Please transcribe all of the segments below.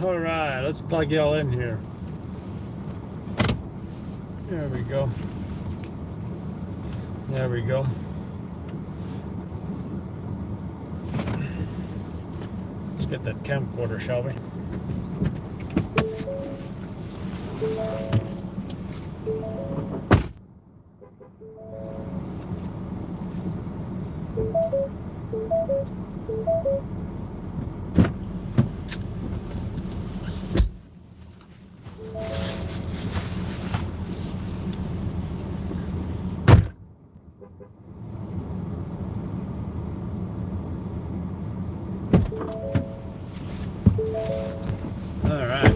All right, let's plug y'all in here. There we go. There we go. Let's get that camcorder, shall we? All right.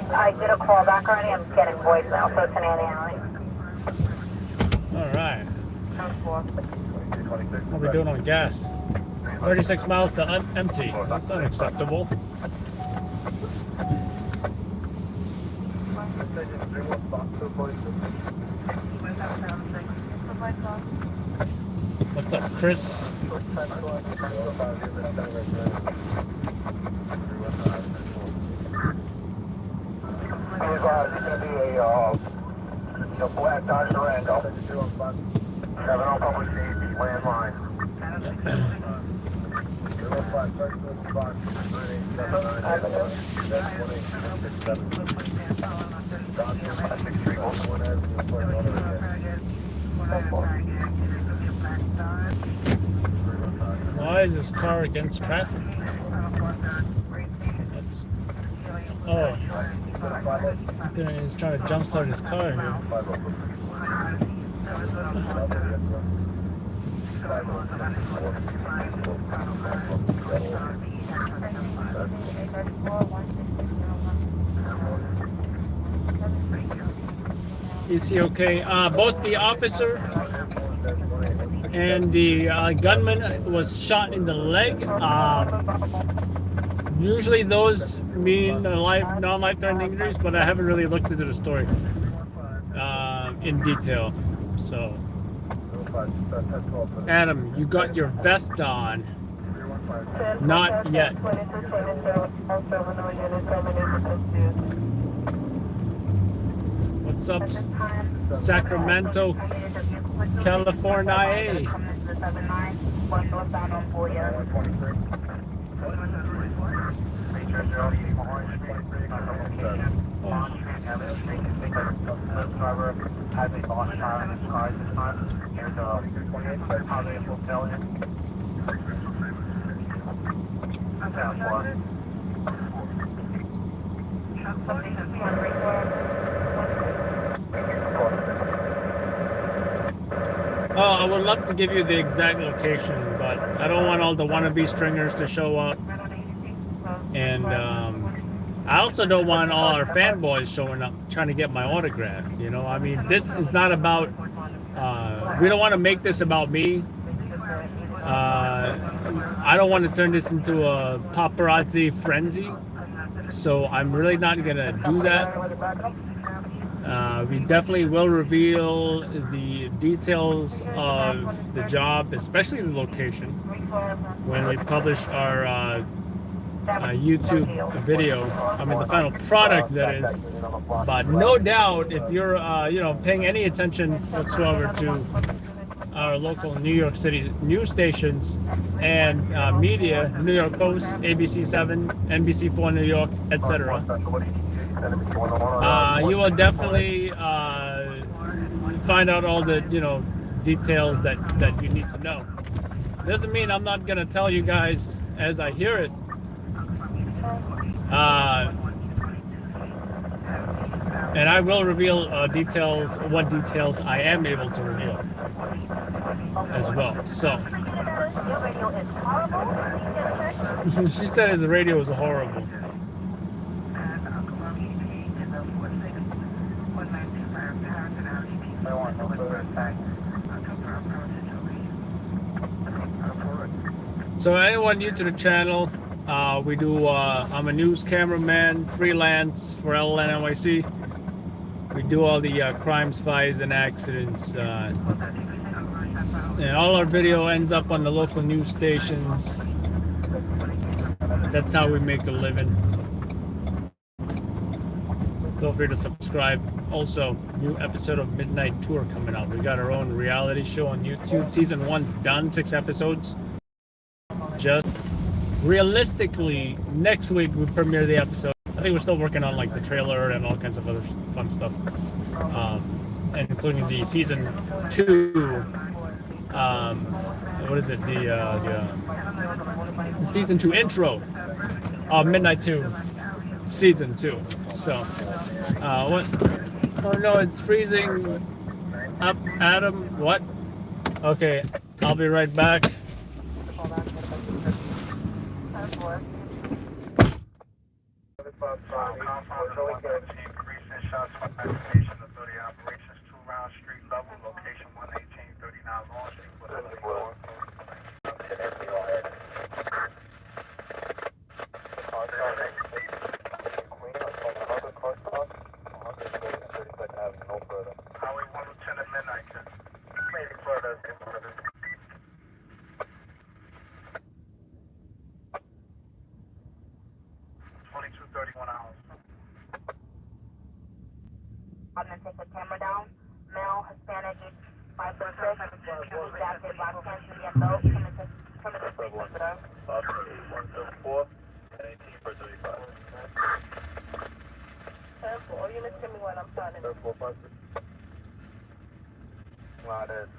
I did a call back already. I'm getting voicemail, so it's an Annie Alley. All right. What are we doing on gas? 36 miles to empty. That's unacceptable. What's up, Chris? There's going to be a black Dodge Durango. 7 public safety, landline. Why is this car against traffic? That's, oh, he's trying to jumpstart his car here. Is he okay? Both the officer and the gunman was shot in the leg. Usually those mean non-life-threatening injuries, but I haven't really looked into the story in detail. So, Adam, you got your vest on. Not yet. What's up, Sacramento, California? Oh, I would love to give you the exact location, but I don't want all the wannabe stringers to show up. And I also don't want all our fanboys showing up trying to get my autograph. You know, I mean, this is not about, we don't want to make this about me. I don't want to turn this into a paparazzi frenzy. So I'm really not going to do that. We definitely will reveal the details of the job, especially the location, when we publish our YouTube video. I mean, the final product, that is. But no doubt, if you're, you know, paying any attention whatsoever to our local New York City news stations and media, New York Post, ABC7, NBC4 New York, etc., you will definitely find out all the, you know, details that you need to know. Doesn't mean I'm not gonna tell you guys as I hear it. And I will reveal details, what details I am able to reveal as well. So she said his radio was horrible. So anyone new to the channel, we do, I'm a news cameraman, freelance for NYC. We do all the crimes, fires, and accidents. And all our video ends up on the local news stations. That's how we make a living. Feel free to subscribe. Also, new episode of Midnight Tour coming out. We got our own reality show on YouTube. Season 1's done, 6 episodes. Just realistically, next week we premiere the episode. I think we're still working on like the trailer and all kinds of other fun stuff, and including the season 2. What is it? The season 2 intro of Midnight 2, season 2. So, what? Oh no, it's freezing up, Adam. What? Okay, I'll be right back. I'm going to take the camera down. Male, Hispanic, age 5 foot 6, jacket, black pants, medium belt, come into street with us. 174 and 18 for 35. Careful, or you just give me what I'm starting. Not at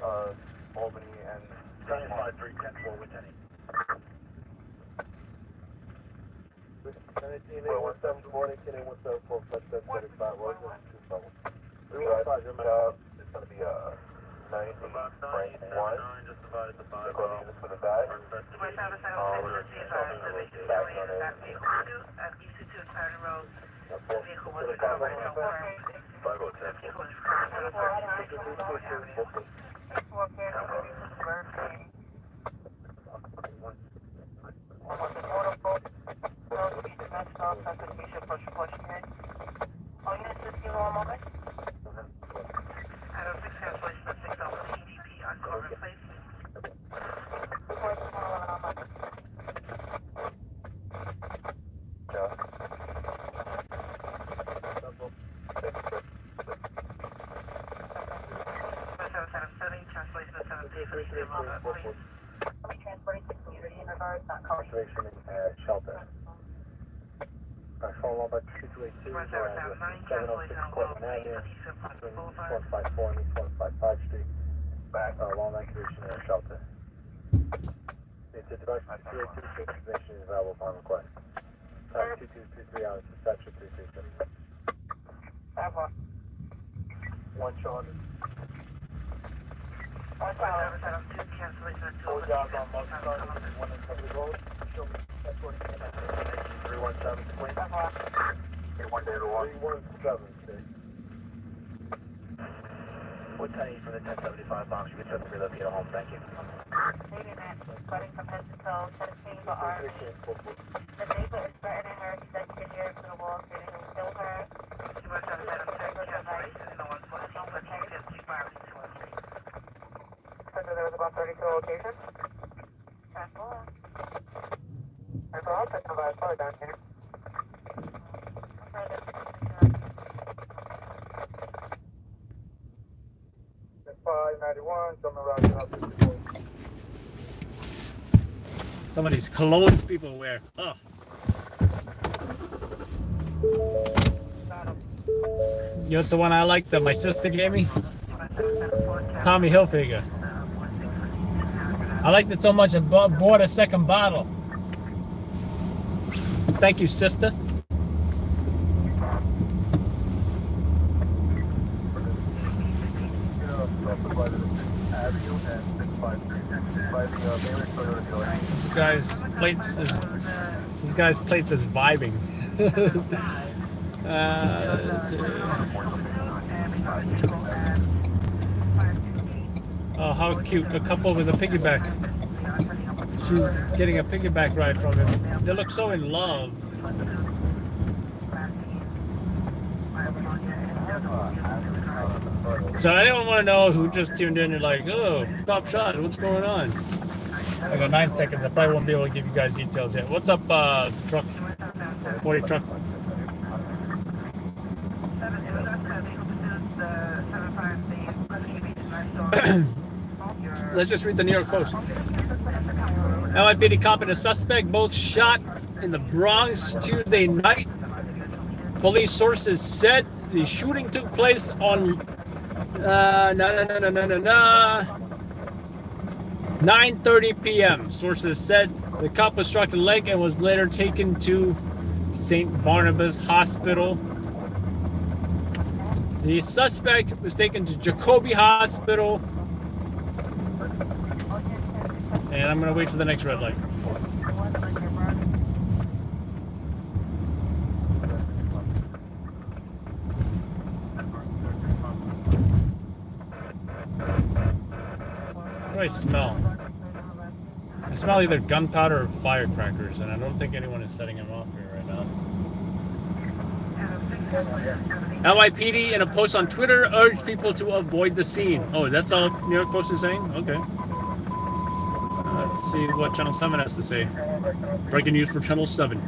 Albany and 75-3-10-4 with any. 17 174 18 174 5 was 2 it's going to be 90 right 1. Just divided the 5. This for the guy. Conservation and shelter. Phone number 2282 706 Cortland Avenue, 154 and East 155 Street, back along that conservation and shelter. It's a direct 282 information is available upon request. 2223 hours to section 336. One charter. All jobs on multi-car, one in Public Road. Show me that 317, Queen. 317, What time from the 1075 box? You can set the relocate home. Thank you. Starting from head to toe, 17 for Army. The neighbor is threatening her. He said she can hear to the wall, threatening to kill her. There was about 32 locations. That's all. That's all. I'll check the last part down here. 591, coming around up 54. Some of these colognes people wear. Oh. You know, it's the one I like that my sister gave me. Tommy Hilfiger. I liked it so much I bought a second bottle. Thank you, sister. This guy's plates is vibing. Let's see. Oh, how cute. A couple with a piggyback. She's getting a piggyback ride from him. They look so in love. So anyone want to know who just tuned in? You're like, oh, top shot. What's going on? I got 9 seconds. I probably won't be able to give you guys details yet. What's up, truck? 40 truck. Let's just read the New York Post. NYPD cop and a suspect both shot in the Bronx Tuesday night. Police sources said the shooting took place on 9:30 p.m. Sources said the cop was struck in the leg and was later taken to St. Barnabas Hospital. The suspect was taken to Jacoby Hospital. And I'm going to wait for the next red light. What do I smell? I smell either gunpowder or firecrackers, and I don't think anyone is setting them off here right now. NYPD in a post on Twitter urged people to avoid the scene. Oh, that's all New York Post is saying? Okay. Let's see what Channel 7 has to say. Breaking news for Channel 7.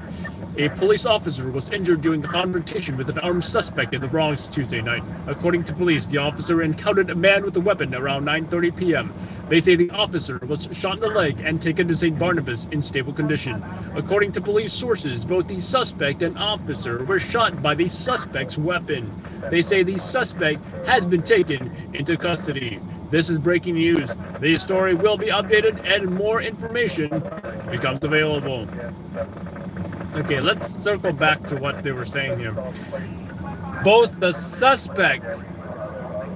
A police officer was injured during the confrontation with an armed suspect in the Bronx Tuesday night. According to police, the officer encountered a man with a weapon around 9:30 p.m. They say the officer was shot in the leg and taken to St. Barnabas in stable condition. According to police sources, both the suspect and officer were shot by the suspect's weapon. They say the suspect has been taken into custody. This is breaking news. The story will be updated and more information becomes available. Okay, let's circle back to what they were saying here. Both the suspect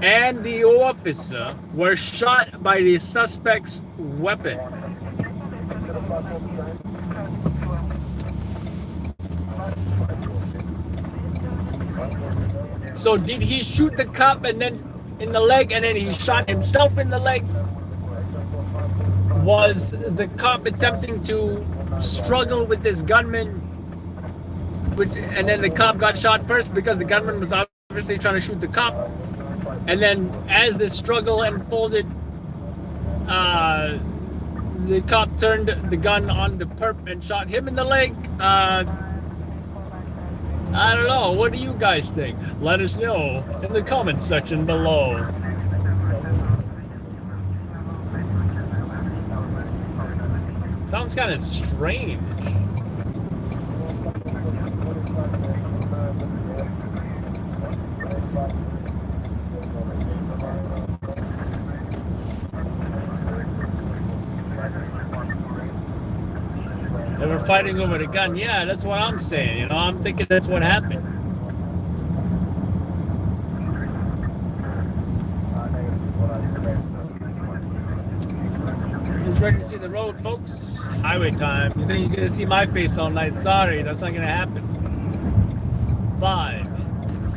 and the officer were shot by the suspect's weapon. So did he shoot the cop and then in the leg and then he shot himself in the leg? Was the cop attempting to struggle with this gunman, and then the cop got shot first because the gunman was obviously trying to shoot the cop, and then as the struggle unfolded, the cop turned the gun on the perp and shot him in the leg? I don't know. What do you guys think? Let us know in the comments section below. Sounds kind of strange. They were fighting over the gun. Yeah, that's what I'm saying. You know, I'm thinking that's what happened. Who's ready to see the road, folks? Highway time. You think you're gonna see my face all night? Sorry, that's not gonna happen. 5,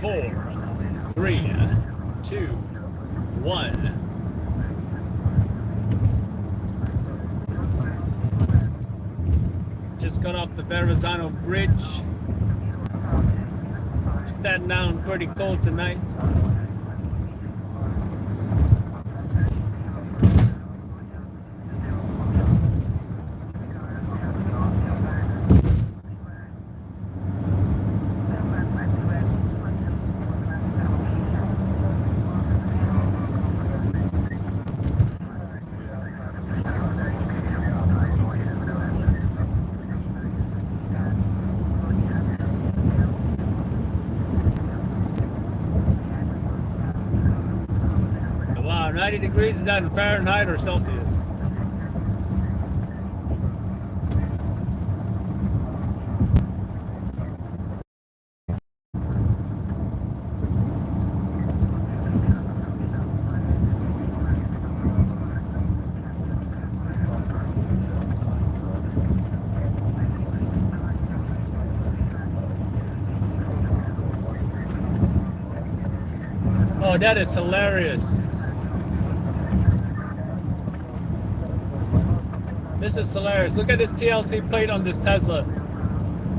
4, 3, 2, 1. Just got off the Verrazano Bridge. Staten Island pretty cold tonight. Wow, 90 degrees, is that in Fahrenheit or Celsius? Oh, that is hilarious. This is hilarious. Look at this TLC plate on this Tesla.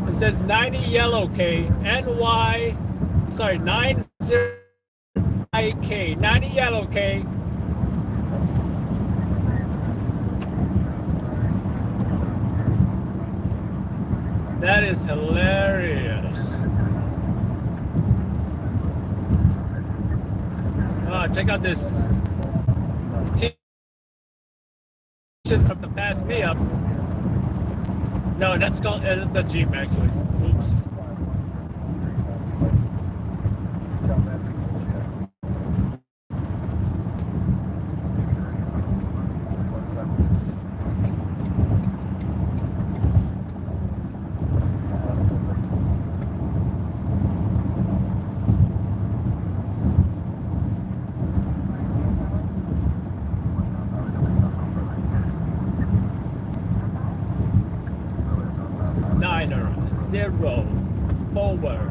It says 90 yellow K, NYPD Sorry, 90K, 90 yellow K. That is hilarious. Oh, check out this from the pass me up. No, that's called. It's a Jeep actually. Oops. Niner 0 forward.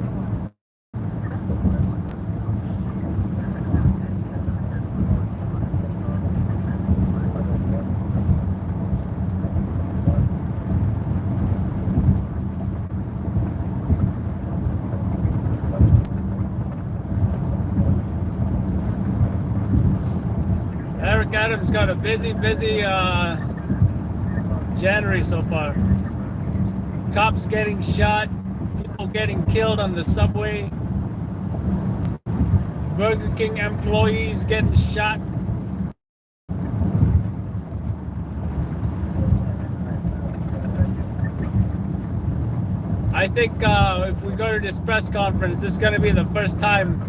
Eric Adams got a busy January so far. Cops getting shot, people getting killed on the subway, Burger King employees getting shot. I think if we go to this press conference, this is going to be the first time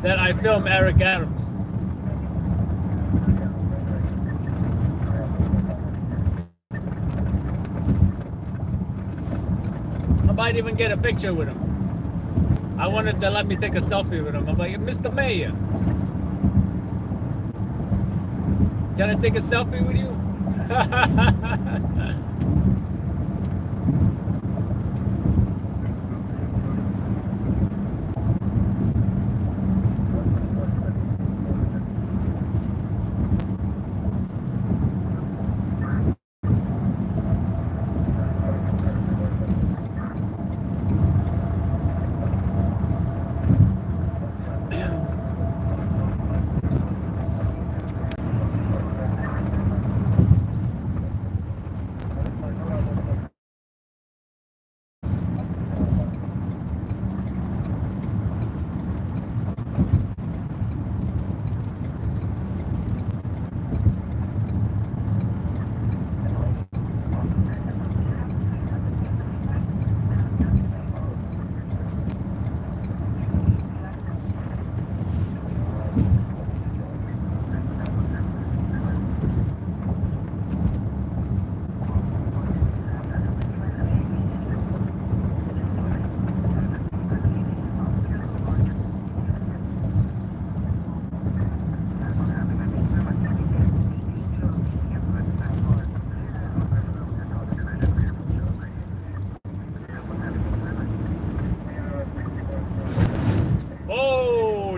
that I film Eric Adams. I might even get a picture with him. I wanted to let me take a selfie with him. I'm like, Mr. Mayor, can I take a selfie with you?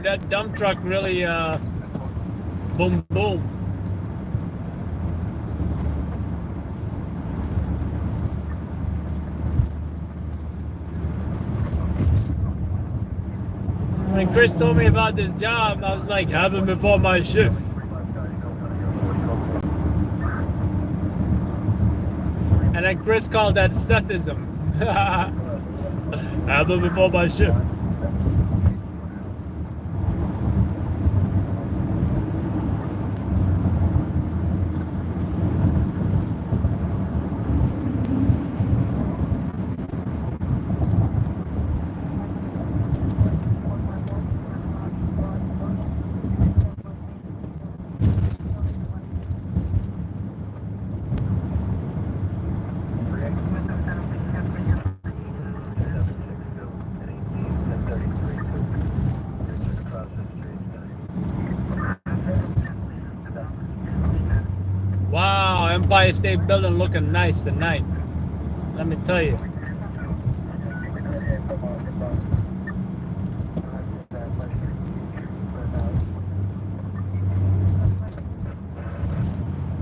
That dump truck really boom boom. When Chris told me about this job, I was like, have him before my shift. And then Chris called that Sethism. Have him before my shift. Wow, Empire State Building looking nice tonight. Let me tell you.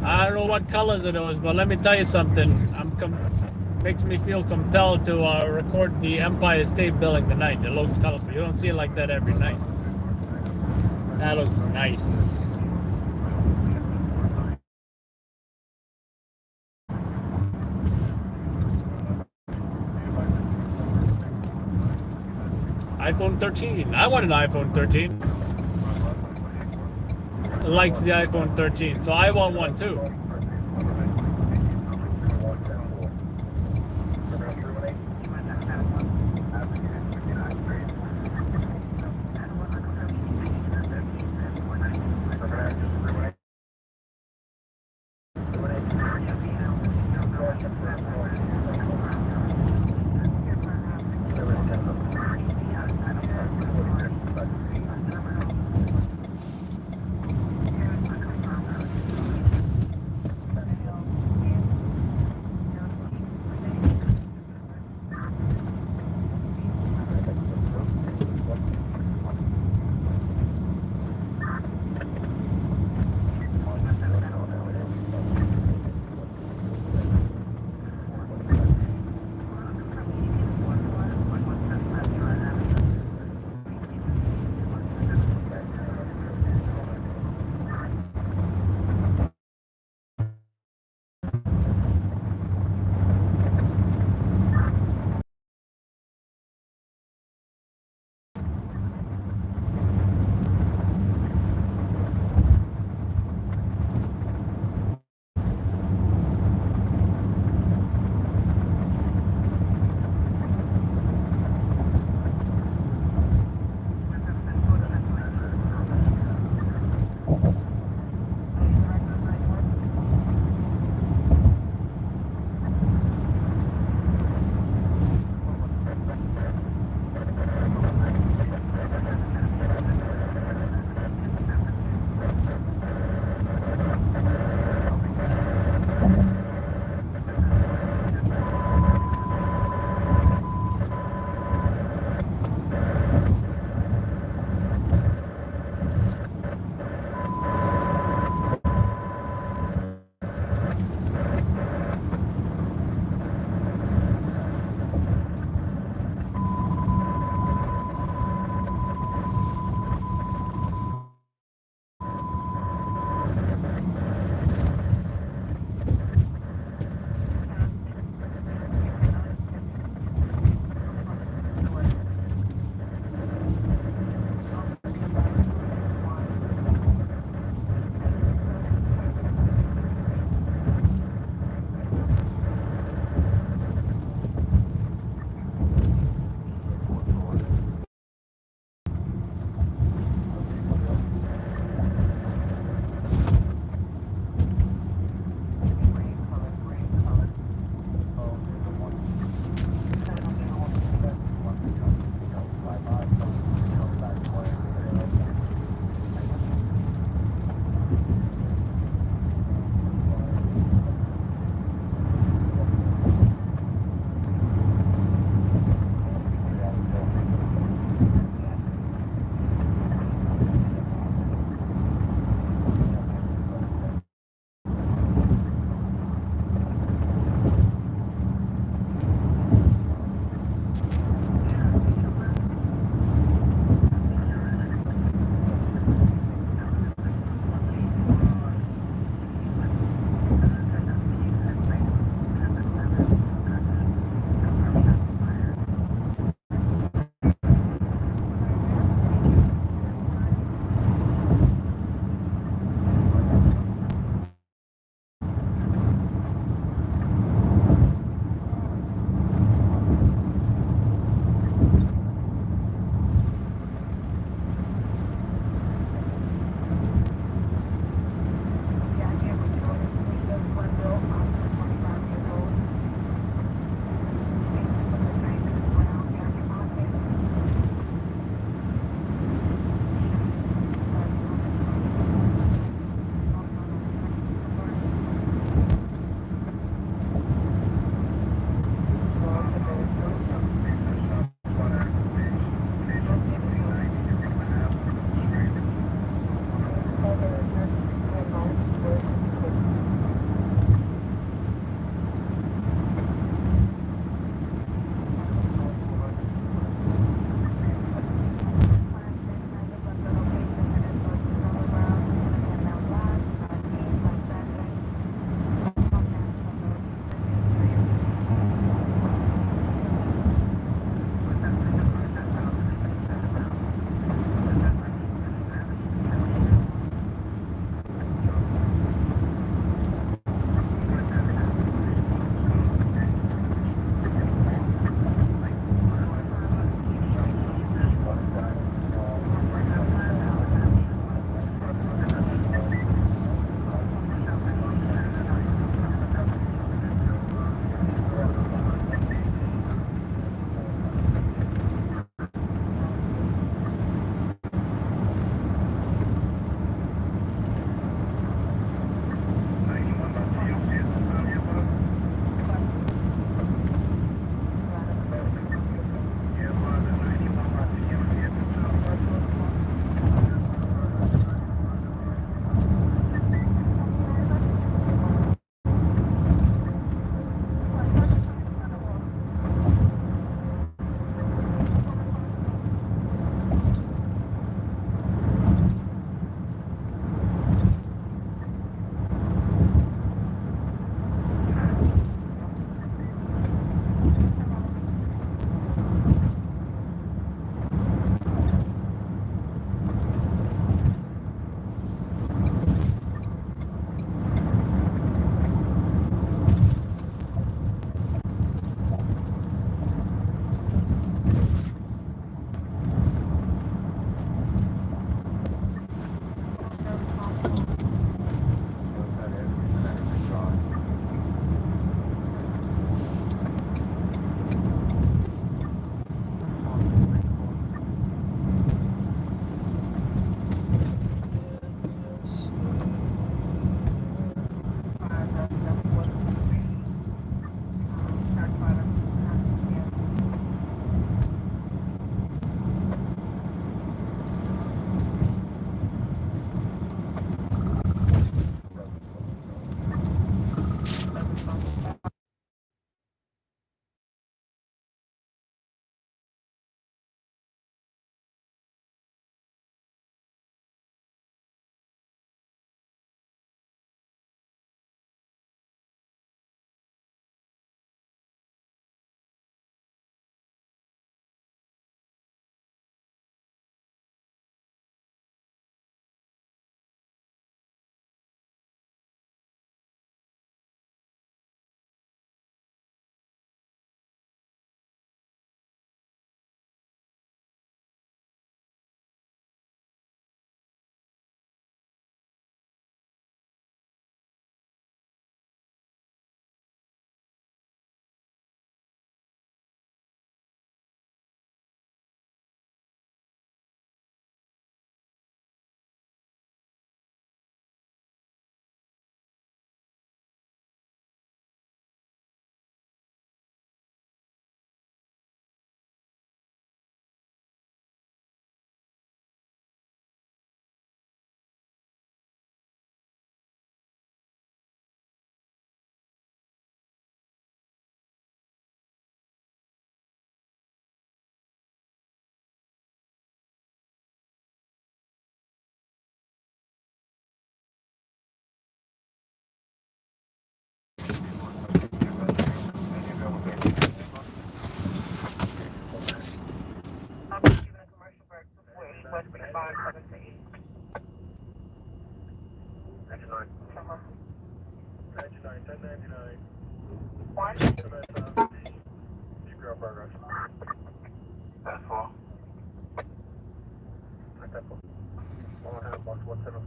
I don't know what colors it was, but let me tell you something. makes me feel compelled to record the Empire State Building tonight. It looks colorful. You don't see it like that every night. That looks nice. iPhone 13. I want an iPhone 13. It likes the iPhone 13, so I want one too.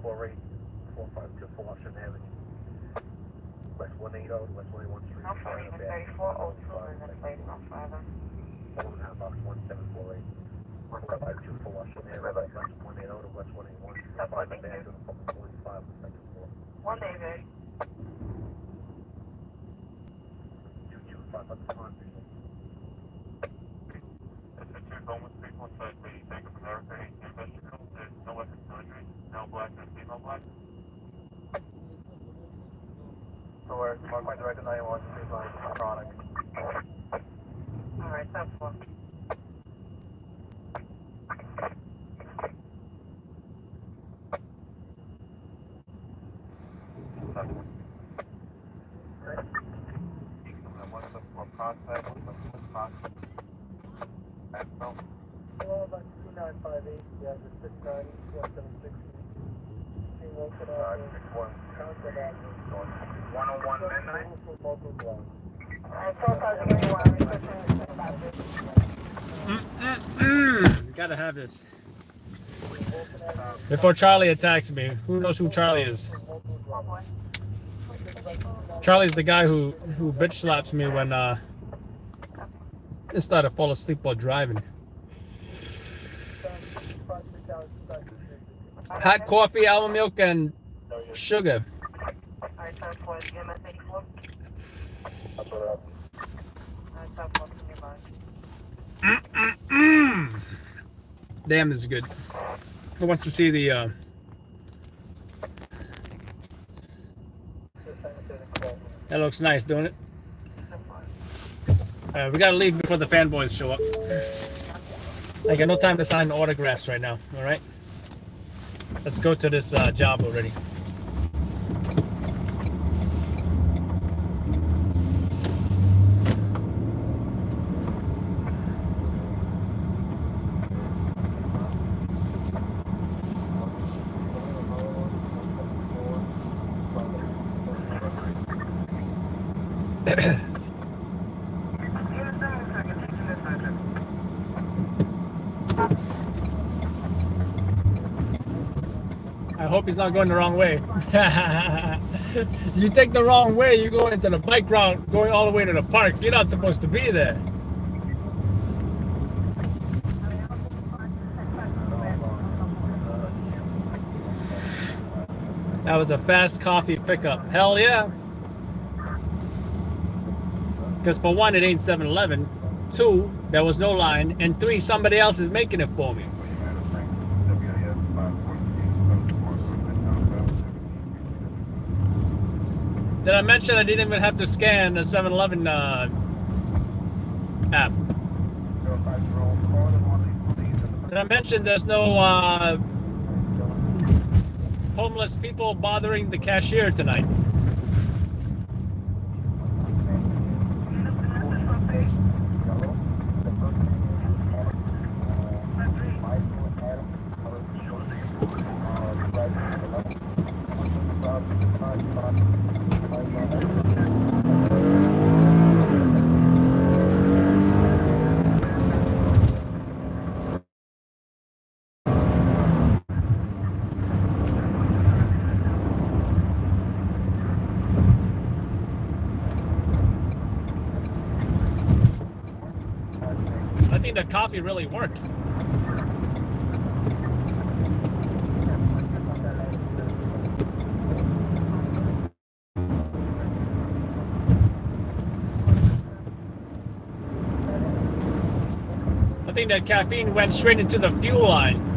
648, 452 for Washington Avenue. West 180, West 181 Street. No, for even 3402 in this place, no further. 1.5 box 1748. 452 for Washington Avenue. West 180 to West 181 Street. 5 and down to the 45 second floor. 1 David. 225 on the front. Bowman 315 Bank of America, 18 vestibule. There's no weapon surgery, no black and female black. So we're mark my director 91, street line, chronic. Alright, that's one. One of them for prospect, one of them for prospect. Axel. Hello, about 2958, yeah, the 690, 176. Team Wilson Avenue. 61. Contact Avenue. 101 midnight. Alright, 12,000 You gotta have this. Before Charlie attacks me, who knows who Charlie is? Oh boy. Charlie's the guy who bitch slaps me when I started to fall asleep while driving. Hot coffee, almond milk, and sugar. Alright, 10-4, EMS 84. That's what up. Alright, 10-4, from your line. Damn, this is good. Who wants to see the that looks nice, don't it? We gotta leave before the fanboys show up. I got no time to sign autographs right now, alright? Let's go to this job already. I hope he's not going the wrong way. You take the wrong way, you go into the bike route, going all the way to the park. You're not supposed to be there. That was a fast coffee pickup. Hell yeah. Because for one, it ain't 7-Eleven. Two, there was no line. And three, somebody else is making it for me. Did I mention I didn't even have to scan the 7-Eleven app? Did I mention there's no homeless people bothering the cashier tonight? I think the coffee really worked. I think that caffeine went straight into the fuel line.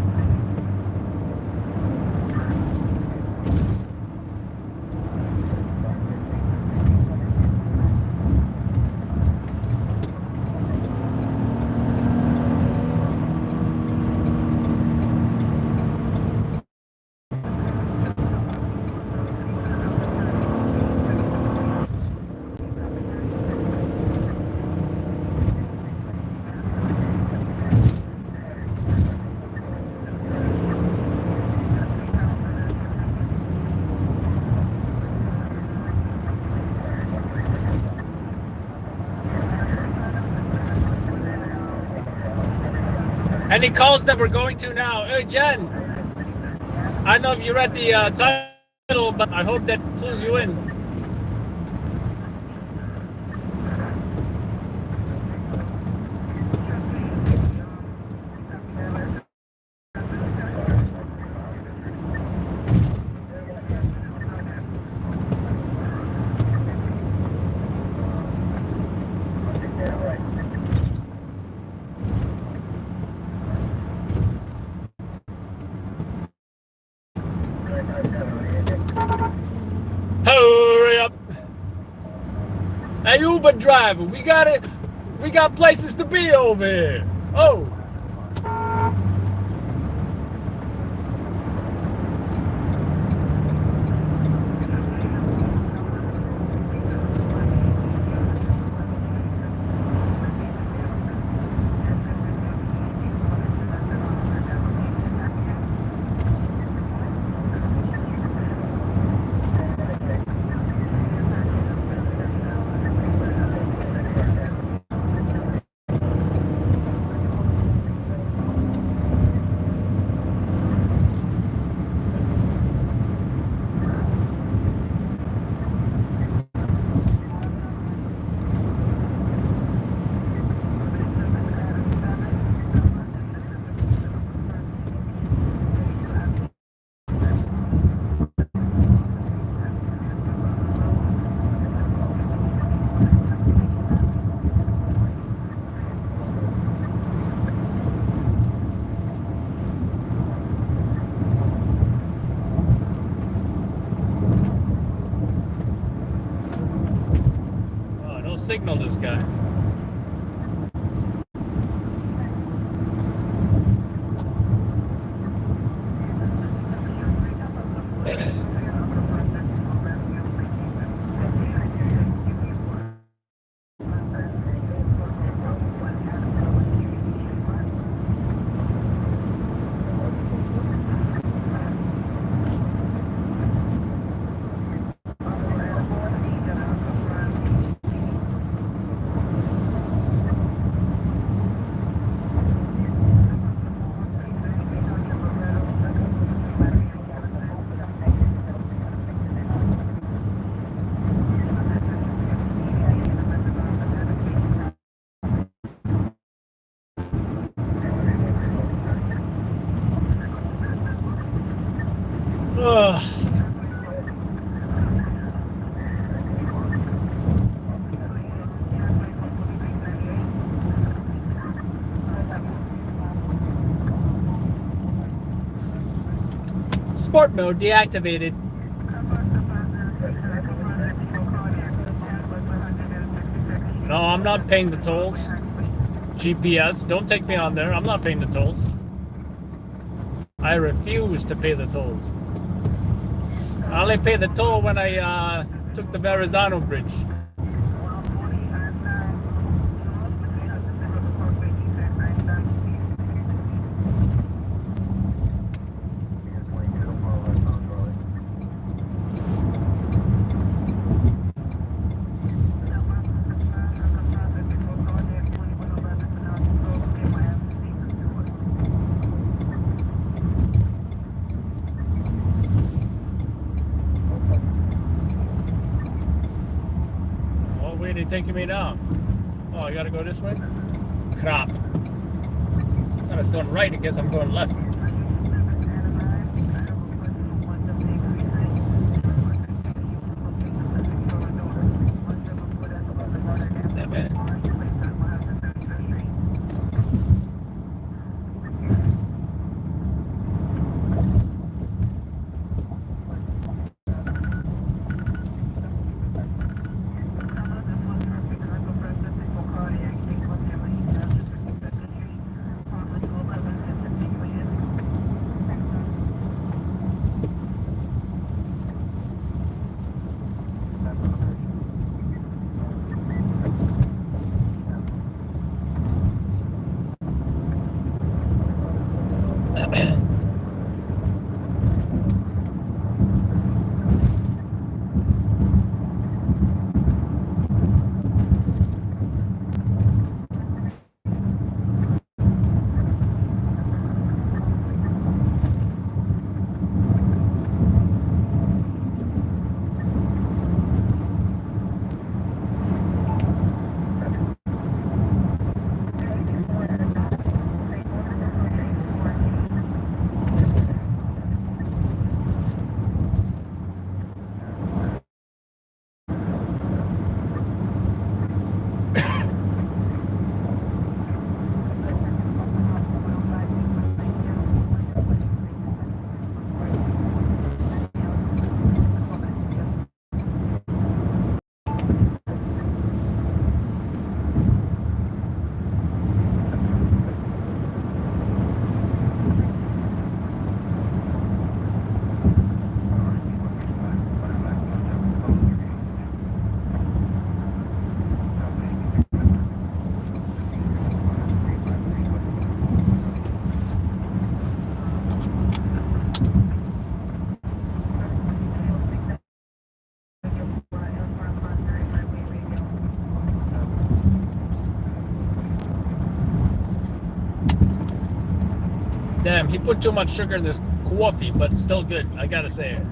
Any calls that we're going to now? Hey, Jen. I know you read the title, but I hope that clues you in. Hurry up! Hey, Uber driver, we got it. We got places to be over here. Oh. Oh, don't signal this guy. Ugh. Sport mode deactivated. No, I'm not paying the tolls. GPS, don't take me on there. I'm not paying the tolls. I refuse to pay the tolls. I only paid the toll when I took the Verrazano Bridge. Taking me down. Oh, I gotta go this way? Crap. I was going right, I guess I'm going left. Damn, he put too much sugar in this coffee, but it's still good. I gotta say it.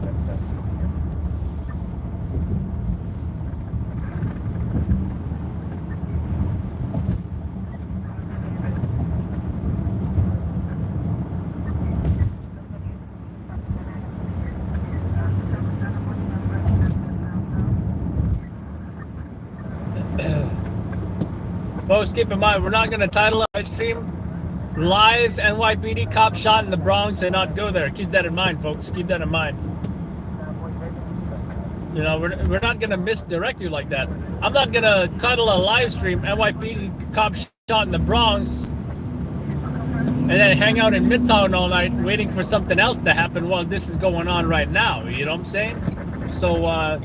Folks, keep in mind, we're not going to title a live stream live NYPD cop shot in the Bronx and not go there. Keep that in mind, folks. Keep that in mind. You know, we're not going to misdirect you like that. I'm not going to title a live stream NYPD cop shot in the Bronx and then hang out in Midtown all night waiting for something else to happen while this is going on right now. You know what I'm saying? So,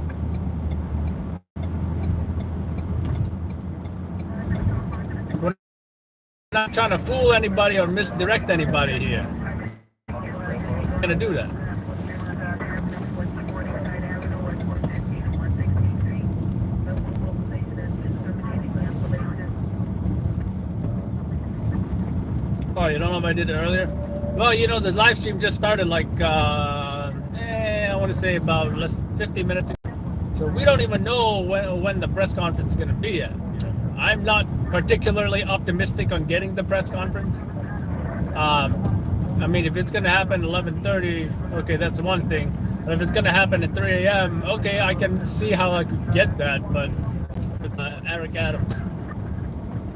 not trying to fool anybody or misdirect anybody here. I'm gonna do that. Oh, you don't know if I did it earlier? Well, you know, the live stream just started like, I want to say about less than 50 minutes ago. So we don't even know when the press conference is going to be yet. You know, I'm not particularly optimistic on getting the press conference. I mean, if it's going to happen at 11:30, okay, that's one thing. But if it's going to happen at 3 a.m., okay, I can see how I could get that. But with Eric Adams,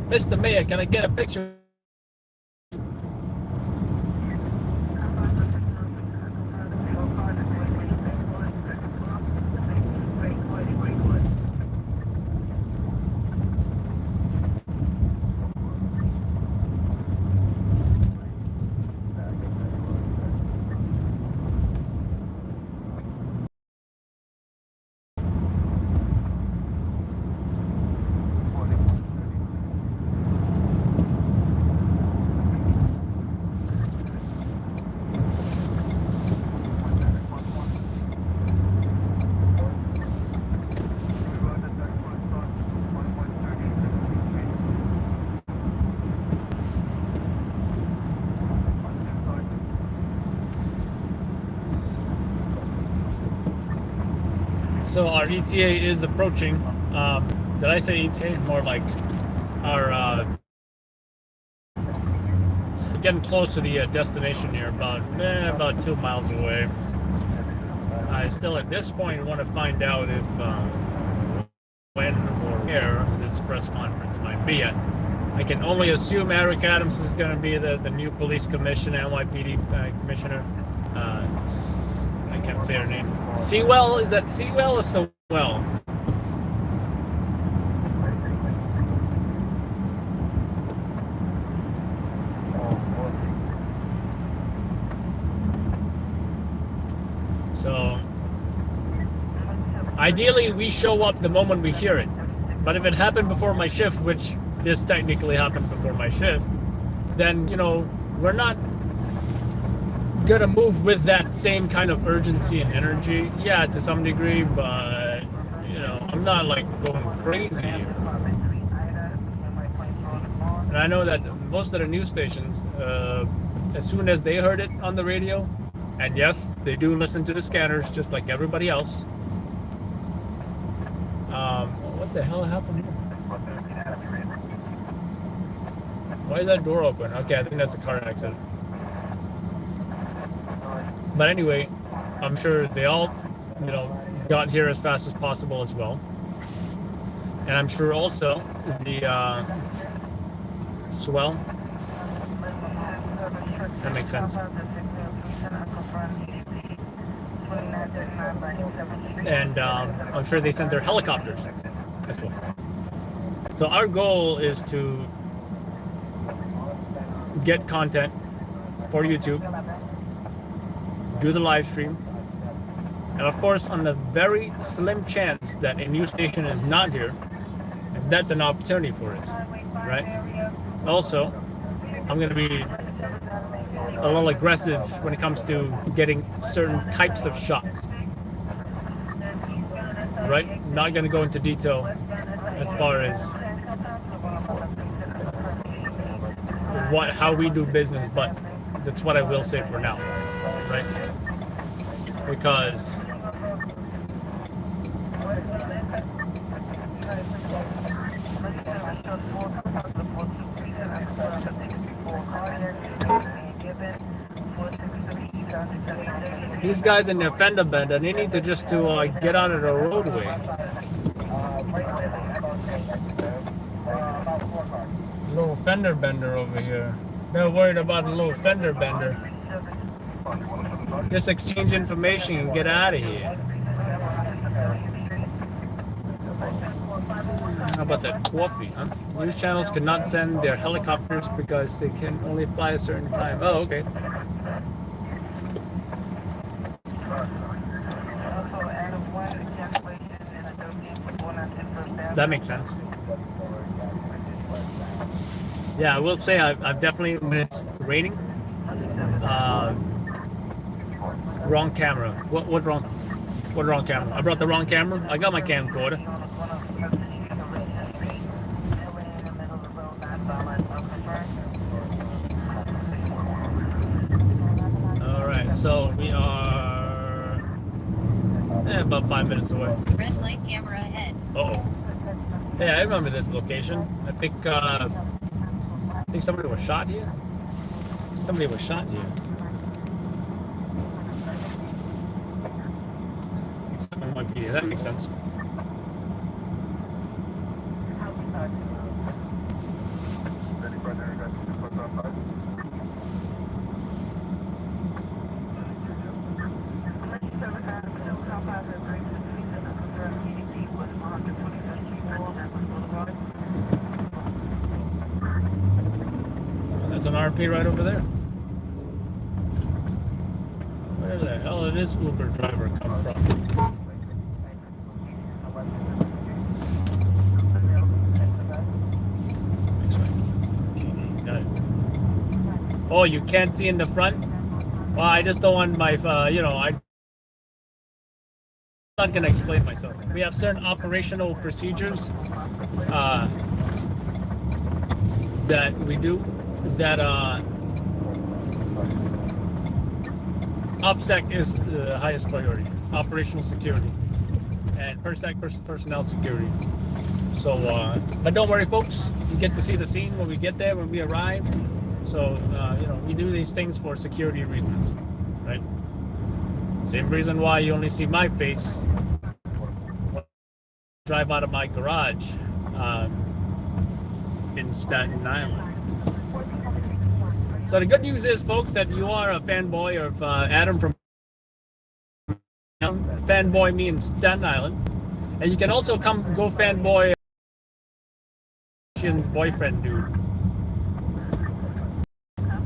Mr. Mayor, can I get a picture? So our ETA is approaching. Did I say ETA? More like our getting close to the destination here. About 2 miles away. I still at this point want to find out if when or where this press conference might be at. I can only assume Eric Adams is going to be the new police commissioner, NYPD commissioner. I can't say her name. Sewell? Is that Sewell or Sewell? So, ideally, we show up the moment we hear it. But if it happened before my shift, which this technically happened before my shift, then, you know, we're not gonna move with that same kind of urgency and energy. Yeah, to some degree, but you know, I'm not like going crazy here. And I know that most of the news stations, as soon as they heard it on the radio, and yes, they do listen to the scanners just like everybody else. What the hell happened here? Why is that door open? Okay, I think that's a car accident. But anyway, I'm sure they all, you know, got here as fast as possible as well. And I'm sure also the swell. That makes sense. And I'm sure they sent their helicopters as well. So our goal is to get content for YouTube, do the live stream, and of course, on the very slim chance that a news station is not here, that's an opportunity for us, right? Also, I'm going to be a little aggressive when it comes to getting certain types of shots, right? Not going to go into detail as far as how we do business, but That's what I will say for now, right? Because these guys in their fender bender, they need to just to get out of the roadway. Little fender bender over here. They're worried about a little fender bender. Just exchange information and get out of here. How about that coffee, huh? News channels cannot send their helicopters because they can only fly a certain time. Oh, okay. That makes sense. Yeah, I will say I've definitely, when it's raining, wrong camera. What wrong? What wrong camera? I brought the wrong camera. I got my camcorder. All right, so we are about 5 minutes away. Red light camera ahead. Uh-oh. Hey, I remember this location. I think somebody was shot here. Somebody was shot here. NYPD. That makes sense. That's an RP right over there. Where the hell did this Uber driver come from? Got it. Oh, you can't see in the front? Well, I just don't want my, I'm not going to explain myself. We have certain operational procedures that we do that OPSEC is the highest priority, operational security, and personnel security. So, but don't worry, folks. You get to see the scene when we get there, when we arrive. So, we do these things for security reasons, right? Same reason why you only see my face when I drive out of my garage in Staten Island. So the good news is, folks, that you are a fanboy of Adam from fanboy me in Staten Island, and you can also come go fanboy Shin's boyfriend dude,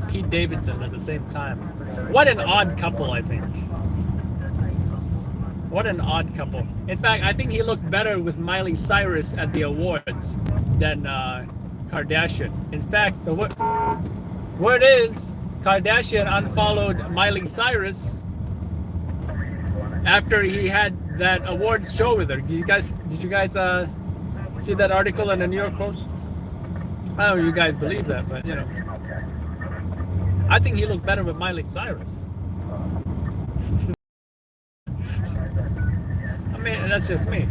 Pete Davidson, at the same time. What an odd couple, I think. What an odd couple. In fact, I think he looked better with Miley Cyrus at the awards than Kardashian. In fact, the word is Kardashian unfollowed Miley Cyrus after he had that awards show with her. Did you guys see that article in the New York Post? I don't know if you guys believe that, but I think he looked better with Miley Cyrus. I mean, that's just me,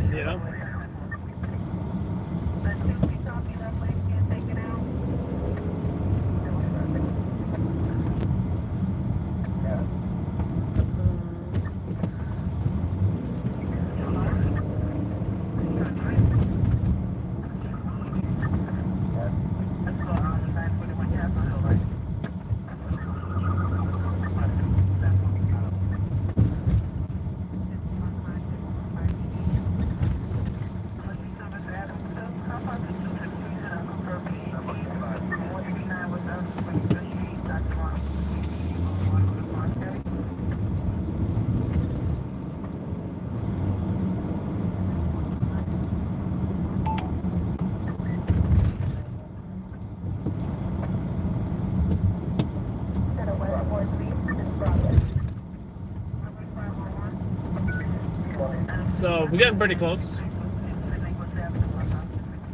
So we're getting pretty close.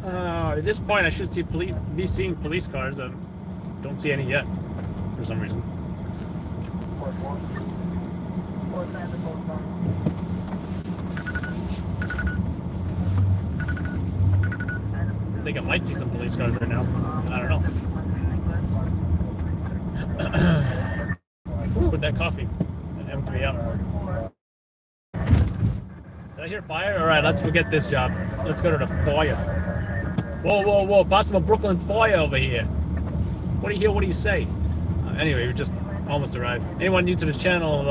At this point, I should be seeing police cars. I don't see any yet, for some reason. I think I might see some police cars right now. I don't know. Ooh, with that coffee. That emptied me out. Did I hear fire? Alright, let's forget this job. Let's go to the foyer. Whoa, whoa, whoa. Possible Brooklyn foyer over here. What do you hear? What do you say? Anyway, we just almost arrived. Anyone new to this channel,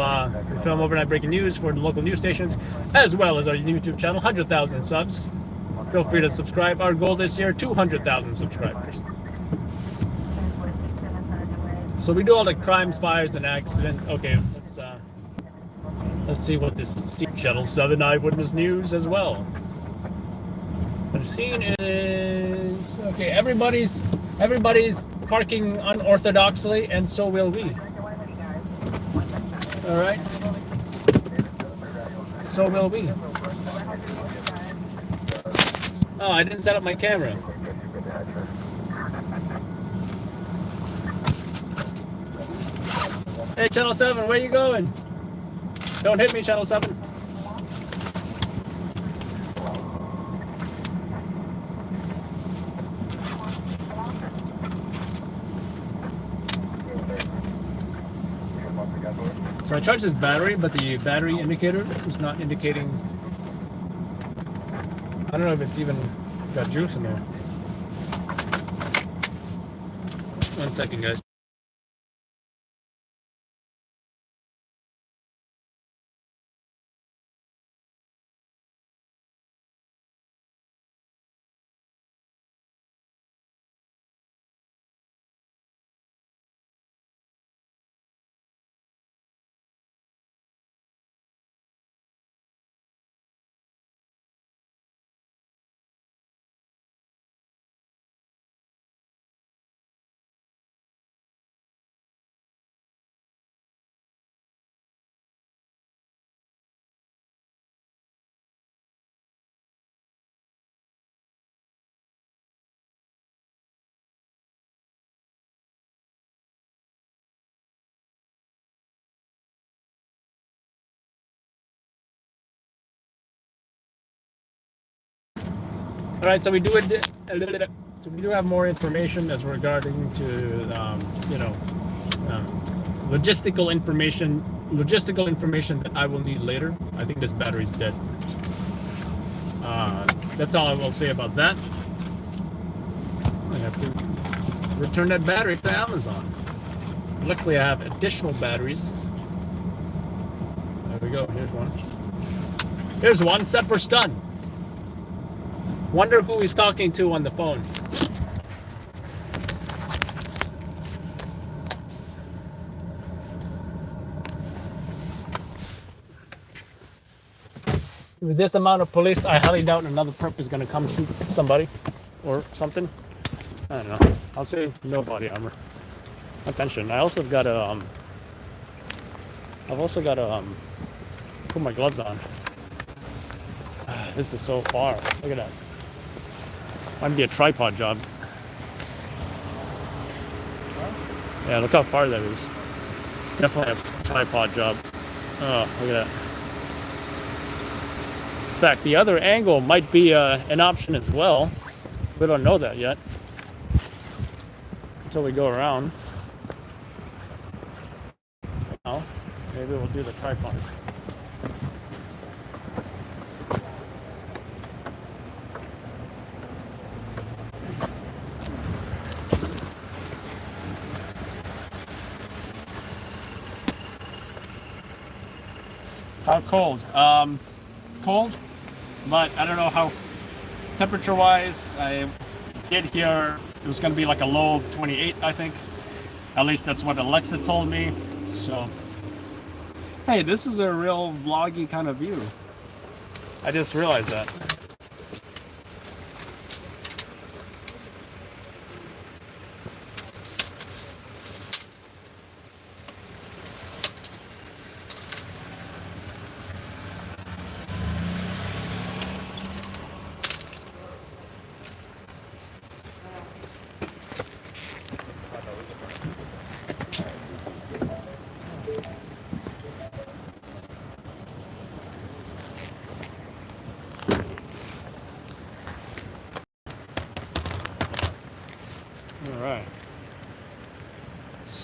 we film overnight breaking news for the local news stations, as well as our YouTube channel, 100,000 subs. Feel free to subscribe. Our goal this year, 200,000 subscribers. So we do all the crimes, fires, and accidents. Okay, let's see what this Channel 7 eyewitness news as well. The scene is okay. Everybody's parking unorthodoxly, and so will we. All right. So will we. Oh, I didn't set up my camera. Hey, Channel 7, where you going? Don't hit me, Channel 7. So I charged this battery, but the battery indicator is not indicating. I don't know if it's even got juice in there. 1 second, guys. All right, so we do have more information as regarding to logistical information that I will need later. I think this battery's dead. That's all I will say about that. I have to return that battery to Amazon. Luckily, I have additional batteries. There we go. Here's one. Here's one set for stun. Wonder who he's talking to on the phone. With this amount of police, I highly doubt another perp is going to come shoot somebody or something. I don't know. I'll say no body armor. Attention. I also got a put my gloves on. This is so far. Look at that. Might be a tripod job. Yeah, look how far that is. It's definitely a tripod job. Oh, look at that. In fact, the other angle might be an option as well. We don't know that yet until we go around. Now, maybe we'll do the tripod. How cold? Cold, but I don't know how temperature-wise. I did hear it was going to be like a low of 28, I think. At least that's what Alexa told me. So, hey, this is a real vloggy kind of view. I just realized that.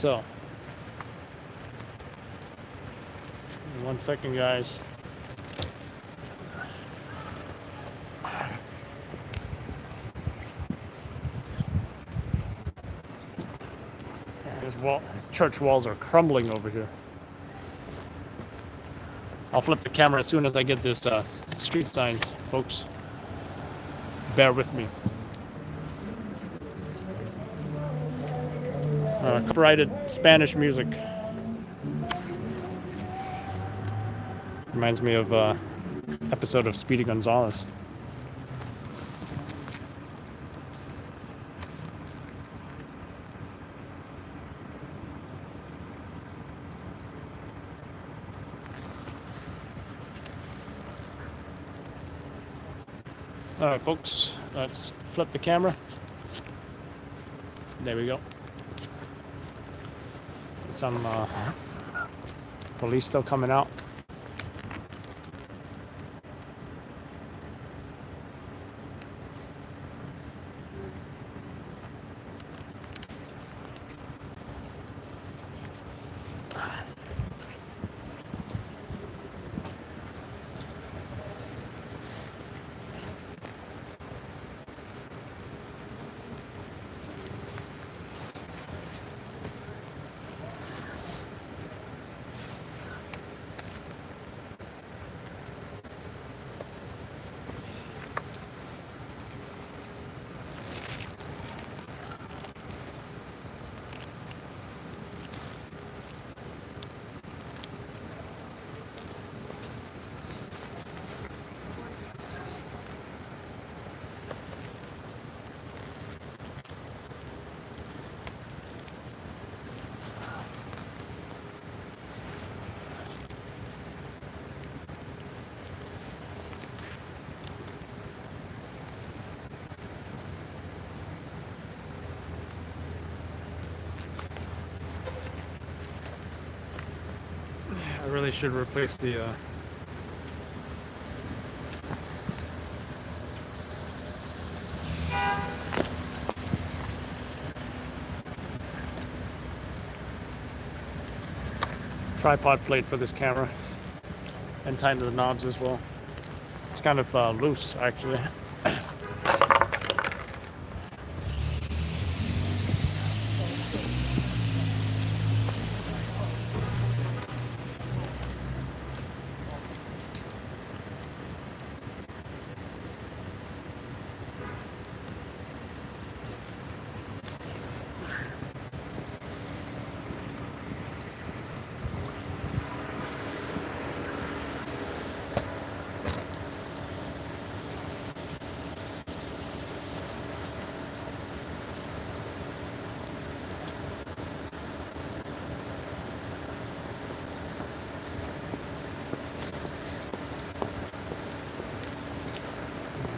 So, 1 second, guys. Church walls are crumbling over here. I'll flip the camera as soon as I get this street signs, folks. Bear with me. Copyrighted Spanish music. Reminds me of episode of Speedy Gonzales. All right, folks, let's flip the camera. There we go. Some police still coming out. I really should replace the tripod plate for this camera and tighten the knobs as well. It's kind of loose, actually.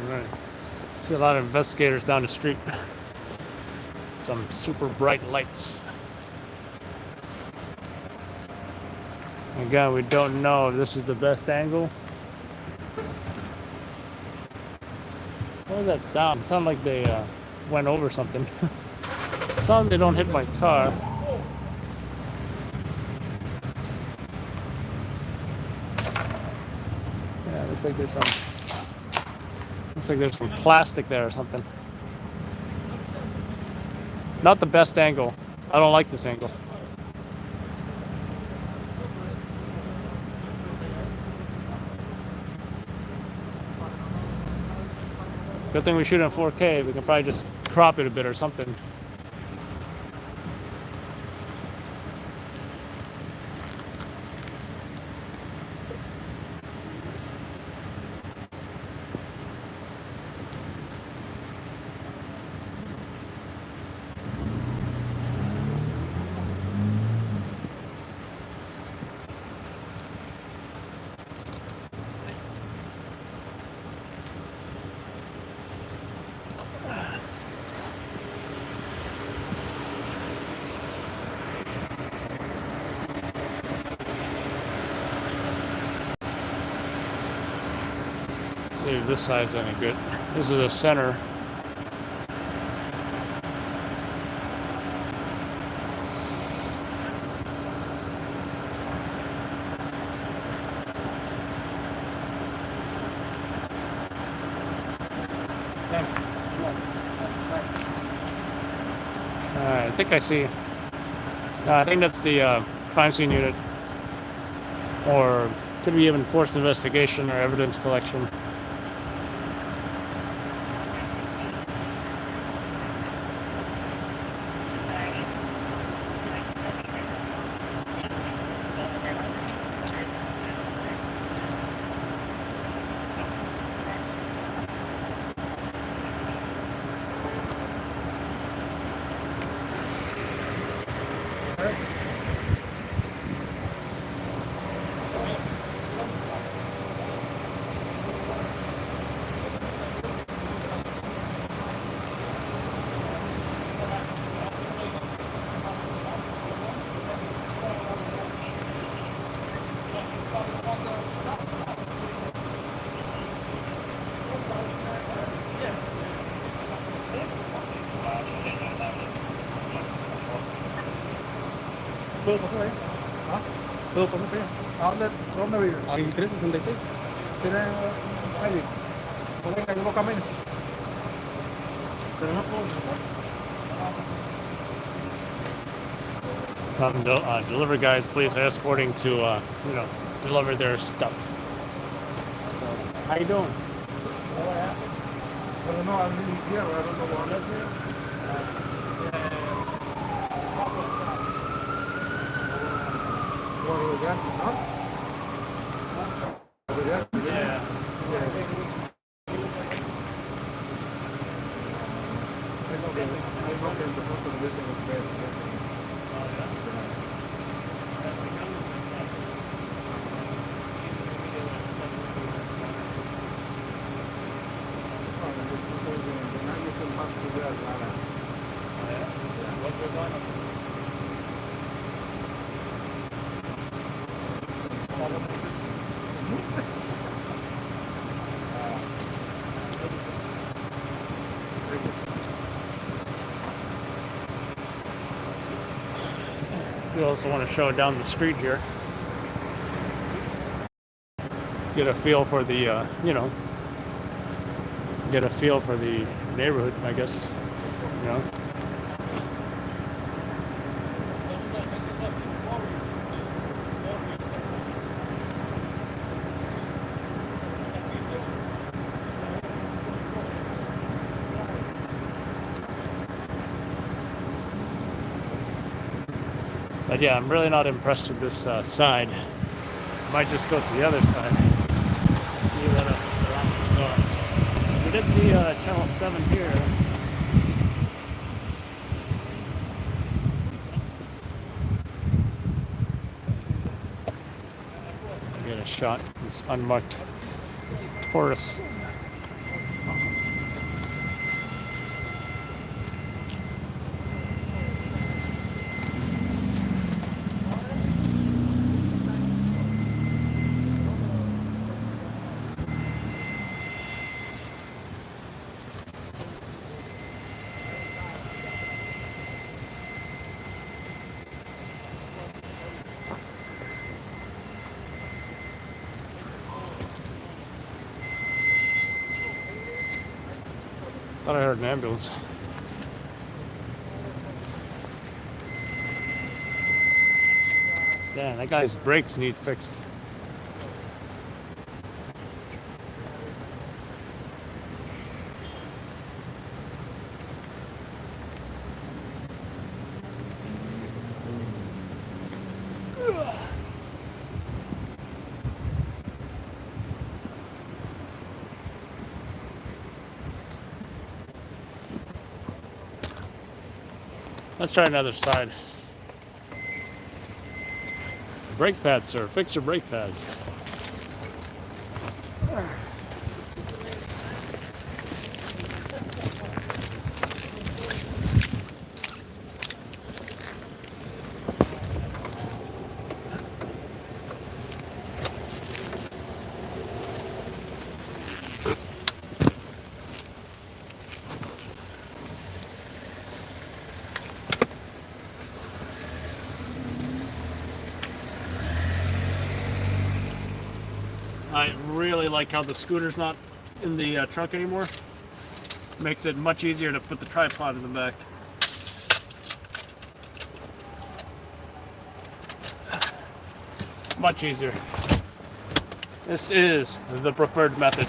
Right. See a lot of investigators down the street. Some super bright lights. Again, we don't know if this is the best angle. What does that sound? It sounds like they went over something. As long as they don't hit my car. Yeah, looks like there's some. Looks like there's some plastic there or something. Not the best angle. I don't like this angle. Good thing we shoot in 4K. We can probably just crop it a bit or something. See if this side's any good. This is the center. think I see. I think that's the crime scene unit, or could be even forced investigation or evidence collection. ¿Puedo pasar ahí? ¿Ah? ¿Puedo pasar para allá? ¿A dónde vive? Al 366. ¿Tiene ID? Pues venga, yo lo camino. Pero no puedo pasar. Delivery guys, please, are escorting to, deliver their stuff. So, how you doing? Pero no, al izquierdo, I don't know what. Yeah. We also want to show down the street here. Get a feel for the, get a feel for the neighborhood, I guess. You know. But yeah, I'm really not impressed with this side. Might just go to the other side. See what else. We did see Channel 7 here. Get a shot. This unmarked Taurus. Thought I heard an ambulance. Damn, that guy's brakes need fixed. Let's try another side. Brake pads, sir. Fix your brake pads. I really like how the scooter's not in the trunk anymore. Makes it much easier to put the tripod in the back. much easier. This is the preferred method.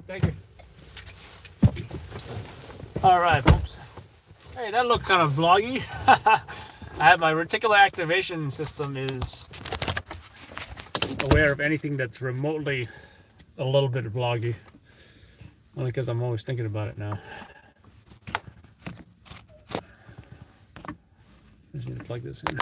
Thank you. All right, folks. Hey, that looked kind of vloggy. I have my reticular activation system is aware of anything that's remotely a little bit vloggy. Only because I'm always thinking about it now. I just need to plug this in.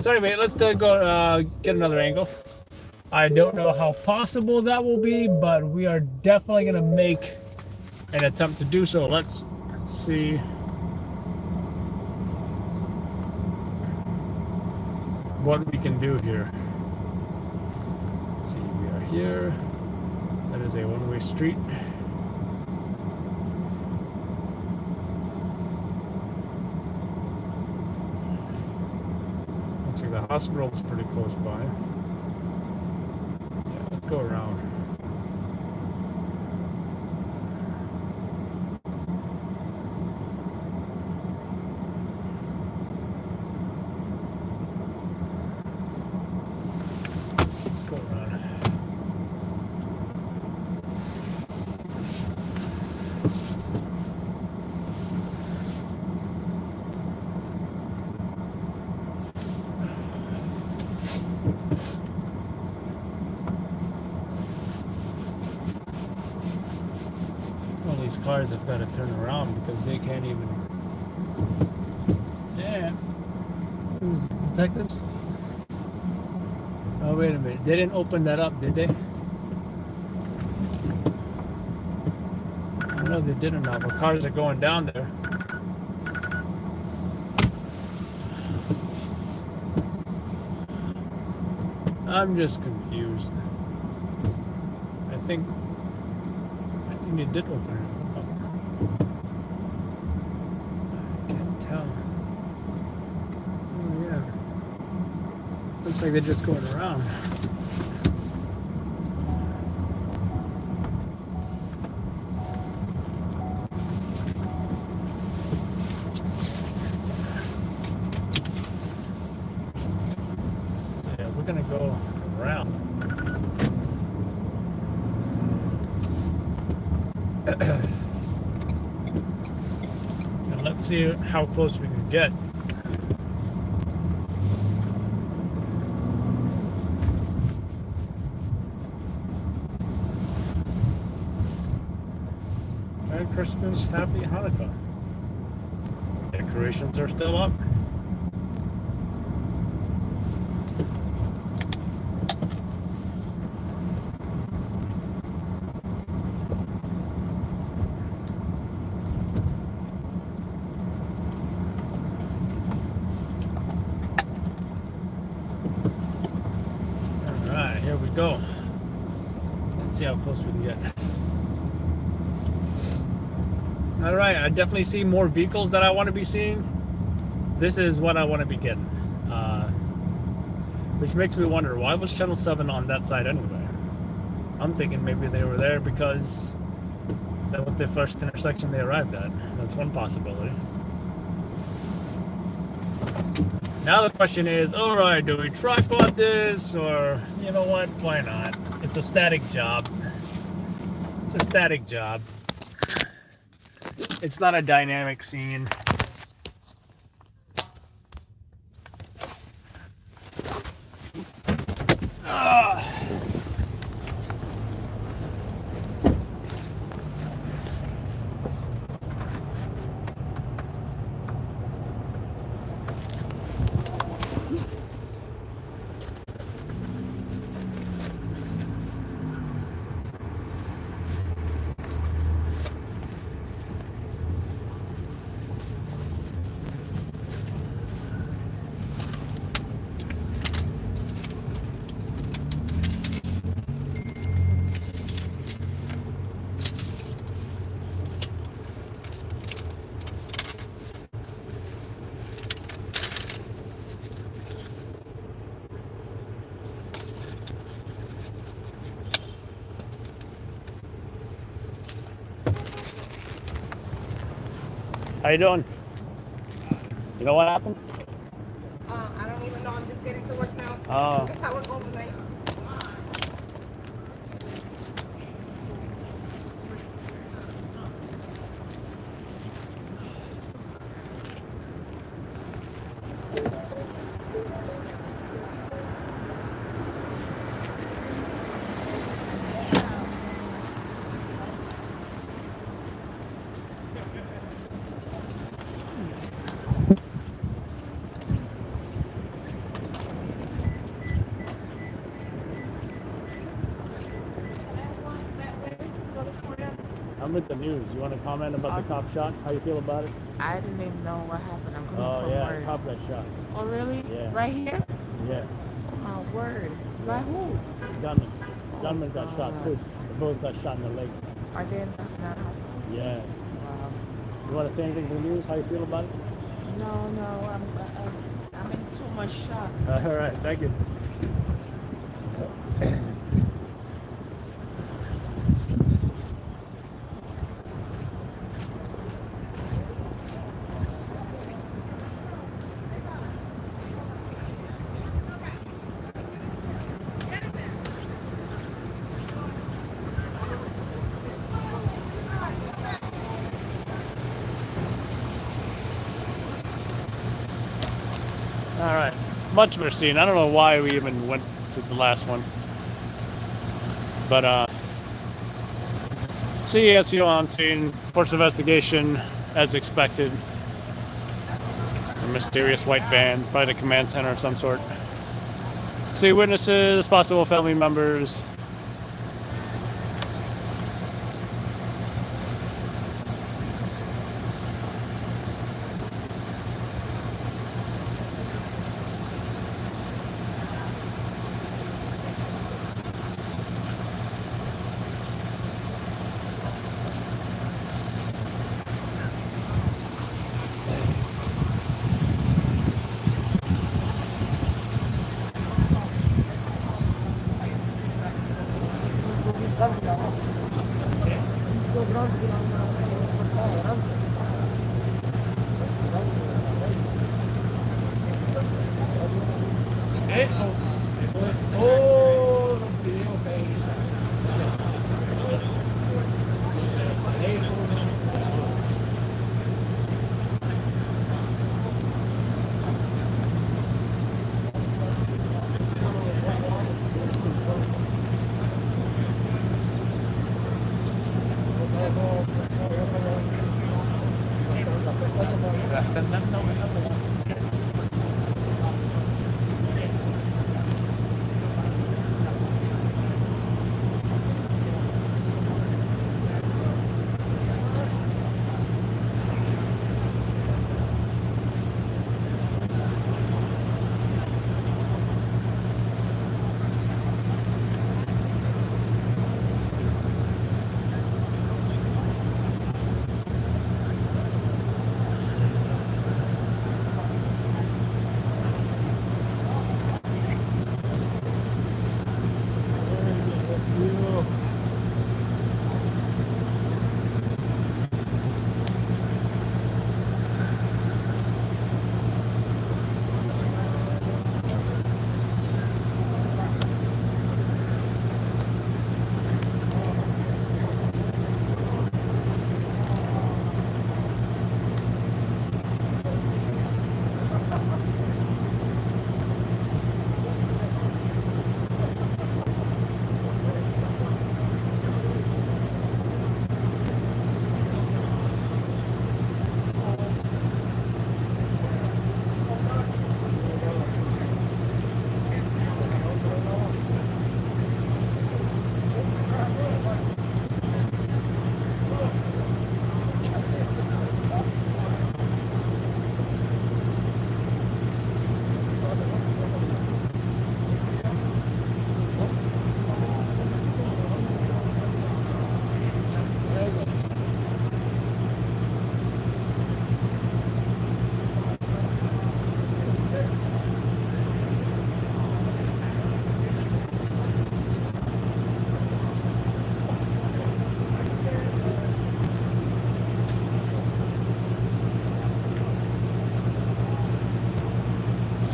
So anyway, let's go get another angle. I don't know how possible that will be, but we are definitely going to make an attempt to do so. Let's see. What we can do here. Let's see, we are here. That is a one-way street. Looks like the hospital is pretty close by. Yeah, let's go around. Let's go around. Well, these cars have got to turn around because they can't even. Yeah. Who's detectives? Oh, wait a minute. They didn't open that up, did they? I don't know if they did or not, but cars are going down there. I'm just confused. I think they did open it up. I can't tell. Oh yeah. Looks like they're just going around. So yeah, we're gonna go around. And let's see how close we can get. Merry Christmas, Happy Hanukkah. Decorations are still up. Alright, here we go. Let's see how close we can get. Alright, I definitely see more vehicles that I want to be seeing. This is what I want to be getting. Which makes me wonder, why was Channel 7 on that side anyway? I'm thinking maybe they were there because that was the first intersection they arrived at. That's one possibility. Now the question is, alright, do we tripod this, or, you know what, why not? It's a static job. It's a static job. It's not a dynamic scene. How you doing? You know what happened? I don't even know. I'm just getting to work now. Oh. I work overnight. I'm with the news. You want to comment about the cop shot? How you feel about it? I didn't even know what happened. I'm coming Oh from yeah, work. cop got shot. Oh really? Yeah. Right here? Yeah. Oh my word. By who? Gunman. Oh, Gunman got shot God. too. They both got shot in the leg. Are they in the hospital? Yeah. Wow. You want to say anything to the news? How you feel about it? No, I'm in too much shock. All right. Thank you. All right, much better scene. I don't know why we even went to the last one, but CSU on scene, forced investigation as expected. A mysterious white van, probably the command center of some sort. See witnesses, possible family members.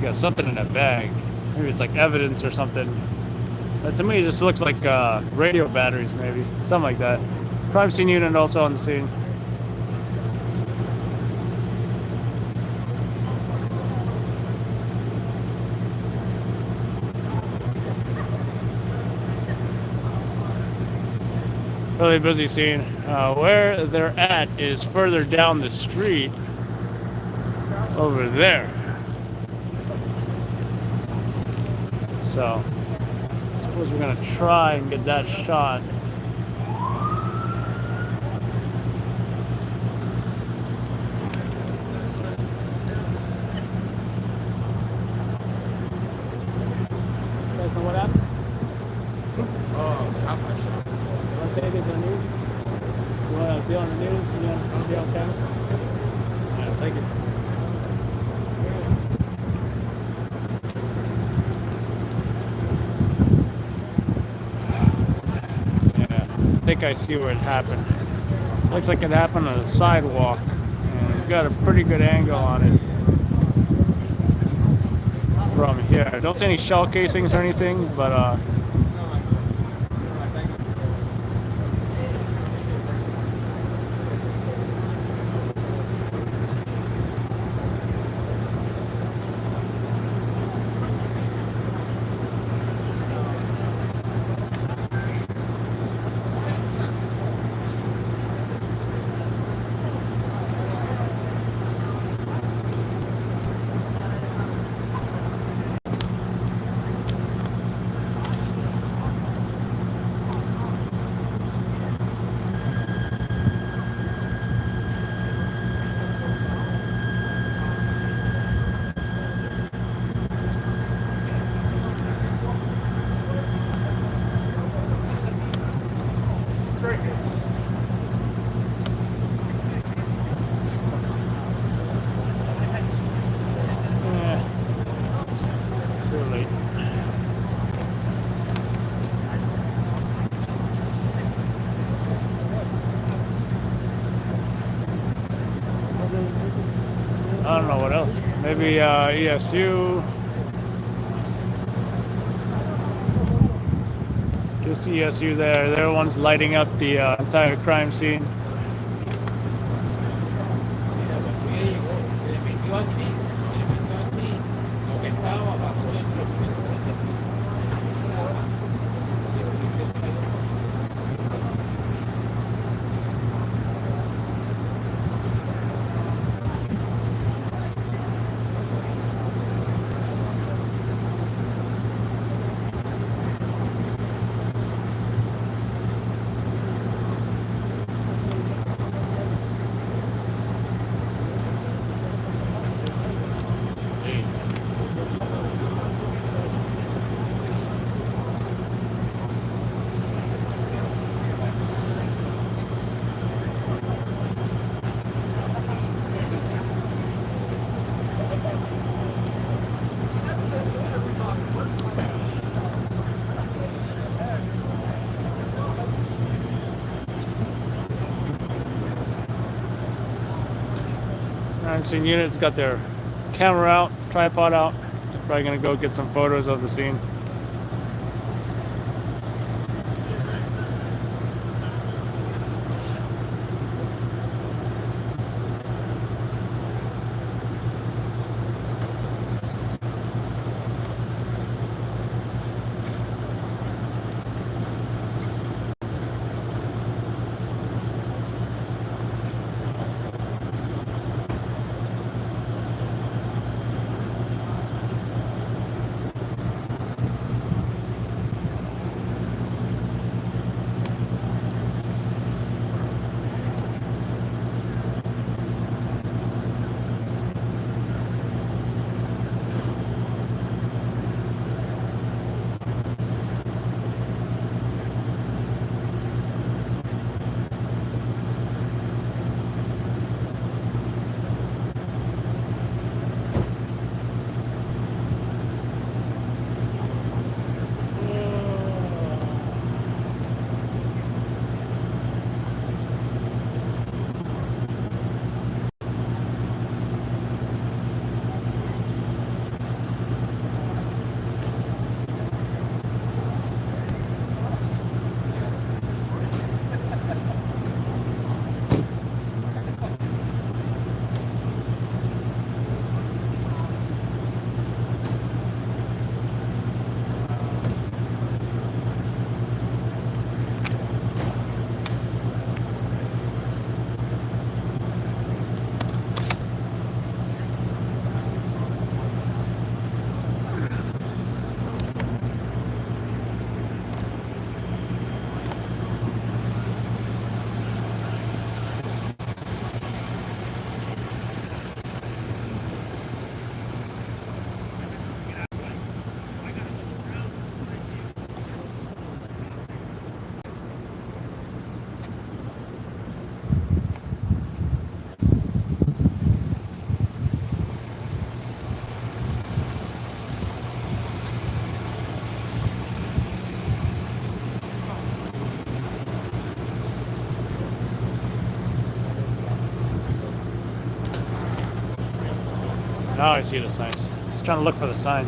He's got something in that bag. Maybe it's like evidence or something. But to me, it just looks like radio batteries, maybe. Something like that. Crime scene unit also on the scene. Really busy scene. Where they're at is further down the street over there. So, I suppose we're gonna try and get that shot. What happened? Want to take it to the news? You want to be on the news? You want to be on camera? Alright, thank you. Yeah, I think I see where it happened. Looks like it happened on the sidewalk. And we've got a pretty good angle on it from here. I don't see any shell casings or anything, but too late. I don't know what else. Maybe ESU. Just ESU there. They're the ones lighting up the entire crime scene. Crime scene unit's got their camera out, tripod out. They're probably gonna go get some photos of the scene. Now I see the signs. Just trying to look for the sign.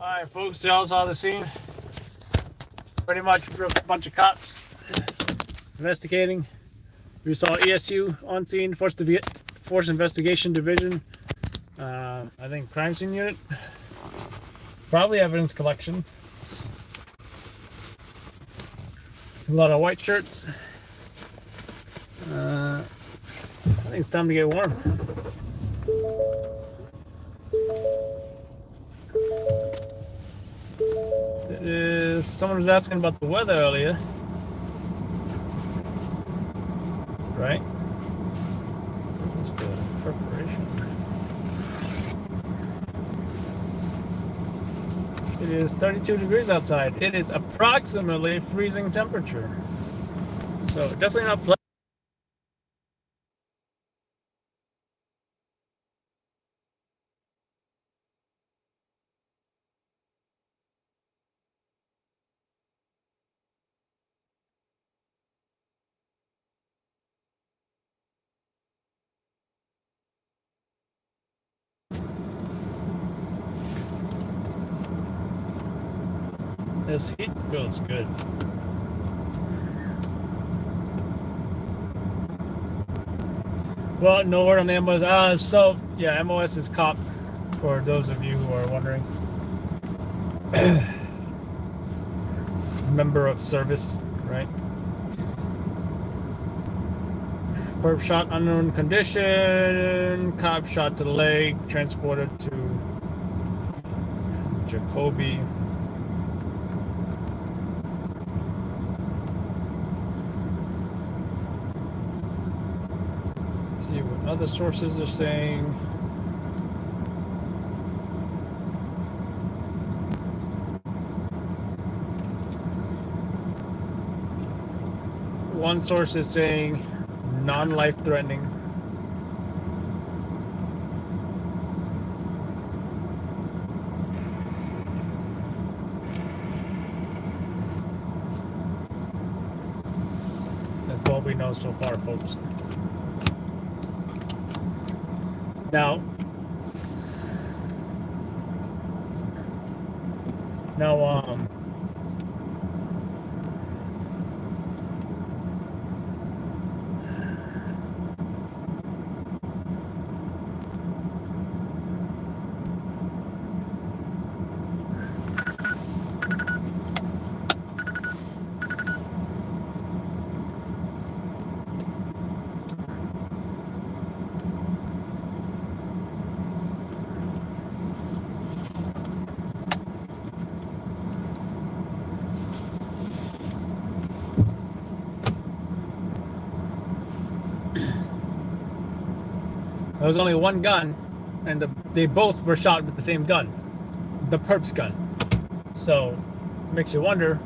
Alright folks, y'all saw the scene. Pretty much a bunch of cops investigating. We saw ESU on scene, Force Investigation Division. I think crime scene unit. Probably evidence collection. A lot of white shirts. I think it's time to get warm. Someone was asking about the weather earlier. Right? What's the perforation? It is 32 degrees outside. It is approximately freezing temperature. So definitely not pleasant. This heat feels good. Well, no word on the MOS. So, yeah, MOS is cop, for those of you who are wondering. Member of service, right? Perp shot, unknown condition. Cop shot to the leg, transported to Jacoby. See what other sources are saying. One source is saying non-life threatening. That's all we know so far, folks. Now, There was only one gun, and they both were shot with the same gun, the perp's gun. So, makes you wonder.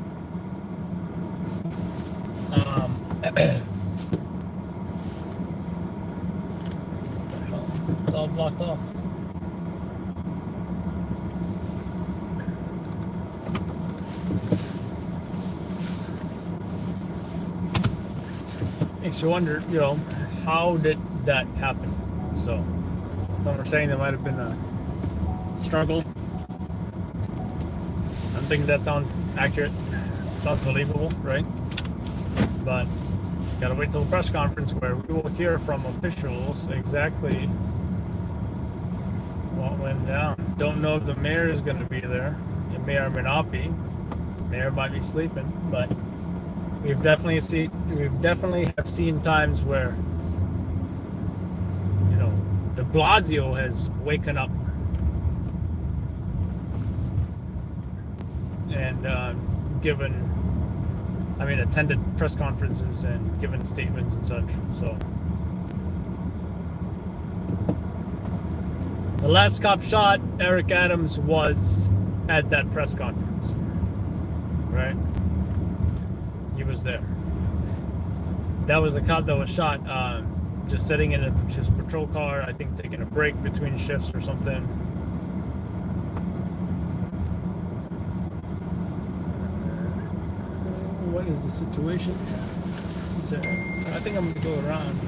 It's all blocked off. Makes you wonder, how did that happen? So, some are saying there might have been a struggle. I'm thinking that sounds accurate, sounds believable, right? But gotta wait till the press conference where we will hear from officials exactly what went down. Don't know if the mayor is going to be there. It may or may not be. Mayor might be sleeping, but we've definitely have seen times where de Blasio has waken up and attended press conferences and given statements and such. So the last cop shot, Eric Adams, was at that press conference, right? He was there. That was a cop that was shot just sitting in his patrol car, I think taking a break between shifts or something. What is the situation? I think I'm going to go around.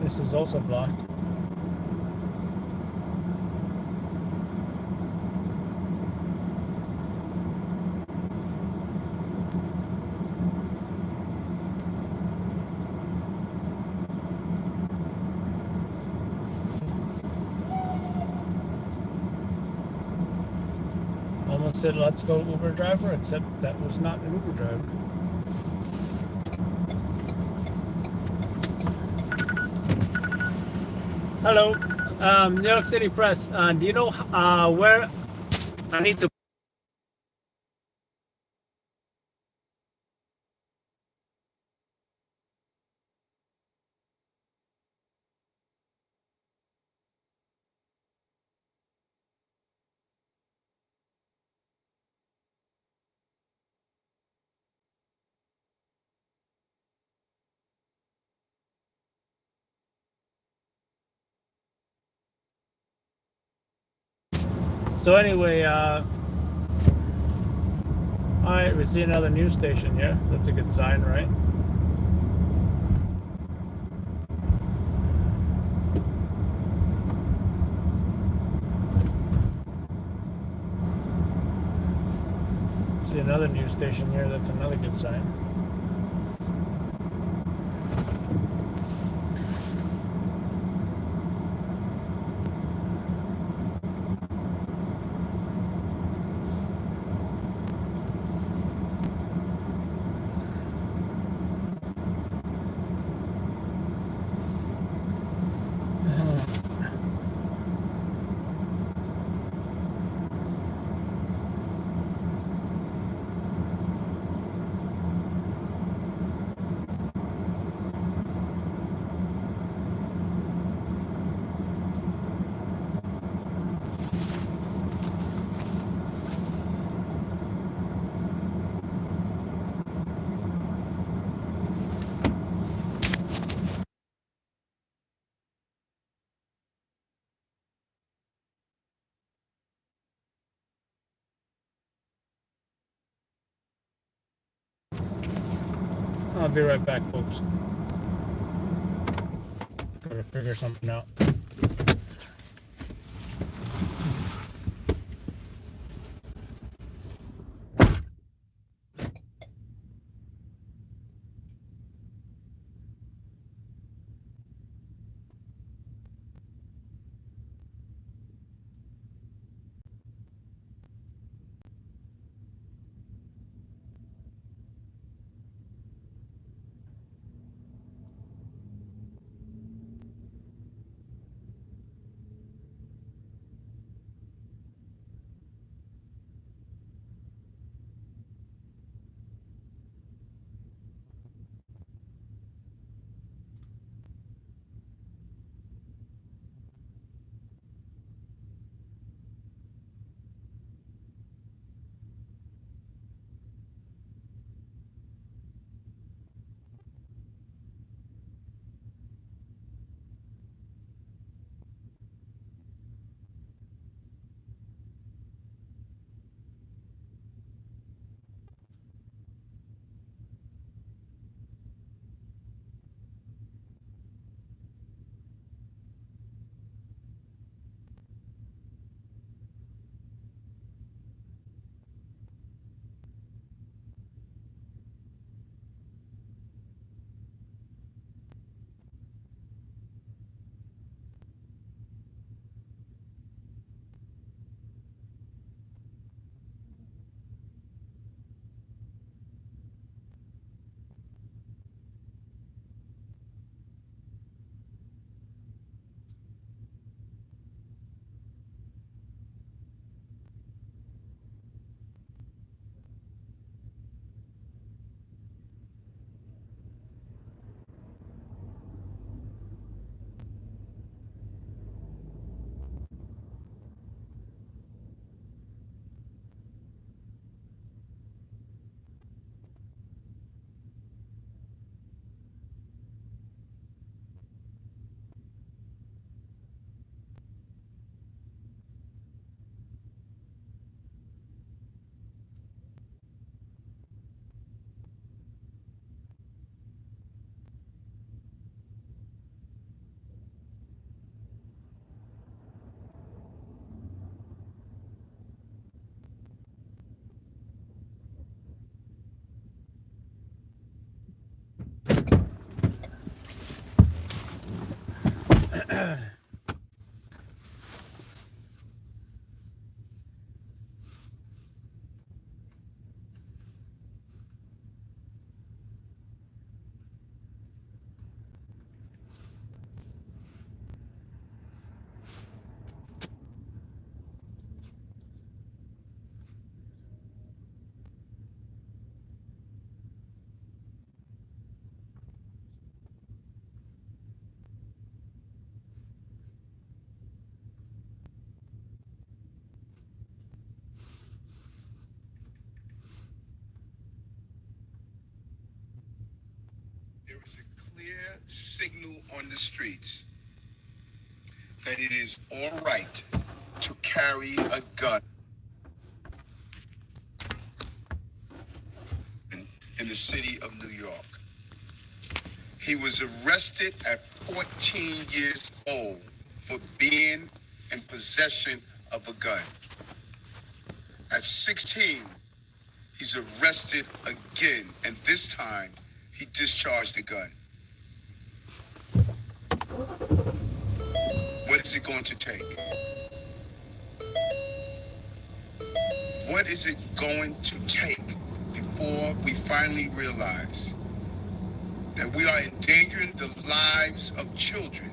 This is also blocked. Almost said let's go Uber driver, except that was not an Uber driver. Hello, New York City Press. Do you know where I need to? So anyway, all right, we see another news station here. That's a good sign, right? See another news station here. That's another good sign. I'll be right back, folks. Gotta figure something out. There is a clear signal on the streets that it is all right to carry a gun in the city of New York. He was arrested at 14 years old for being in possession of a gun. At 16, he's arrested again, and this time he discharged the gun. What is it going to take? What is it going to take before we finally realize that we are endangering the lives of children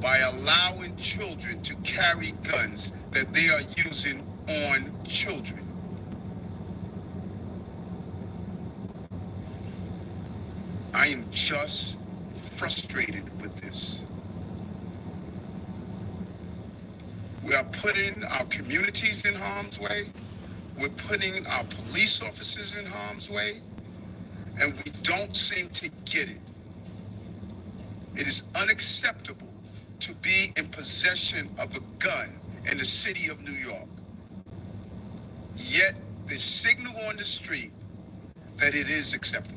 by allowing children to carry guns that they are using on children? I am just frustrated with this. We are putting our communities in harm's way. We're putting our police officers in harm's way, and we don't seem to get it. It is unacceptable to be in possession of a gun in the city of New York. Yet the signal on the street that it is acceptable.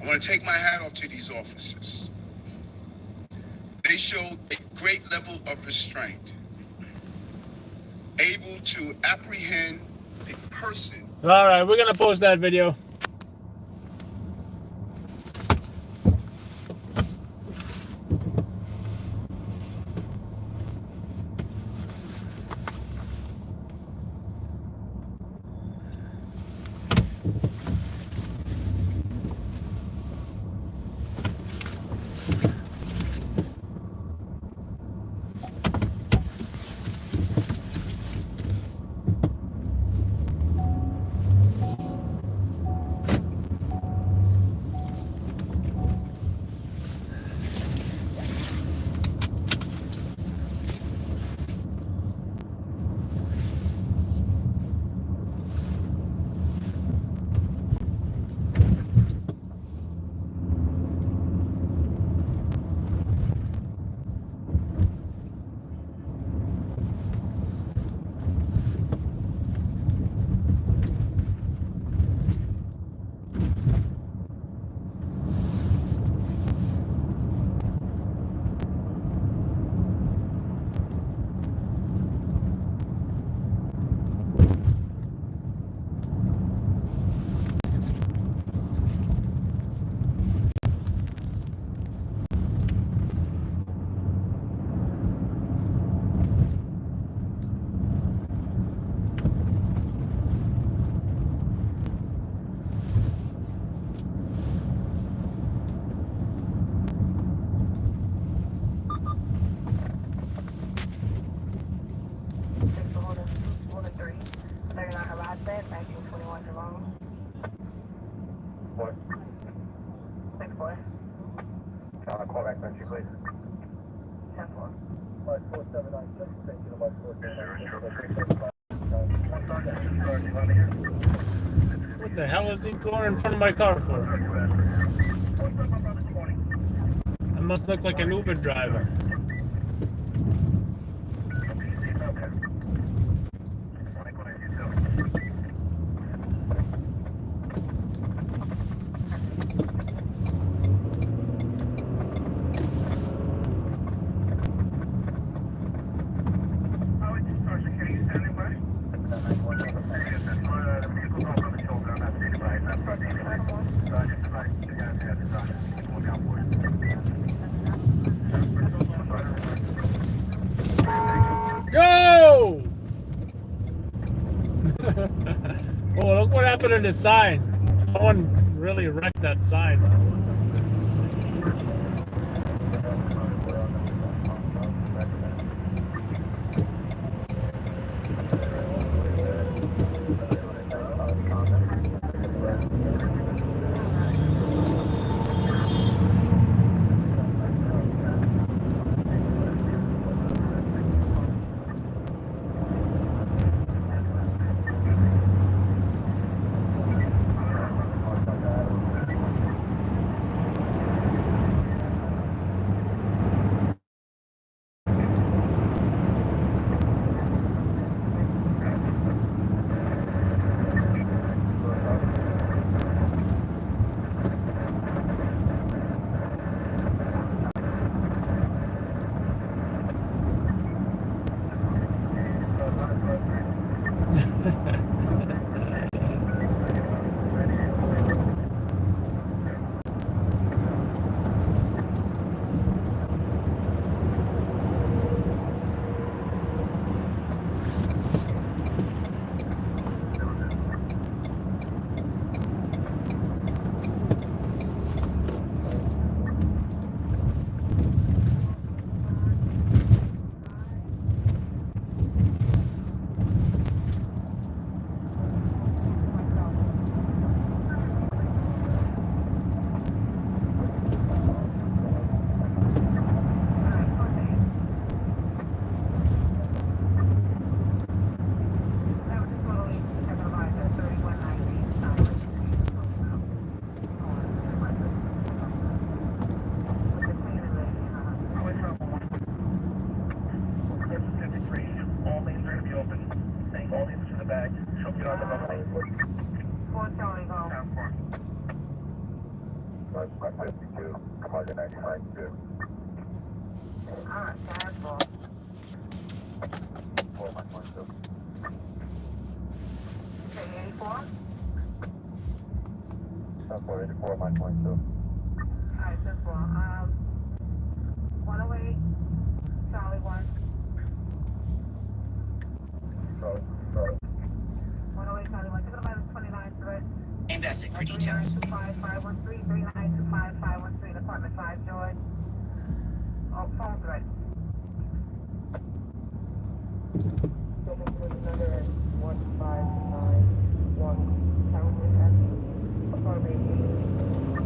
I want to take my hat off to these officers. They showed a great level of restraint, able to apprehend a person. All right, we're gonna post that video. Call back country, please. 10-4. 5479, thank you, 5479. What the hell is he going in front of my car for? I must look like an Uber driver. Go! Oh, look what happened to the sign. Someone really wrecked that sign. 52, Commander 95-2. Alright, 4. 4 Mike 12. Okay, 84? 484 Mike 12. Alright, 4. 108, Charlie 1. Charlie. 108, Charlie 1. Take it about 29 threat. Investing for details. 3925-513, 3925-513, apartment 5, George. Oh, phone threat. Another 1591, Township Avenue, apartment 8.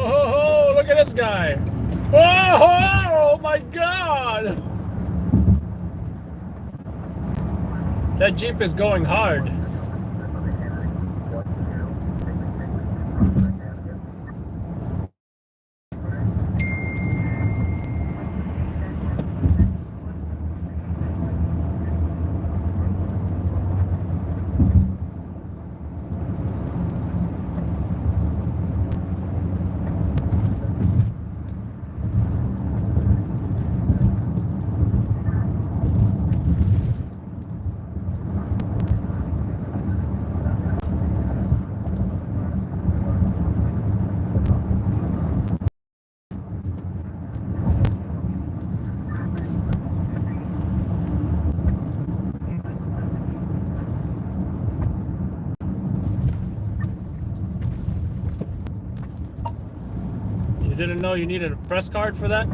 Oh, look at this guy. Oh my God. That Jeep is going hard. didn't know you needed a press card for that?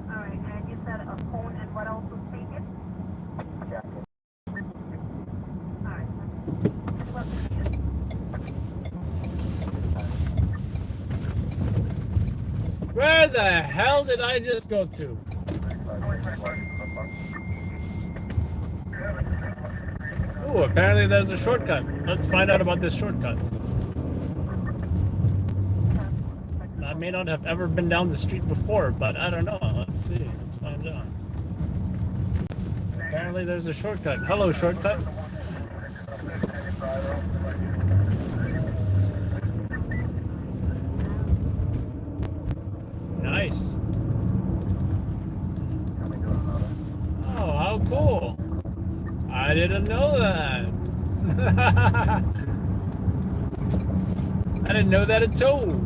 Alright, and you said a phone and what else was taken? Alright. Where the hell did I just go to? Ooh, apparently there's a shortcut. Let's find out about this shortcut. I may not have ever been down the street before, but I don't know. Let's see. Let's find out. Apparently there's a shortcut. Hello, shortcut. Nice. Oh, how cool. I didn't know that. I didn't know that at all.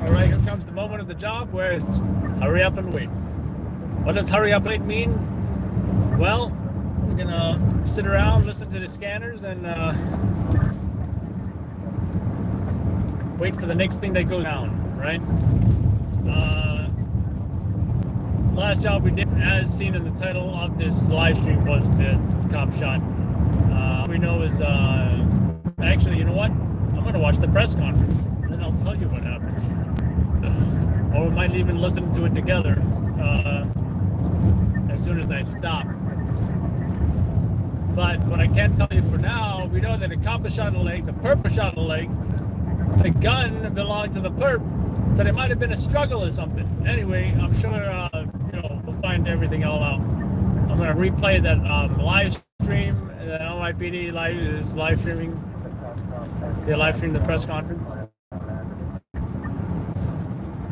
All right, here comes the moment of the job where it's hurry up and wait. What does hurry up and wait mean? Well, we're gonna sit around, listen to the scanners, and wait for the next thing that goes down, right? Last job we did, as seen in the title of this live stream, was the cop shot. We know is actually, you know what? I'm gonna watch the press conference, and then I'll tell you what happened. Or we might even listen to it together as soon as I stop. But what I can tell you for now, we know that the cop was shot in the leg, the perp was shot in the leg, the gun belonged to the perp, so there might have been a struggle or something. Anyway, I'm sure we'll find everything all out. I'm gonna replay that live stream. The NYPD is live streaming. They live streamed the press conference.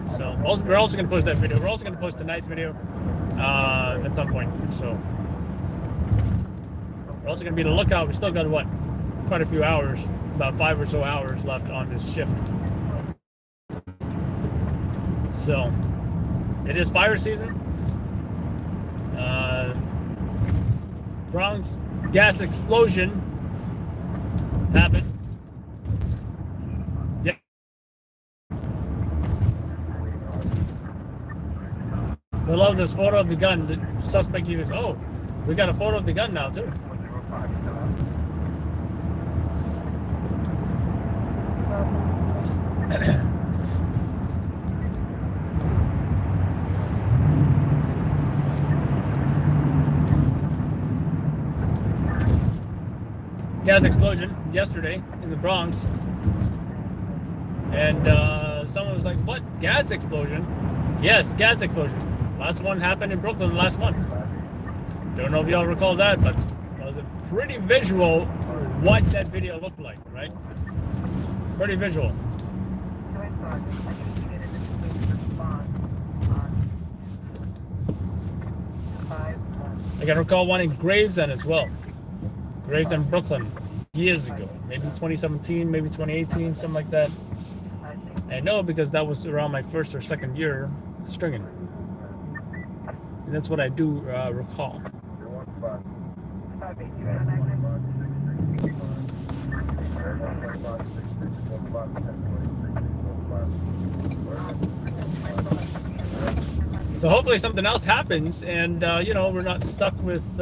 So we're also gonna post that video. We're also gonna post tonight's video at some point. So we're also gonna be on the lookout. We still got quite a few hours, about 5 or so hours left on this shift. So it is fire season. Bronx gas explosion happened. Yeah. I love this photo of the gun. The suspect even, oh, we got a photo of the gun now too. Gas explosion yesterday in the Bronx, and someone was like, "What, gas explosion?" Yes, gas explosion. Last one happened in Brooklyn last month. Don't know if y'all recall that, but it was a pretty visual what that video looked like, right? Pretty visual. I can recall one in Gravesend as well. Gravesend, Brooklyn, years ago, maybe 2017, maybe 2018, something like that. I know because that was around my first or second year stringing. And that's what I do recall. So hopefully something else happens, and we're not stuck with.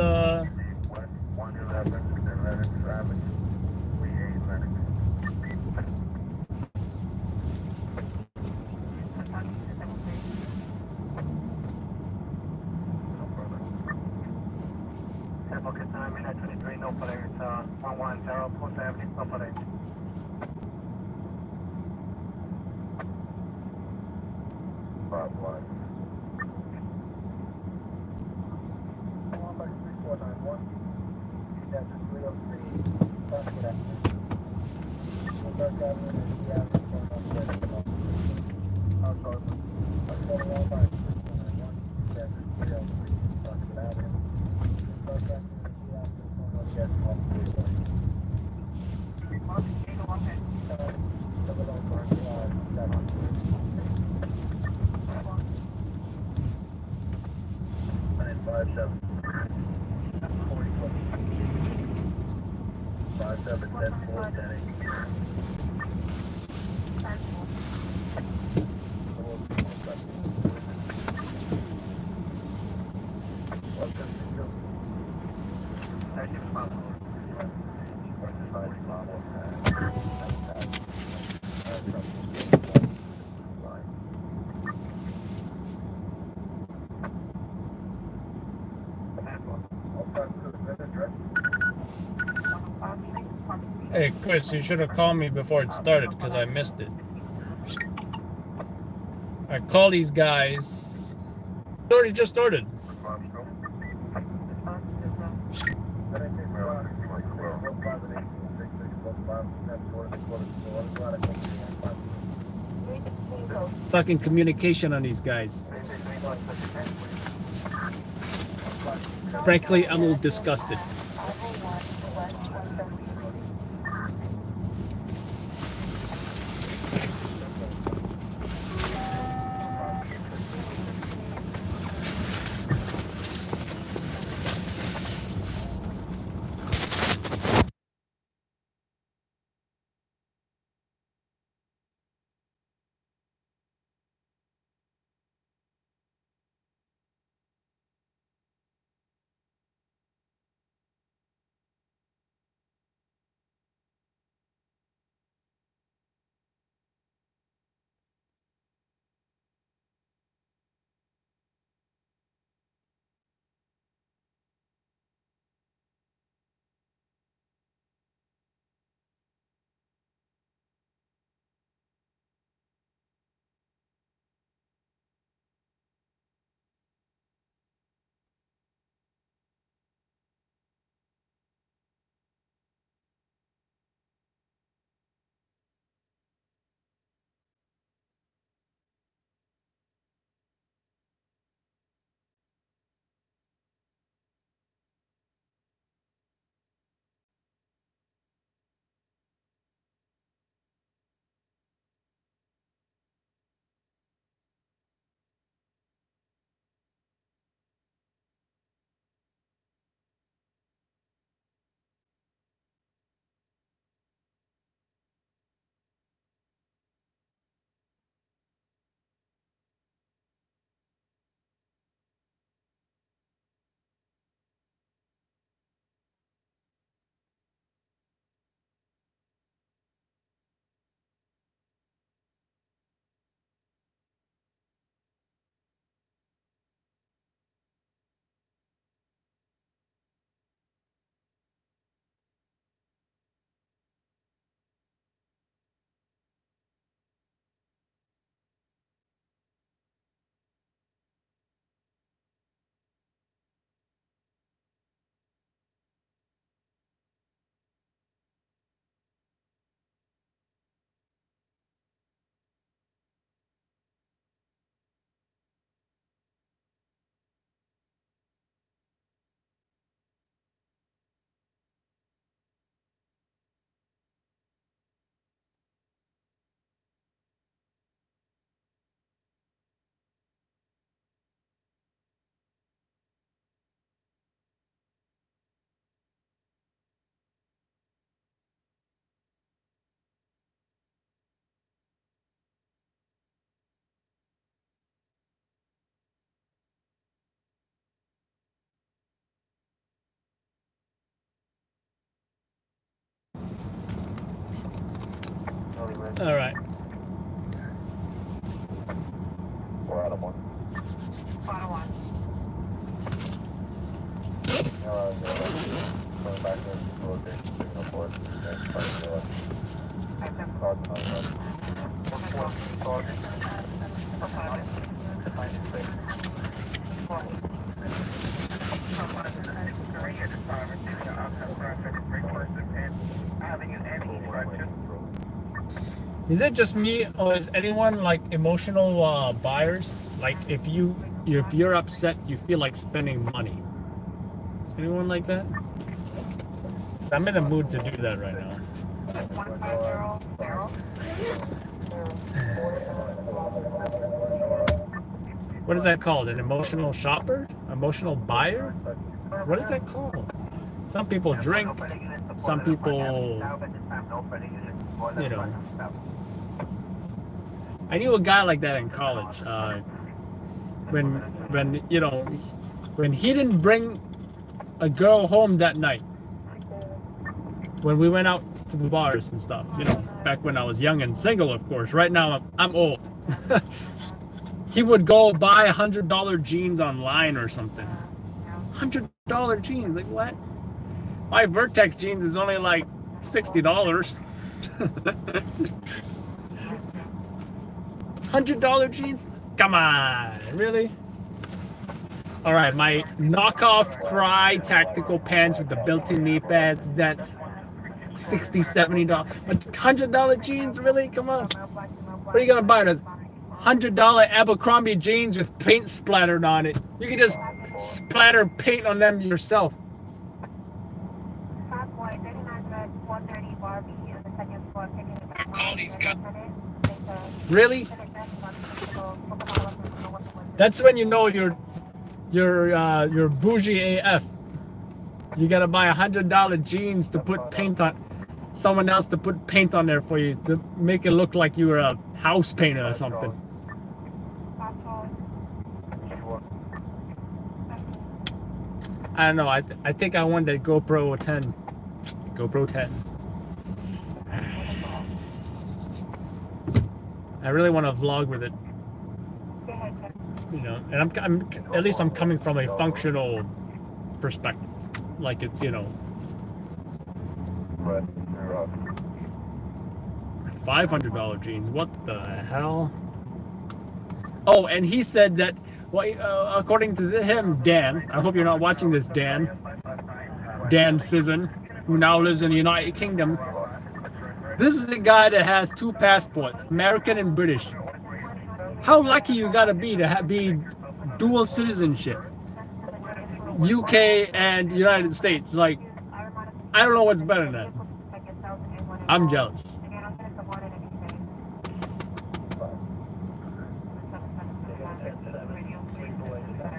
Hey, Chris, you should have called me before it started because I missed it. I call these guys. It already just started. Fucking communication on these guys. Frankly, I'm a little disgusted. All right. 4 out of 1. Final one. Going back to the location, signal for it. Next part of the Is it just me, or is anyone like emotional buyers? Like if you're upset, you feel like spending money. Is anyone like that? 'Cause I'm in a mood to do that right now. 1500. What is that called? An emotional shopper? Emotional buyer? What is that called? Some people drink. Some people, you know. I knew a guy like that in college. When you know, when he didn't bring a girl home that night, when we went out to the bars and stuff, you know, back when I was young and single, of course. Right now I'm old. He would go buy $100 jeans online or something. $100 jeans, like what? My Vertex jeans is only like $60. $100 jeans? Come on, really? All right, my knockoff Cry tactical pants with the built-in knee pads, that's $60, $70. But $100 jeans, really? Come on. What are you gonna buy? The $100 Abercrombie jeans with paint splattered on it. You can just splatter paint on them yourself. Really? That's when you know you're bougie AF. You gotta buy $100 jeans to put paint on, someone else to put paint on there for you to make it look like you were a house painter or something. I don't know. I think I want that GoPro 10. GoPro 10. I really want to vlog with it. You know, and I'm at least I'm coming from a functional perspective. Like it's, you know, $500 jeans. What the hell? Oh, and he said that, well, according to him, Dan, I hope you're not watching this, Dan Sisson, who now lives in the United Kingdom. This is the guy that has 2 passports, American and British. How lucky you gotta be to be dual citizenship, UK and United States. Like, I don't know what's better than that. I'm jealous.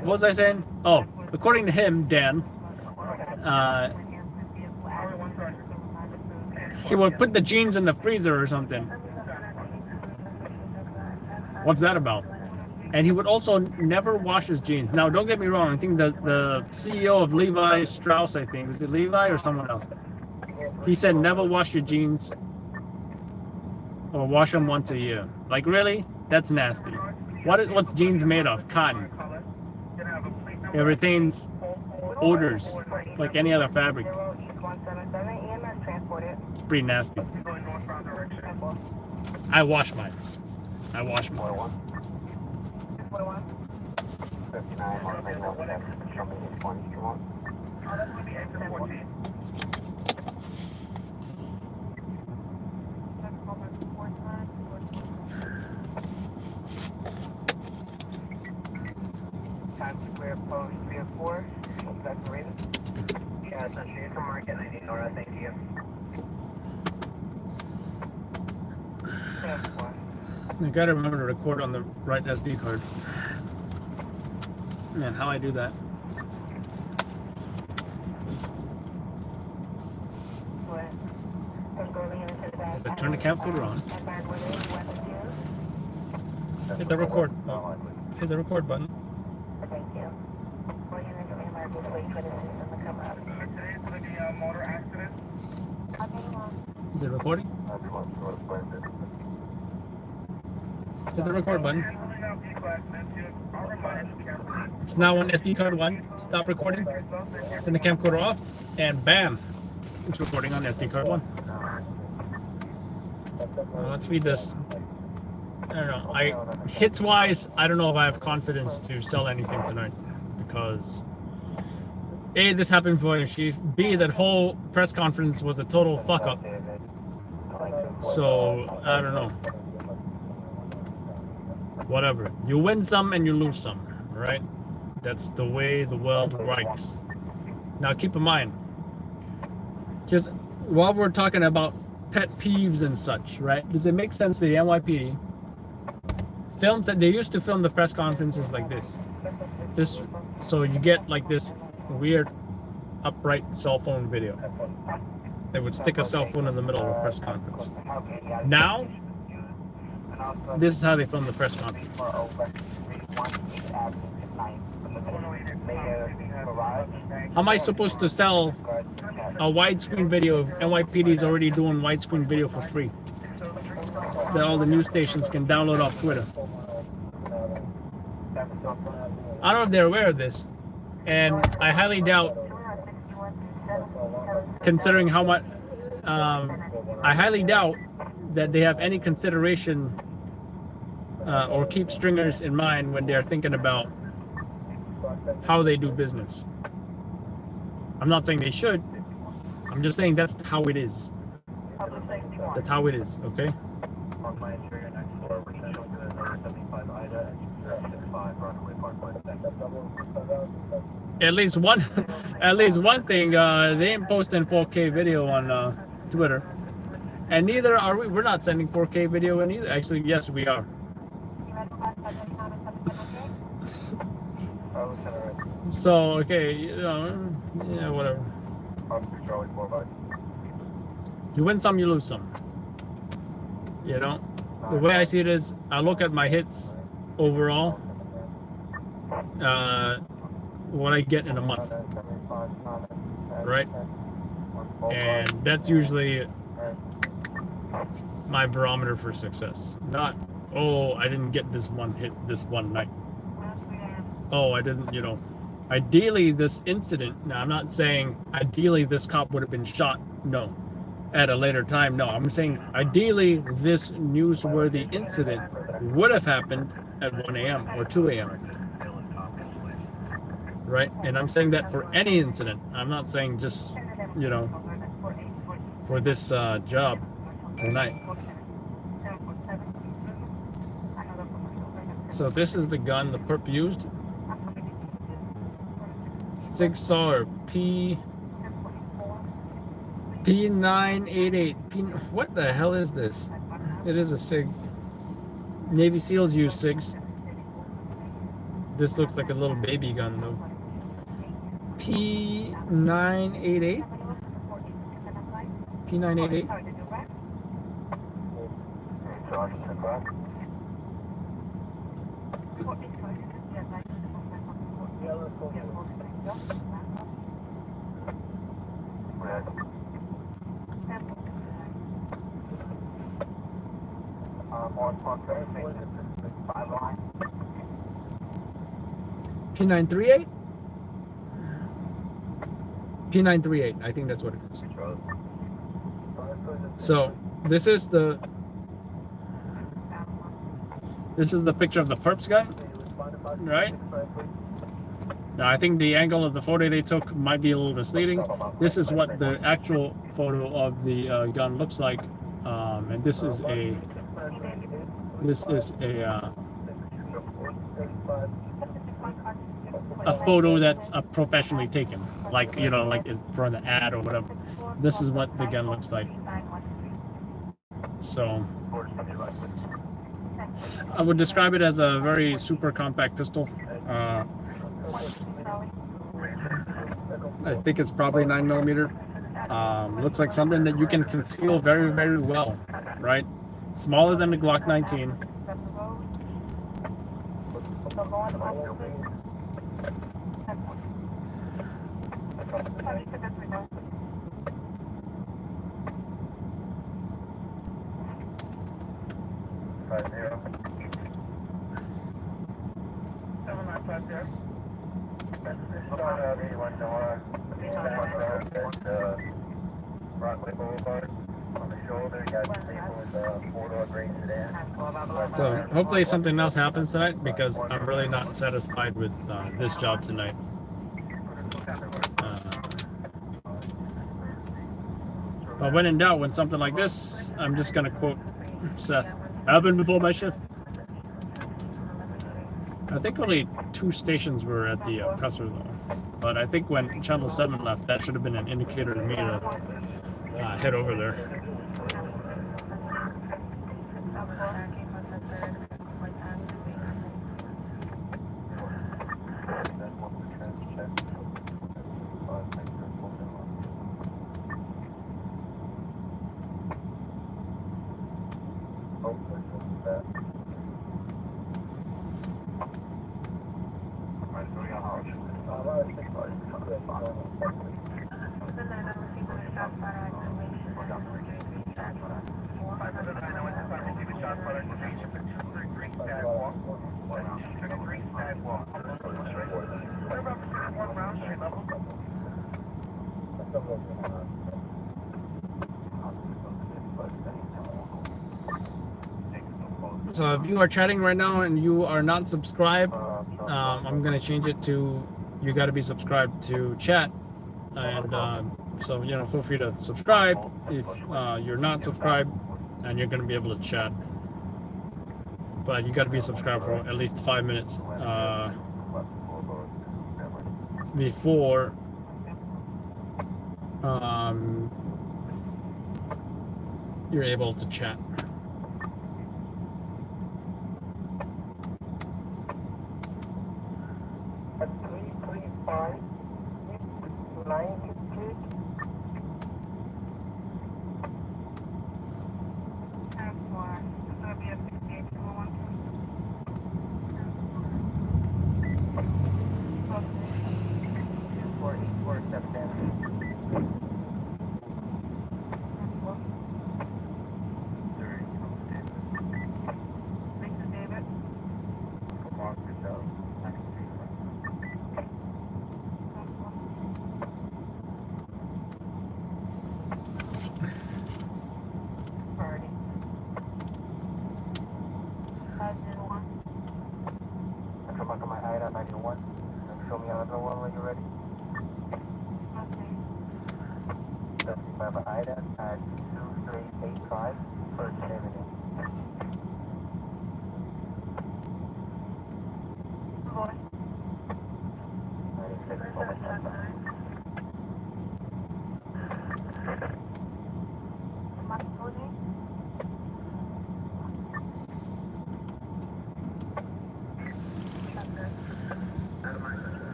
What was I saying? Oh, according to him, Dan, he would put the jeans in the freezer or something. What's that about? And he would also never wash his jeans. Now, don't get me wrong. I think the CEO of Levi Strauss, I think, was it Levi or someone else? He said never wash your jeans or wash them once a year. Like, really? That's nasty. What's jeans made of? Cotton. It retains odors like any other fabric. It's pretty nasty. I wash mine. Times Square Post 3 and 4. That's the reason. Yeah, it's on Street from Market 90 North. Thank you. I gotta remember to record on the right SD card. Man, how I do that? Is the turn the camcorder on? Hit the record. Oh, hit the record button. Thank you. Today's going to be a motor accident. Is it recording? Hit the record button. It's now on SD card 1. Stop recording. Turn the camcorder off, and bam, it's recording on SD card 1. Let's read this. I don't know. Hits wise, I don't know if I have confidence to sell anything tonight, because A, this happened for your chief. B, that whole press conference was a total fuck up. So I don't know. Whatever. You win some and you lose some, right? That's the way the world works. Now keep in mind, just while we're talking about pet peeves and such, right? Does it make sense that the NYPD films that they used to film the press conferences like this? So you get like this weird upright cell phone video. They would stick a cell phone in the middle of a press conference. Now, this is how they film the press conference. How am I supposed to sell a widescreen video if NYPD is already doing widescreen video for free that all the news stations can download off Twitter? I don't know if they're aware of this, and I highly doubt, considering how much, I highly doubt that they have any consideration or keep stringers in mind when they're thinking about how they do business. I'm not saying they should. I'm just saying that's how it is. That's how it is, okay? At least one thing, they ain't posting 4K video on Twitter, and neither are we. We're not sending 4K video in either. Actually, yes, we are. So okay, yeah, whatever. You win some, you lose some. You know, the way I see it is, I look at my hits overall. What I get in a month, right? And that's usually my barometer for success. Not, oh, I didn't get this one hit this one night. Oh, I didn't, ideally this incident, now I'm not saying ideally this cop would have been shot, no, at a later time, no. I'm saying ideally this newsworthy incident would have happened at 1 a.m. or 2 a.m. Right? And I'm saying that for any incident. I'm not saying just, for this job tonight. So this is the gun the perp used. Sig Sauer P988. What the hell is this? It is a SIG. Navy SEALs use SIGs. This looks like a little baby gun though. P988. P988. P938? P938, I think that's what it is. So this is the picture of the perp's gun, right? Now I think the angle of the photo they took might be a little misleading. This is what the actual photo of the gun looks like, and this is a photo that's professionally taken, like like for the ad or whatever. This is what the gun looks like. So I would describe it as a very super compact pistol. I think it's probably 9mm. Looks like something that you can conceal very, very well, right? Smaller than the Glock 19. Start out 81 Nora, Broadway Boulevard. On the shoulder, you got Staples, four-door gray sedan. So hopefully something else happens tonight, because I'm really not satisfied with this job tonight. But when in doubt, when something like this, I'm just gonna quote Seth, happened before my shift. I think only 2 stations were at the presser though. But I think when Channel 7 left, that should have been an indicator to me to head over there. So if you are chatting right now and you are not subscribed, I'm gonna change it to you got to be subscribed to chat, and so feel free to subscribe if you're not subscribed, and you're gonna be able to chat. But you got to be subscribed for at least 5 minutes before you're able to chat.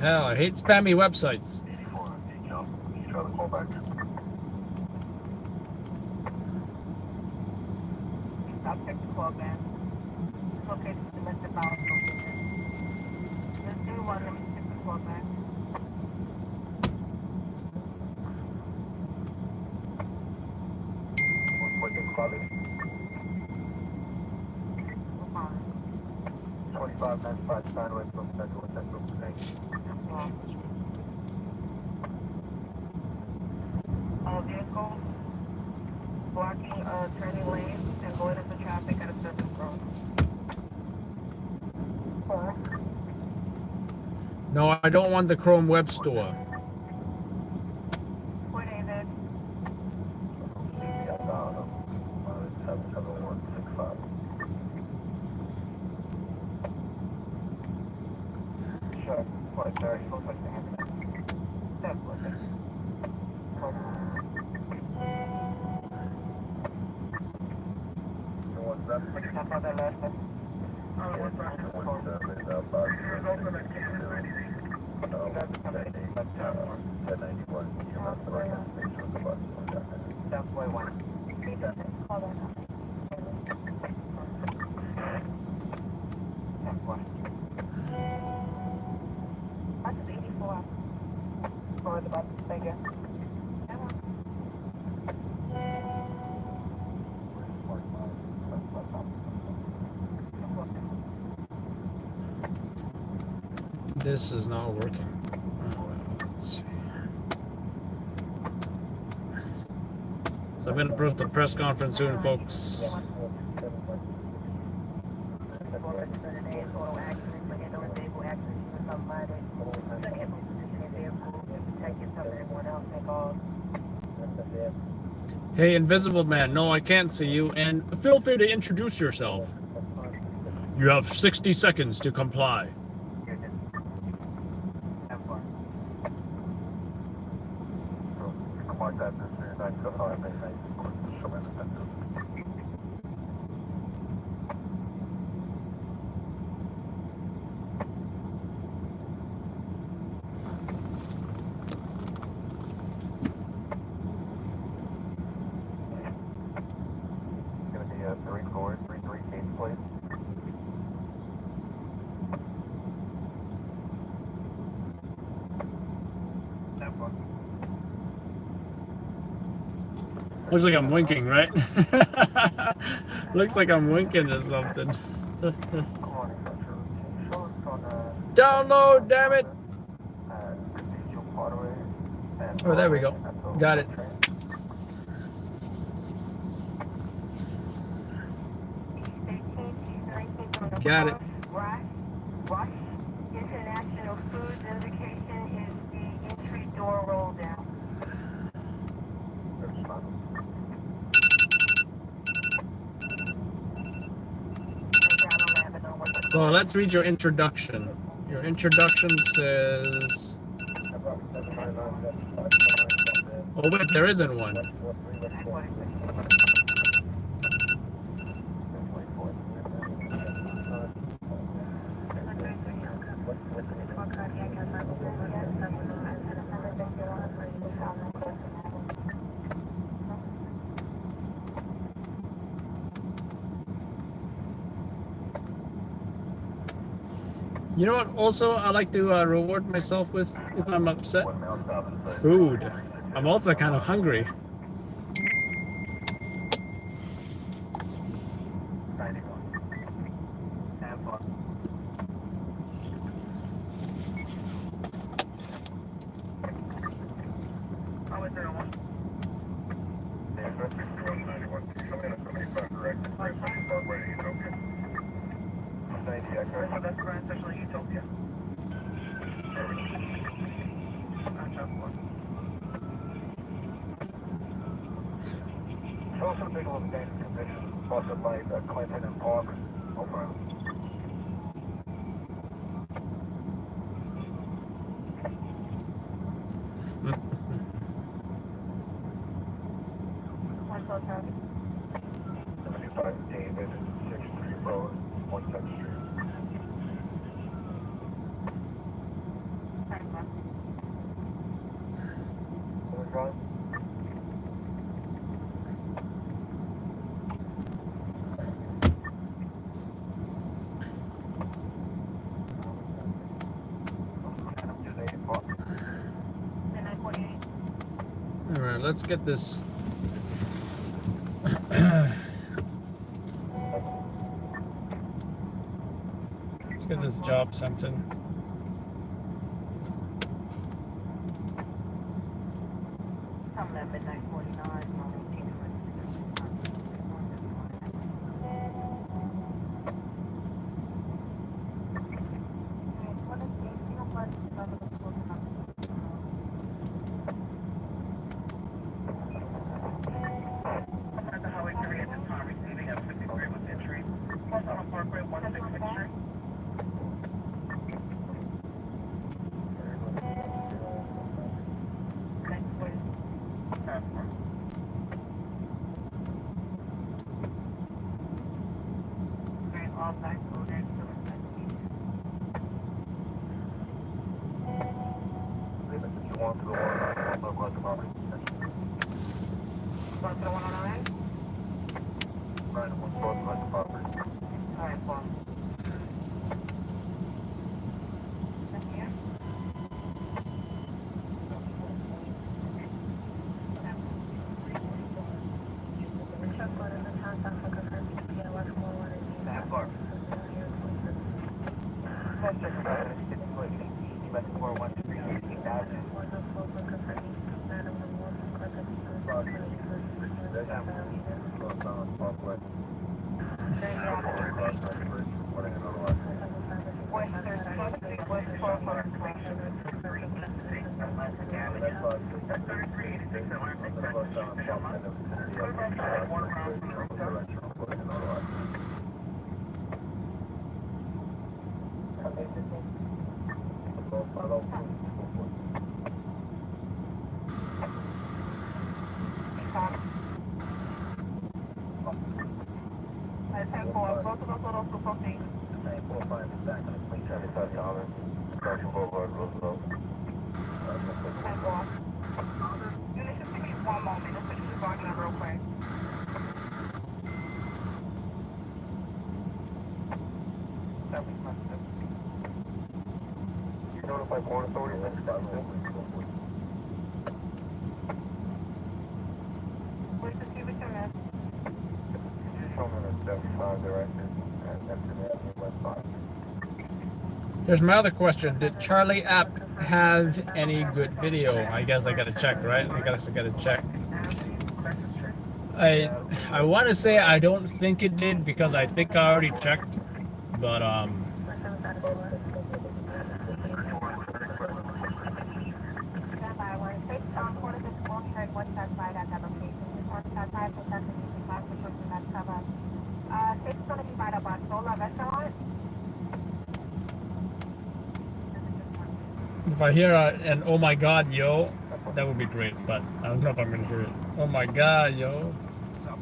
Hell, I hate spammy websites. blocking turning lanes and going into traffic at a certain road. No, I don't want the Chrome Web Store. What is it? Yeah, down, 77165. Sure, 530, looks like the ambulance. That's what it is. What's that? How about that last one? What's that? That's 84. Or the bus, thank you. This is not working. Oh, well, let's see. So I'm going to post the press conference soon, folks. Hey, Invisible Man. No, I can't see you. And feel free to introduce yourself. You have 60 seconds to comply. Mark that this year, 975, show me the center. Gonna be a 3433 case plate. Looks like I'm winking, right? Looks like I'm winking or something. Download, damn it! Oh, there we go. Got it. Got it. Rush International Foods indication is the entry door roll down. So let's read your introduction. Your introduction says... Oh wait, there isn't one. You know what also I like to reward myself with if I'm upset? Food. I'm also kind of hungry. Also big on the conditions, sponsored by Clinton and Park. Over. David, 63 Road, 110th Street. All right, let's get this. Let's get this job sent in. Coming at midnight 49, If you want to go on, I'll go to the property. Go to the one on our end? Right, I'm going to the property. Alright, cool. Thank you. That part. Let's check it out. It's getting like 18, that's 413, 18,000. You notify Port Authority next time. Where's the cubic cement? Just show me the 75 directions and Neptune West 5. Here's my other question. Did Charlie app have any good video? I guess I gotta check, right? I gotta check. I want to say I don't think it did because I think I already checked, but It's going to be by the Bartola restaurant. if I hear an "Oh my God, yo," that would be great. But I don't know if I'm gonna hear it. Oh my God, yo. So, I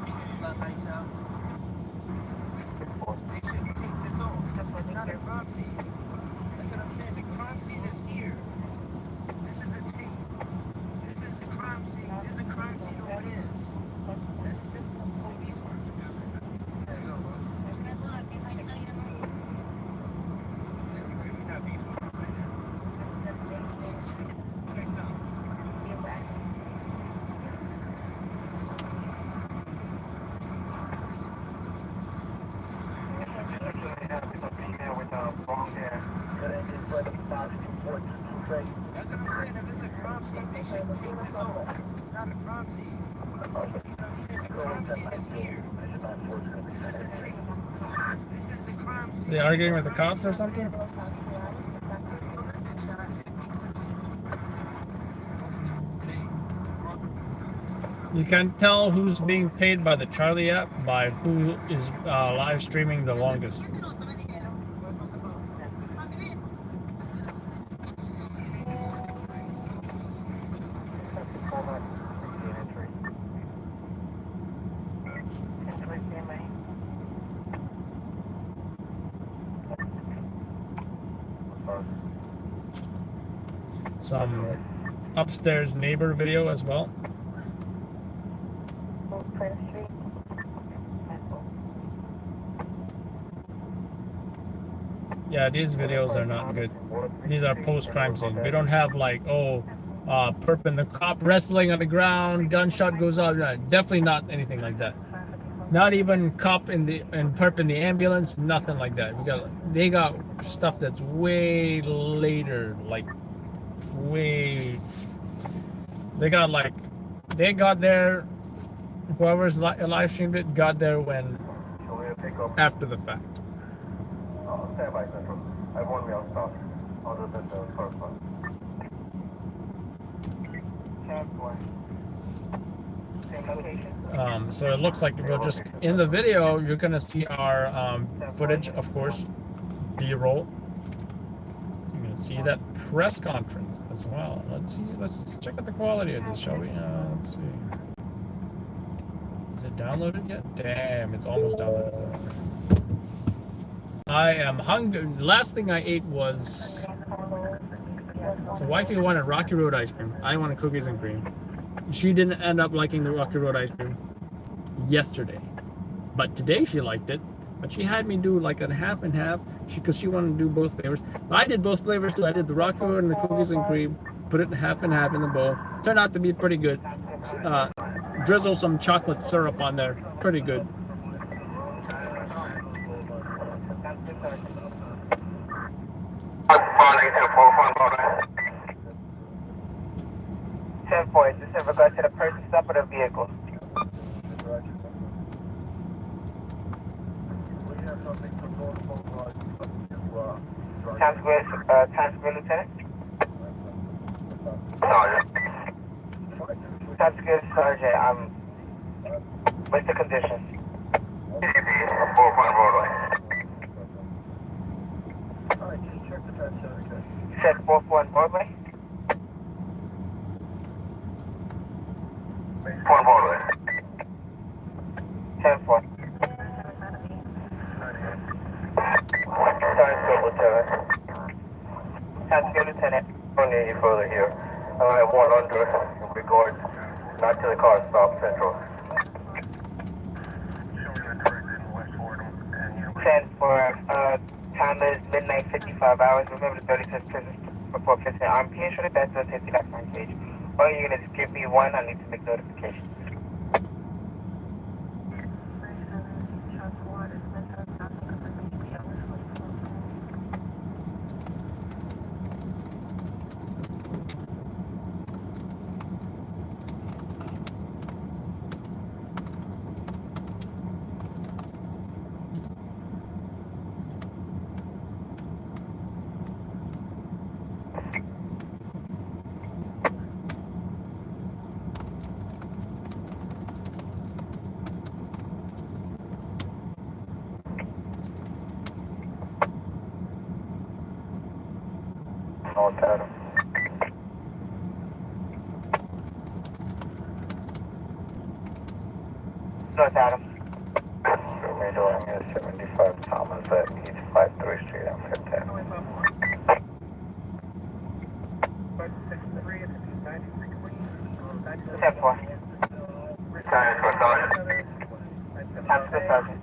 mean, the floodlights out. They should take this off. It's not a crime scene. That's what I'm saying. The crime scene is here. This is the tape. This is the crime scene. There's a crime scene over there. That's simple police work. There you go, bro. Anyway, we're not beefing right now. Check this out. That's what I'm saying. If it's a crime scene, they should take this off. It's not a crime scene. That's what I'm saying. The crime scene is here. This is the tape. This is the crime Is scene. he arguing with the cops or something? You can tell who's being paid by the Charlie app by who is live streaming the longest. Some upstairs neighbor video as well. Yeah, these videos are not good. These are post-crime scene. We don't have like, perp and the cop wrestling on the ground, gunshot goes off. No, definitely not anything like that. Not even cop and perp in the ambulance. Nothing like that. They got stuff that's way later, like way. They got there. Whoever's live streamed it got there when after the fact. Stand by, Central. I have one real stop. Other than the first one. Same location. So it looks like we'll just in the video you're gonna see our footage, of course, B-roll. You're gonna see that press conference as well. Let's check out the quality of this, shall we? Let's see. Is it downloaded yet? Damn, it's almost downloaded. I am hungry. Last thing I ate was. So wifey wanted Rocky Road ice cream. I wanted cookies and cream. She didn't end up liking the Rocky Road ice cream yesterday, but today she liked it. But she had me do like a half and half, because she wanted to do both flavors. I did both flavors too. I did the Rocky Road and the cookies and cream. Put it half and half in the bowl. Turned out to be pretty good. Drizzle some chocolate syrup on there. Pretty good. Boys, this is in regards to the person stop of the vehicle. Times Square, Lieutenant? Times Square, Sergeant, what's the condition? 4-point roadway. You said 4-point Broadway? 4 Broadway. 10-4. Times Square, Lieutenant. Times Square, Lieutenant. Don't need you further here. I have 100 in regards not to the car stop central. 10-4. Time is midnight, 55 hours. Remember the 36 prisons before fixing RMP. Ensure that that's the safety lights on page. Or you're gonna just give me one. I need to make notifications. North Adam. North Adam. We're doing here 75 Thomas at East 53rd Street on 15. 10-4. Times Square, Sergeant. Times Square, Sergeant.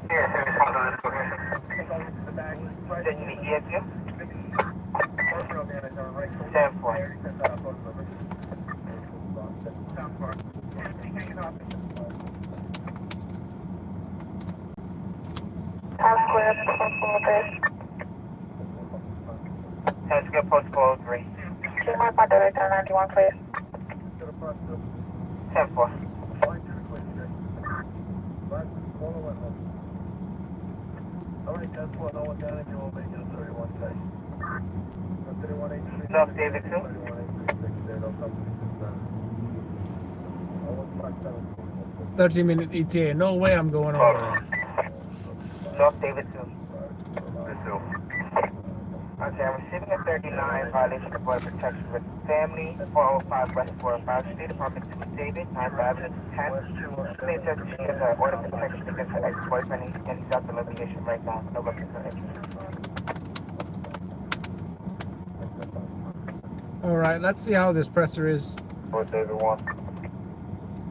Here, send me to this location. Then you need ESU? 10-4. Times Square, postcode 3. Can you mark my director 91, please? 10-4. North David 2. 13-minute ETA. No way I'm going over there. North David 2. This too. Okay, I'm receiving a 39 violation of border protection with family, 405 West 45 Street, apartment 2 David, 9th Avenue 10. They said she has an order of protection against her ex-boyfriend and he's out the location right now. No looking for entry. Alright, let's see how this presser is. North David 1.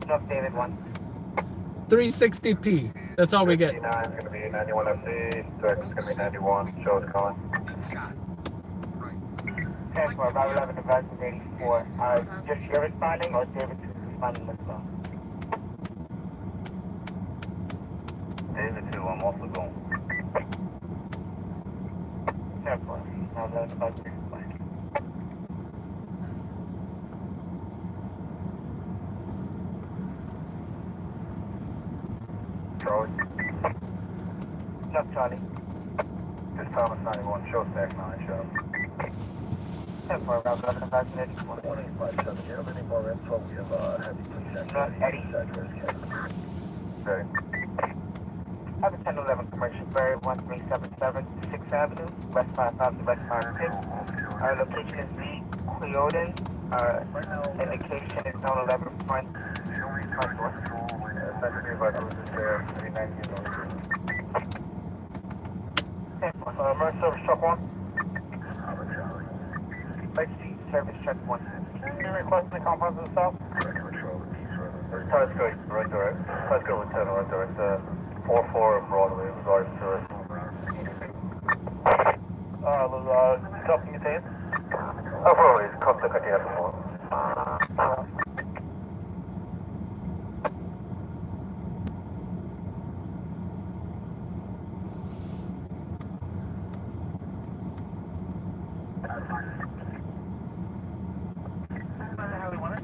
North David 1. 360p. That's all we get. 59 is going to be 91 FD. Direct is going to be 91. Show's calling. 10-4, about 11 advice is 84. Just you're responding or David 2 is responding as well? David 2, I'm also going. 10-4, now 11 advice is responding. Charlie. North Charlie. This Thomas 91. Show stack 9. Show. 10-4, about 11 advice is 84. 185.7. Do you have any more info? We have heavy police North Eddie. Okay. I have a 1011 commercial ferry 1377 6th Avenue, West 55 to West 56. Our location is V. Cleoden. Our indication is zone 11 front door. Center B advised was this there, 390 on emergency service truck 1. Emergency service truck 1. You requesting the compound to the south? Let's go right direct. Let's go with 10 right direct. 4-4 Broadway, regards to it. Cup contained? Oh, Broadway, cup the container before.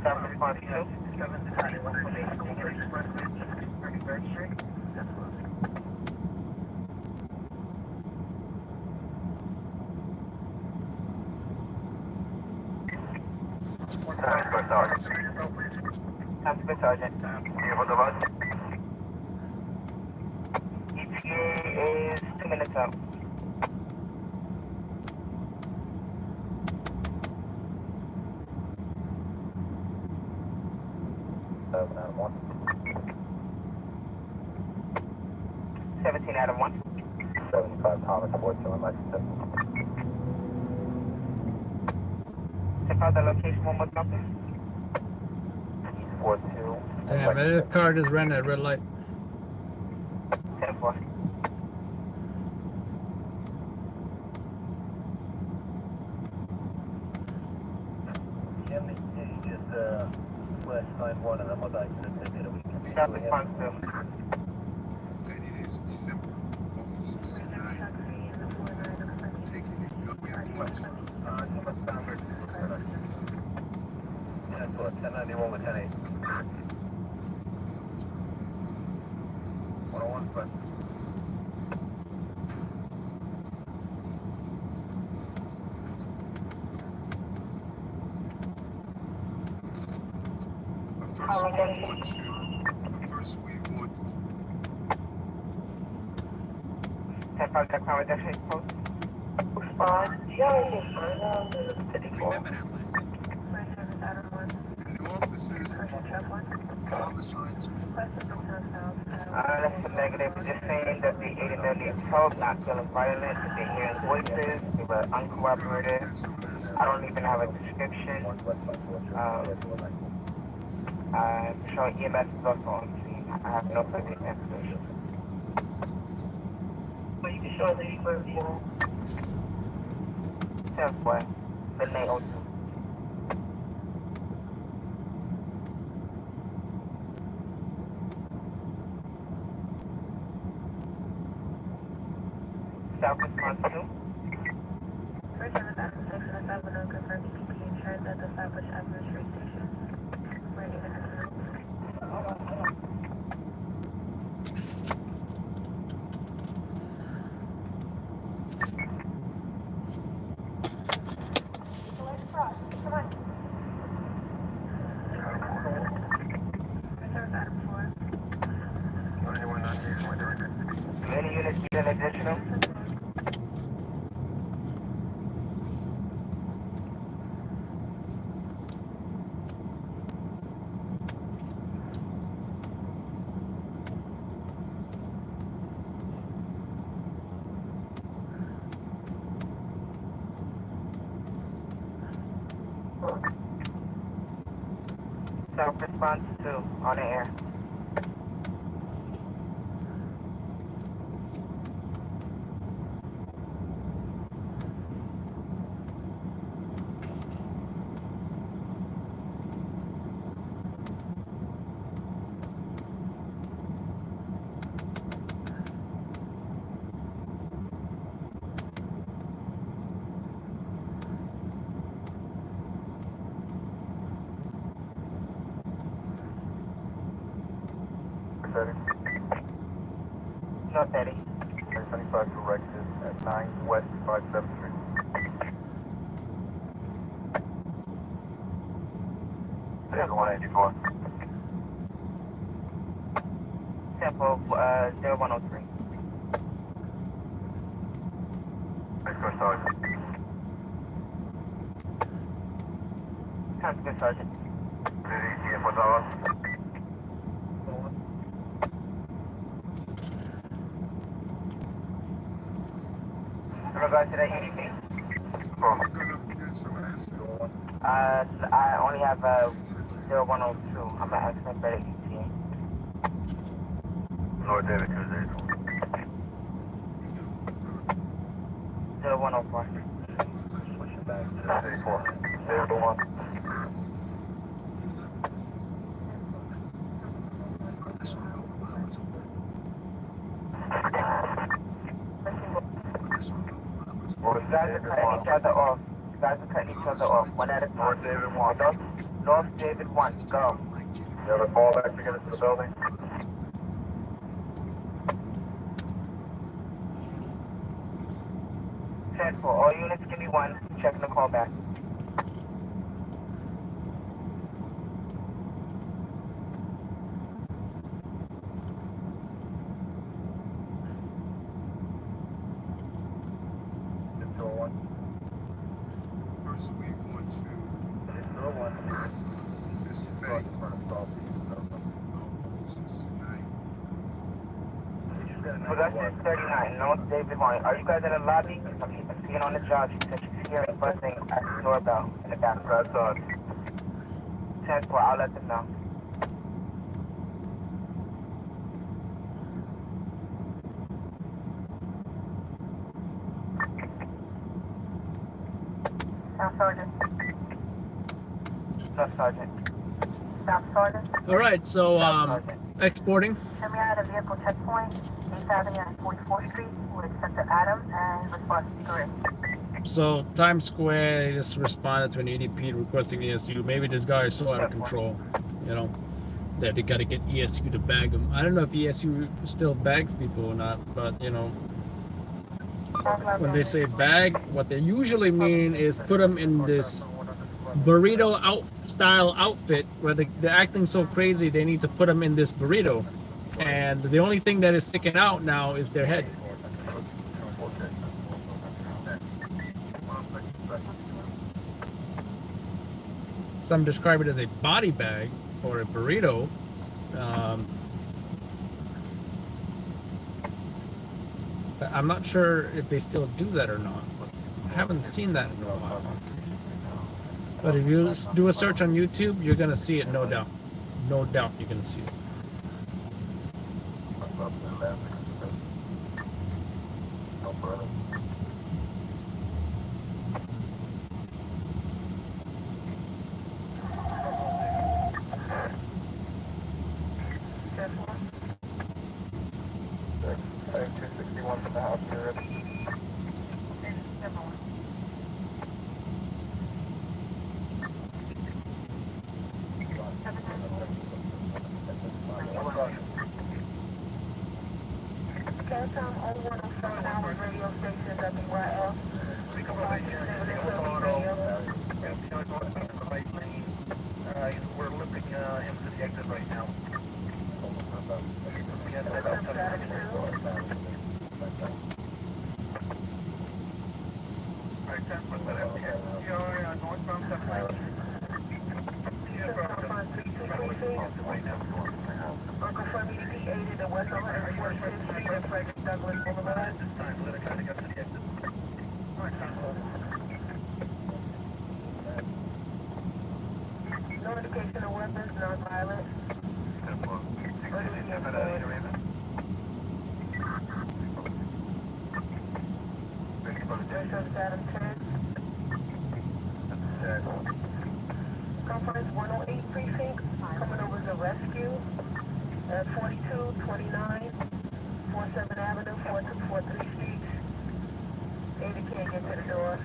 South response 2. Transport Sergeant. ETA is 2 minutes out. Adam 1. 17 out of 1. 75 Thomas, 42 license. Check out the location one more time, please. 42. Damn, that car just ran that red light. 10-4. Just West 9-1 and then what I could take it a week. South response 2. That it is simple. Officers tonight taking it good place. Yeah, so 1091 with 10-8. 101 front. First we want 10-5, check power reduction post. remember that lesson. And the officers all the signs. That's a negative. Just saying that the 89 needs help, not feeling violent. They're hearing voices. They were uncooperative. I don't even have a description. I'm sure EMS is also on scene. I have no further information. But you can show the first one. 10-4, midnight 02. South response 2. First and the back of 6 and the 5 will confirm EPP insurance at the Flatbush Avenue Street Station. We're even at the Any units need an additional? South response 2, on the air. No 30. 75 directed at 9 West 57th Street. There's 184. Tempo 0103. Next door, Sergeant. Transport Sergeant. Did he see $4? regards to that EDP? I only have 0102. I'm an accident better ETA. North David, Tuesday. 0104. Switching back to 34. 01. You guys are cutting each other off. You guys are cutting each other off. One at a time. North David 1. North David 1. Go. You have a call back to get into the building? For all units, give me 1. Checking the call back. Production 39, North David 1. Are you guys in the lobby? I'm seeing on the job. She said she's hearing buzzing at the doorbell in the back. That's 10-4, I'll let them know. Staff Sergeant. No, Sergeant. Staff Sergeant. All right, so exporting. Send me out of vehicle checkpoint, 8th Avenue and 44th Street, with Sector Adam, and his response is correct. So Times Square, they just responded to an EDP requesting ESU. Maybe this guy is so out of control, you know, that they got to get ESU to bag him. I don't know if ESU still bags people or not, but you know, when they say bag, what they usually mean is put them in this burrito style outfit where they're acting so crazy they need to put them in this burrito, and the only thing that is sticking out now is their head. Some describe it as a body bag or a burrito. But I'm not sure if they still do that or not. I haven't seen that in a while. But if you do a search on YouTube, you're gonna see it, no doubt. No doubt you're gonna see it. We're looping him to the exit right now. No indication of weapons, non-violent. Conference 108 precinct, coming over to rescue at 4229 47 Avenue, 4243 Street. Ada can't get to the door.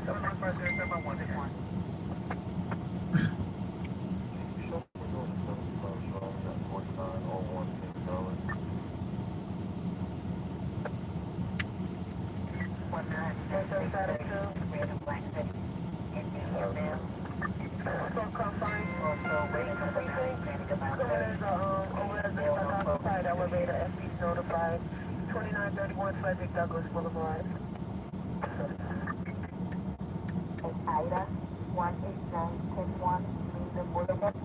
7950711. Notified 2931 Frederick Douglass Boulevard. Ida 189-101 Linden Boulevard.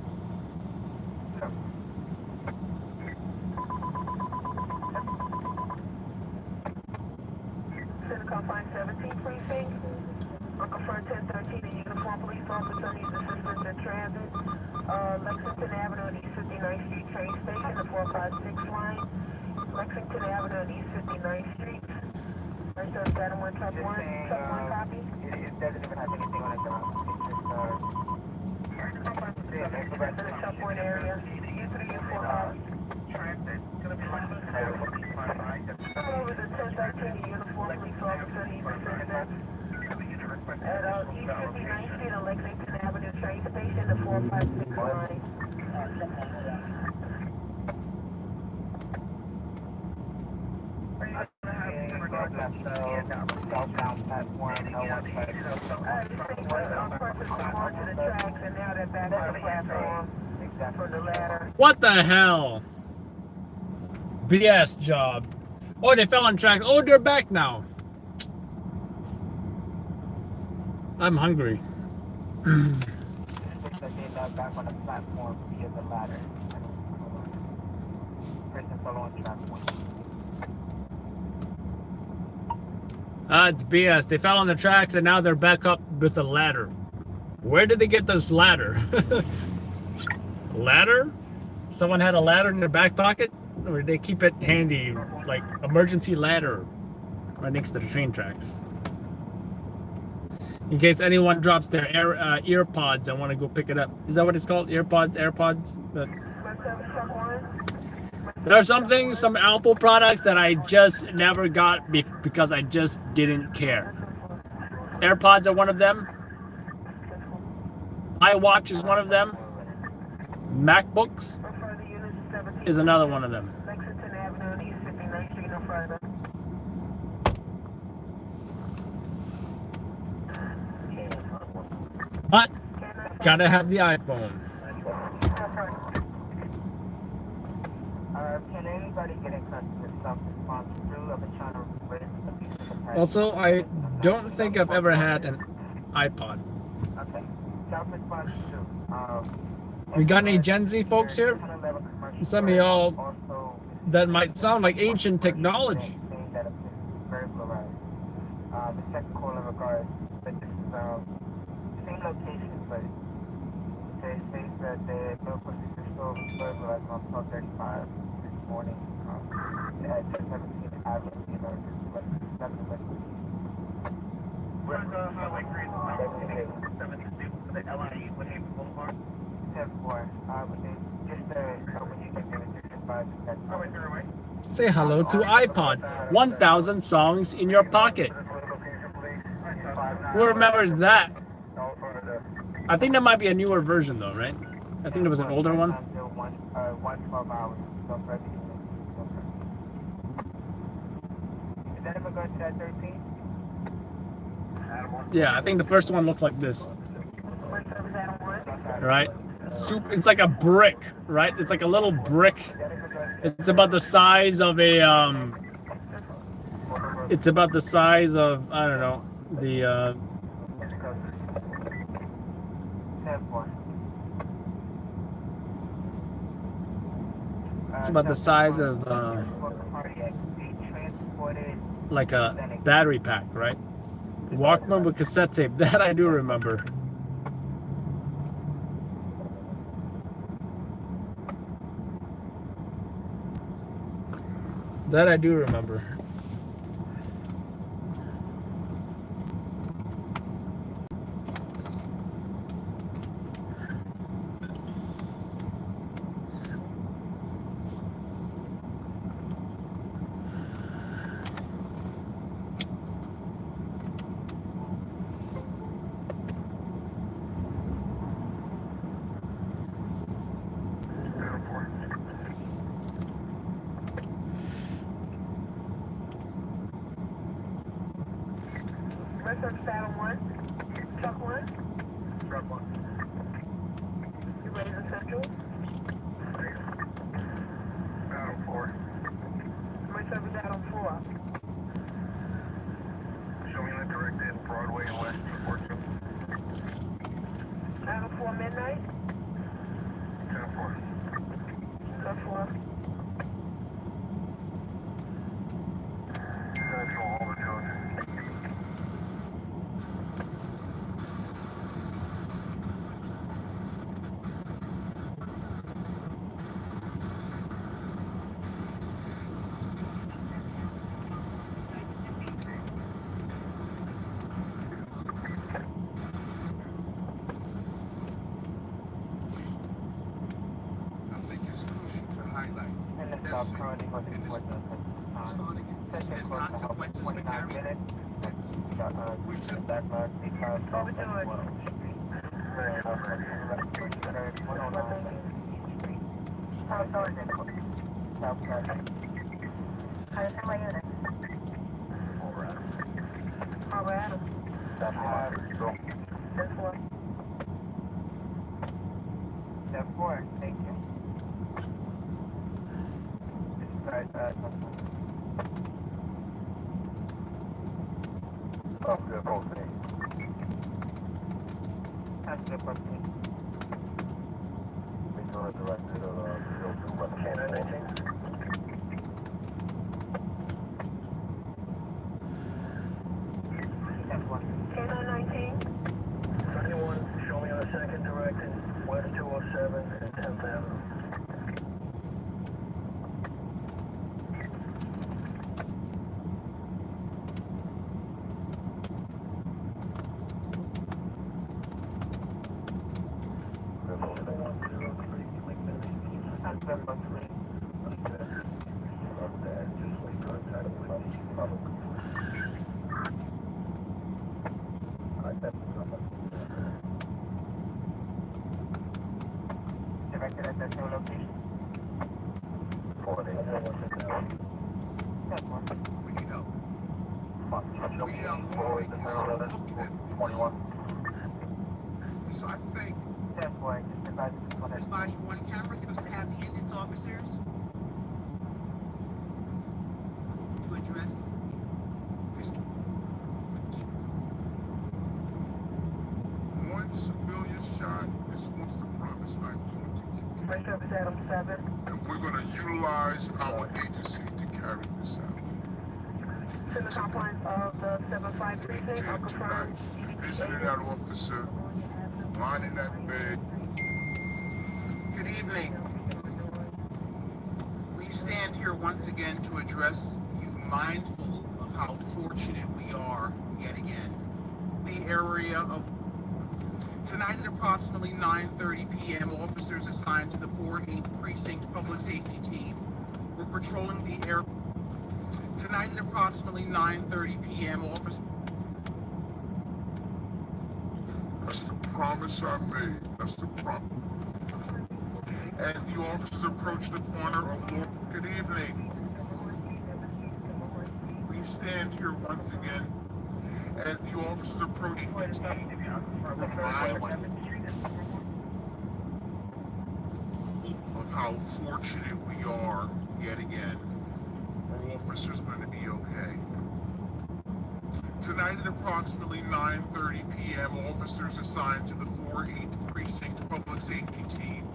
Precinct. Uncle Fern 1013, a uniformed police officer needs assistance in transit. Lexington Avenue and East 59th Street train station, the 456 line. Lexington Avenue and East 59th Street. Right, so is that on truck one? Truck one copy? It doesn't even have anything on it, though. It's just, In the truck one area. U3, U4, Come over to 1013, a uniformed police officer needs assistance. At East 59th Street on Lexington Avenue train station, the 456 line. southbound platform, no one To the tracks and now they're back on the platform. From the ladder. What the hell? BS job. Oh, they fell on track. Oh, they're back now. I'm hungry. back on the platform via the ladder. Person fell on track one. It's BS. They fell on the tracks and now they're back up with a ladder. Where did they get this ladder? Ladder? Someone had a ladder in their back pocket? Or did they keep it handy, like emergency ladder right next to the train tracks? In case anyone drops their earpods, I want to go pick it up. Is that what it's called? Earpods? AirPods? But there are some things, some Apple products that I just never got because I just didn't care. AirPods are one of them. iWatch is one of them. MacBooks is another one of them. But gotta have the iPhone. Can anybody get in touch with self-response through? I've been trying to raise the Also, I don't think I've ever had an iPod. Okay. Self-response through. We got any Gen Z folks here? Some of y'all that might sound like ancient technology. The second call in regards to this same location, but they say that the local store was burglarized on 12:35 this morning at 17th Avenue, you know, Where's Highway 3 the LIE with Haven Boulevard? 10-4. Just when you get there, just advise that. Highway 3 Say hello to iPod. 1,000 songs in your pocket. Who remembers that? I think that might be a newer version though, right? I think there was an older one. 112 hours. Is that ever going to that 13? Yeah, I think the first one looked like this. Right? It's like a brick, right? It's like a little brick. It's about the size of a it's about the size of, I don't know, the it's about the size of like a battery pack, right? Walkman with cassette tape. That I do remember. That I do remember. Saddle 1, truck 1. Truck 1. You ready to central? Saddle 4. My service Saddle 4. Show me the direct in Broadway and West Fort Sill. Saddle 4 midnight. 10-4. 10-4. Central, all the Georgia. stop currently for the enforcement of There's consequences for carrying. black mark because of the Thank you. Show me on a second directed, west 207 and 10th Avenue. Directed at that same location. We need help. We need help more than you start looking at this. 21. So I think there's body worn cameras supposed to have the Indians officers to address this. One civilian shot. This was the promise I'm going to keep. Right service Adam 7. And we're going to utilize our agency to carry this out. To the confines of the 7-5 precinct, I'll confirm. Visiting that officer, lying in that bed. Good evening. We stand here once again to address you, mindful of how fortunate we are yet again. The area of tonight at approximately 9:30 p.m., officers assigned to the 4-8 Precinct Public Safety Team were patrolling the area. Tonight at approximately 9:30 p.m., officers. That's the promise I made. That's the promise. As the officers approach the corner of Lord, good evening. We stand here once again. As the officers approach the team, of how fortunate we are yet again. Our officers are going to be okay. Tonight at approximately 9:30 p.m., officers assigned to the 4-8 Precinct Public Safety Team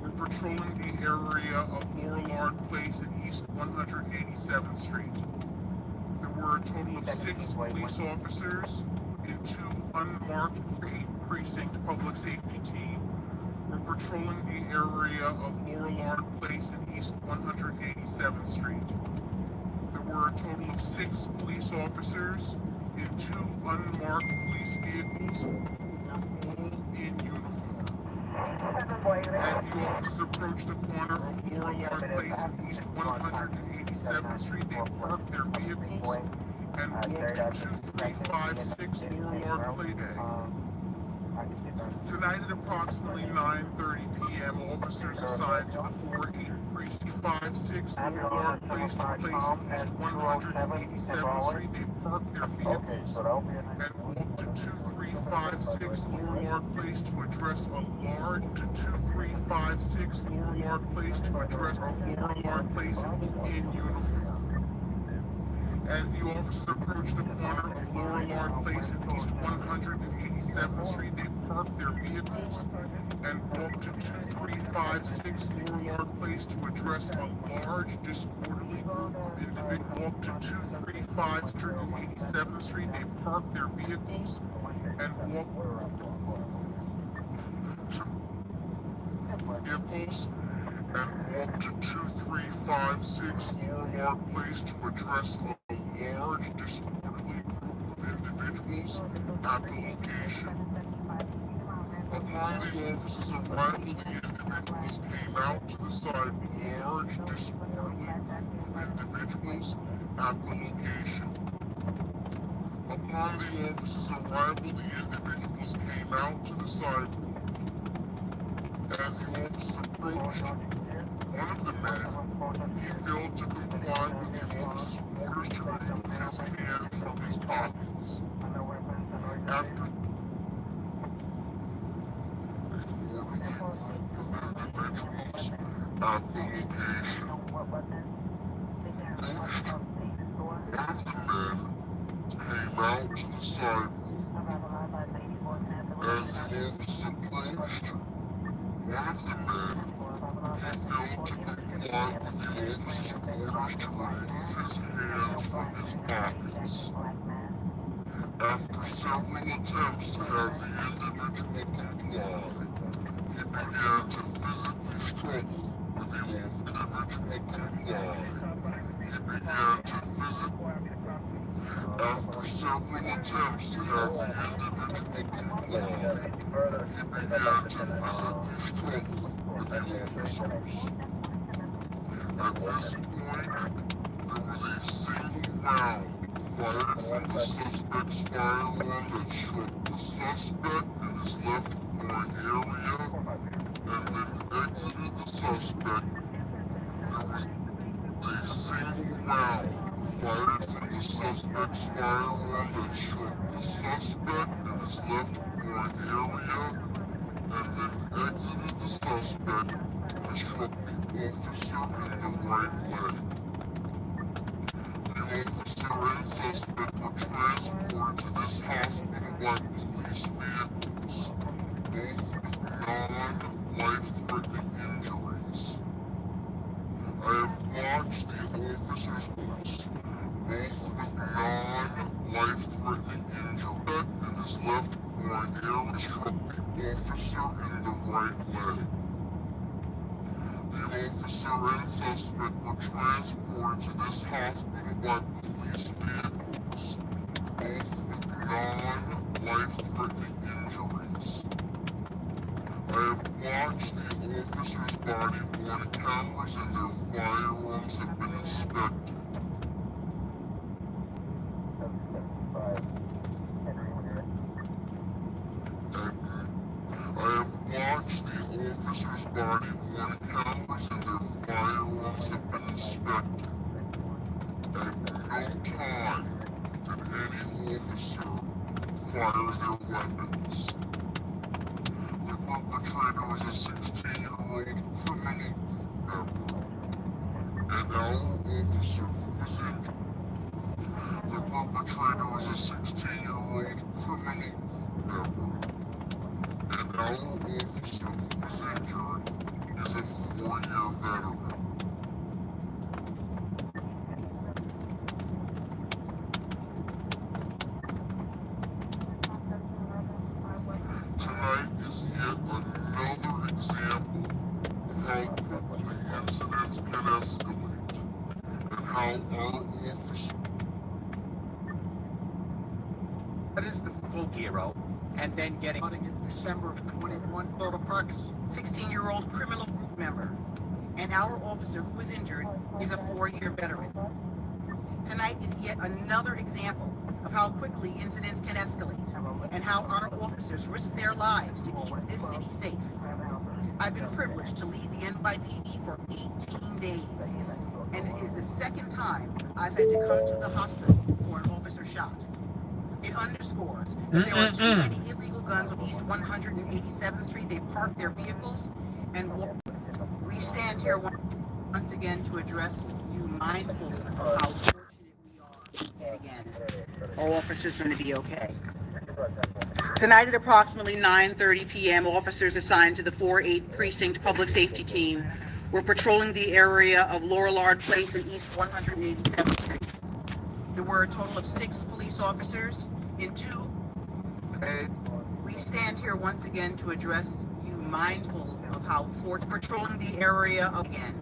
were patrolling the area of Laurelard Place and East 187th Street. There were a total of 6 police officers and 2 unmarked 8 Precinct Public Safety Team were patrolling the area of Laurelard Place and East 187th Street. There were a total of 6 police officers and 2 unmarked police vehicles who were all in uniform. As the officers approached the corner of Laurelard Place and East 187th Street, they parked their vehicles and walked to 2356 Laurelard Place. Tonight at approximately 9:30 p.m., officers assigned to the 4-8 Precinct 56 Laurelard Place to place in East 187th Street, they parked their vehicles and walked to 2356 Laurelard Place to address a large 2356 Laurelard Place to address a Laurelard Place in uniform. As the officers approached the corner of Laurelard Place and East 187th Street, they parked their vehicles and walked to 2356 Laurelard Place to address a large disorderly group of individuals. Walked to 2357th Street, they parked their vehicles and walked to 2356 Laurelard Place to address a large disorderly group of individuals at the location. Upon the officer's arrival, the individuals came out to the side large, disorderly group of individuals at the location. Upon the officer's arrival, the individuals came out to the sidewalk. As the officers approached one of the men, he failed to comply with the officer's orders to remove his hands from his pockets. After the orderly group of individuals at the location approached one of the men came out to the sidewalk. As the officers approached one of the men, he failed to comply with the officer's orders to remove his hands from his pockets. After several attempts to have the individual comply, he began to physically struggle with the individual comply. He began to physically After several attempts to have the individual comply, he began to physically struggle with the officers. At this point, there was a single round fired from the suspect's firearm that struck the suspect in his left groin area and then exited the suspect. There was a single round fired from the suspect's firearm that struck the suspect in his left groin area and then exited the suspect and struck the officer in the right leg. The officer and suspect were transported to this hospital by police vehicles, both with non-life-threatening injuries. I have watched the officers both with non-life-threatening injury in his left groin area struck the officer in the right leg. The officer and suspect were transported to this hospital by police vehicles, both with non-life-threatening injuries. I have watched the officers' body-worn cameras and their firearms have been inspected. I have watched the officers' body-worn cameras and their firearms have been inspected. At no time did any officer fire their weapons. The perpetrator is a 16-year-old criminal member, and our officer who was injured. The perpetrator is a 16-year-old criminal member, and our officer who was injured is a 4-year veteran. Tonight is yet another example of how quickly incidents can escalate, and how our officers... What is the full hero? And then getting out in December of 21, approximately 16-year-old criminal group member. And our officer who was injured is a 4-year veteran. Tonight is yet another example of how quickly incidents can escalate and how our officers risk their lives to keep this city safe. I've been privileged to lead the NYPD for 18 days, and it is the second time I've had to come to the hospital for an officer shot. It underscores that there are too many illegal guns on East 187th Street. They park their vehicles, and we stand here once again to address you mindfully of how fortunate we are. And again, our officers are going to be okay. Tonight at approximately 9:30 p.m., officers assigned to the 4-8 Precinct Public Safety Team were patrolling the area of Laurelard Place and East 187th Street. There were a total of 6 police officers in 2. We stand here once again to address you mindful of how patrolling the area of, again,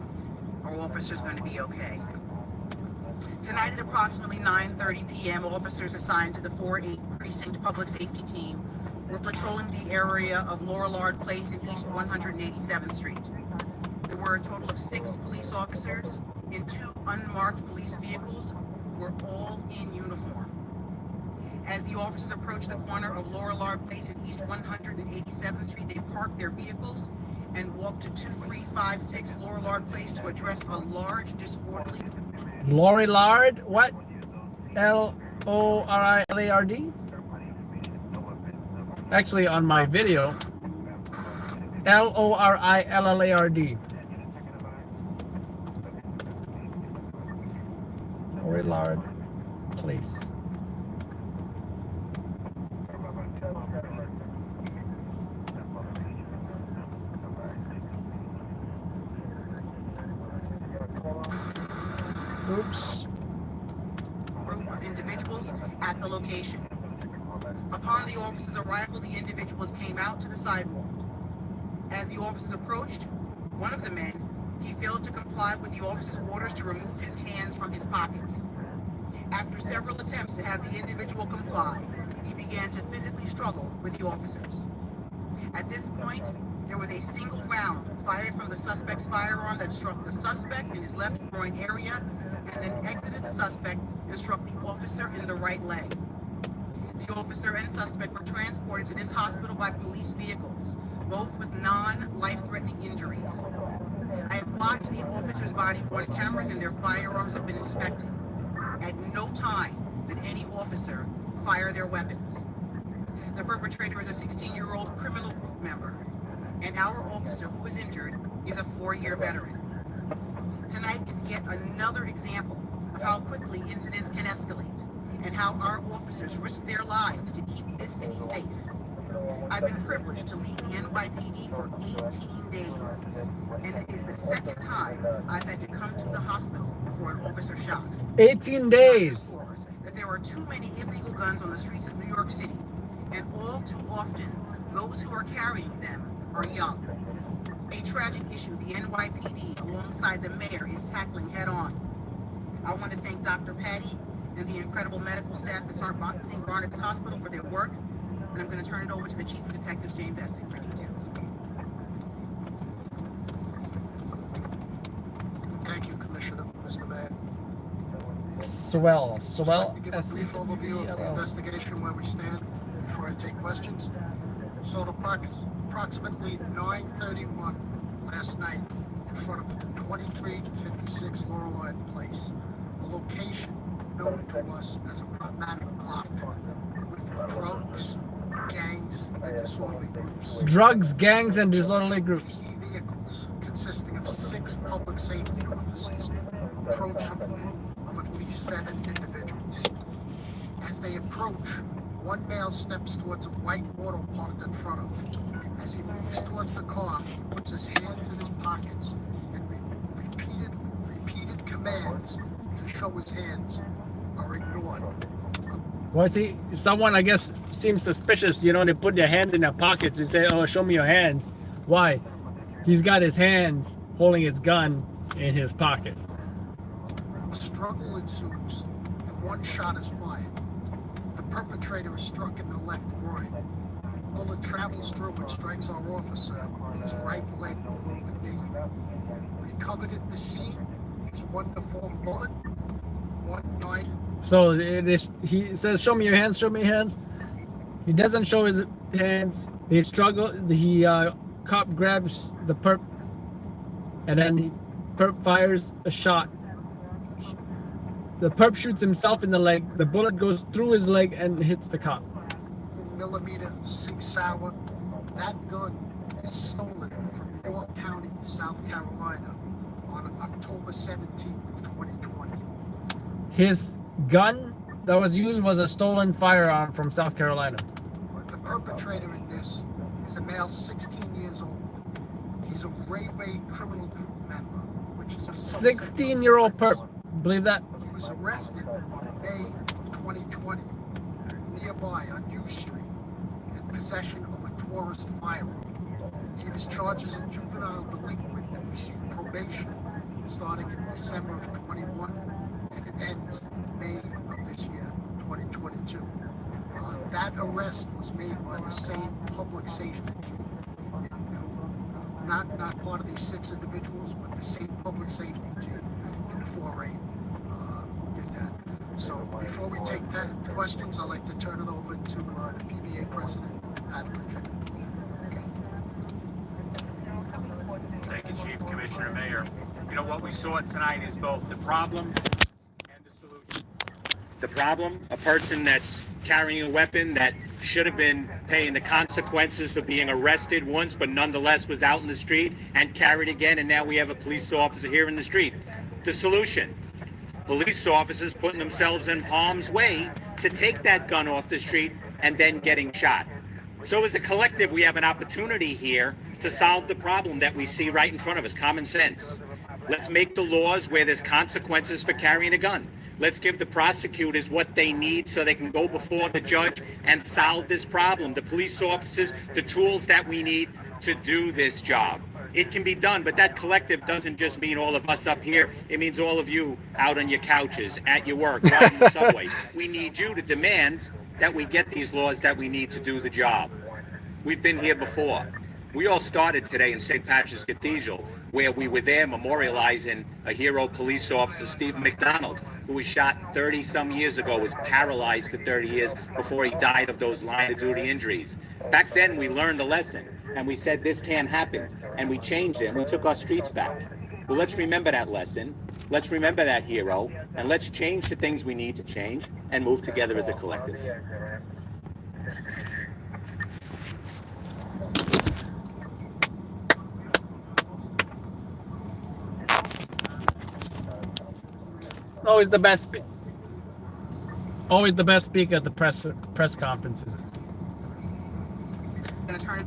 our officers are going to be okay. Tonight at approximately 9:30 p.m., officers assigned to the 4-8 Precinct Public Safety Team were patrolling the area of Laurelard Place and East 187th Street. There were a total of 6 police officers in 2 unmarked police vehicles who were all in uniform. As the officers approached the corner of Laurelard Place and East 187th Street, they parked their vehicles and walked to 2356 Laurelard Place to address a large disorderly... Laurelard? What? L-O-R-I-L-A-R-D? Actually, on my video, L-O-R-I-L-L-A-R-D. Laurelard Place. Oops. Group of individuals at the location. Upon the officers' arrival, the individuals came out to the sidewalk. As the officers approached, one of the men, he failed to comply with the officer's orders to remove his hands from his pockets. After several attempts to have the individual comply, he began to physically struggle with the officers. At this point, there was a single round fired from the suspect's firearm that struck the suspect in his left groin area and then exited the suspect and struck the officer in the right leg. The officer and suspect were transported to this hospital by police vehicles, both with non-life-threatening injuries. I have watched the officers' body-worn cameras and their firearms have been inspected. At no time did any officer fire their weapons. The perpetrator is a 16-year-old criminal group member, and our officer who was injured is a 4-year veteran. Tonight is yet another example of how quickly incidents can escalate and how our officers risk their lives to keep this city safe. I've been privileged to lead the NYPD for 18 days, and it is the second time I've had to come to the hospital for an officer shot. 18 days! That there are too many illegal guns on the streets of New York City, and all too often, those who are carrying them are young. A tragic issue the NYPD, alongside the mayor, is tackling head-on. I want to thank Dr. Patty and the incredible medical staff at St. Barnabas Hospital for their work, and I'm going to turn it over to the Chief of Detectives, James Essing, for details. Thank you, Commissioner, Mr. Mayor. Swell. I'd like to give a brief overview of the investigation where we stand before I take questions. So at approximately 9:31 last night, in front of 2356 Laurelard Place, a location known to us as a problematic block with drugs, gangs, and disorderly groups. Drugs, gangs, and disorderly groups. Vehicles consisting of 6 public safety officers approach a group of at least 7 individuals. As they approach, one male steps towards a white auto parked in front of him. As he moves towards the car, he puts his hands in his pockets and repeated commands to show his hands are ignored. Well, see, someone, I guess, seems suspicious. You know, they put their hands in their pockets and say, oh, show me your hands. Why? He's got his hands holding his gun in his pocket. A struggle ensues, and one shot is fired. The perpetrator is struck in the left groin. Bullet travels through and strikes our officer in his right leg below the knee. Recovered at the scene is one deformed bullet, one knife. So he says, show me your hands, show me your hands. He doesn't show his hands. They struggle. The cop grabs the perp, and then perp fires a shot. The perp shoots himself in the leg. The bullet goes through his leg and hits the cop. Millimeter Sig Sauer. That gun is stolen from York County, South Carolina on October 17th of 2020. His gun that was used was a stolen firearm from South Carolina. The perpetrator in this is a male 16 years old. He's a Railway Criminal Group member, which is a 16-year-old perp. Believe that? He was arrested on May of 2020 nearby on U Street in possession of a tourist firearm. He was charged as a juvenile delinquent and received probation starting in December of 21 and it ends in May of this year, 2022. That arrest was made by the same public safety team. Not part of these 6 individuals, but the same public safety team in the foray did that. So before we take questions, I'd like to turn it over to the PBA president, Adler. Thank you, Chief, Commissioner, Mayor. You know, what we saw tonight is both the problem and the solution. The problem, a person that's carrying a weapon that should have been paying the consequences for being arrested once, but nonetheless was out in the street and carried again, and now we have a police officer here in the street. The solution, police officers putting themselves in harm's way to take that gun off the street and then getting shot. So as a collective, we have an opportunity here to solve the problem that we see right in front of us, common sense. Let's make the laws where there's consequences for carrying a gun. Let's give the prosecutors what they need so they can go before the judge and solve this problem. The police officers, the tools that we need to do this job. It can be done, but that collective doesn't just mean all of us up here. It means all of you out on your couches, at your work, riding the subway. We need you to demand that we get these laws that we need to do the job. We've been here before. We all started today in St. Patrick's Cathedral, where we were there memorializing a hero police officer, Steve McDonald, who was shot 30-some years ago, was paralyzed for 30 years before he died of those line-of-duty injuries. Back then, we learned a lesson, and we said this can't happen, and we changed it, and we took our streets back. Well, let's remember that lesson, let's remember that hero, and let's change the things we need to change and move together as a collective. Always the best speaker at the press conferences. Gonna turn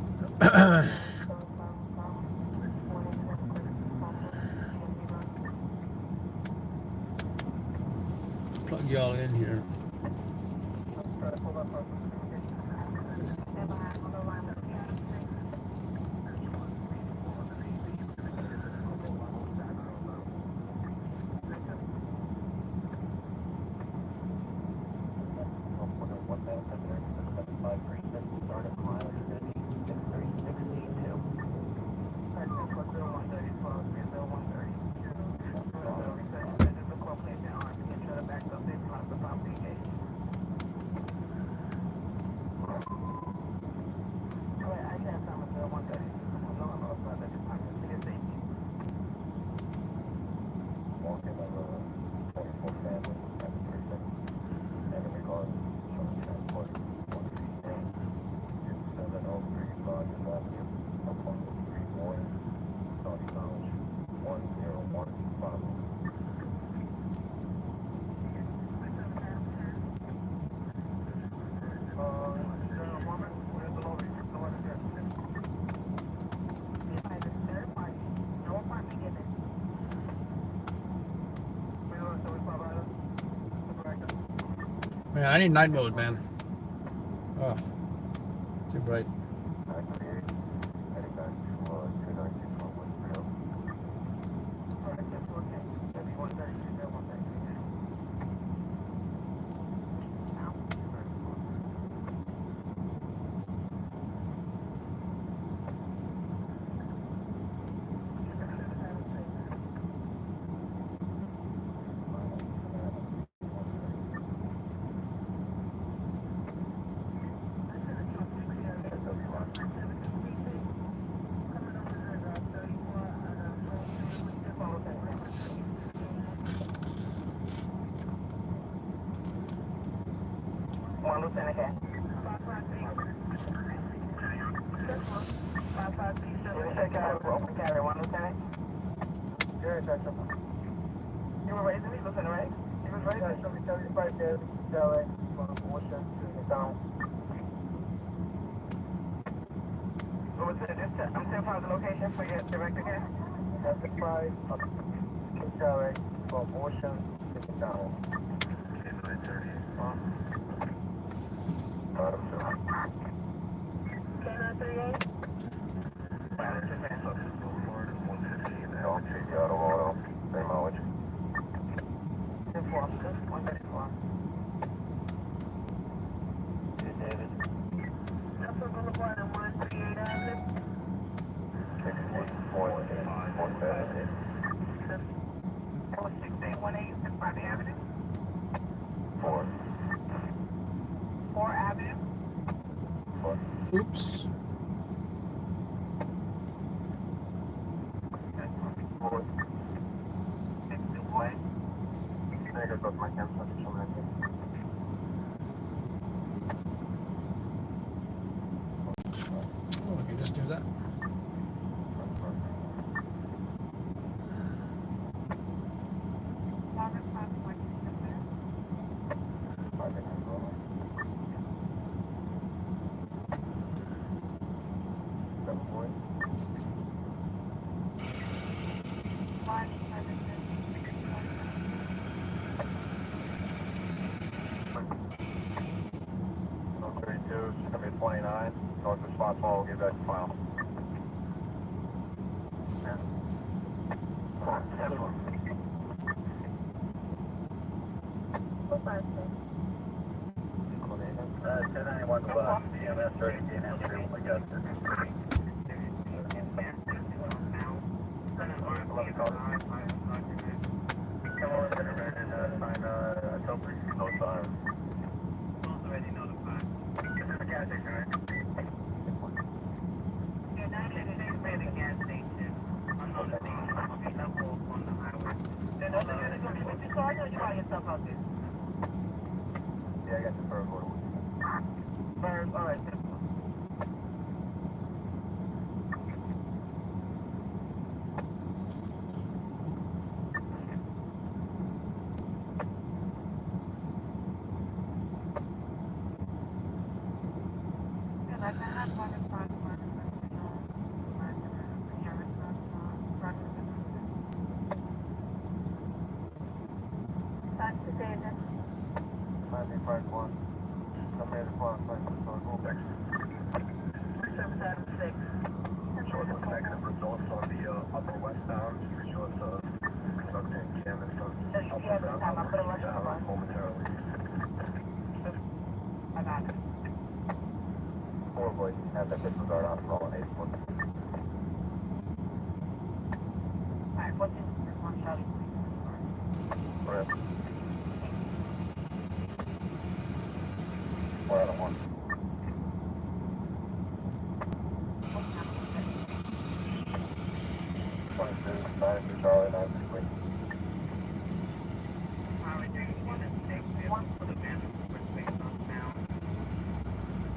Plug y'all in here. Man, I need night mode, man. Oh, too bright. One lieutenant, okay. Check out for open carry, one lieutenant. You were raising me, lieutenant, right? You was raising me. Somebody tell you right there, LA, down. Well, lieutenant, I'm still finding the location for your director again. That's the price of LA for abortion, down. David. Upper Boulevard and 138 Avenue. 614 6818 5 Avenue. 4. 4 Avenue. 4. Oops. 4. 621. Negative, but my cancel is so many. Oh, we can just do that. North response wall will give that file. What bus is? 1091 left, EMS ready, DNS ready, we got this. No siren. Already notified. This is the gas station, right? Gas station. On the street level on the highway. Then other units gonna be with you, Sergeant, or you by yourself out there? Yeah, I got the first order. Bird, all right. And the disregard on roll 8 foot. Alright, what's this one, Charlie? Correct. 4 out of 1. Charlie, 963. Highway 31 and 6 for the van for space on now.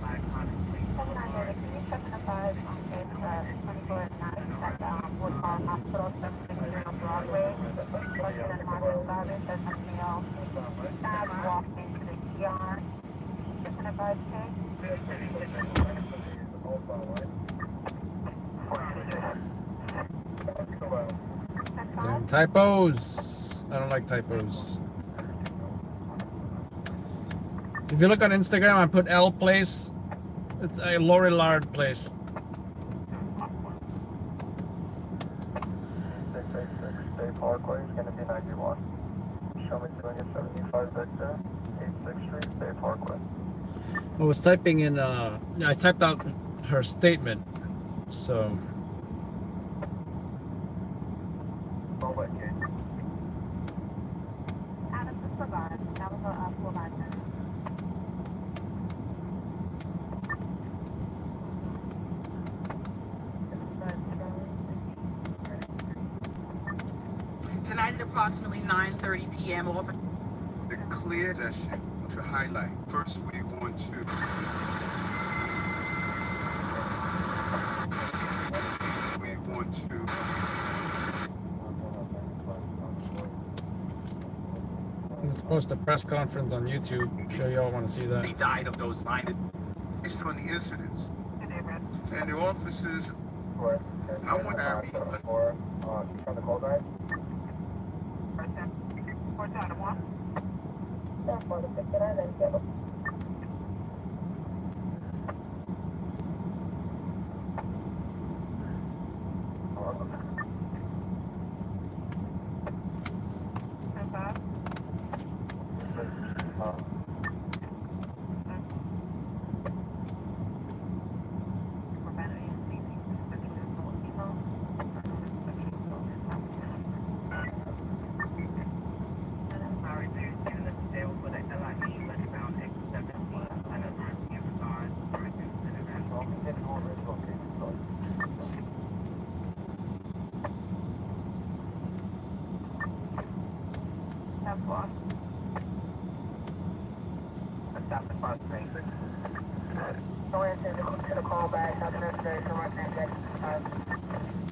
500 please. 700, can you check the 5 on page 24 and 9 at Woodlawn Hospital, 760 on Broadway? Question and Margaret Savage, that's something else. Stab walked into the ER. 605K. Damn typos. I don't like typos. If you look on Instagram, I put L place. It's a Lorillard place. 686 State Parkway is going to be 91. Show me doing a 75 Victor, 86th Street, State Parkway. I was typing in, I typed out her statement. So, Roll back gate. Adam, just provide. That was a provide. Tonight at approximately 9:30 p.m. over. The clear session to highlight. First, we want to let's post a press conference on YouTube. I'm sure y'all want to see that. He died of those blinded. based on the incidents and the officers. I want to on the call guide. Stop the bus, please. No answer to the call back. Not necessary for my transaction.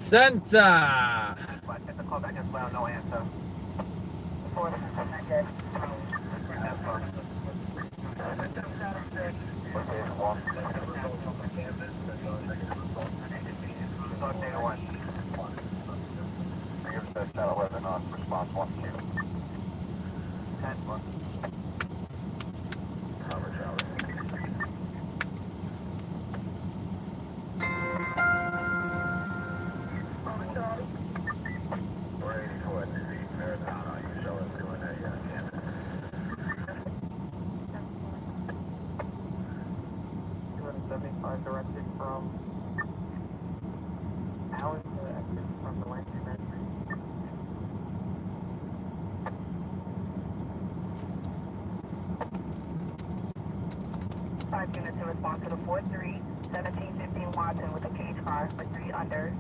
Santa! But get the call back as well, no answer. For okay. Channel 11 on response 1Q. 10-1. Directed from Allen to exit from the Lansing Mansion. Five units to respond to the 4-3, 1715 Watson with a cage car for 3 under.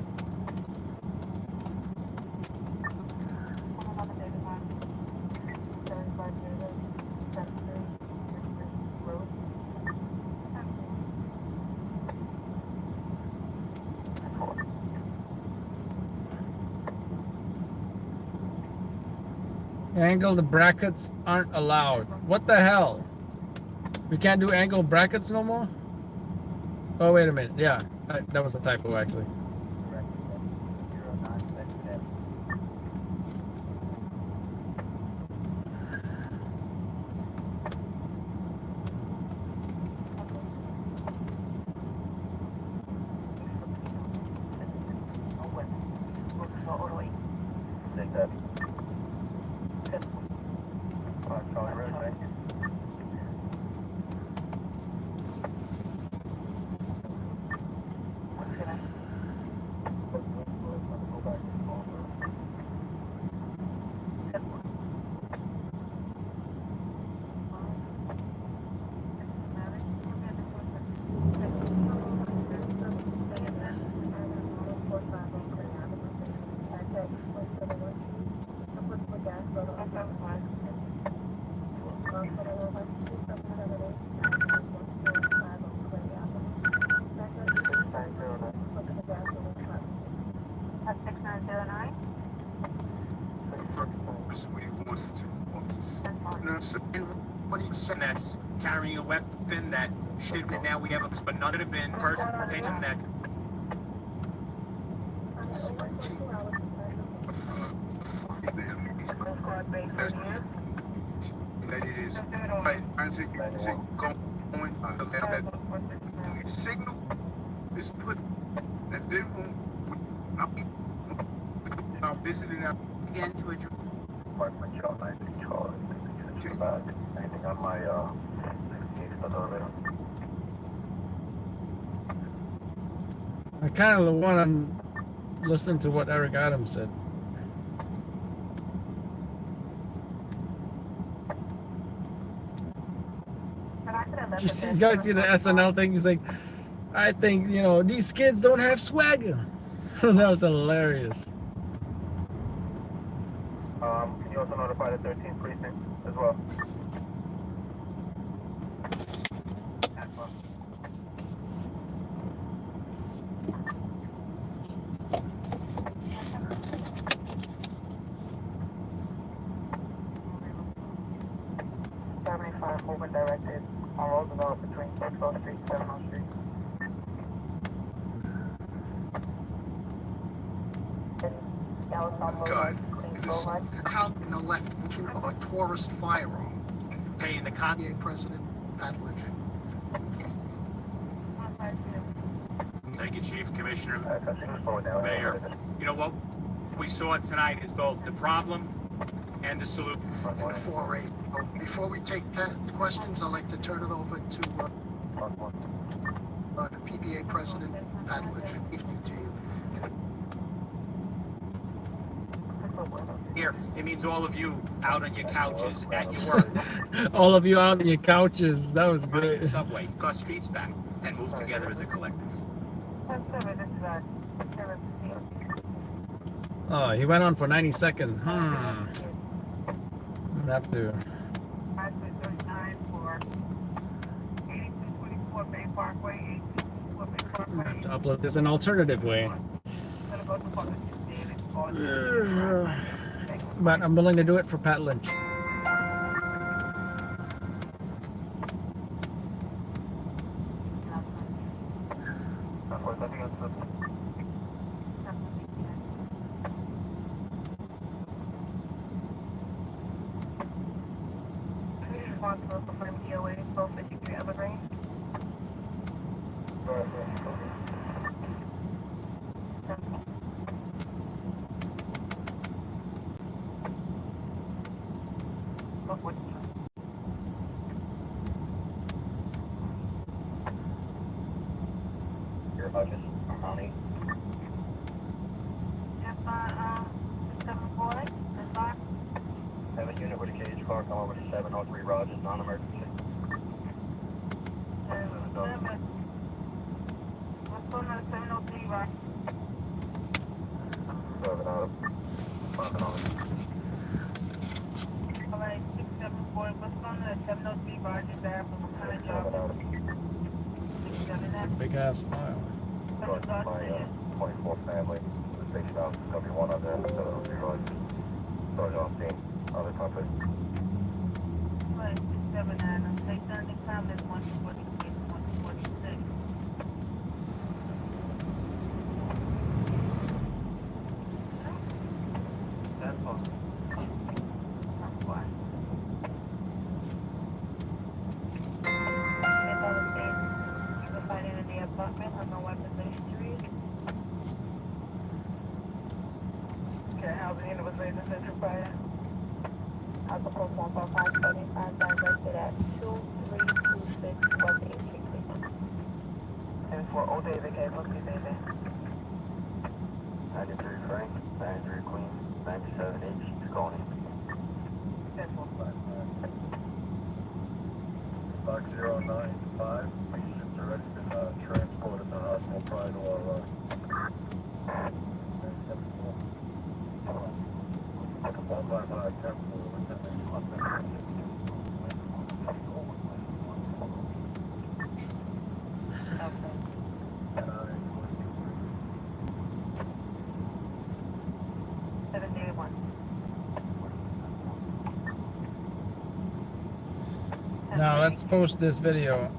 Angled brackets aren't allowed. What the hell? We can't do angled brackets no more? Oh, wait a minute. Yeah, that was a typo, actually. Take that. Charlie Rose, thank you. What do you say? That's carrying a weapon that shouldn't. Now we have a, but none of been person agent that. That it is going that signal is put, and then when I'm visiting out Again to address. Department Joe 19 Charlie. Too bad. Anything on my case for the elevator? I kind of want to listen to what Eric Adams said. You guys see the SNL thing? He's like, I think, these kids don't have swagger. That was hilarious. Can you also notify the 13th precinct as well? Movement directed on Roosevelt between 6th Street and 7th Street. God. Out in the left of a tourist firearm. Paying the PBA President Patledge. Thank you, Chief Commissioner, Mayor. You know what we saw tonight is both the problem and the solution. 4-8. Before we take questions, I'd like to turn it over to the PBA President Patledge, safety team. Here, it means all of you out on your couches at your work. All of you out on your couches. That was Running great. the subway, cut streets back, and move together as a collective. Oh, he went on for 90 seconds. have to. 539 for 8224 Bay Parkway, 8224 Bay I Parkway. have to upload this an alternative way. Gonna go to Butler, David. But I'm willing to do it for Pat Lynch. Responsible for DOA 1253 Evergreen. Your budget, honey. Have a unit with a cage car come over to 703 Rogers, non-emergency. What's going on 703 Rogers? 7 out of 5 on. Alright, 674. What's going on 703 Rogers there? What kind of job? 679. Big ass file. My 24 family, the station house, Discovery 1 on there, 703 Rogers. Started off team, other company. Alright, 679. I'm taking down the comments 146, 146. That's all. Okay, how's the unit was raised in Central Fire? Alpha Coast 14575 directed at 2326 West 8th Street, Cleveland. And for Old David, okay, what's his name? 93 Frank, 93 Queen, 97 H, Scone. 5095, patients arrested, transported to the hospital prior to our 155 temple Now let's post this video.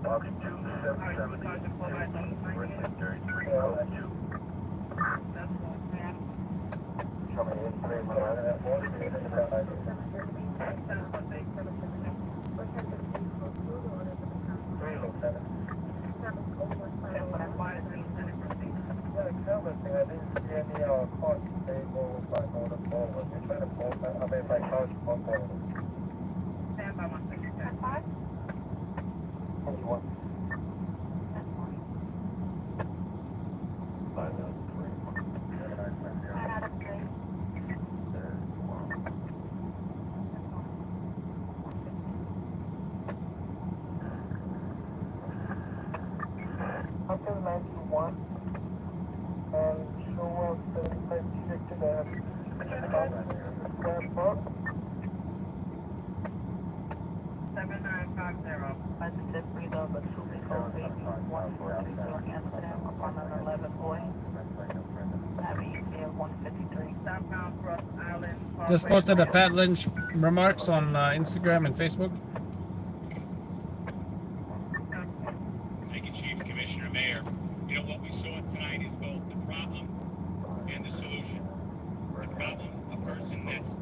Box 277, Richmond, Jersey, code 2. Coming in 3 Lieutenant. Yeah, the camera thing, I didn't see any caught table like on the forward. They try to pull that. I mean, like cars on forward. Stand by 165. 21. 9 out of 3. Up to 91 and show up 75 to the Grand Park. 7950. That's the freedom of the 2 vehicle baby, 143 Amsterdam, upon an 11 boy. Having ETA 153. Southbound Cross Island. Just posted a Pat Lynch remarks on Instagram and Facebook. Thank you, Chief, Commissioner, Mayor. You know, what we saw tonight is both the problem and the solution. The problem, a person that's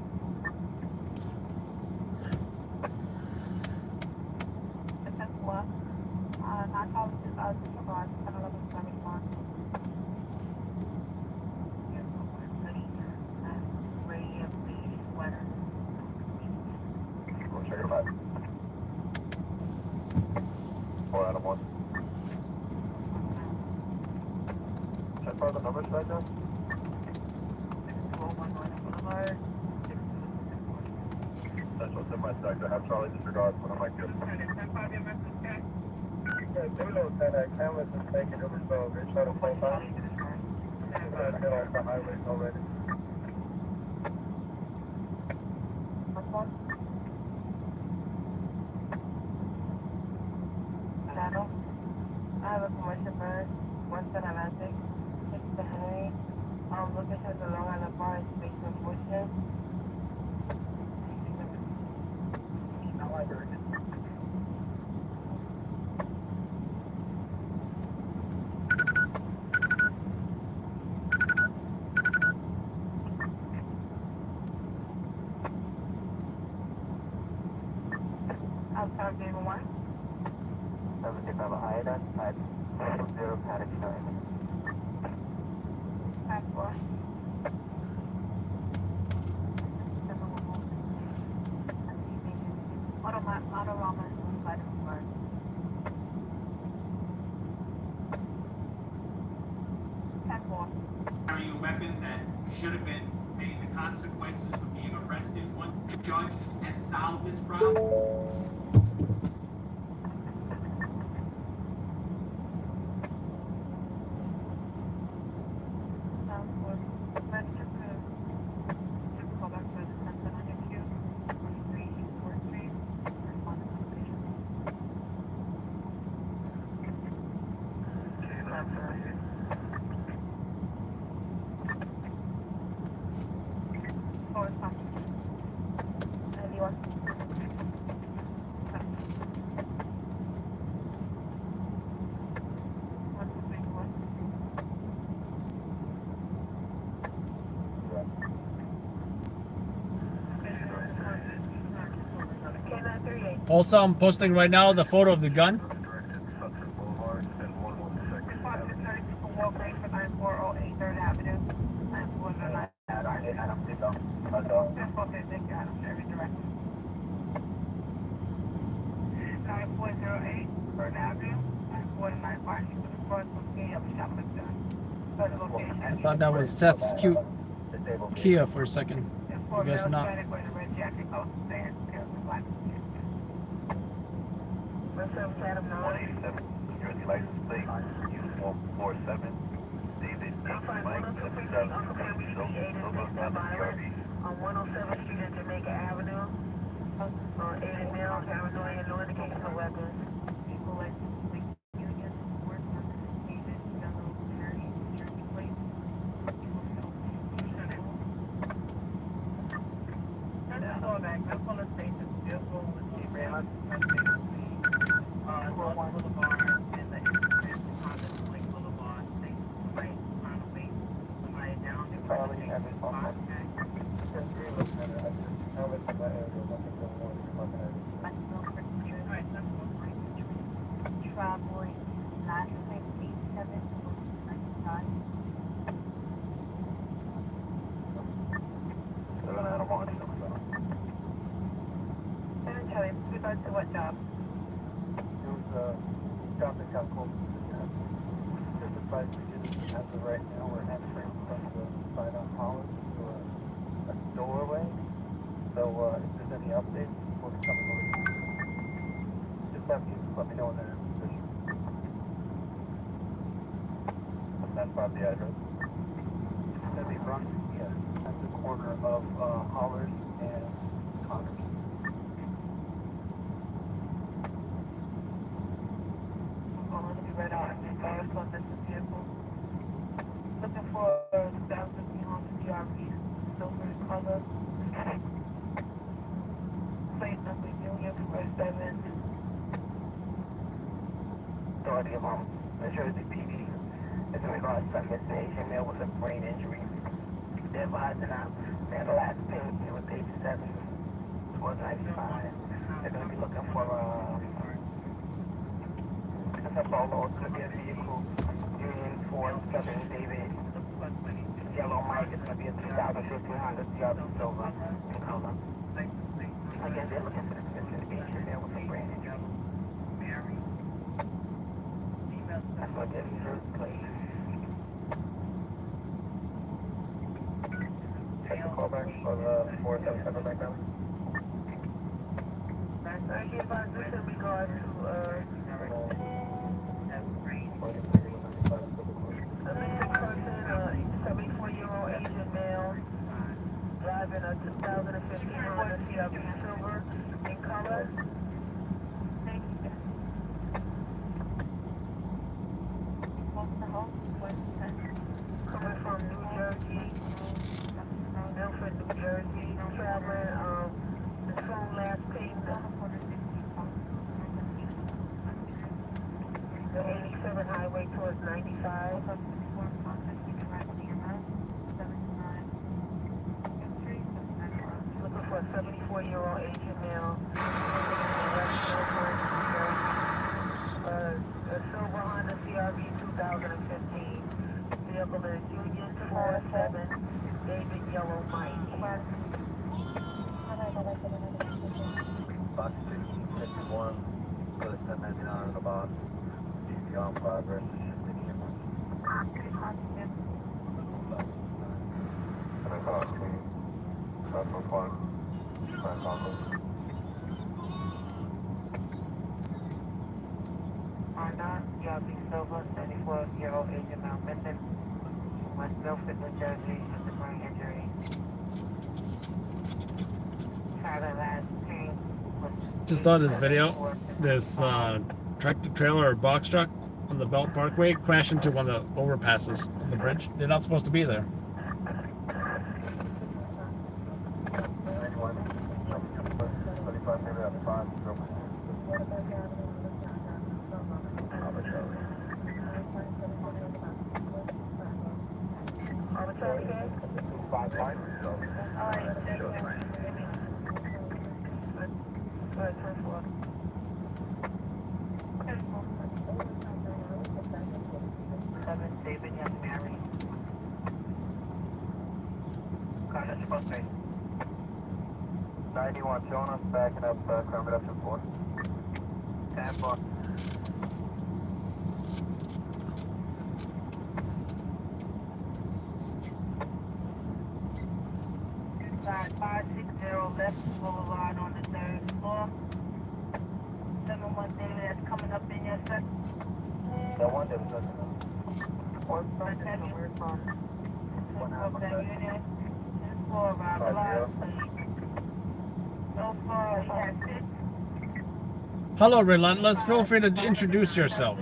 Not calling this out to provide 1171. Radio beige sweater. Go check it out. 4 out of 1. Check for the numbers right now. 6201 North Boulevard. That's what's in my sector. Have Charlie disregard one of my kids. Yeah, they don't say that cameras is making it so they're trying to pull back. They're off the highway already. Channel. I have a commercial bird, Western Atlantic, 6 to Henry. Location is the Long Island Bar in Spaceman Bushman. Outside Game 1. 75 Ida, type 0 Paddock 9. Passport. Autorama is inside of the car. Passport. carrying a weapon that should have been made the consequences of being arrested, one judge, and solve this problem. Also, I'm posting right now the photo of the gun. I thought that was Seth's cute Kia for a second. I guess not. Jersey license plate, uniform 47, David, Mike, 77, on 107th Street and Jamaica Avenue. 80 male, paranoia, no indication of weapons. People like union, work on David, General, Mary, Jersey Place. That's all back. I'm pulling Charlie, have his phone. Ten three, Lieutenant. I just have it in my area. Nothing going on in my area. Traveling last 57 95. 7 out of 1. And Charlie, with regards to what job? It was job that got close. Just advice we did as of right now. We're entering from the side on Holland to a doorway. So if there's any updates, we'll be coming over. Just have you let me know when they're in position. That's about the address. It's gonna be Bronx, yeah, at the corner of Hollers and Connors. I'm going to be right out in the on this vehicle. Looking for 2015 Honda CRV, silver in color. Plate number Union 47. Authority of New Jersey PD is in regards to Mr. Asian male with a brain injury. They're advising out. They had the last payment, it was 87, it was 95. They're going to be looking for it's a Bolo, it's going to be a vehicle, Union 47 David, yellow Mike, it's going to be a 2015 Honda CRV silver in color. Again, they're looking for this Mr. Asian male with a brain injury. That's what they're please. Take the call back for the 477 back down. I give this in regard to a missing person, 74-year-old Asian male, driving a 2015 Honda CRV silver in color. Coming from New Jersey, Milford, New Jersey, traveling, his phone last payment, the 87 highway towards 95. Looking for a 74-year-old Asian male, a silver Honda CRV 2015. Vehicle is Union 47, David Yellow Mike. Box 51, put 1099 on the box. Beyond progress, it should be here. And I got Central Park, Frank Congo. Honda CRV silver, 74-year-old Asian male missing. West Milford, New Jersey, with a brain injury. Trailer last payment was Just saw this video. This tractor trailer or box truck on the Belt Parkway crashed into one of the overpasses of the bridge. They're not supposed to be there. David Young Mary. Connors Prospect. 91 Jonas, backing up crime reduction 4. 10-4. Side 560 left Boulevard on the 3rd floor. 71 David, that's coming up in your set. That one that was nothing. Or from Union. This floor around the last. So far, he has 6. Hello, Relentless. Feel free to introduce yourself.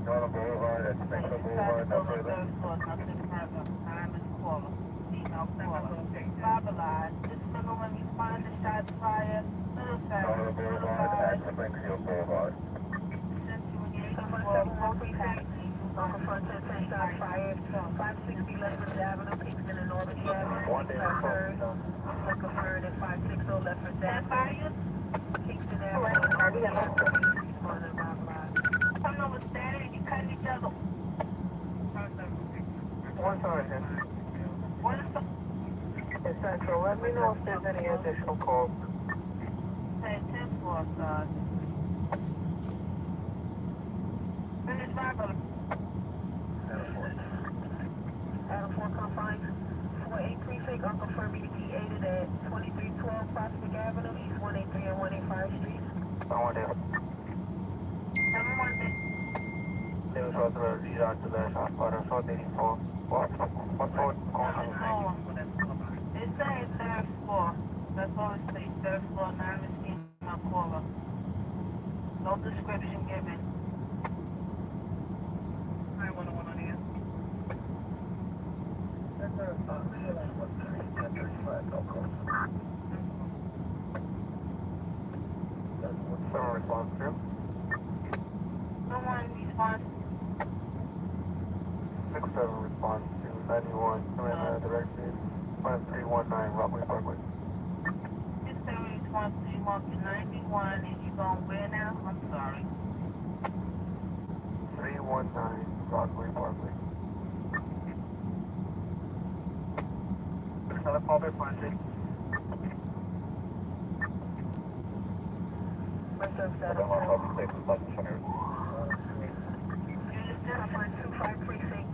Northern Boulevard, that's Springfield Boulevard, no further. Northern Boulevard, at Springfield Boulevard. Uncle front 10 shots fired. 560 Lexington Avenue, Kingston and Norwich Avenue. Second third at 560 Lexington Avenue. Kingston Avenue. Coming over Saturday, you cutting each other. One sergeant. What is the It's Central. Let me know if there's any additional calls. say 10 for us, Finish Bible. Adam 4 confined. 48 precinct, unconfirmed EDT aided at 2312 Prospect Avenue, East 183 and 185 Street. Someone there. 7-1. They was supposed to read out to the shop, but I'm sure they didn't call. What road going on? It says third floor. That's all it says. Third floor, 915 Caller. No description given. 911 on here. Someone responds to? Someone responds. 6-7 responds to 91. Commander directed 1319 Rockaway Parkway. 6-7 responds to you on 91 and you going where now? I'm sorry. 319 Rockaway Parkway. 6-7 Parkway Parkway. Confined 25 precinct,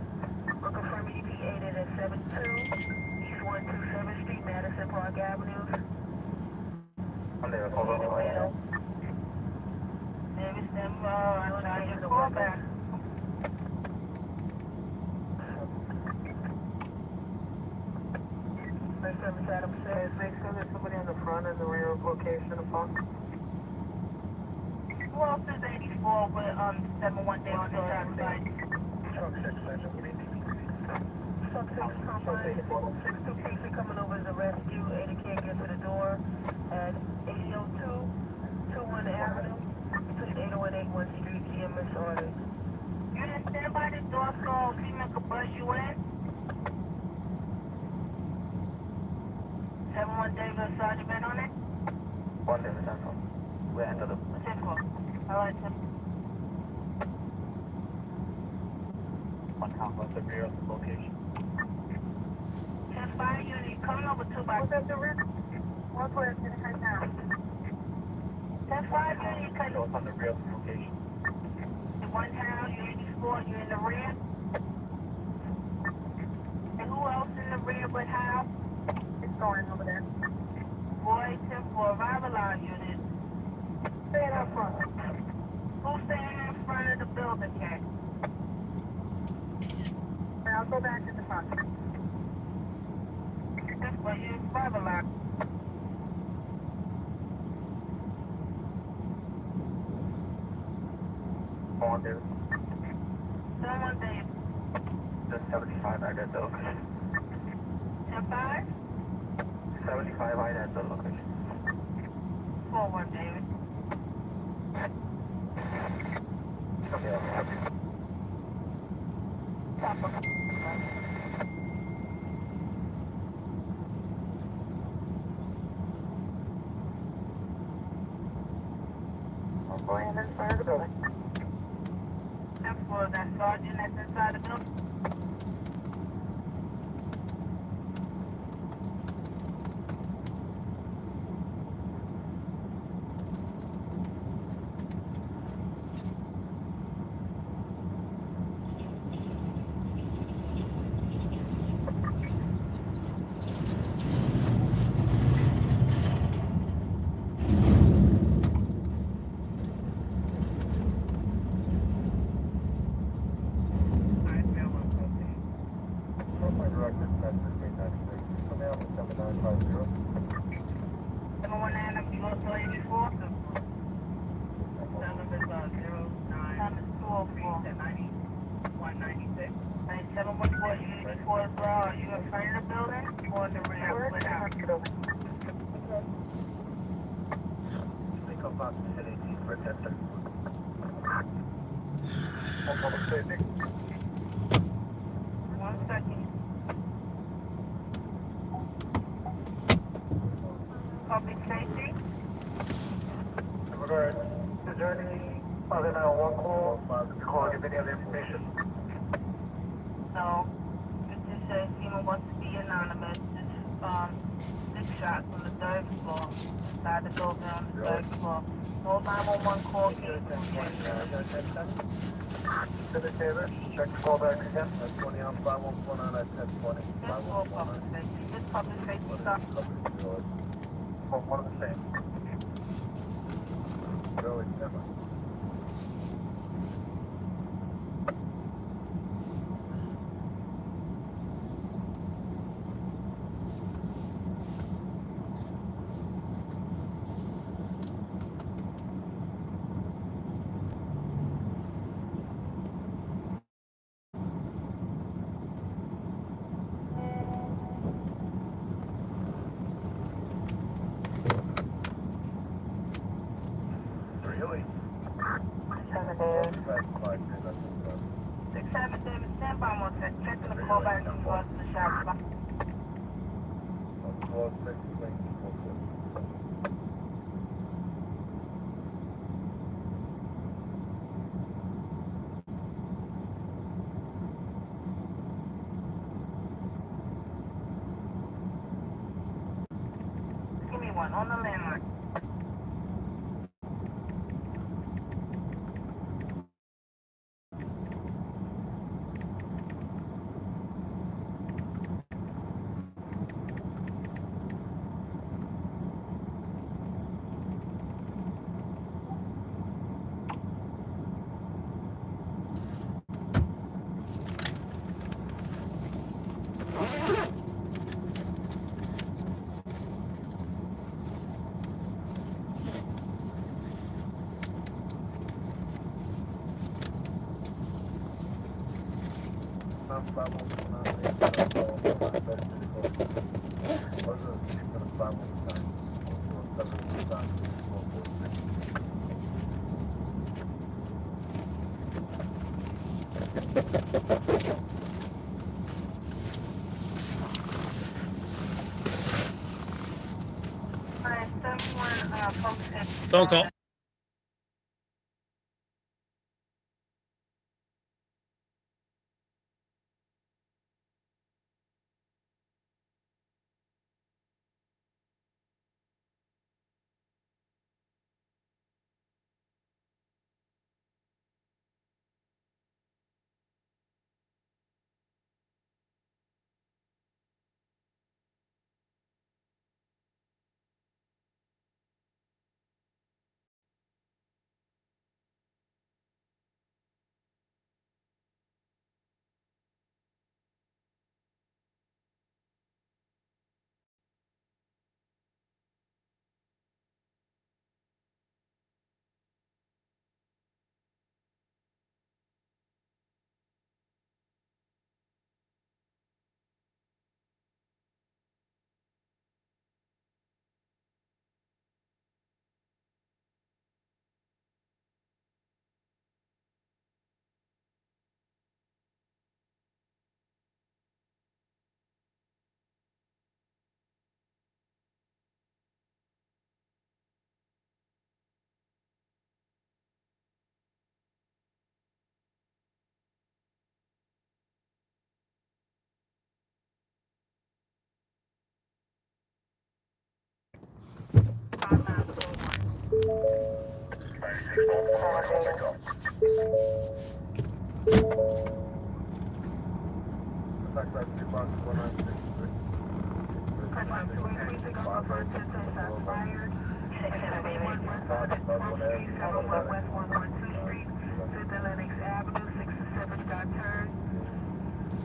unconfirmed EDT aided at 72 East 127th Street, Madison Park Avenue. I'm there. Hold on. There is them, I get the call back. Adam says, Make sure there's somebody on the front and the rear of location of phone. Who else is 84 with 7-1 day on the shot side? Truck 6 confined, 62 precinct coming over as a rescue, 80 can't get to the door at 8002 21 Avenue, between 801 and 81 Street, GMS order. You didn't stand by the door so female could buzz you in? 7-1 David, Sergeant been on it? 1 David Central. We handle the 10-4. Alright, 10. one complex of rear location. 10-5 unit, coming over 2 by. What's up the rear? What's where it's gonna head now? 10-5 unit, cut Show us on the rear location. the one town, you 84, you in the rear? And who else in the rear but Hal? It's going over there. Boy, 10-4, arrival line unit. Stay up front. Who's standing in front of the building, Cat? I'll go back to the front. 10-4, you in arrival line. On there. 7-1 David. Just 75 right at the location. 10-5? 75 right at the location. 4-1 David. Okay, okay. I'll go in inside the building. 10-4, that sergeant that's inside the building. My director, President 896. Come out with 7950. 719, you go to 84? Time is 204. 196. And 714, you 84 as well. Are you in front of the building or in the rear? What out? They come back to the city for 10 seconds. On public safety. 1 second. Public safety. In regards, is there any other 911 call? You call, give any other information? No. It just says anyone wants to be anonymous. It's 6 shots on the 3rd floor. Inside the building on the 3rd floor. No 911 call came through. Civic Taylor, check the callback again. That's 20 on 5149, that's 1020. Just for public safety. Just public safety stuff. One of the same. Really, never. Really? 7 David. 6-7 David, stand by 1 second. Checking the callback from across the shop. Give me one on the landline. Alright, someone posted. Phone call.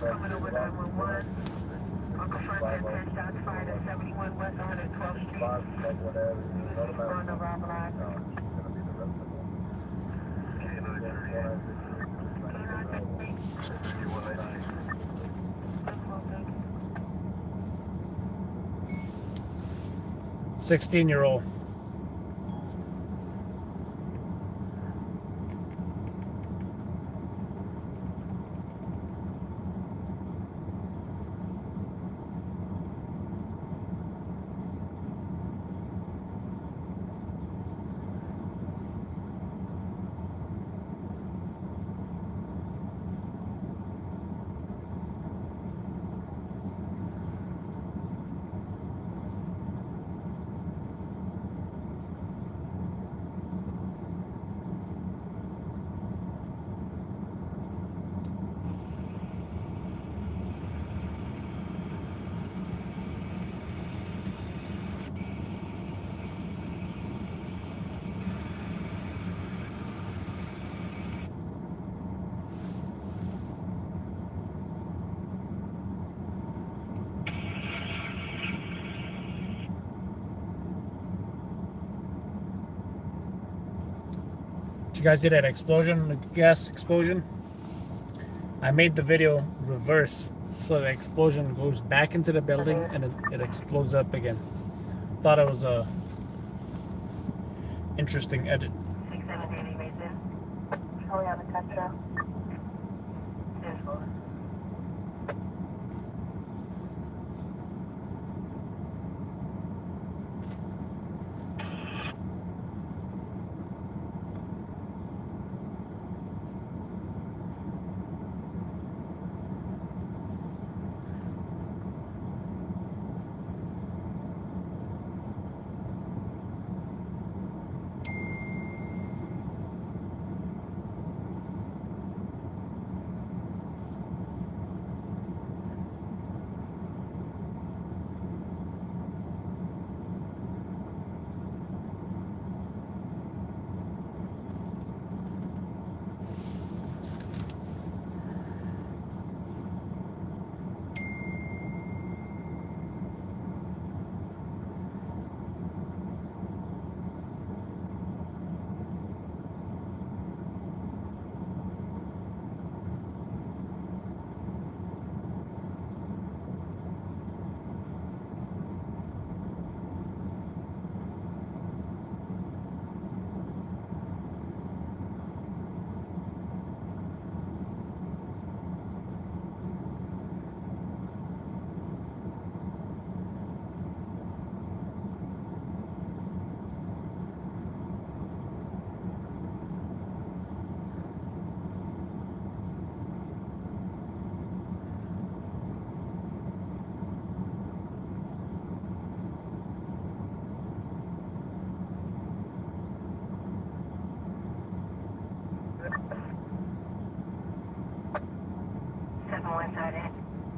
Coming over 911. Uncle Frank had 10 shots fired at 71 West 112th Street. On the Rob Line. $16-year-old. you guys see that explosion, the gas explosion? I made the video reverse so the explosion goes back into the building and it explodes up again. Thought it was a interesting edit. 670 Mason. Oh, we have a touch.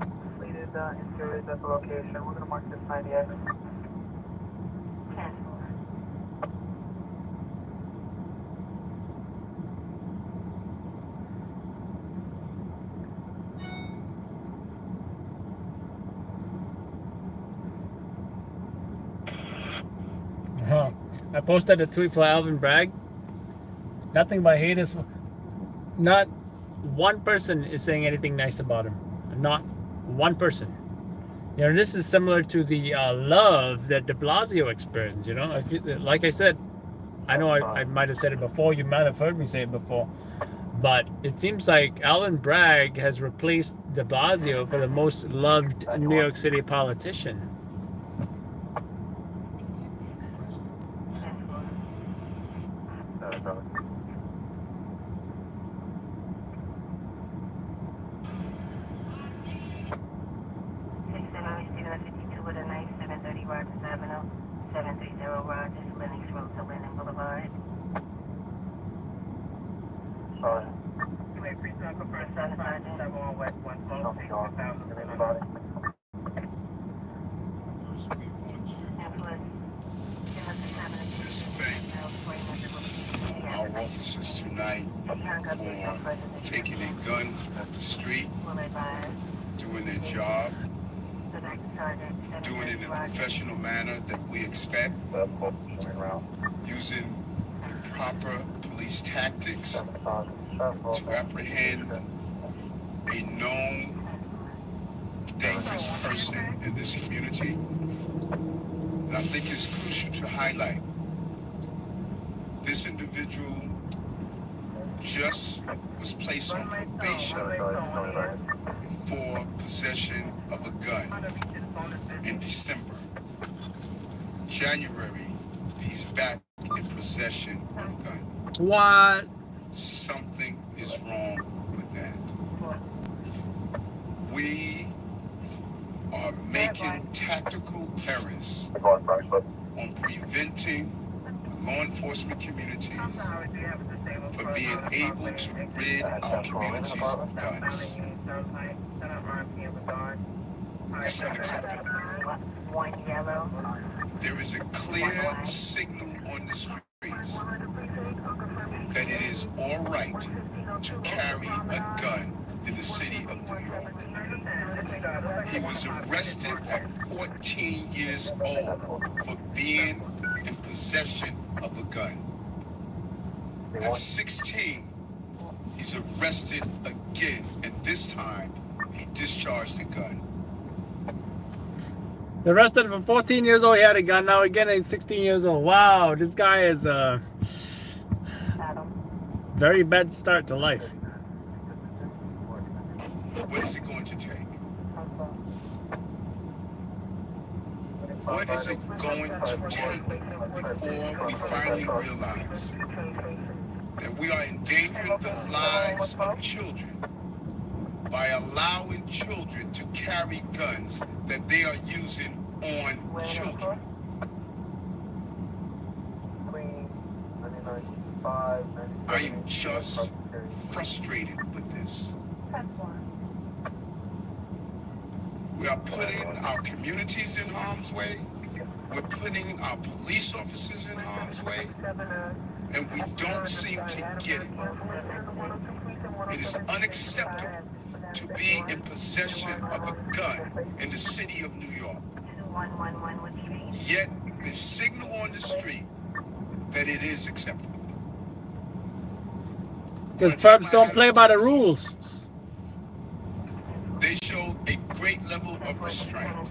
Completed interiors at the location. We're going to mark this 98. I posted a tweet for Alvin Bragg. Nothing but haters. Not one person is saying anything nice about him. Not one person. You know, this is similar to the love that de Blasio experienced. You know, like I said, I know I might have said it before. You might have heard me say it before. But it seems like Alvin Bragg has replaced de Blasio for the most loved New York City politician. Sorry. Our officers tonight for taking a gun off the street, doing their job, doing it in a professional manner that we expect, using proper police tactics to apprehend a known dangerous person in this community. And I think it's crucial to highlight this individual just was placed on probation for possession of a gun in December. January, he's back in possession of a gun. What? Something is wrong with that. We are making tactical errors on preventing law enforcement communities from being able to rid our communities of guns. That's unacceptable. There is a clear signal on the streets that it is all right to carry a gun in the city of New York. He was arrested at 14 years old for being in possession of a gun. At 16, he's arrested again, and this time he discharged the gun. Arrested for 14 years old, he had a gun. Now again, he's 16 years old. Wow, this guy is a very bad start to life. What is it going to take? What is it going to take before we finally realize that we are endangering the lives of children by allowing children to carry guns that they are using on children? I am just frustrated with this. We are putting our communities in harm's way. We're putting our police officers in harm's way. And we don't seem to get it. It is unacceptable to be in possession of a gun in the city of New York. Yet, there's signal on the street that it is acceptable. Because perps don't play by the rules. They showed a great level of restraint,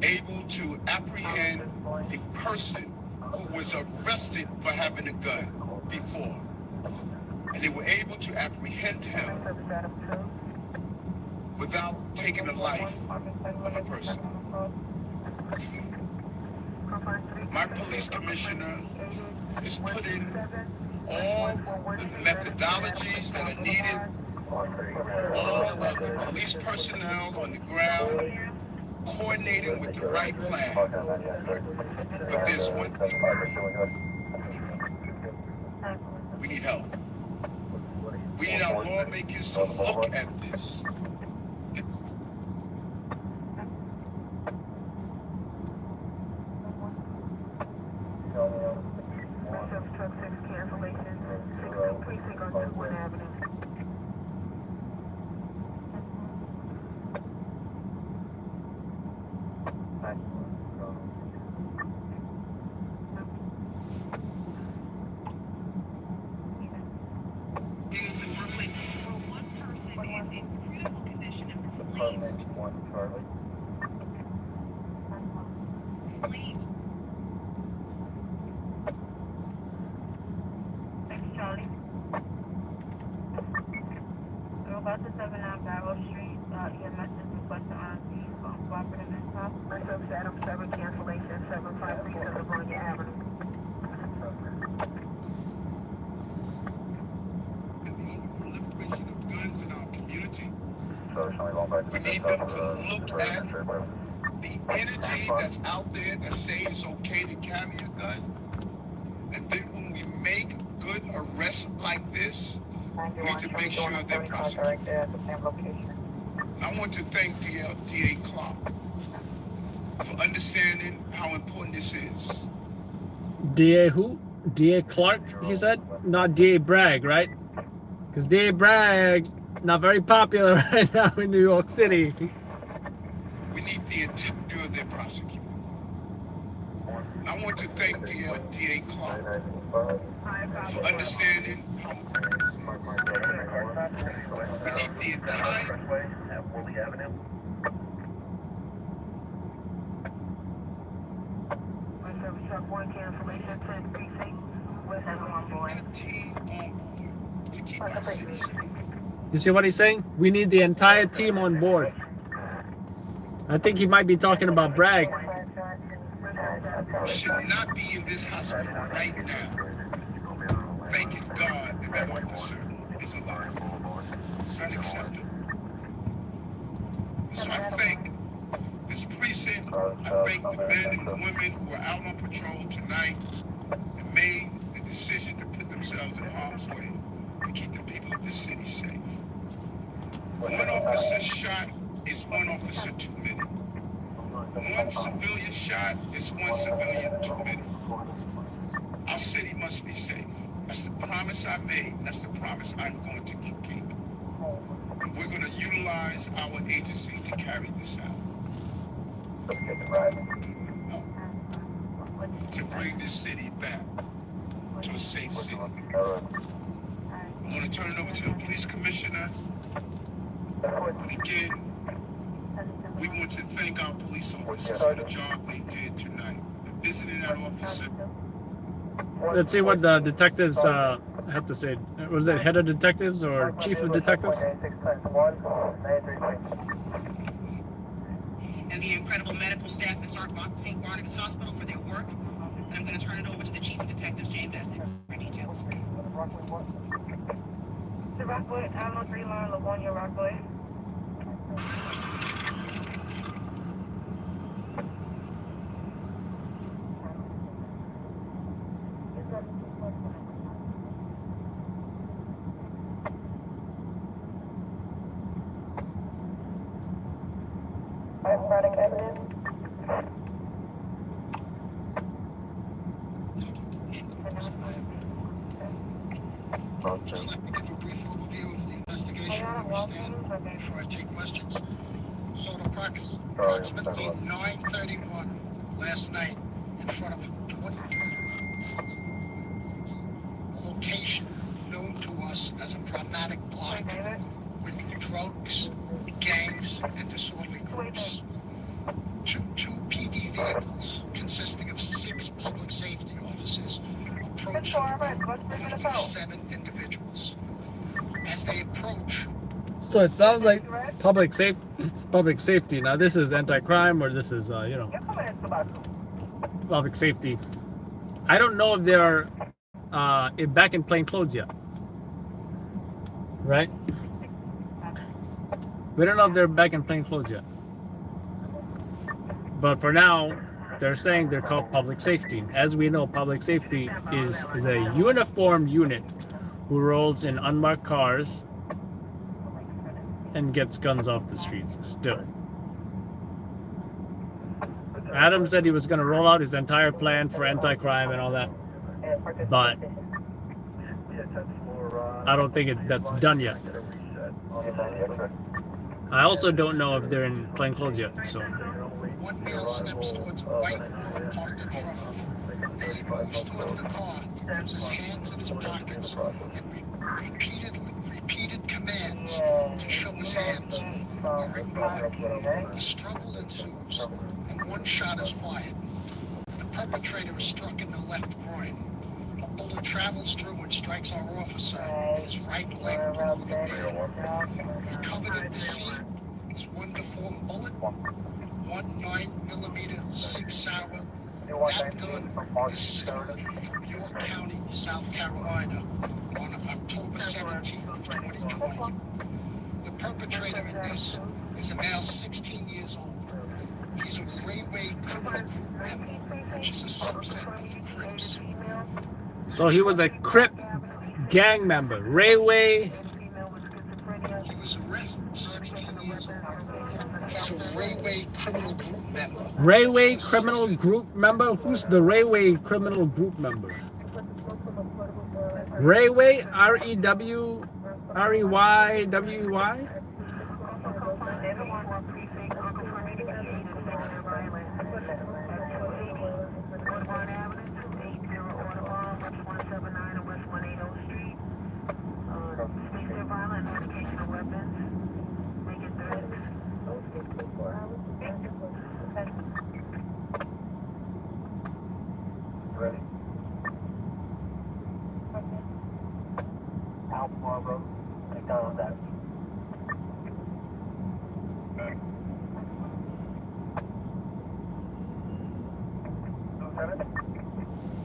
able to apprehend a person who was arrested for having a gun before. And they were able to apprehend him without taking the life of a person. My police commissioner is putting all the methodologies that are needed, all of the police personnel on the ground, coordinating with the right plan. But there's one thing. We need help. We need our lawmakers to look at this. News in Brooklyn, where one person is in critical condition after flames. Flames. Thanks, Charlie. We're about to 79 Barrow Street. EMS is requesting honesty from cooperative and top. Service Adam 7 cancellation 753 California Avenue. Proliferation of guns in our community. We need them to look at the energy that's out there that says it's okay to carry a gun. And then when we make good arrests like this, we need to make sure they're prosecuted. I want to thank DA Clark for understanding how important this is. DA who? DA Clark, he said? Not DA Bragg, right? Because DA Bragg, not very popular right now in New York City. We need the integrity of their prosecutor. I want to thank DA Clark for understanding how we need the entire team on board to keep our city safe. You see what he's saying? We need the entire team on board. I think he might be talking about Bragg. We should not be in this hospital right now, thanking God that that officer is alive. It's unacceptable. So I thank this precinct, I thank the men and women who are out on patrol tonight and made the decision to put themselves in harm's way to keep the people of this city safe. One officer shot is one officer too many. One civilian shot is one civilian too many. Our city must be safe. That's the promise I made, and that's the promise I'm going to keep. And we're going to utilize our agency to carry this out. To bring this city back to a safe city. I'm going to turn it over to the police commissioner. But again, we want to thank our police officers for the job they did tonight. And visiting that officer. Let's see what the detectives have to say. Was it head of detectives or chief of detectives? And the incredible medical staff at St. Barnabas Hospital for their work. And I'm going to turn it over to the chief of detectives, Jane Bessick, for details. The Rockaway, I'm on 3 line, Livonia Rockaway. Running evidence. I'd just like to give a brief overview of the investigation where we stand before I take questions. So at approximately 9:31 last night, in front of a location known to us as a problematic block with drugs, gangs, and disorderly groups. Two PD vehicles consisting of 6 public safety officers approached the road of at least 7 individuals. As they approach, So it sounds like public safety. Now this is anti-crime, or this is public safety. I don't know if they're back in plain clothes yet, right? We don't know if they're back in plain clothes yet. But for now, they're saying they're called public safety. As we know, public safety is the uniformed unit who rolls in unmarked cars and gets guns off the streets still. Adam said he was going to roll out his entire plan for anti-crime and all that, but I don't think that's done yet. I also don't know if they're in plain clothes yet, so. one male steps towards a white Rover parked in front of him. As he moves towards the car, he puts his hands in his pockets and repeated commands to show his hands are ignored. A struggle ensues, and one shot is fired. The perpetrator is struck in the left groin. A bullet travels through and strikes our officer in his right leg below the knee. Recovered at the scene is one deformed bullet, one 9mm Sig Sauer. That gun is stolen from York County, South Carolina on October 17th of 2020. The perpetrator in this is a male 16 years old. He's a Railway Criminal Group member, which is a subset of the Crips. So he was a Crip gang member. Railway. He was arrested 16 years old. He's a Railway Criminal Group member. Railway Criminal Group member? Who's the Railway Criminal Group member? Railway, R-E-W-R-E-Y-W-Y? Ready? Out Marlboro, McDonald's Avenue.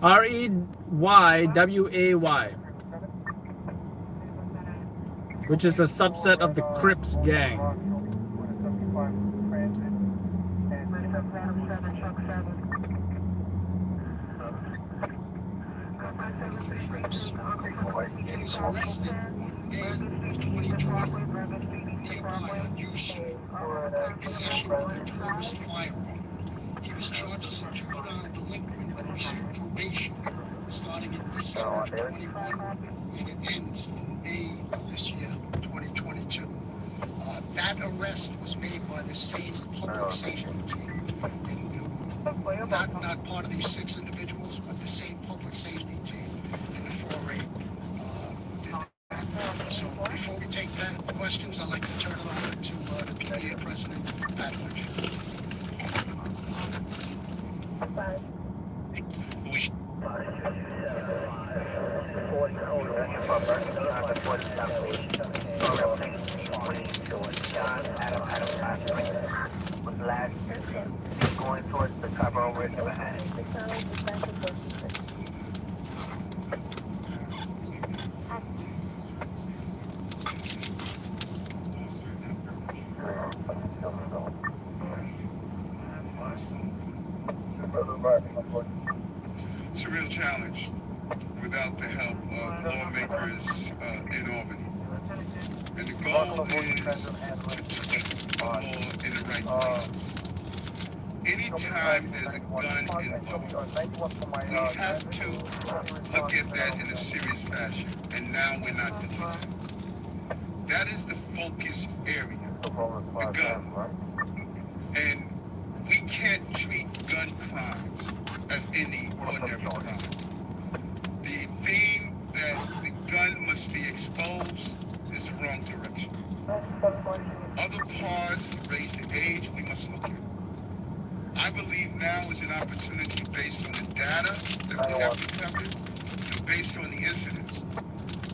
R-E-Y-W-A-Y, which is a subset of the Crips gang. He was arrested on May of 2020 nearby on U Street in possession of a tourist firearm. He was charged as a juvenile delinquent and received probation starting in December of 21, and it ends in May of this year, 2022. That arrest was made by the same public safety team, and not part of these 6 individuals, but the same public safety team. questions, I'd like to turn it over to the PBA president, Pat Lynch. Going towards the cover over in the ahead. It's a real challenge without the help of lawmakers in Albany. And the goal is to tweak the law in the right places. Anytime there's a gun involved, we have to look at that in a serious fashion. And now we're not doing that. That is the focus area, the gun. And we can't treat gun crimes as any ordinary crime. The theme that the gun must be exposed is the wrong direction. Other parts to raise the age we must look at. I believe now is an opportunity based on the data that we have recovered and based on the incidents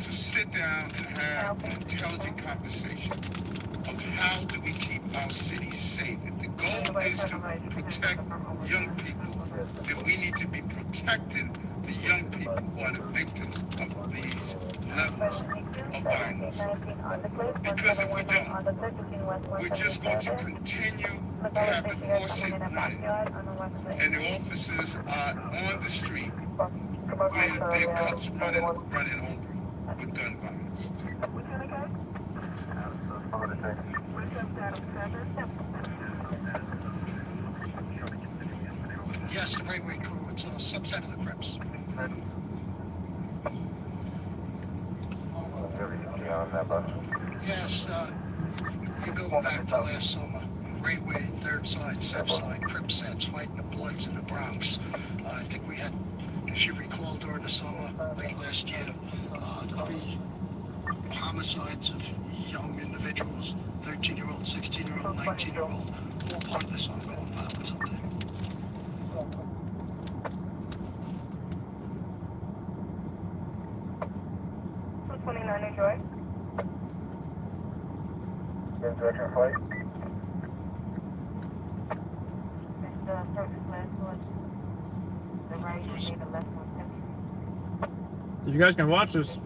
to sit down and have an intelligent conversation of how do we keep our cities safe. If the goal is to protect young people, then we need to be protecting the young people who are the victims of these levels of violence. Because if we don't, we're just going to continue to have the faucet running, and the officers are on the street with their cups running over with gun violence. Yes, the Great White Crew. It's a subset of the Crips. Yes, you're going back to last summer. Great Way, third side, south side, Crip sets, fighting the Bloods in the Bronx. I think we had, if you recall, during the summer, late last year, 3 homicides of young individuals, 13-year-old, 16-year-old, 19-year-old, all part of this ongoing violence up there. Enjoy. Direction flight. If you guys can watch this,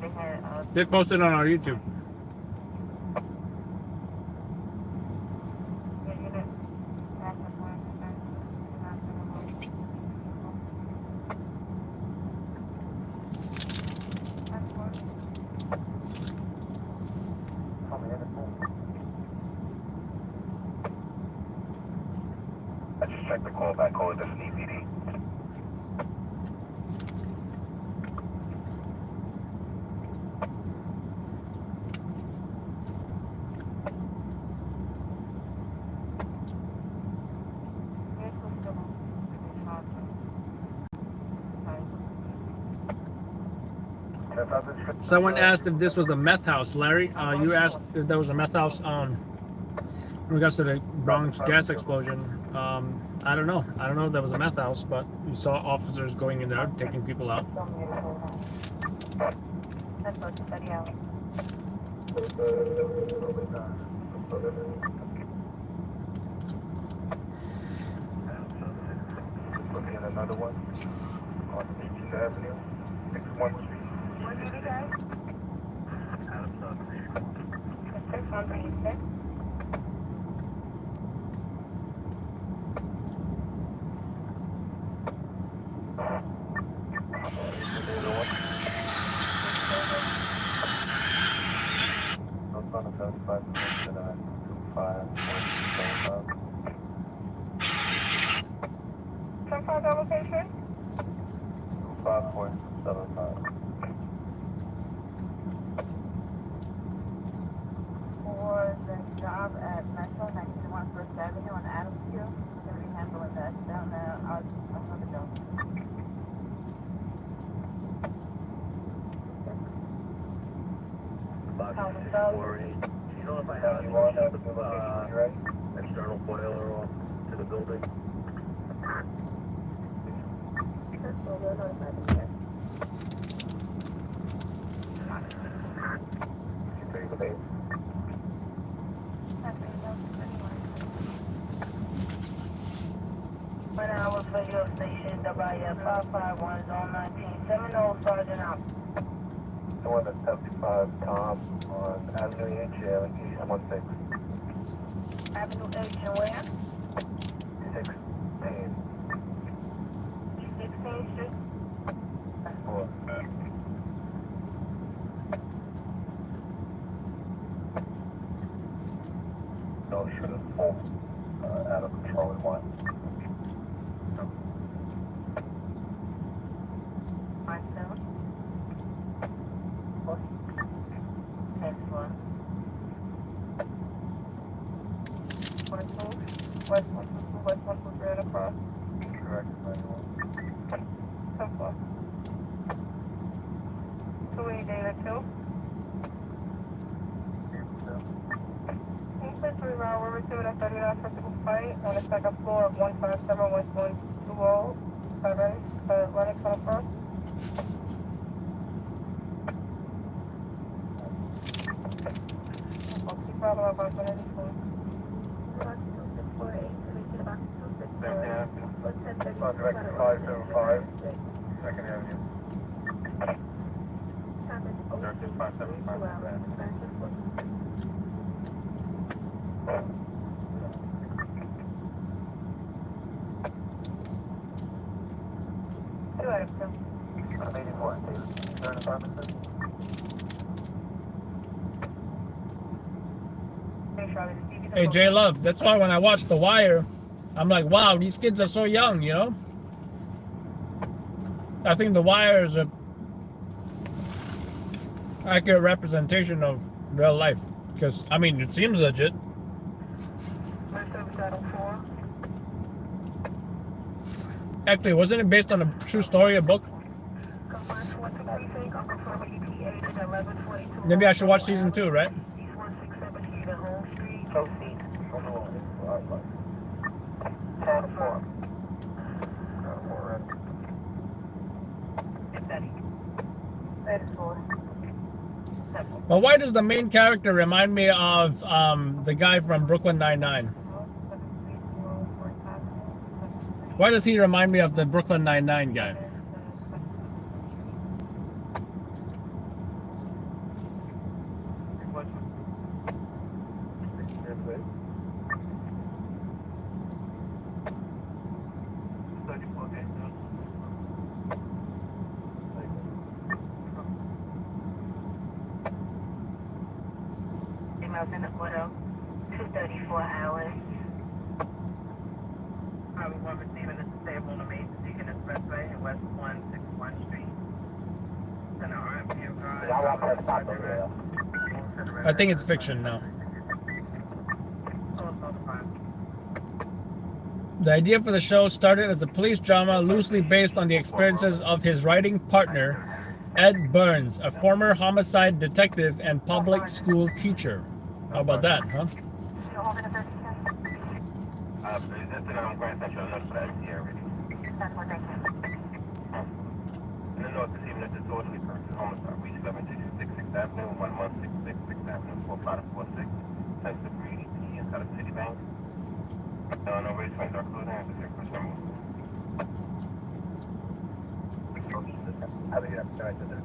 they post it on our YouTube. I just checked the call back code, that's NYPD. Someone asked if this was a meth house. Larry, you asked if there was a meth house in regards to the Bronx gas explosion. I don't know. I don't know if there was a meth house, but you saw officers going in there, taking people out. Looking at another one on 18th Avenue, 61st Street. What did you guys? It's 636. Confirm the location? 25475. For the job at Metro 91 First Avenue on Adams Street, we're going to be handling that down there. I'll know the job. You know if I have any external boiler off to the building? Right now, with radio station WF551 Zone 19. 70 Sergeant out. The one that's 75 Tom on Avenue H, East 16. Avenue H and where? 16. 16th Street. Four. No, shoot it full. Out of control at one. Myself. Excellent. West one, right across. Correct, 91. 10-4. 280 David 2. Please reroute over to the 39 physical fight on the second floor of 157 West 120. Alright, running from the first. Keep following up on 184. Director 575, Second Avenue. Director 575. Two out of 2. I'm 84, third apartment, sir? Hey, J Love, that's why when I watch The Wire, I'm like, wow, these kids are so young, you know? I think The Wire is a accurate representation of real life. Because, I mean, it seems legit. Actually, wasn't it based on a true story, a book? Maybe I should watch season 2, right? Proceed. 10-4. But why does the main character remind me of the guy from Brooklyn Nine-Nine? Why does he remind me of the Brooklyn Nine-Nine guy? Emails in the photo. 234 hours. Probably one receiving the stable on the main Deacon Expressway in West 161 Street. Center RMPU garage. I think it's fiction now. The idea for the show started as a police drama loosely based on the experiences of his writing partner, Ed Burns, a former homicide detective and public school teacher. How about that, huh? In the north, receiving a disorderly person, homicide, reach 766 Avenue, 11666 Avenue, 4546, sense of greedy, P, inside of Citibank. No race funds are closing at the 6% number. Have a good afternoon.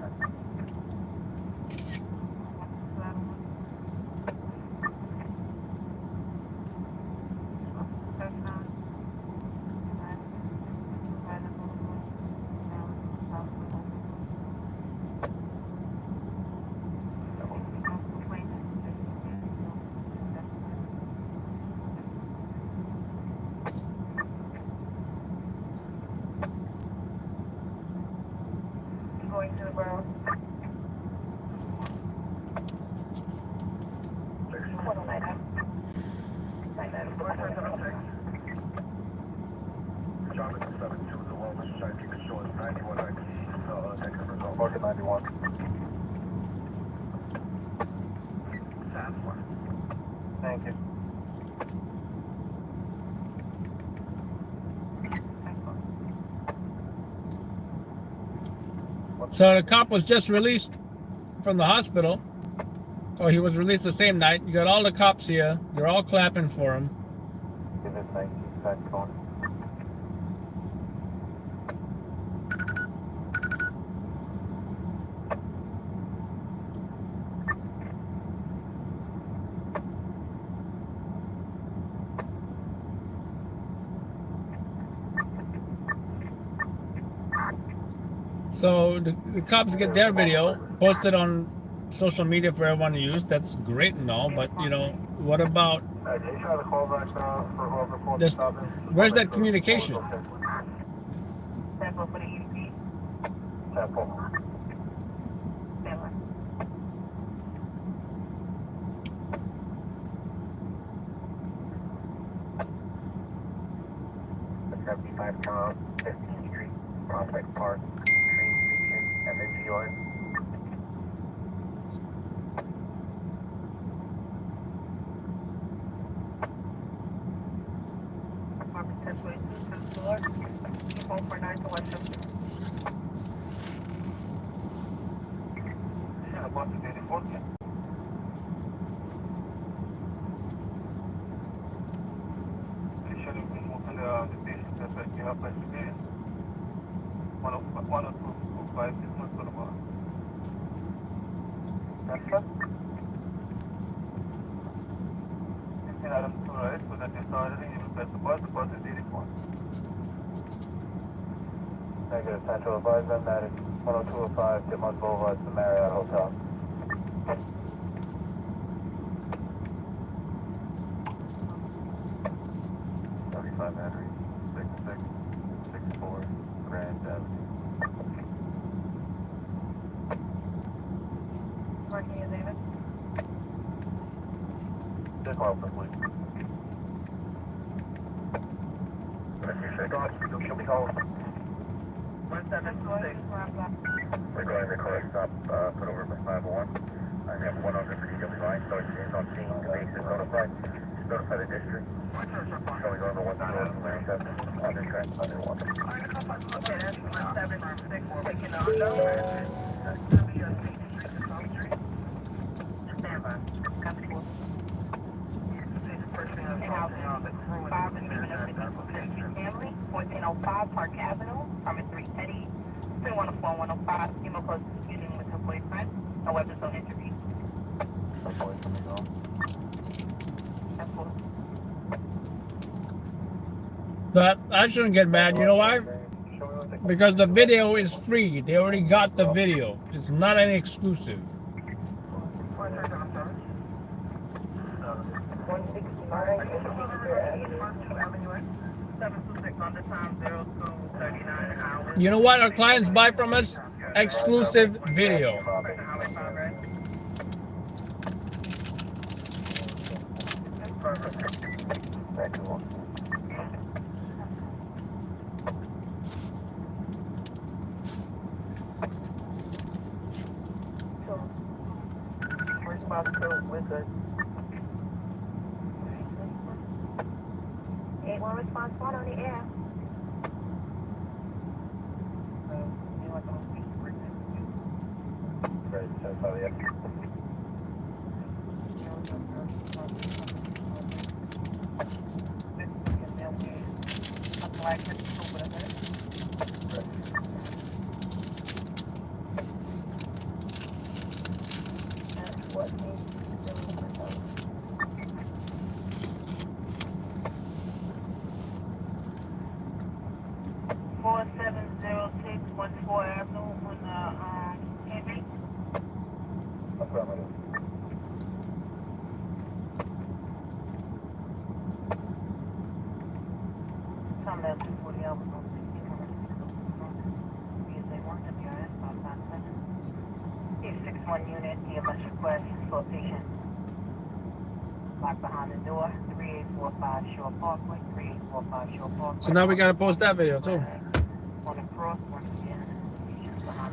Going to the Bronx. Thank you. So the cop was just released from the hospital. Oh, he was released the same night. You got all the cops here. They're all clapping for him. Give it 19 cents on. So the cops get their video posted on social media for everyone to use. That's great and all, but you know, what about Can you try the callback for whoever pulled this? the stop in? Where's that communication? Sample for the UP. Sample. Sample. The 75 pound, 15th Street, Prospect Park, train station, MNGR. Market 1022 to the floor. 449 to Westchester. Yeah, I bought the daily forecast. They should have been moving the station just like you have by civilian. 102.5 6 months for the bar. That's good. You can add them to right, so that they started and you will press the bus is 84. Negative, Central advise them that it's 102.05 Dimont Boulevard, the Marriott Hotel. Battery, 6664 Grand Avenue. Marking your name. Just call for please. She'll be home. 176. Regarding the car stop, put over by 501. I have one on the PW line, so it's on scene, the base is notified. Notify the district. Showing on the 107 on the track, under one. Okay, that's 176. We're making the unknown. That's going to be on 8th Street to 12th Street. Stand by. Copy. Family, 1405 Park Avenue, Summit 3 Eddie, 314-105, email close disputing with her boyfriend, no weapons on interview. But I shouldn't get mad. You know why? Because the video is free. They already got the video. It's not any exclusive. 726 on the time, 0239 hours. You know what our clients buy from us? Exclusive video. We're good. 8-1 response 1 on the air. Great, so probably affirmative. Time down 240 hours on 61 unit, EMS request, location. Lock behind the door, 3845 Shore Parkway, 3845 Shore Parkway. So now we gotta post that video too. On the cross, once again.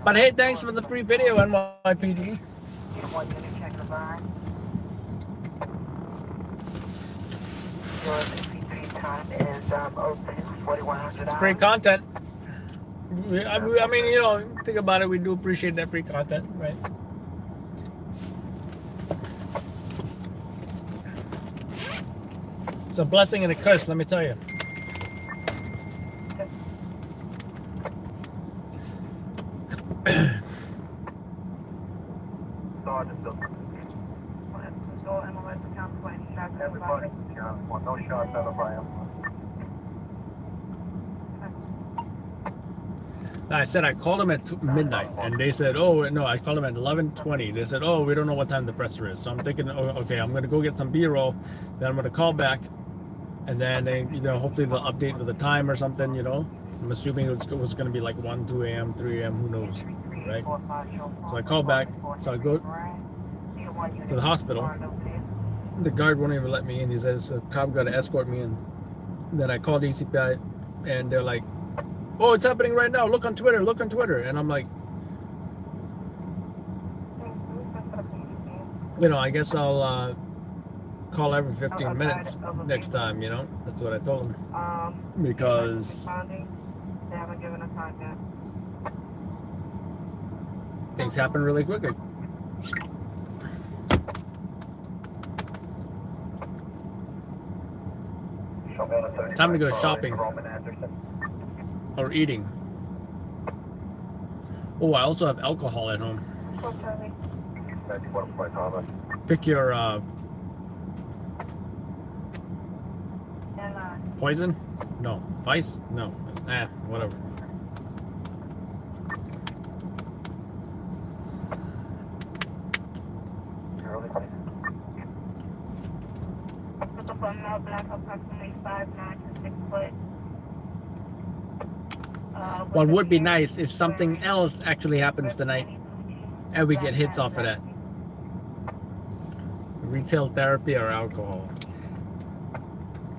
But hey, thanks for the free video, NYPD. 1 unit, check the line. It's free content. I mean, you know, think about it. We do appreciate that free content, right? It's a blessing and a curse, let me tell you. Everybody, no shots out of fire. I said I called them at midnight, and they said, "Oh no!" I called them at 11:20. They said, "Oh, we don't know what time the presser is." So I'm thinking, "Oh, okay, I'm gonna go get some B-roll, then I'm gonna call back, and then they, you know, hopefully they'll update with the time or something. You know, I'm assuming it was gonna be like 1, 2 a.m., 3 a.m. Who knows, right?" So I called back. So I go to the hospital. The guard won't even let me in. He says a cop got to escort me in. Then I called ECPI, and they're like, "Oh, it's happening right now. Look on Twitter. Look on Twitter." And I'm like, you know, I guess I'll call every 15 minutes next time. You know, that's what I told him, because things happen really quickly. Time to go shopping or eating. Oh, I also have alcohol at home. Pick your poison? No. Vice? No. Whatever. What would be nice if something else actually happens tonight and we get hits off of that. Retail therapy or alcohol.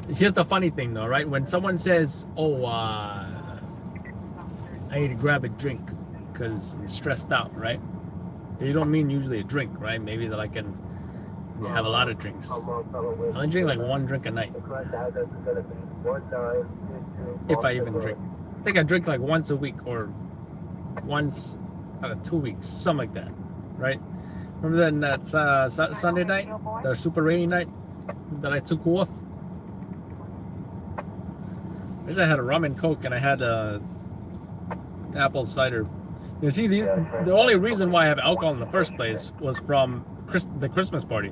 Here's the funny thing though, right? When someone says, "Oh, I need to grab a drink because I'm stressed out," right? You don't mean usually a drink, right? Maybe that they have a lot of drinks. I only drink like 1 drink a night. If I even drink. I think I drink like once a week or once out of 2 weeks, something like that, right? Remember that Sunday night, the super rainy night that I took off? I wish I had a rum and coke and I had apple cider. You see, the only reason why I have alcohol in the first place was from the Christmas party.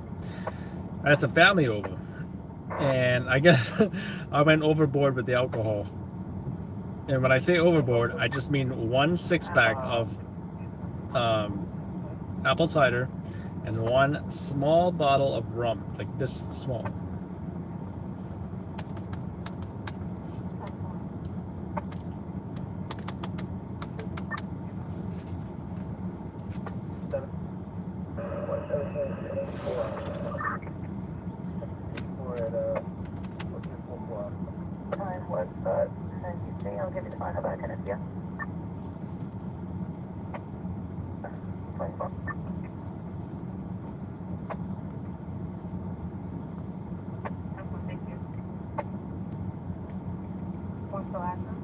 I had some family over, and I guess I went overboard with the alcohol. And when I say overboard, I just mean 1 6-pack of apple cider and 1 small bottle of rum, like this small. I'll give you the final back in it, yeah. 24. Thank you. What's the last one?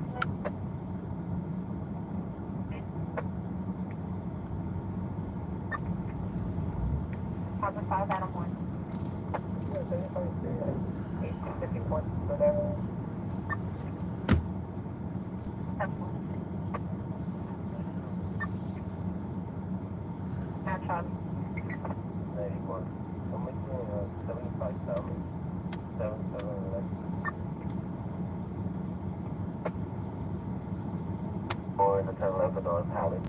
How's the 5 Adam 1? 1854. Whatever. Or in the 1011 on Pally.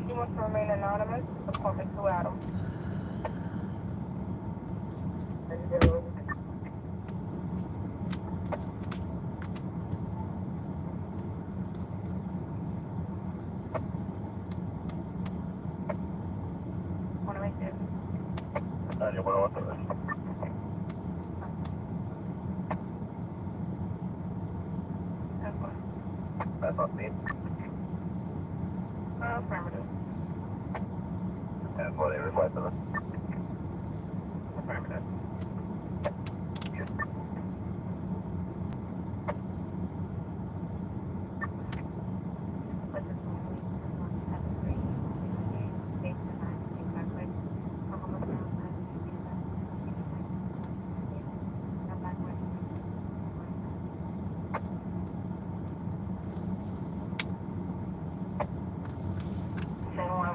He wants to remain anonymous. Appointment to Adam. Want to make it? what they requested. Affirmative.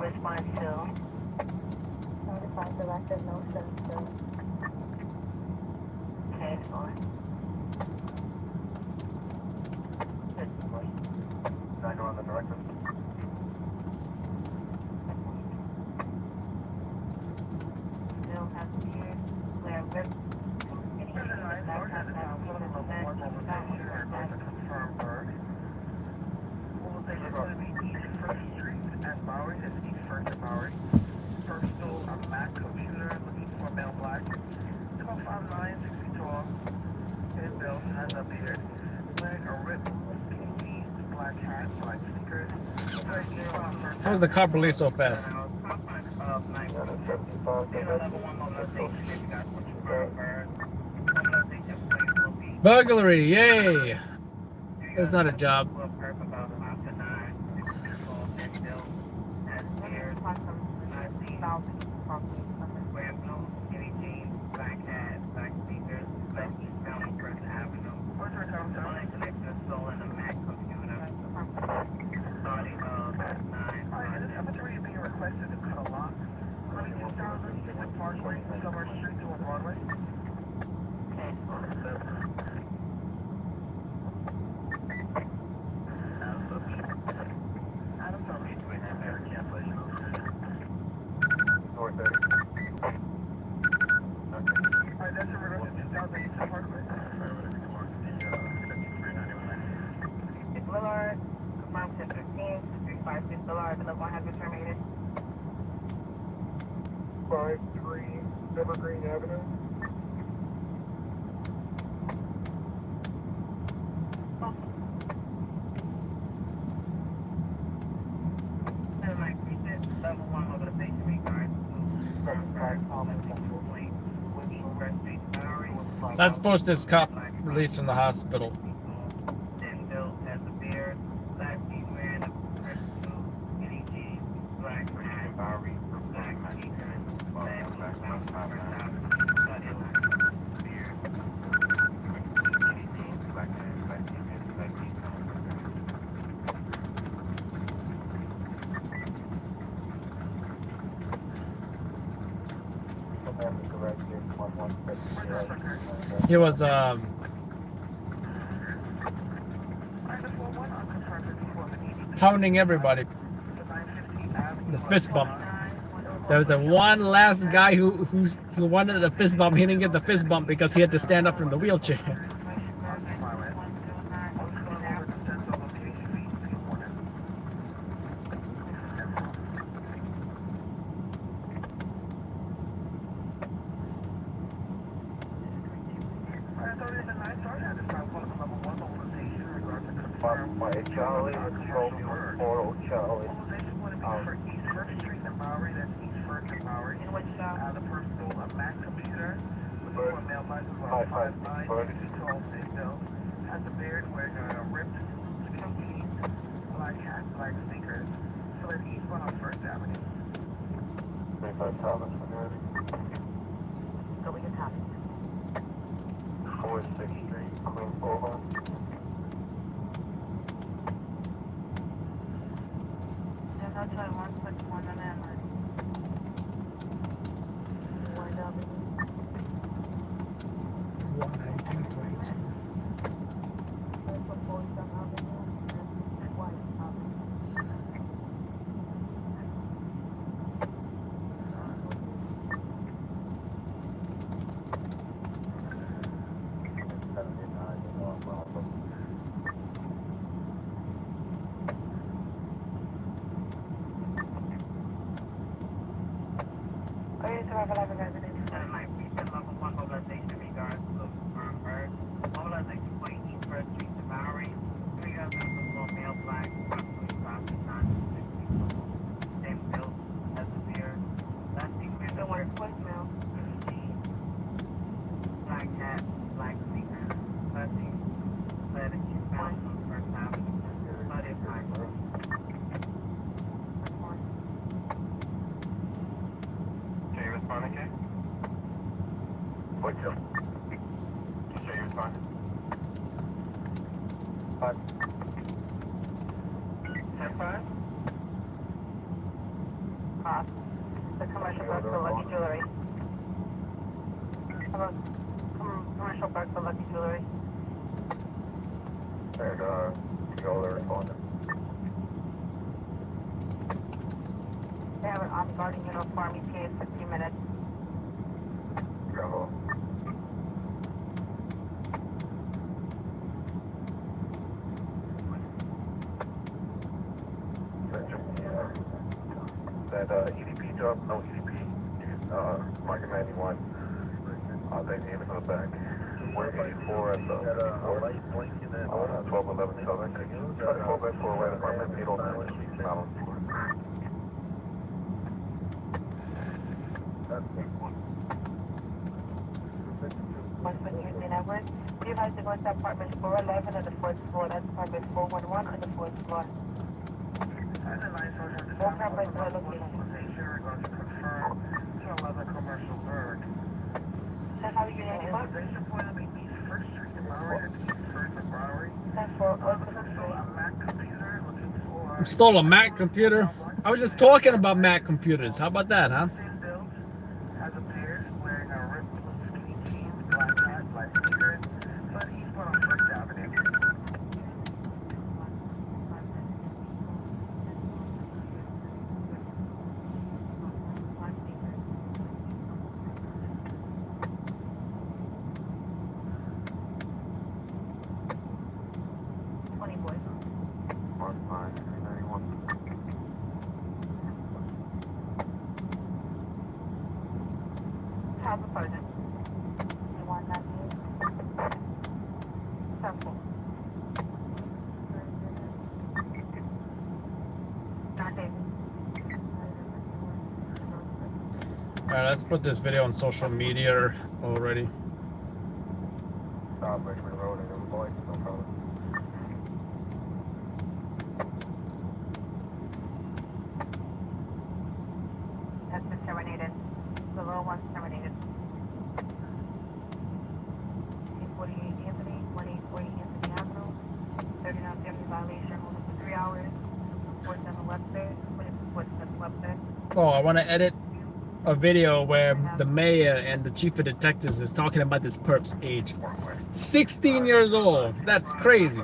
Response to notify director no sense. Okay, it's fine. Back on the director. Still has here where we're Confirm Berg. Mobilization is going to be East First Street at Bowery. That's East First at Bowery. Personal Mac computer looking for male black. 12'5'9", 6 feet tall. Head built, has appeared. Wearing a ripped skinny jeans, black hat, black sneakers. How was the cop released so fast? Burglary, yay! It's not a job. Requested to cut a lock. 22,000 Parkway, Summer Street to Broadway. Adam, sorry, to a cancellation. North 30. Alright, that's a reduction to 2,000 Parkway. Willard, confirmed 1015, 356 Willard, the level 1 has been terminated. 53 Evergreen Avenue. Level 1 mobilization regards to card calling sexual link with East First Street Bowery. That's supposed this cop released from the hospital. Then Bill has a beard, black jeans wearing a blue skinny jeans, black hat, Bowery, black sneakers, black beard, skinny jeans, black hat, black sneakers, black jeans. He was pounding everybody. The fist bump. There was the one last guy who wanted a fist bump. He didn't get the fist bump because he had to stand up from the wheelchair. Charlie, control 40 Charlie. For East First Street and Bowery, that's East First and Bowery. In which shop? The personal Mac computer. Looking for a male license on 5'9", 6 feet tall, big build. Has a beard, wearing a ripped skinny jeans, black hat, black sneakers. So that's eastbound on First Avenue. 25 Thomas, Missouri. So we can copy. 4th 6th Street, Queens Boulevard. I'll try 161 on that one. 11922. voicemail. Black cat, black sneakers, pussy, said that she found for the first time. But it's like, Can you respond again? What's up? Can you respond? 10-5? The commercial box for Lucky Jewelry. Hello, commercial box for Lucky Jewelry. And, you all are responding. They have an on-guard uniform, ETA is 15 minutes. Bravo. That EDP job, no EDP, Market 91. They need to go back. 184 at the 1211 Southern. Try to go back for a apartment, 809. Tuesday network. We advise to go to apartment 411 on the 4th floor. That's apartment 411 on the 4th floor. All properties are located. Commercial Berg. That's how you get any box? They supposed to be East First Street in Bowery or East First in Bowery. That's for Oakland So Street. a Mac computer looking for I stole a Mac computer. I was just talking about Mac computers. How about that, huh? thin built, has a beard, wearing a ripped blue skinny jeans, black hat, black sneakers. But he's put on First Avenue. How's the sergeant? You want that too? Simple. Not David. Alright, let's put this video on social media already. Richmond Road and Illinois, no problem. That's been terminated. The little one's terminated. 848 Anthony, 1840 Anthony Avenue. 39 family violation, holding for 3 hours. 47 Webster, 47 Webster. Oh, I want to edit a video where the mayor and the chief of detectives is talking about this perp's age. 16 years old. That's crazy.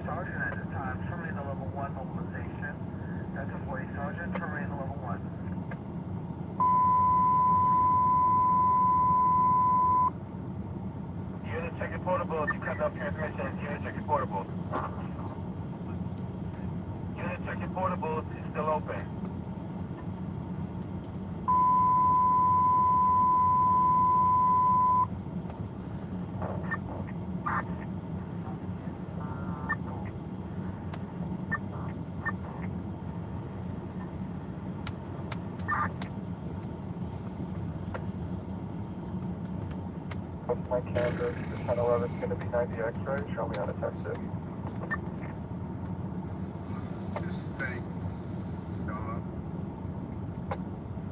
Sergeant at this time, terminating the level 1 mobilization. That's a 40 Sergeant, terminating the level 1. Unit check your portable. You cut off transmission. Unit check your portable. Unit check your portable. It's still open. What's my Kansas? The 1011 is going to be 90 X-ray. Show me how to text it. Just thank God,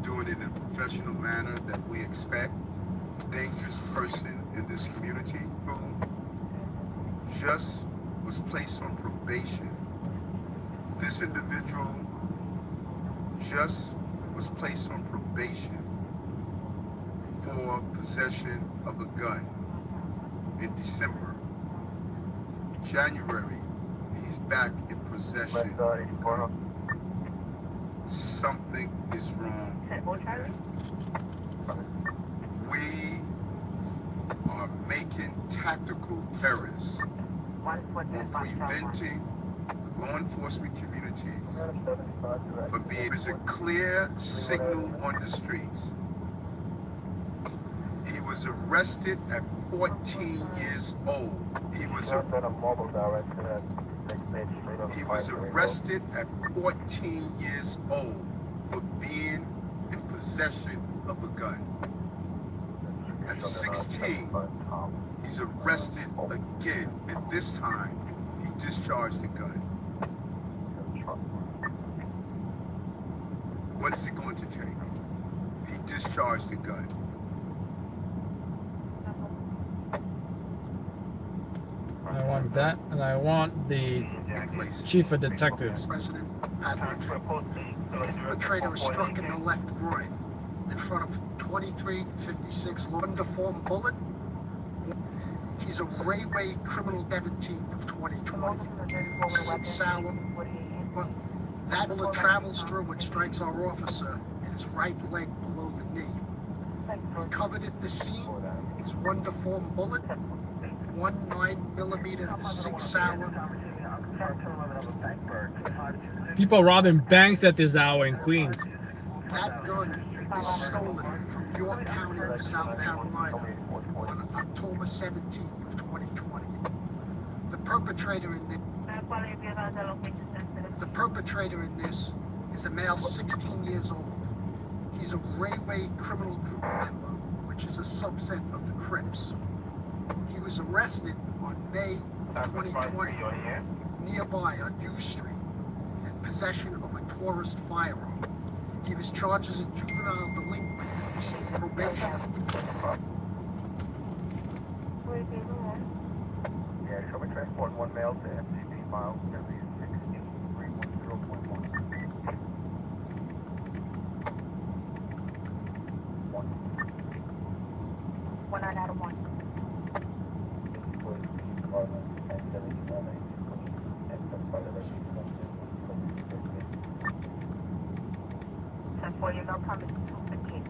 doing it in a professional manner that we expect. Dangerous person in this community who just was placed on probation. This individual just was placed on probation for possession of a gun in December. January, he's back in possession of a gun. Something is wrong with that. We are making tactical errors on preventing law enforcement communities from being. There's a clear signal on the streets. He was arrested at 14 years old. He was arrested at 14 years old for being in possession of a gun. At 16, he's arrested again, and this time he discharged the gun. What is it going to take? He discharged the gun. I want that, and I want the chief of detectives. President perpetrator was struck in the left groin in front of 2356 Wonderform bullet. He's a railway criminal 17th of 2020. 6 hour. That bullet travels through and strikes our officer in his right leg below the knee. Recovered at the scene is Wonderform bullet, 19mm 6 hour. People robbing banks at this hour in Queens. That gun is stolen from York County, South Carolina on October 17th of 2020. The perpetrator in this is a male 16 years old. He's a railway criminal group member, which is a subset of the Crips. He was arrested on May of 2020 nearby on U Street in possession of a tourist firearm. He was charged as a juvenile delinquent and received probation. Yeah, shall we transport one male to MCB miles every 16310.1? 1 out of 1. For you, no permit, 215.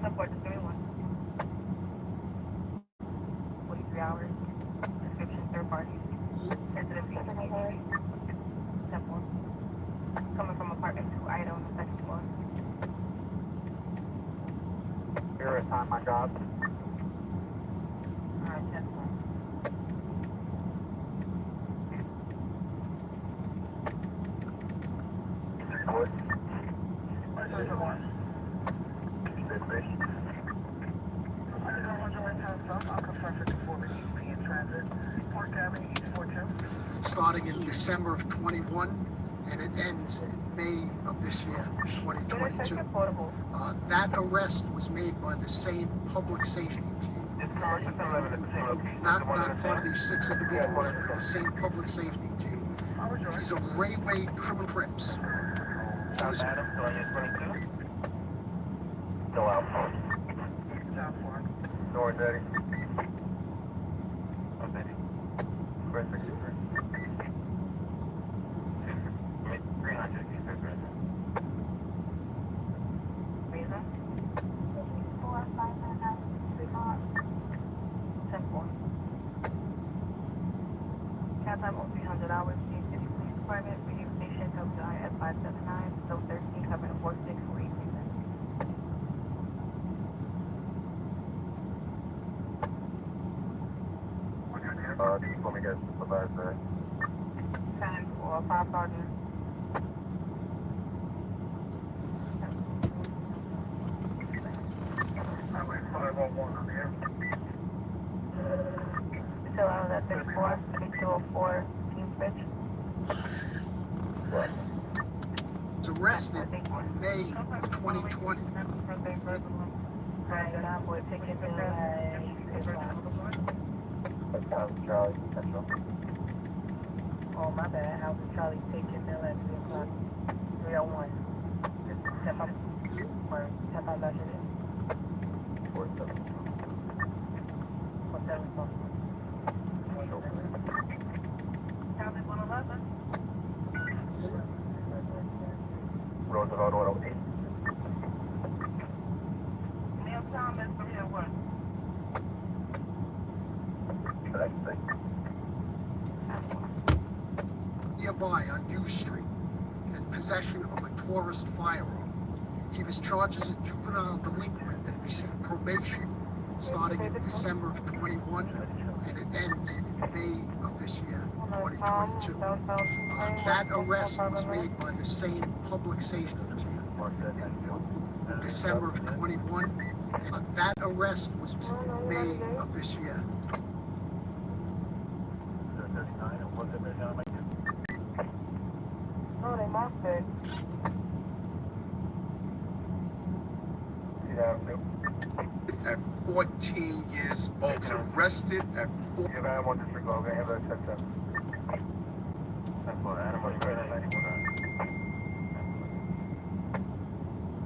Support to 31. 43 hours. Description, third party. Sensitive feature. Simple. Coming from apartment 2, item on the second floor. Here is time, my job. Alright, that's fine. What? Starting in December of 21, and it ends in May of this year, 2022. That arrest was made by the same public safety team. Not part of these 6 individuals, but the same public safety team. He's a railway criminal Crips. He was Still out. North Eddie. Up Eddie. Chris 63. 300. Reason? 10-4. Cat time over 300 hours. City Police Department. Radio station WIS 579. So 13 covering 46 for 8 reasons. Just let me get supervisor. 10 for 5,000. Still out of that 34, 3204, Team Fitch. was arrested on May of 2020. Charlie, Central. Oh, my bad. House of Charlie, take your bill at 3 o'clock. 301. Just step up. Or step out that shit. 47. 47. County 111. Roosevelt Auto 8. Neil Thomas from here, what? Next thing. nearby on U Street in possession of a tourist firearm. He was charged as a juvenile delinquent and received probation starting in December of 21, and it ends in May of this year, 2022. That arrest was made by the same public safety team in December of 21, and that arrest was in May of this year. Oh, they marked it. At 14 years old, was arrested at 14. Give animal district over, have that checked out. That's what animal district 91.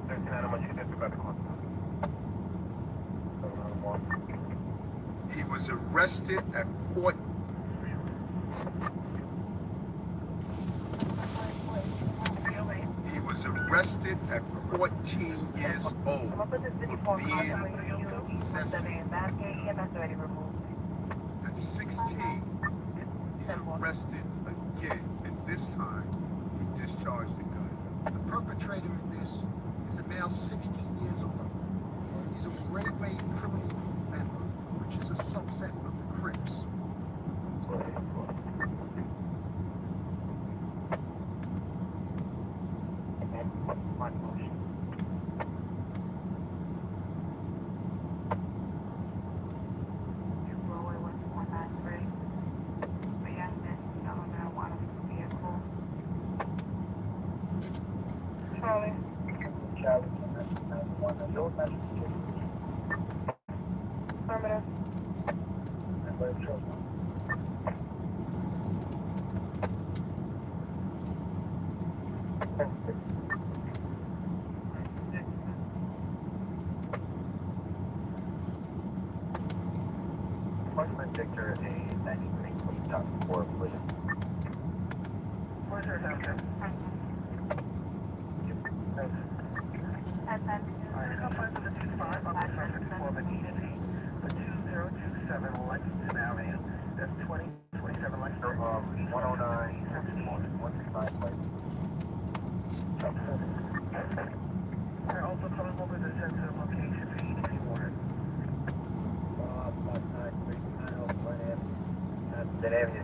13 animal district about the corner. He was arrested at 14. He was arrested at 14 years old for being at 16. He's arrested again, and this time he discharged the gun. The perpetrator in this is a male 16 years old. He's a Railway Criminal Group member, which is a subset of the Crips. Charlie. Affirmative. Marksman Victor, a 93.4, please. Where's your doctor? Alright, come find the 25 on the subject for the ENT, the 2027 Lexington Avenue. That's 2027 Lexington. 109, 169, please. They're also coming over to the sensitive location feed if you want it. That Avenue,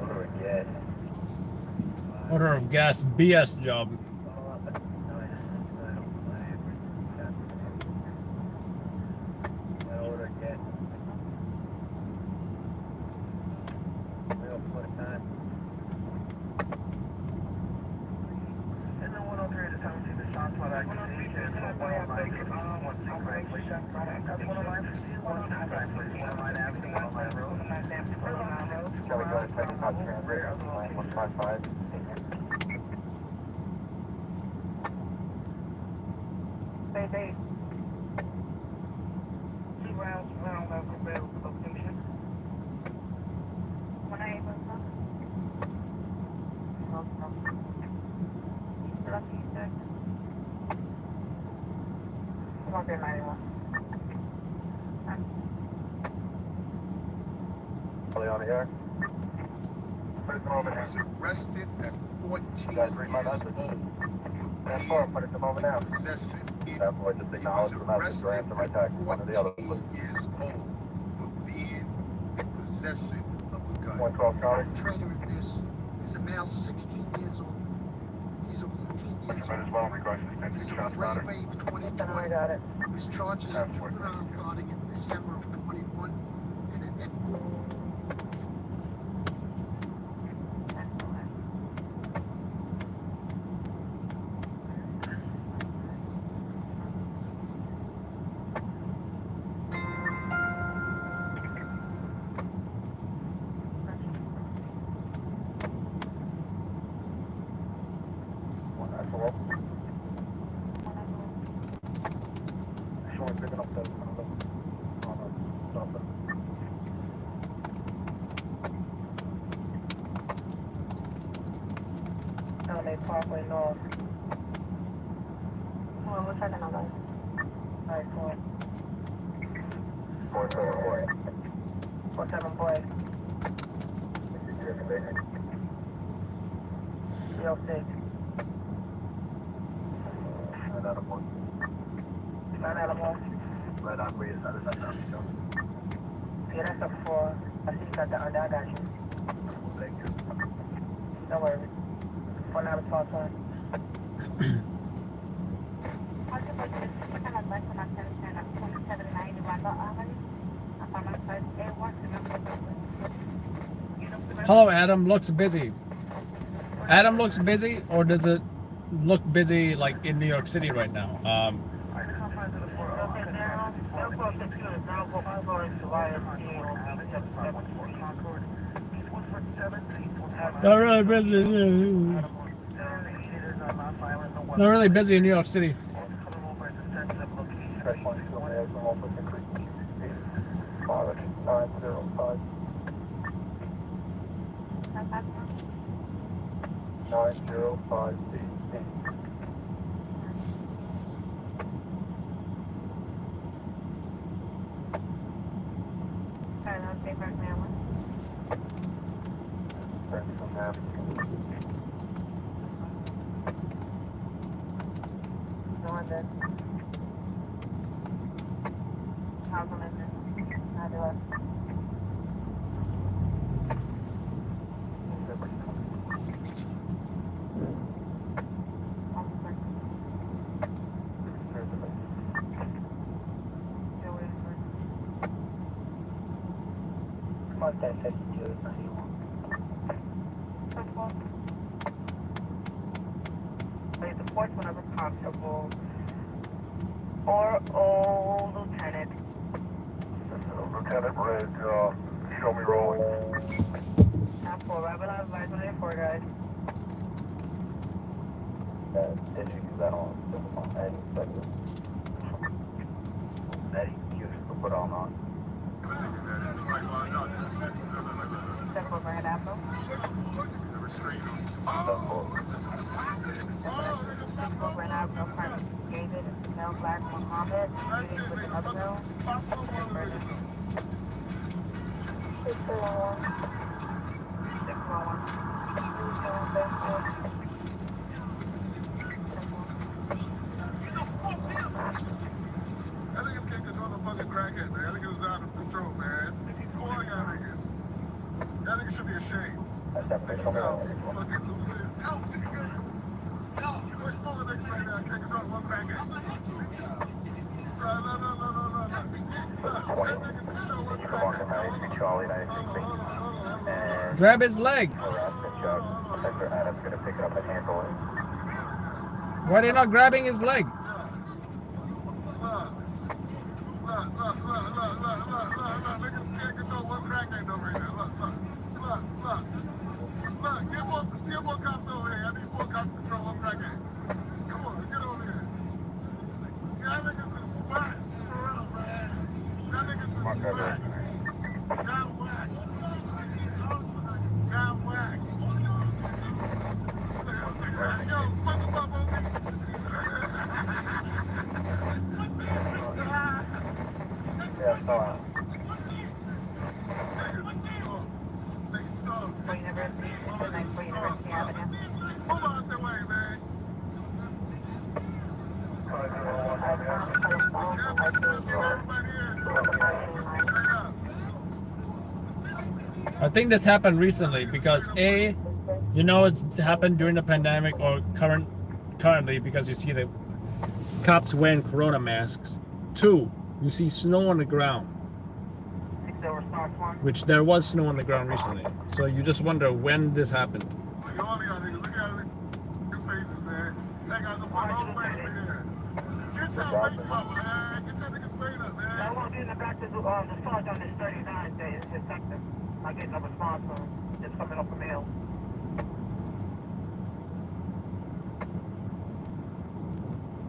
order again. Order of gas BS job. Order again. And then 103 at a time, see the shots while I can see it. 109, 169, please. That's 109, 109, please. 109 Avenue, 109 Road. 109 Road. Shall we go ahead and take a copy transfer? 155. They. 2 rounds around the rail location. 1-8, Lucky 6. Okay, 91. Early on here. He was arrested at 14 You guys read my years message? old That's for four, put it them over now. being possession. That boy just acknowledged the message or answer my text, one or the other. 14 years old for being in possession of a gun. 112 Charlie. Perpetrator in this is a male 16 years old. He's a routine years Might as old. well request extension He's a shots router. Railway I 2020. got it. He was charged as a juvenile starting in December of 21, and it One actual. Showing picking up that stop it. LA Parkway North. Well, we're checking on that. Alright, cool. 47 boy. 47 boy. 306. 9 out of 1. Right on where you started that now, Joe. Yeah, that's up for. I see you got the under. I got you. Thank you. No worries. 1 out of 12. Hello, Adam. Looks busy. Adam looks busy, or does it look busy like in New York City right now? Not really busy. Not really busy in New York City. Nine zero five eight. The fourth whenever possible. Or old lieutenant. Lieutenant Red, show me rolling. Not 4, right below advice on your 4, guys. Did you use that on Eddie? Eddie, you should put on. Step over head apple. Step over and apple. Front David, male black Muhammad, shooting with another male. Six That niggas can't control the fucking crackhead, man. That niggas is out of control, man. All y'all niggas. Y'all niggas should be ashamed. Niggas sound fucking losers. We're full of niggas right now. Can't control one crackhead. No. Look, niggas can show one crackhead. Grab his leg. Why are they not grabbing his leg? Niggas can't control one crackhead over here. Look. Get more cops over here. I need more cops to control one crackhead. Come on, get over here. Y'all niggas is whack. For real, man. Y'all niggas is whack. Y'all whack. Y'all whack. Yo, fuck him up, homie. Yeah, sorry. They suck. For University, for University Avenue. Move out the way, man. I think this happened recently because A, you know, it's happened during the pandemic or currently because you see the cops wearing corona masks. 2, you see snow on the ground, which there was snow on the ground recently. So you just wonder when this happened. Look at all y'all niggas. Look at y'all faces, man. They got the one whole face in here. Get your weight up, man. Get your niggas weight up, man. I won't get in the back to the charge on this 39 day. It's detective. I get no response from just coming up from mail.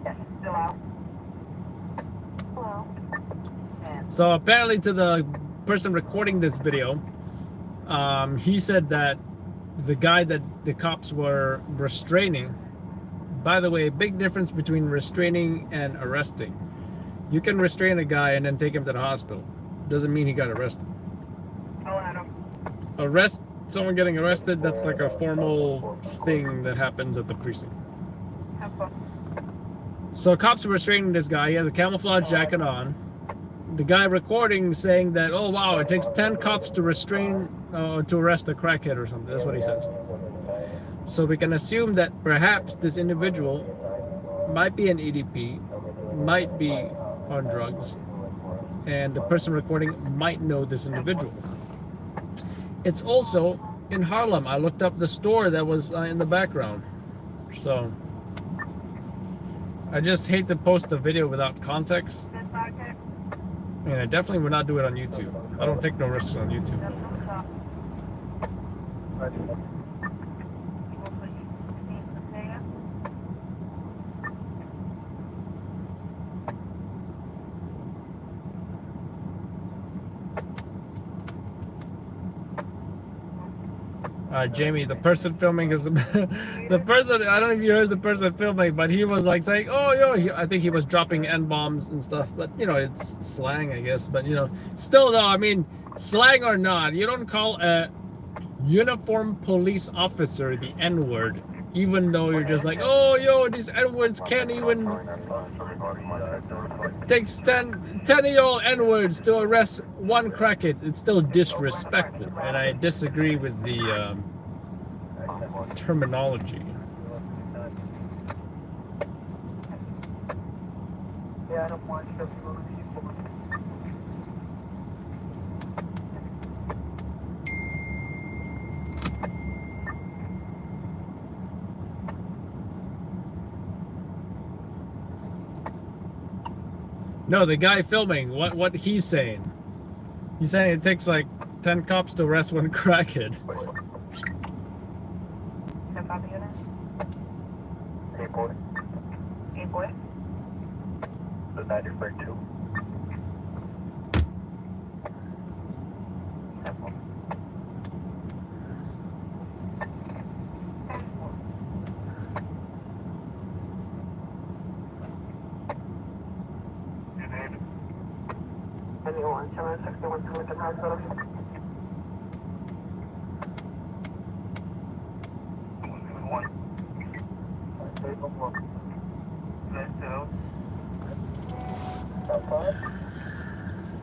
Yes, still out. Hello. So apparently to the person recording this video, he said that the guy that the cops were restraining, by the way, big difference between restraining and arresting. You can restrain a guy and then take him to the hospital. Doesn't mean he got arrested. Oh, Adam. someone getting arrested, that's like a formal thing that happens at the precinct. So cops are restraining this guy. He has a camouflage jacket on. The guy recording saying that, oh wow, it takes 10 cops to restrain, to arrest a crackhead or something. That's what he says. So we can assume that perhaps this individual might be an EDP, might be on drugs, and the person recording might know this individual. It's also in Harlem. I looked up the store that was in the background. So I just hate to post the video without context. And I definitely would not do it on YouTube. I don't take no risks on YouTube. Jamie, the person filming is the person. I don't know if you heard the person filming, but he was like saying, "Oh, yo," I think he was dropping N-bombs and stuff. But you know, it's slang, I guess. But you know, still though, I mean, slang or not, you don't call a uniformed police officer the N-word, even though you're just like, "Oh, yo, these N-words can't even." Takes 10-year-old N-words to arrest one crackhead. It's still disrespectful, and I disagree with the terminology. Yeah, I don't want you to move. No, the guy filming, what he's saying. He's saying it takes like 10 cops to arrest one crackhead. Hey, boy. The 93.2. Anyone, 761 to the hospital.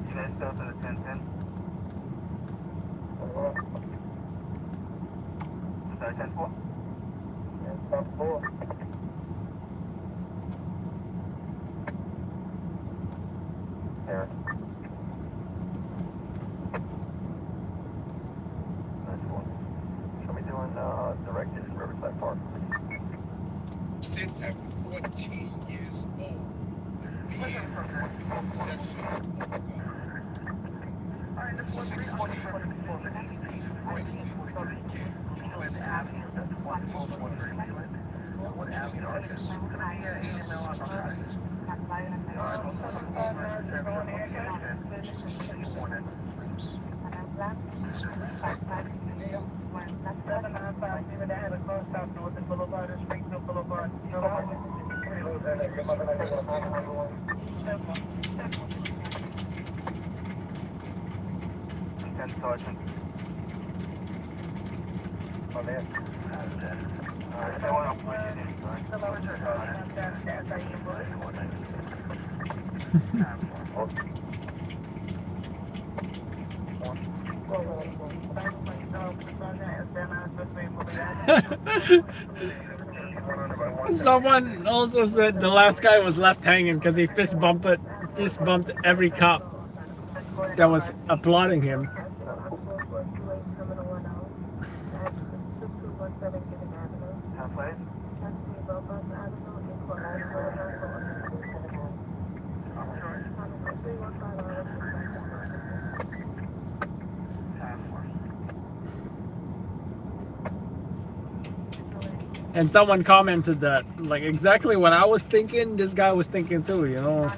You guys still to the 1010? Sorry, 10-4? Here. Should we doing directed in Riverside Park? Arrested at 14 years old for being in possession of a gun. At 16, he's arrested again. West Avenue, that's one What Avenue are this? Which is a subset of crips. He was arrested now. Sergeant. Oh, man. Someone also said the last guy was left hanging because he fist bumped every cop that was applauding him. And someone commented that, like, exactly what I was thinking, this guy was thinking too, you know.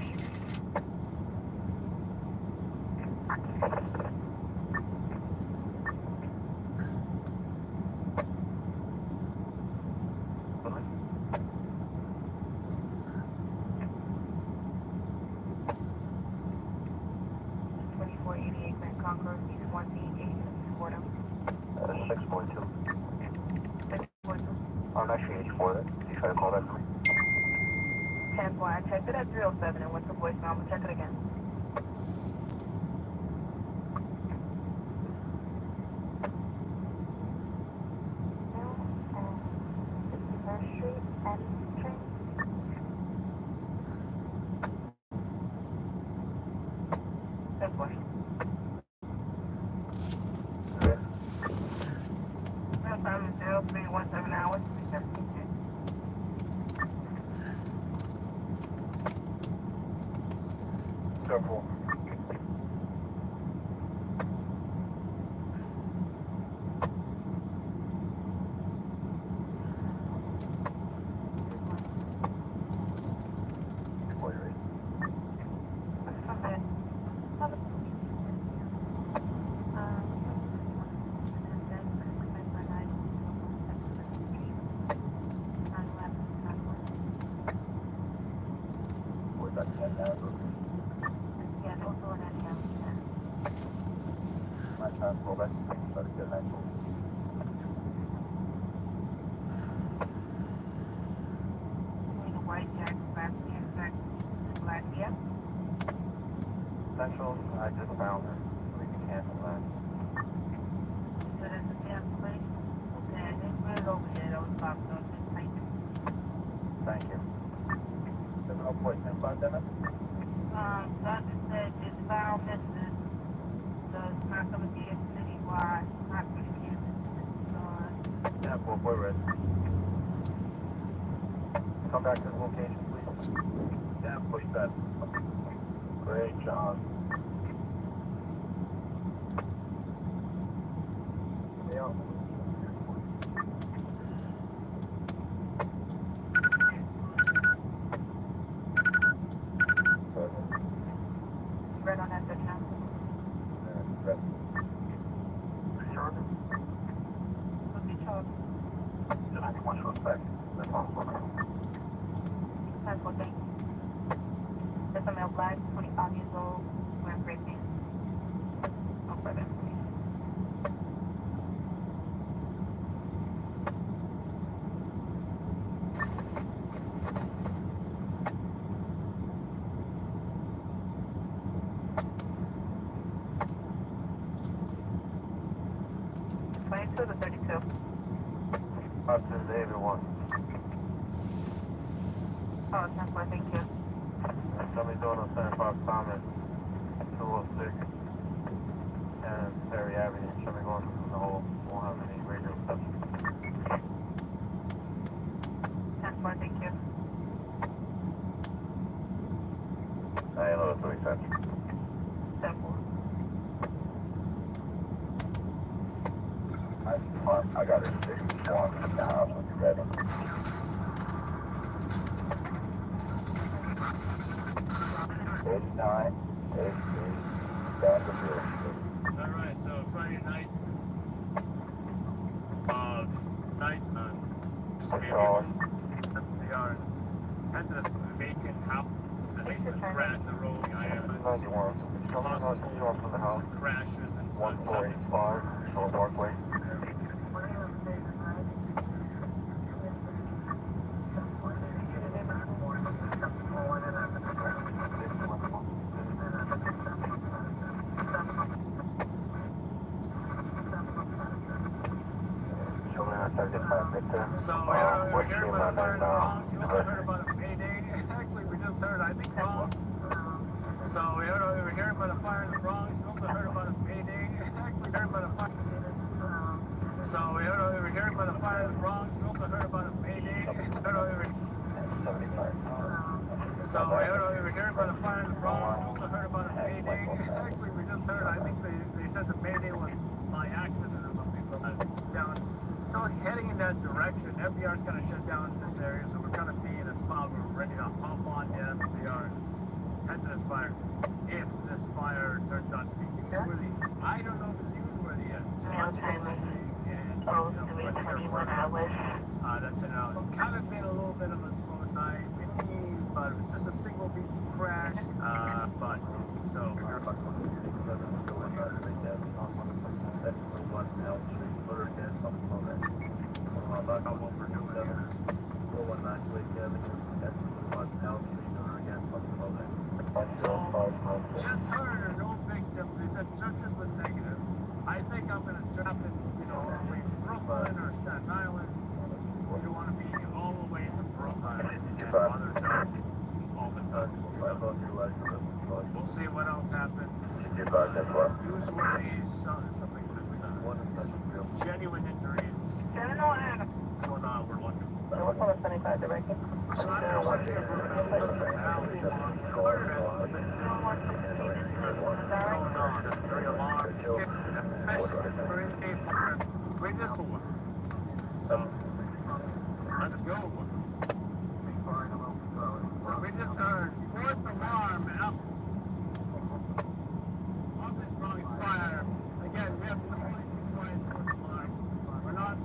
actually H4 then. Did you try to call that for me? 10-4, I checked it at 307 and went to voicemail. I'm gonna check it again. Time is 0317 hours. Careful. Central, I just found her. We can cancel that. So that's the damn place. Okay, it's right over here. That was popped up. Thank you. There's no point in pandemic? Doctor said it's found missing. So it's not going to be a citywide, not going to be a Yeah, boy, red. Come back to the location, please. Yeah, push that. Great job. Yeah. Red on that good now. Red. Sure. What's the charge? Just too much respect. That's all. That's what they. It's a male black, 25 years old, wearing gray pants. No further information. To the 32. Up to everyone. Oh, 10-4, thank you. Somebody doing on 75 Thomas, 206, and Perry Avenue. Somebody going from the hole. Won't have any radio reception. 10-4, thank you. I know that's what he said. 10-4. I got it. 61 in the house when you're ready. Nine, 8, stand the field. Alright, so Friday night just we are into this vacant house, at least the crash, the road, I am. 91. Someone from the house. Crashes and such. 1485, Short Parkway. So we're hearing about a fire in the Bronx. We also heard about a payday. Actually, we just heard, I think, wrong. So we're hearing about a fire in the Bronx. We also heard about a payday. Actually, heard about a fire. So we're hearing about a fire in the Bronx. We also heard about a payday. So we're hearing about a fire in the Bronx. We also heard about a payday. Actually, we just heard, I think they said the payday was by accident or something. So down. Still heading in that direction. FDR's kind of shut down in this area, so we're trying to be in a spot where we're ready to hop on the FDR, head to this fire. If this fire turns out to be newsworthy, I don't know if it's newsworthy yet. So I'm listening and that's it out. Kind of been a little bit of a slow night, maybe, but just a single beat crash. But so. About what we're doing. Just heard no victims. They said searches were negative. I think I'm gonna drop in, between Brooklyn or Staten Island. We don't want to be all the way in Brooklyn and other jobs all the time. We'll see what else happens. Usually something with genuine injuries. So we're looking. So I'm not sure how going on. It's very alarming, especially for in-day fire. Bring this one. So let's go. So we just heard fourth alarm up on this Bronx fire. Again, we have no idea why it's fourth alarm. We're not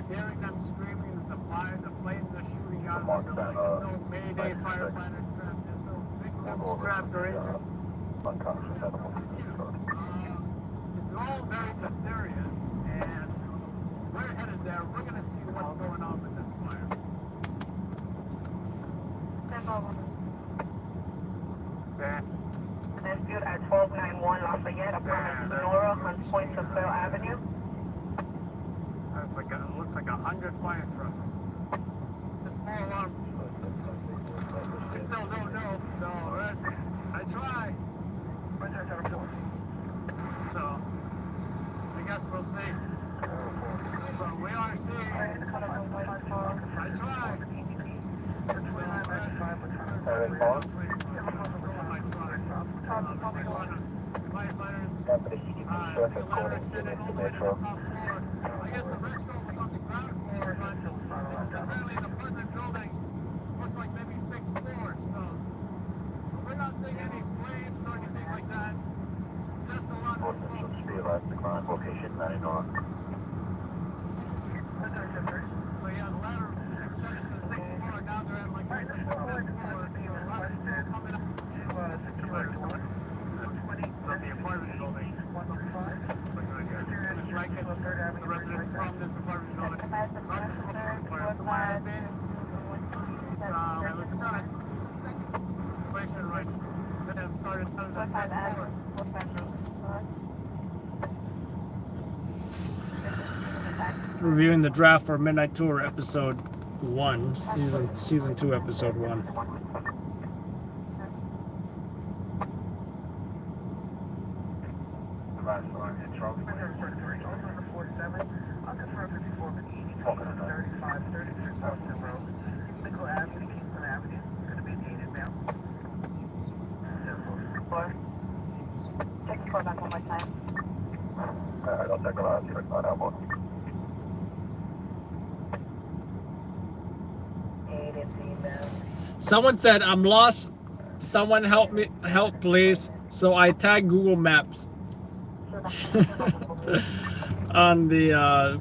hearing them screaming that the flames are shooting out of the building. There's no Mayday firefighters trapped. There's no victims trapped or injured. It's all very mysterious, and we're headed there. We're going to see what's going on with this fire. Dispute at 1291 Lafayette, approximately Sonora on Point of Bell Avenue. It looks like 100 fire trucks. It's small alarm. We still don't know, so I try. So I guess we'll see. So we are seeing. I try. I guess the restaurant was on the ground floor, but this is apparently an apartment building. Looks like maybe 6 floors, so we're not seeing any flames or anything like that. Just a lot of smoke. Location 99. So yeah, the ladder extended to the 6th floor. Now they're at like the 5th floor. So a lot of smoke coming up. So the apartment building. Like the residents from this apartment building. Lots of smoke from the fire. We're trying to situation right. They have started out of the 5th floor. Reviewing the draft for Midnight Tour episode 1, season 2 episode 1. Check the code back one more time. Alright, I'll check it out. Check that out. Someone said, I'm lost. Someone help me, help please. So I tagged Google Maps on the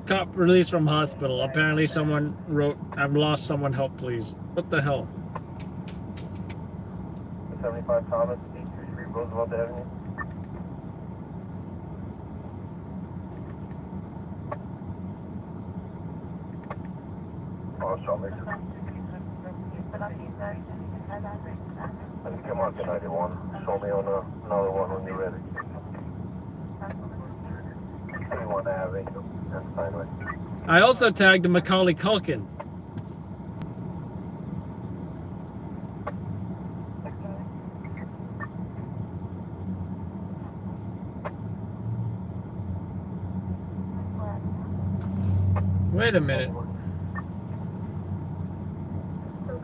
cop released from hospital. Apparently someone wrote, I'm lost, someone help please. What the hell? 75 Thomas, 833 Roosevelt Avenue. Oh, so makes it. Let me come on to 91. Show me on another one when you're ready. 81 Avenue. That's fine with. I also tagged Macaulay Culkin. Wait a minute.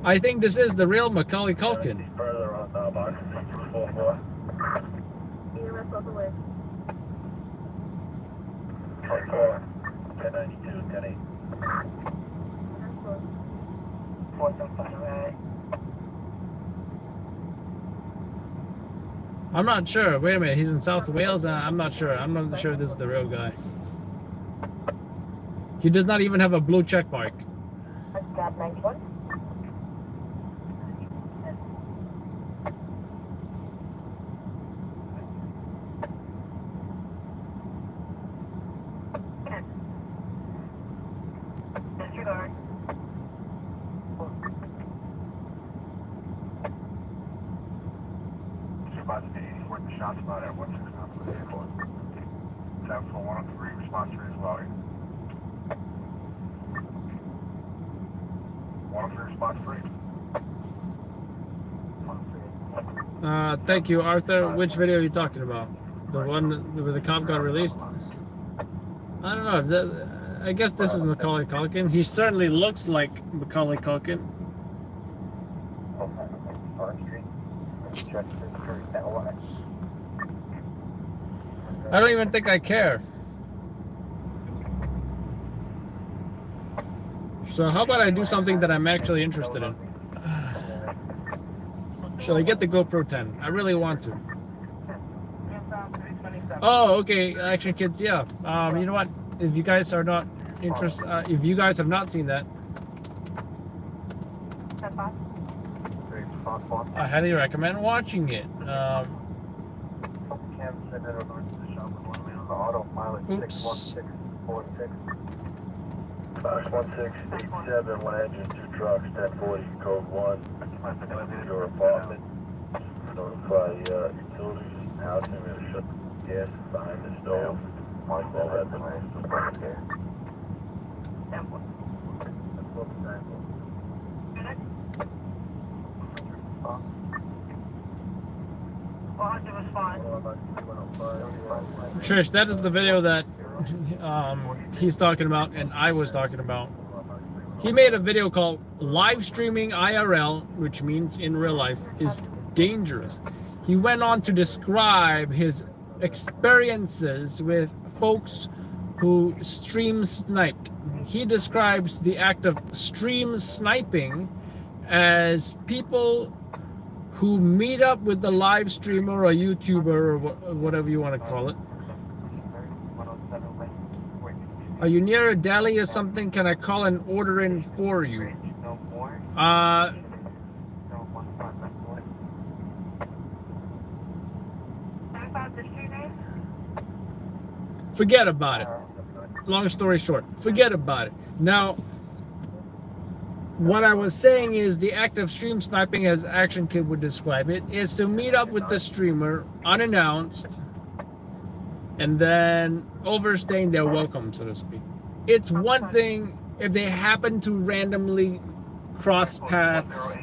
I think this is the real Macaulay Culkin. Further on the box. 44. Okay. 1092, 1080. I'm not sure. Wait a minute. He's in South Wales? I'm not sure. I'm not sure this is the real guy. He does not even have a blue check mark. Grab 91. shots fired at 169 7 for 103, response to as well. 103, response free. Thank you, Arthur. Which video are you talking about? The one where the cop got released? I don't know. I guess this is Macaulay Culkin. He certainly looks like Macaulay Culkin. I don't even think I care. So how about I do something that I'm actually interested in? Shall I get the GoPro 10? I really want to. Oh, okay, Action Kids, yeah. You know what? If you guys are not interested, if you guys have not seen that, I highly recommend watching it. Oops. 1687, 1 engine, 2 trucks, 1040, code 1. Your apartment. Notify utilities, housing, and shut the gas behind the stove. All that demands to burn gas. Trish, that is the video that he's talking about and I was talking about. He made a video called Live Streaming IRL, which means in real life, is dangerous. He went on to describe his experiences with folks who stream sniped. He describes the act of stream sniping as people who meet up with the live streamer or YouTuber or whatever you want to call it. Are you near a deli or something? Can I call and order in for you? Forget about it. Long story short, forget about it. Now, what I was saying is the act of stream sniping, as Action Kid would describe it, is to meet up with the streamer unannounced and then overstaying their welcome, so to speak. It's one thing if they happen to randomly cross paths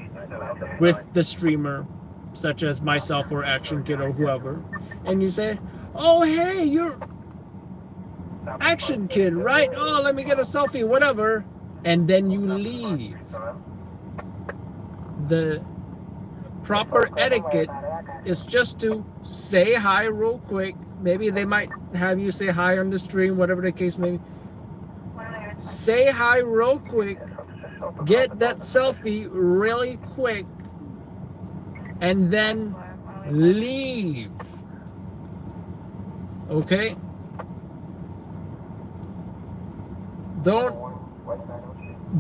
with the streamer, such as myself or Action Kid or whoever, and you say, oh, hey, you're Action Kid, right? Oh, let me get a selfie, whatever. And then you leave. The proper etiquette is just to say hi real quick. Maybe they might have you say hi on the stream, whatever the case may be. Say hi real quick. Get that selfie really quick. And then leave. Okay? Don't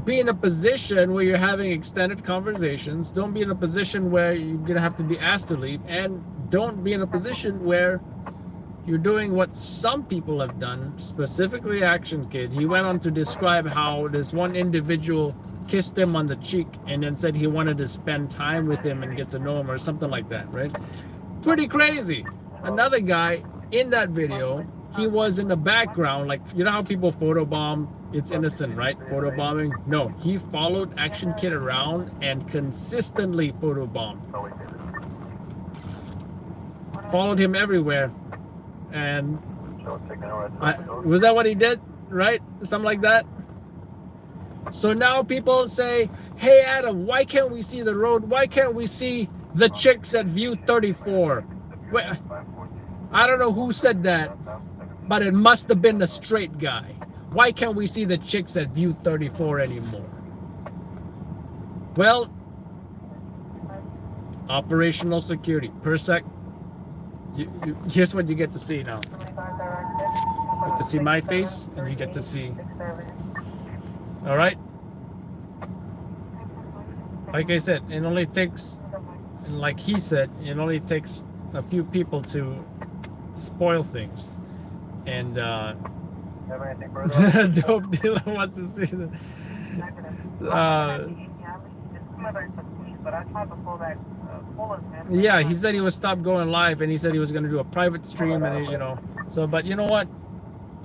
be in a position where you're having extended conversations. Don't be in a position where you're gonna have to be asked to leave, and don't be in a position where you're doing what some people have done, specifically Action Kid. He went on to describe how this one individual kissed him on the cheek and then said he wanted to spend time with him and get to know him or something like that, right? Pretty crazy. Another guy in that video, he was in the background, like, you know how people photobomb? It's innocent, right? Photobombing? No, he followed Action Kid around and consistently photobombed. Followed him everywhere. And was that what he did? Right? Something like that? So now people say, hey Adam, why can't we see the road? Why can't we see the chicks at view 34? Wait, I don't know who said that, but it must have been the straight guy. Why can't we see the chicks at view 34 anymore? Well, operational security. Per sec. Here's what you get to see now. You get to see my face, and you get to see. All right. Like I said, it only takes, and like he said, it only takes a few people to spoil things. And dope dealer wants to see the. but I tried to pull that full event. Yeah, he said he would stop going live, and he said he was going to do a private stream, and you know. So, but you know what?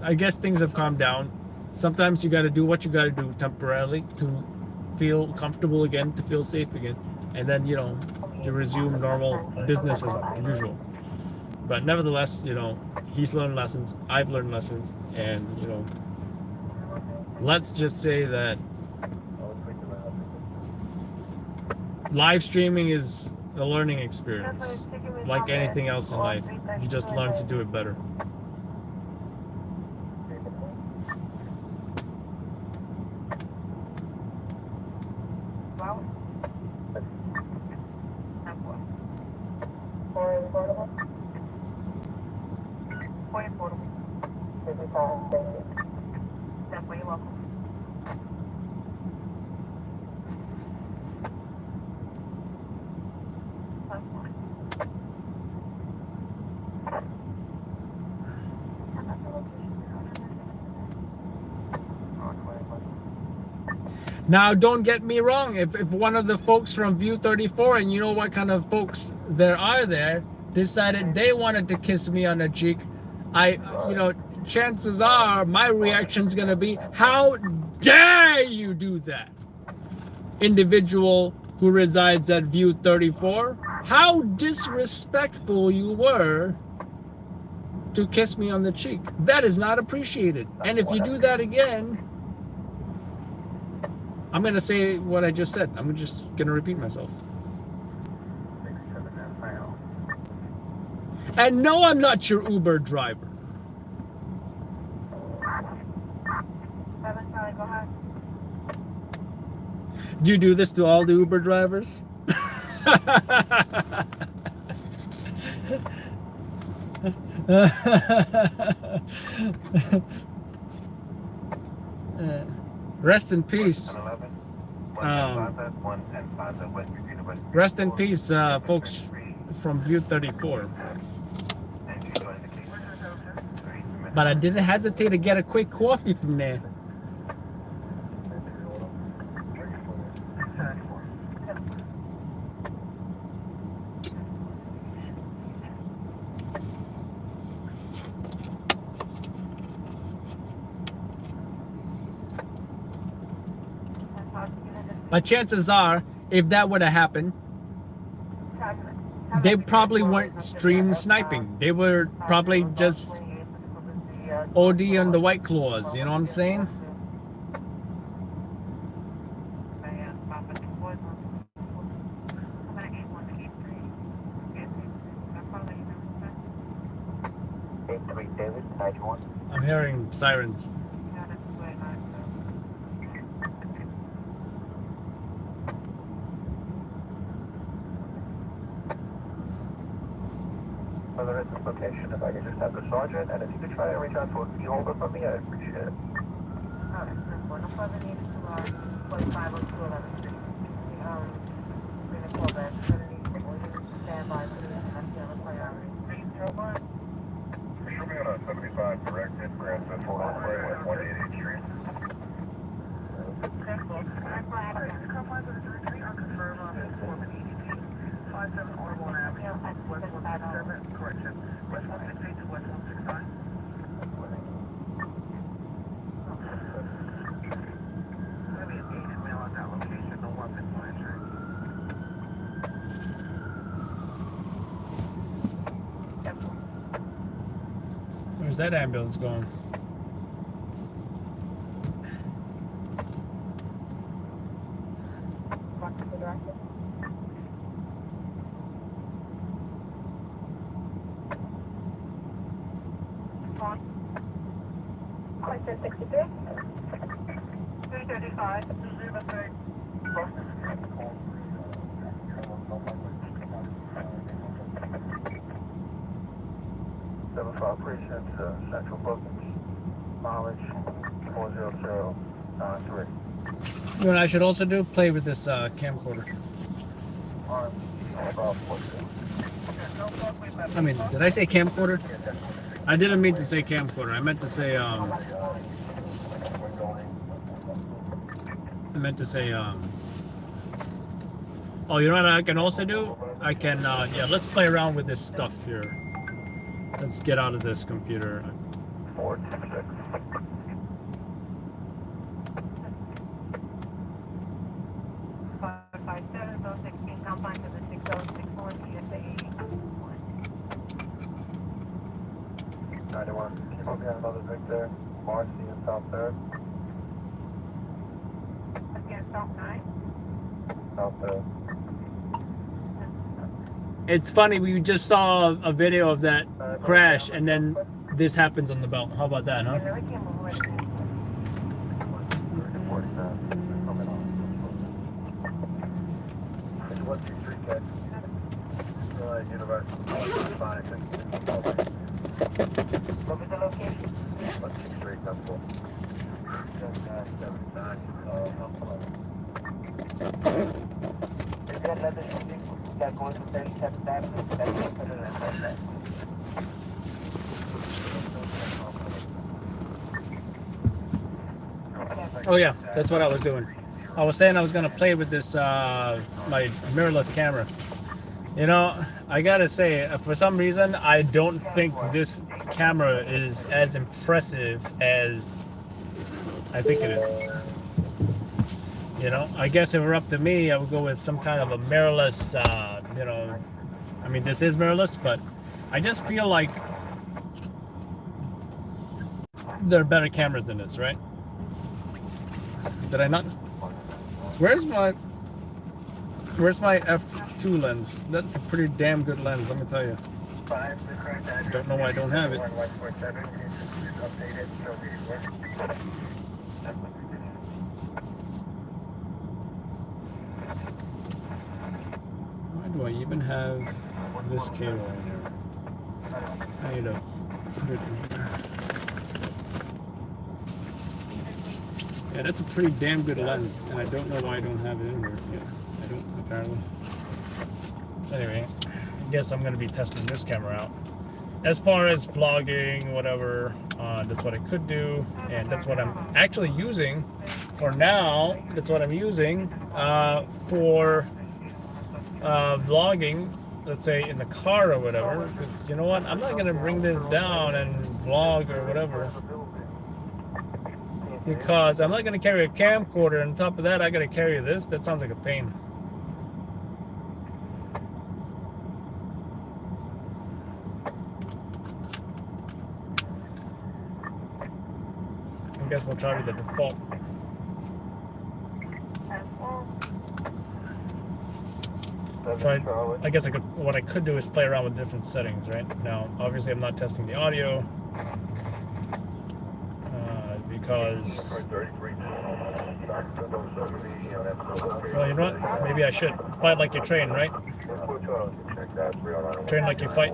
I guess things have calmed down. Sometimes you got to do what you got to do temporarily to feel comfortable again, to feel safe again, and then you know you resume normal business as usual. But nevertheless, you know, he's learned lessons, I've learned lessons, and you know, let's just say that live streaming is a learning experience, like anything else in life. You just learn to do it better. Definitely welcome. Now, don't get me wrong. If one of the folks from View 34, and you know what kind of folks there are there, decided they wanted to kiss me on the cheek, you know, chances are my reaction's gonna be, how dare you do that? Individual who resides at View 34, how disrespectful you were to kiss me on the cheek. That is not appreciated. And if you do that again, I'm gonna say what I just said. I'm just gonna repeat myself. And no, I'm not your Uber driver. Go ahead. Do you do this to all the Uber drivers? Rest in peace. Rest in peace, folks from View 34. But I didn't hesitate to get a quick coffee from there. But chances are, if that would have happened, they probably weren't stream sniping. They were probably just OD on the White Claws, you know what I'm saying? I'm hearing sirens. Further at this location, if I could just have the sergeant, and if you could try to reach out to a key holder for me, I'd appreciate it. Alright, no further need to 4502 11th Street. We're gonna call back. Stand by for the STL priority. 301. Show me on a 75 directed, Grand Central Highway at 188th Street. Come to the retreat, I'll confirm on this 57 Ormond Avenue, West 167, correction, West 168 to West 169. Maybe an agent mail at that location, no weapon planter. Where's that ambulance going? Question 63. 335. Precinct Central Bookings, mileage 40093. You know what I should also do? Play with this camcorder. I mean, did I say camcorder? I didn't mean to say camcorder. I meant to say Oh, you know what I can also do? I can, yeah, let's play around with this stuff here. Let's get out of this computer. 426. Keep on getting another Victor, Marcy and South Third. Again, South 9. South Third. It's funny, we just saw a video of that crash, and then this happens on the belt. How about that, huh? It's 123 University. What was the location? 163, that's cool. Is there another shooting that goes to 37th Avenue? That's considered an assault. Oh yeah, that's what I was doing. I was saying I was gonna play with this my mirrorless camera. You know, I gotta say, for some reason, I don't think this camera is as impressive as I think it is. You know, I guess if it were up to me, I would go with some kind of a mirrorless, you know, I mean, this is mirrorless, but I just feel like there are better cameras than this, right? Did I not? Where's my f2 lens? That's a pretty damn good lens, let me tell you. Don't know why I don't have it. Why do I even have this cable in here? I need to put it in here. Yeah, that's a pretty damn good lens, and I don't know why I don't have it in here. Yeah, I don't, apparently. Anyway, I guess I'm going to be testing this camera out. As far as vlogging, whatever, that's what I could do, and that's what I'm actually using for now. That's what I'm using for vlogging, let's say in the car or whatever, because you know what, I'm not going to bring this down and vlog or whatever, because I'm not going to carry a camcorder. On top of that, I got to carry this. That sounds like a pain. I guess we'll try with the default. I guess what I could do is play around with different settings, right? Now, obviously I'm not testing the audio because, well, you know what? Maybe I should fight like you train, right? Train like you fight.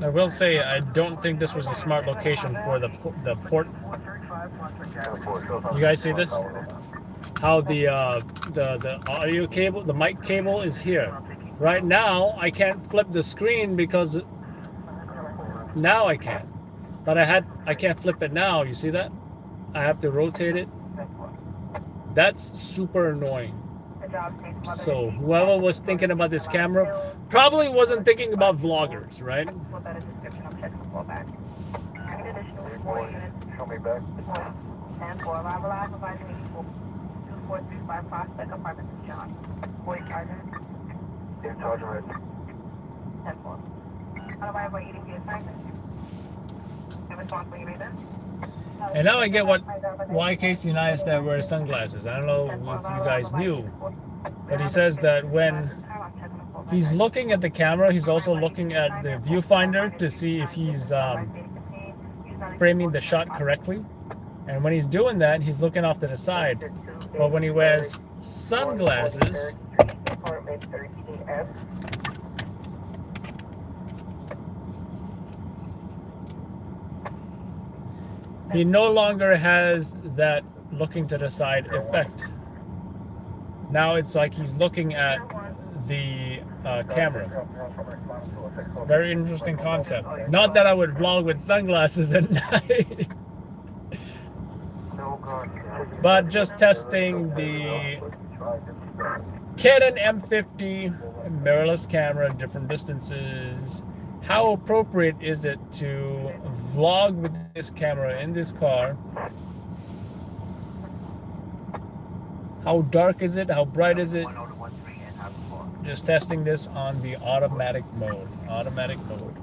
I will say I don't think this was a smart location for the port. You guys see this? How the audio cable, the mic cable is here. Right now I can't flip the screen because now I can. But I can't flip it now. You see that? I have to rotate it. That's super annoying. So whoever was thinking about this camera probably wasn't thinking about vloggers, right? Show me back. And now I get why Casey Neistat wears sunglasses. I don't know if you guys knew, but he says that when he's looking at the camera, he's also looking at the viewfinder to see if he's framing the shot correctly. And when he's doing that, he's looking off to the side. But when he wears sunglasses, he no longer has that looking to the side effect. Now it's like he's looking at the camera. Very interesting concept. Not that I would vlog with sunglasses at night, but just testing the Canon M50 mirrorless camera at different distances. How appropriate is it to vlog with this camera in this car? How dark is it? How bright is it? Just testing this on the automatic mode. Automatic mode.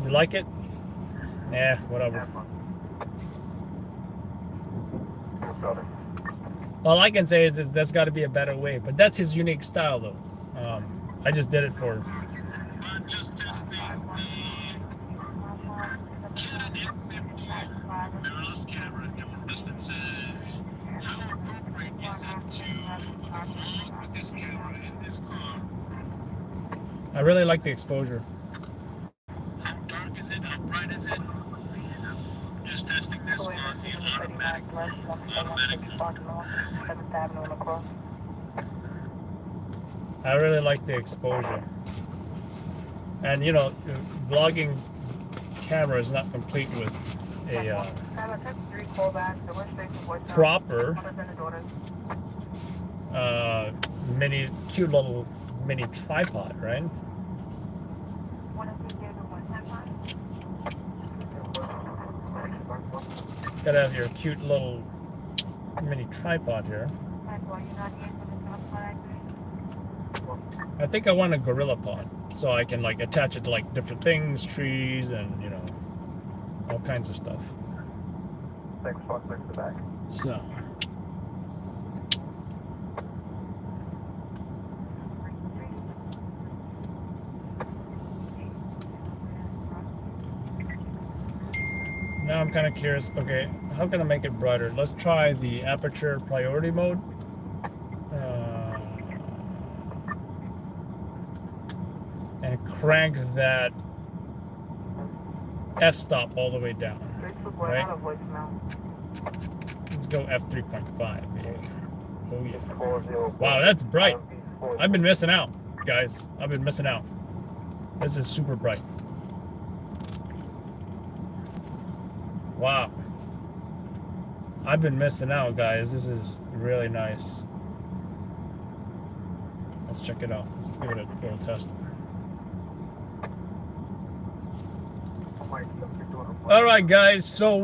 You like it? Yeah, whatever. All I can say is there's got to be a better way, but that's his unique style, though. I just did it for. Just testing the Canon M50 mirrorless camera at different distances. How appropriate is it to vlog with this camera in this car? I really like the exposure. How dark is it? How bright is it? Just testing this on the automatic. I really like the exposure. And you know, vlogging camera is not complete with a proper cute little mini tripod, right? Gotta have your cute little mini tripod here. I think I want a gorilla pod, so I can like attach it to like different things, trees, and you know, all kinds of stuff. So. Now I'm kind of curious, okay, how can I make it brighter? Let's try the aperture priority mode. And crank that f-stop all the way down, right? Let's go f3.5. Oh yeah. Wow, that's bright. I've been missing out, guys. I've been missing out. This is super bright. Wow. I've been missing out, guys. This is really nice. Let's check it out. Let's give it a full test. Alright, guys. So,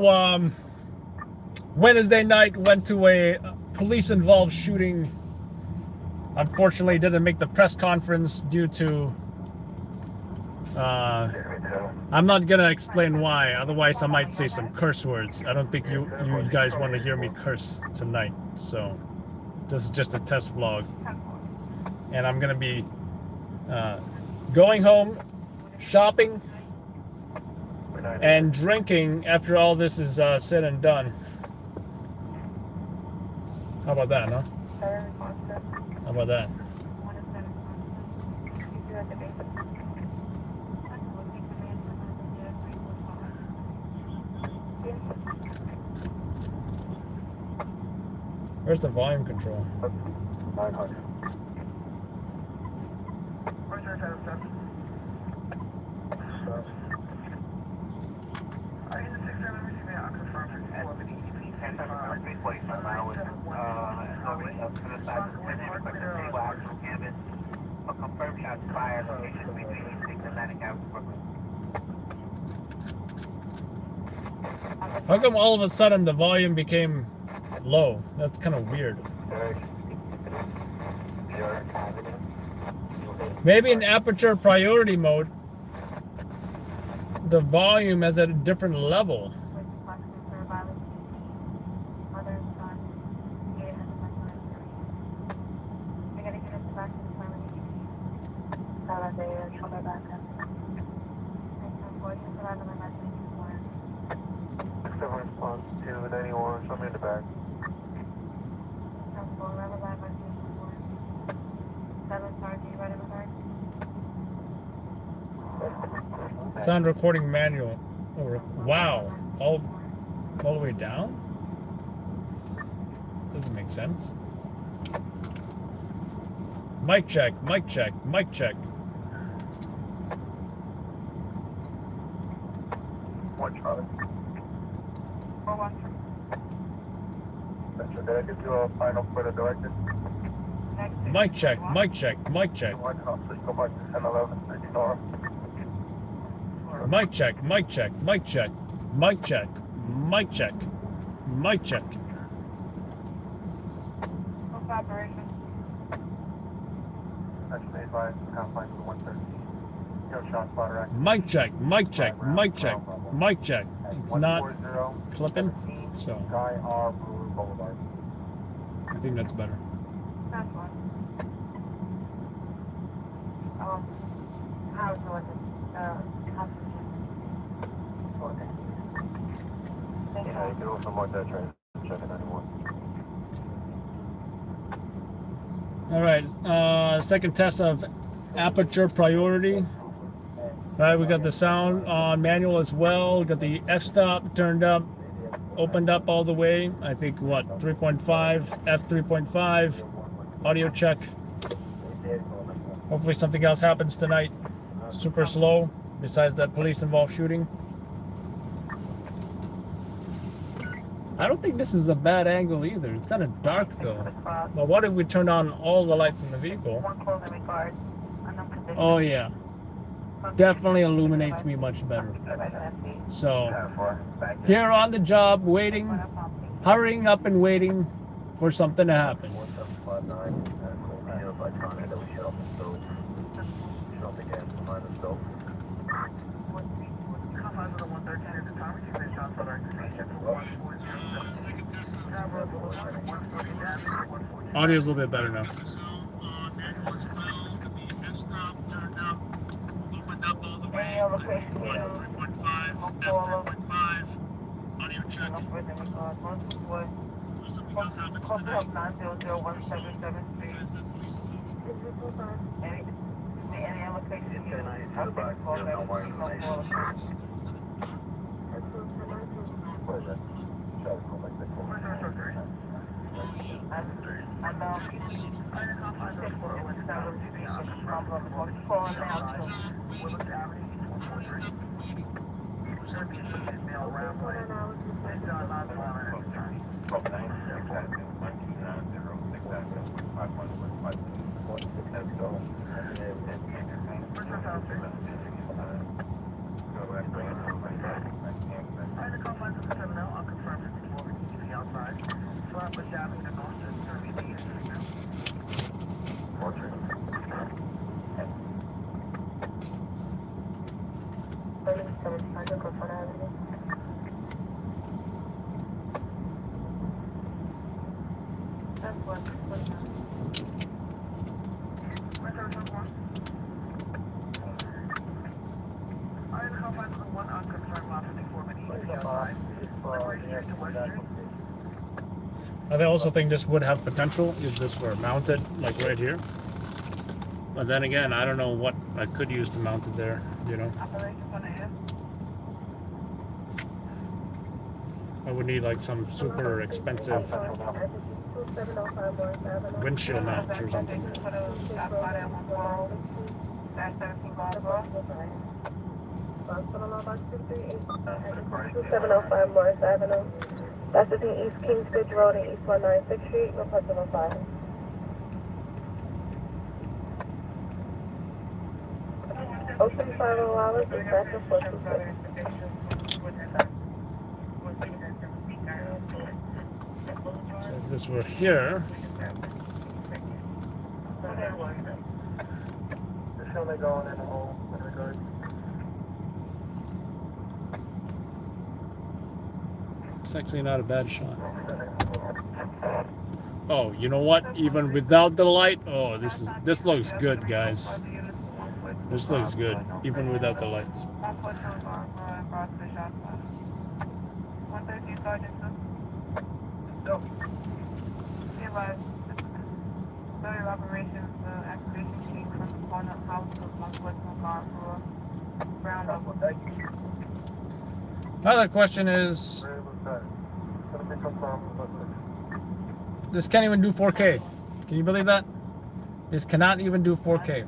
Wednesday night went to a police-involved shooting. Unfortunately, didn't make the press conference due to... I'm not gonna explain why, otherwise I might say some curse words. I don't think you guys want to hear me curse tonight, so this is just a test vlog. And I'm gonna be going home, shopping, and drinking after all this is said and done. How about that, huh? How about that? Where's the volume control? 900. How come all of a sudden the volume became low? That's kind of weird. Maybe in aperture priority mode, the volume is at a different level. Response to 91, show me in the back. Sound recording manual. Oh, wow. All the way down? Doesn't make sense. Mic check, mic check, mic check. One Charlie. Oh, one. Mr. Did I get you a final for the director? Mic check, mic check, mic check. One, please go back to 1011 ignore. Mic check, mic check, mic check, mic check, mic check, mic check. What's operation? Actually, advise confine to 113. Yo, shot spotter active. Mic check, mic check, mic check, mic check. It's not 140, clipping, so Guy R. Brewer Boulevard. I think that's better. That's one. How's it looking? Yeah, you can also mark that train. Check it anyone. All right, second test of aperture priority. All right, we got the sound on manual as well. We got the f-stop turned up, opened up all the way. I think what, 3.5, f3.5, audio check. Hopefully something else happens tonight. Super slow, besides that police-involved shooting. I don't think this is a bad angle either. It's kind of dark though. But what if we turned on all the lights in the vehicle? Oh yeah. Definitely illuminates me much better. So, here on the job, waiting, hurrying up and waiting for something to happen. Audio's a little bit better now. Any other location? 3.5, audio check. Any allocation? I also think this would have potential if this were mounted like right here. But then again, I don't know what I could use to mount it there, you know. I would need like some super expensive windshield mount or something. 2705 Morris Avenue. That's between East Kingsbridge Road and East 196th Street, request 105. Ocean 50 hours, dispatch of 426. So if this were here, Just only going in the hole in regards. it's actually not a bad shot. Oh, you know what? Even without the light, oh, this looks good, guys. This looks good, even without the lights. Another question is, This can't even do 4K. Can you believe that? This cannot even do 4K.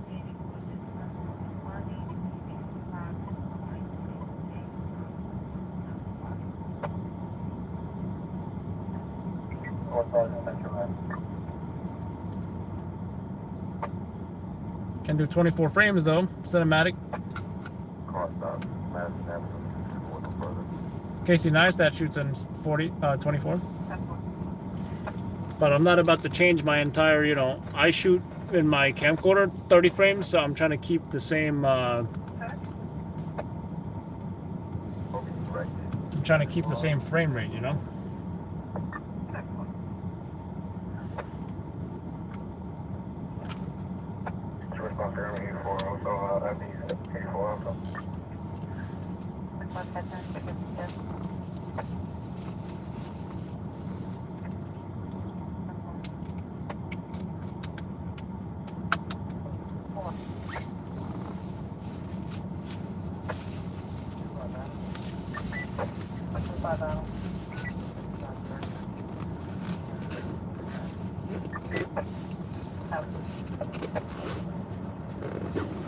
Can do 24 frames though, cinematic. Casey Neistat shoots in 24. But I'm not about to change my entire, you know, I shoot in my camcorder 30 frames, so I'm trying to keep the same, I'm trying to keep the same frame rate, you know?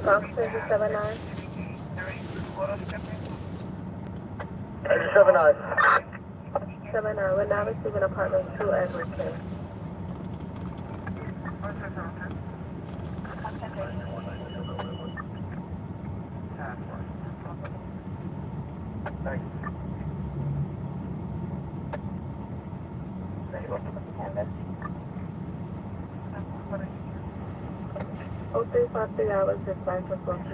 Bronx 379. 79. 79. We're now receiving apartment 2 Edward K. Thank you. 0353 hours dispatch for Bronx.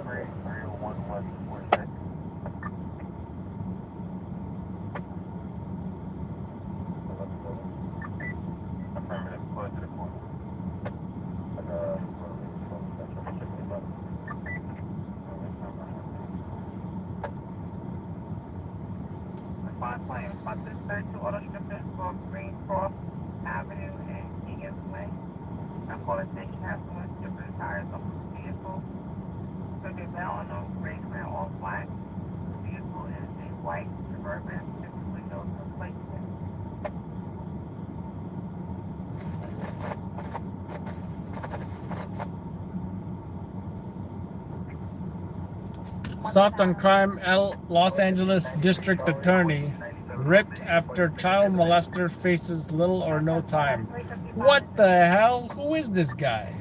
Soft on crime, Los Angeles District Attorney ripped after child molester faces little or no time. What the hell? Who is this guy?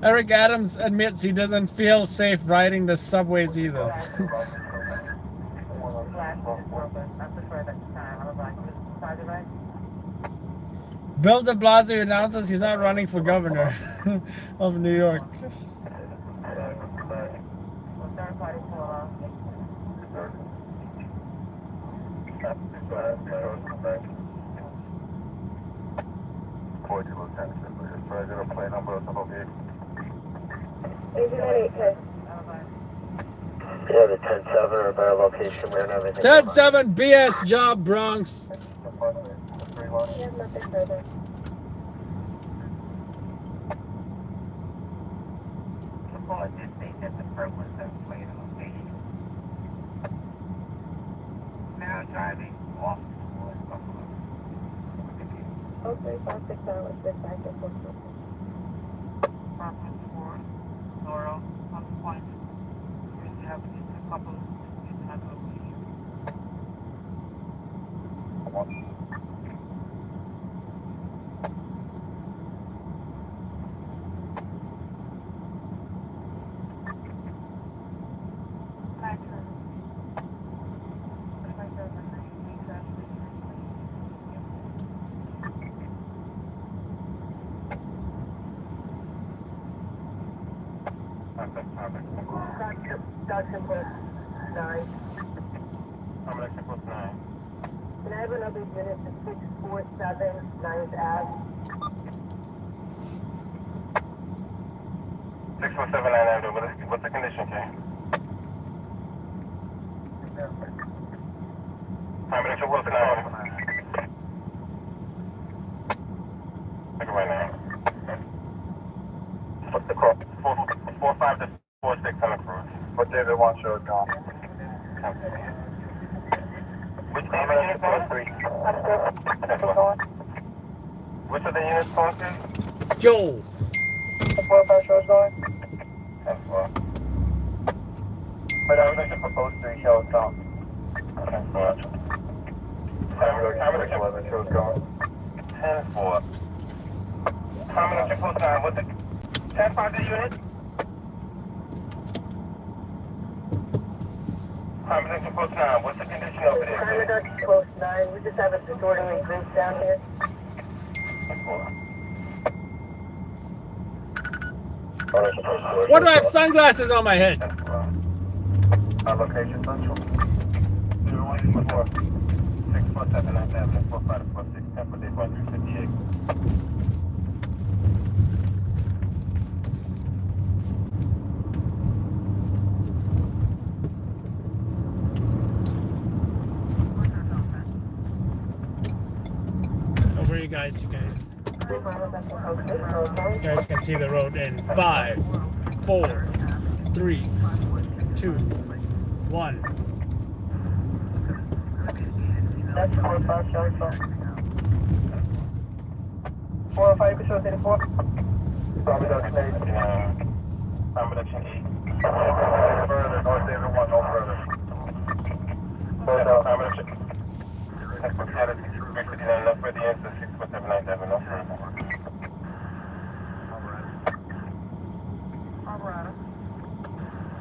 Eric Adams admits he doesn't feel safe riding the subways either. Bill de Blasio announces he's not running for governor of New York. Yeah, the 10-7 or a better location where and everything. 10-7 BS job, Bronx. We have nothing further. call did state that the perp was displayed in location. Now driving off towards Buffalo. Okay, 569, let's get back and forth. Purpose for Laurel on point. We have a couple of locations. Dodson Plus 9. Combination plus 9. Can I have another unit to 647 9th Ave? 647 Avenue. What's the condition, Kay? Combination plus 9. Take it right now. What's the call? 45 to 46 on the cruise. What David wants shows gone. Which David unit going? 3. Which of the units going to? Yo! The 45 shows going? 10-4. But I would like to propose 3 shows gone. 10-4. Combination 11 shows going. 10-4. Combination plus 9. What's the 10-5 the unit? Combination post 9, what's the condition over there? Commandant Post 9, we just have a disorderly group down here. Why do I have sunglasses on my head? Location central. 0144 647 9th Avenue 4546 Temple Day 1358. Over you guys can see the road in 5, 4, 3, 2, 1. That's 45 shows going. 405 shows 84. Combination 8. Combination 8. Further, North David 1, no further. Combination. No further answer 647 9th Avenue, no further.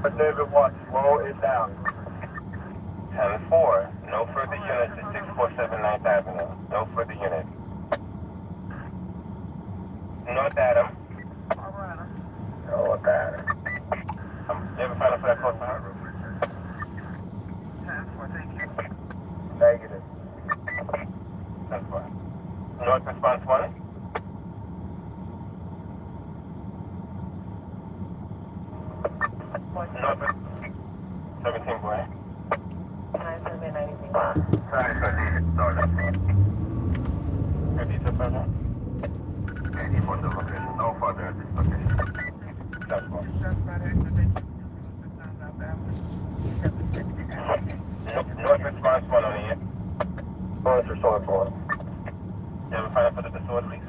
What David wants, slow it down. 10-4. No further unit to 647 9th Avenue. No further unit. North Adam. North Adam. You ever find out for that close to her? Negative. That's fine. North response 1. North 17 boy. Sorry, sorry. Detail further? Any further location? No further at this location. That's fine. North response 1 on the end. North response 1. You ever find out for the disorderlies?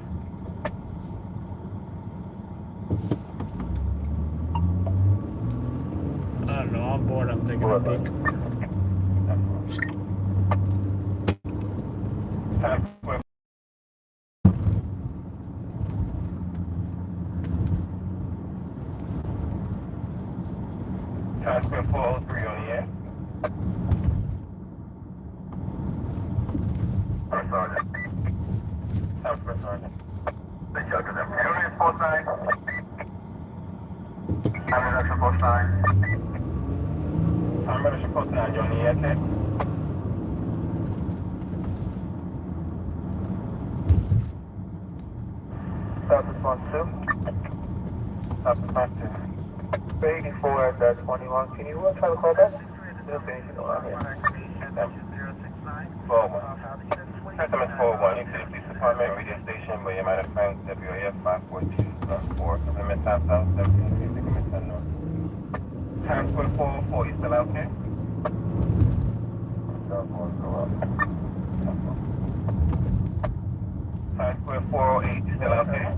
I don't know, I'm bored, I'm taking a peek. Transfer 403 on the end. First sergeant. Transfer sergeant. The judge of them. Unit post 9. Ammunition post 9. Ammunition post 9, you on the end, okay? South response 2. South response 2. 84 at that 21. Can you try to call back? No, thank you. 4-1. Customer 4-1. You to the police department, radio station, William Adams Bank, WAF 542 4. Implement South South 17. Times Square 404, you still out there? Times Square 408, you still out there?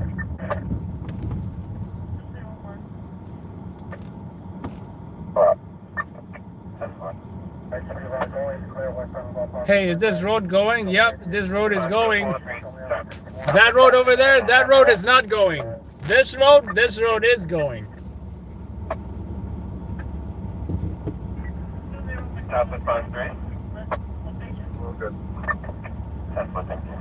Hey, is this road going? Yep, this road is going. That road over there, that road is not going. This road is going. South response 3. We're good. 10-4, thank you.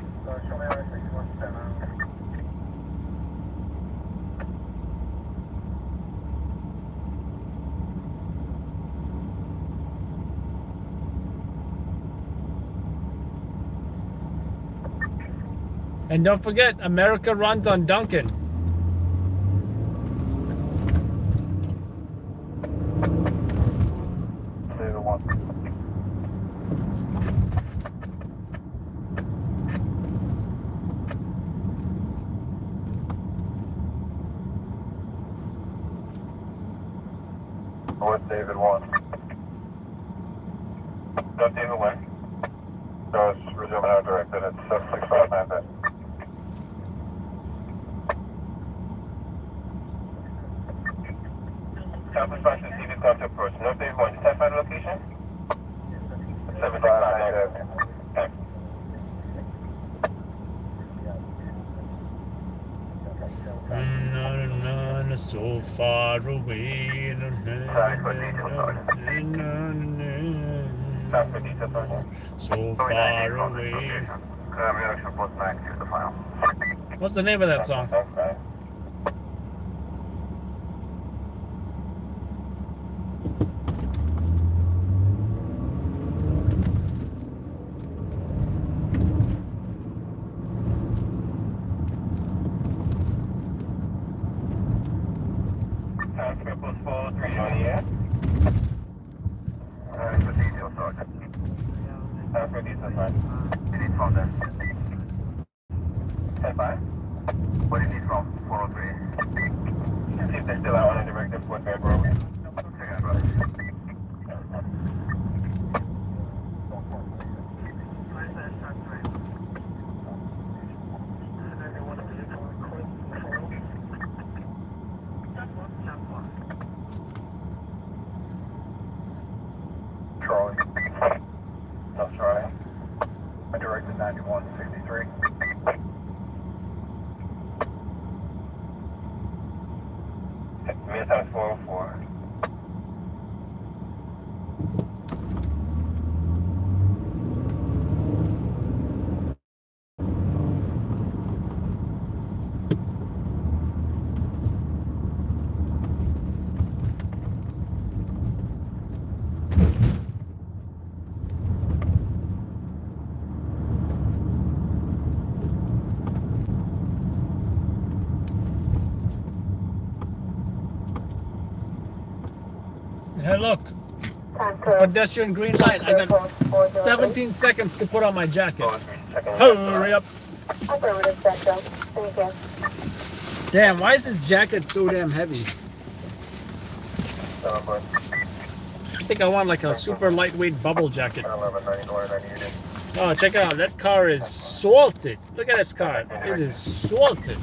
And don't forget, America runs on Duncan. David 1. North David 1. North David 1. No, it's resuming out directed at 7659 bed. South response to TV call to approach. North David 1, just have find location? 765. Thanks. So far away. So far away. What's the name of that song? Times Square Post 403 on the air. It's a detail, Sergeant. Times Square detail, sorry. You need phone then. 10-5. What do you need from 403? See if they're still out on the directed Fort Bend Road. Check out, brother. Charlie. South Charlie. I directed 9163. Midtown 404. Hey, look. Pedestrian green light. I got 17 seconds to put on my jacket. Hurry up. Affirmative, Central. Thank you. Damn, why is this jacket so damn heavy? I think I want like a super lightweight bubble jacket. 11, 94, 98. Oh, check it out. That car is salted. Look at this car. It is salted.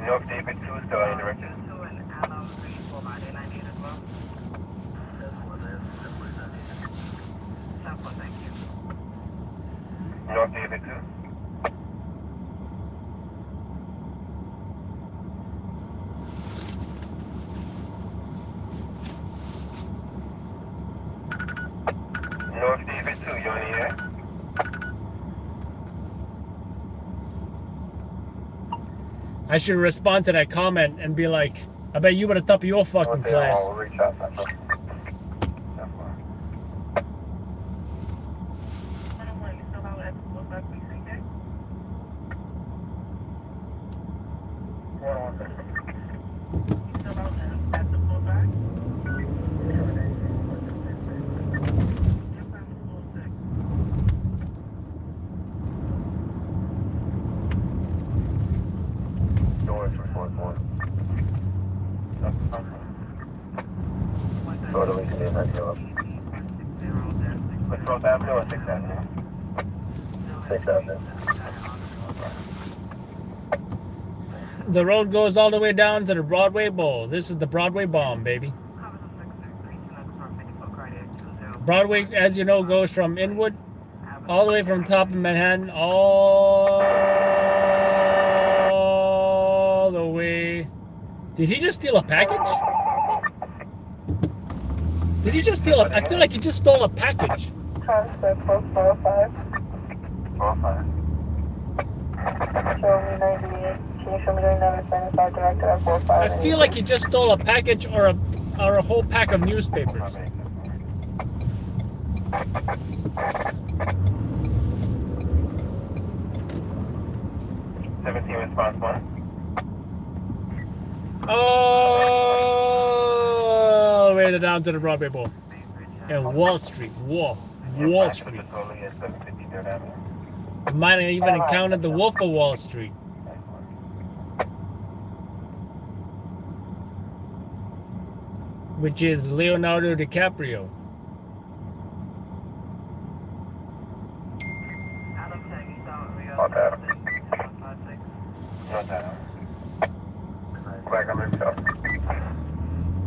North David 2 still on the directed. North David 2. North David 2, you on the air? I should respond to that comment and be like, I bet you were the top of your fucking class. We'll reach out then. Doors for 4-4. Totally stay in that hill. What's 12th Avenue or 6th Avenue? 6th Avenue. The road goes all the way down to the Broadway Bowl. This is the Broadway Bomb, baby. Broadway, as you know, goes from Inwood all the way from top of Manhattan all the way. Did he just steal a package? Did he just steal a... I feel like he just stole a package. Transfer 445. 405. Show me 98. Can you show me the number 75 directed at 45? I feel like he just stole a package or a whole pack of newspapers. 17 response 1. All the way down to the Broadway Bowl. And Wall Street. Wall Street. Might have even encountered the Wolf of Wall Street. Which is Leonardo DiCaprio. Not Adam. Not Adam. Black on himself.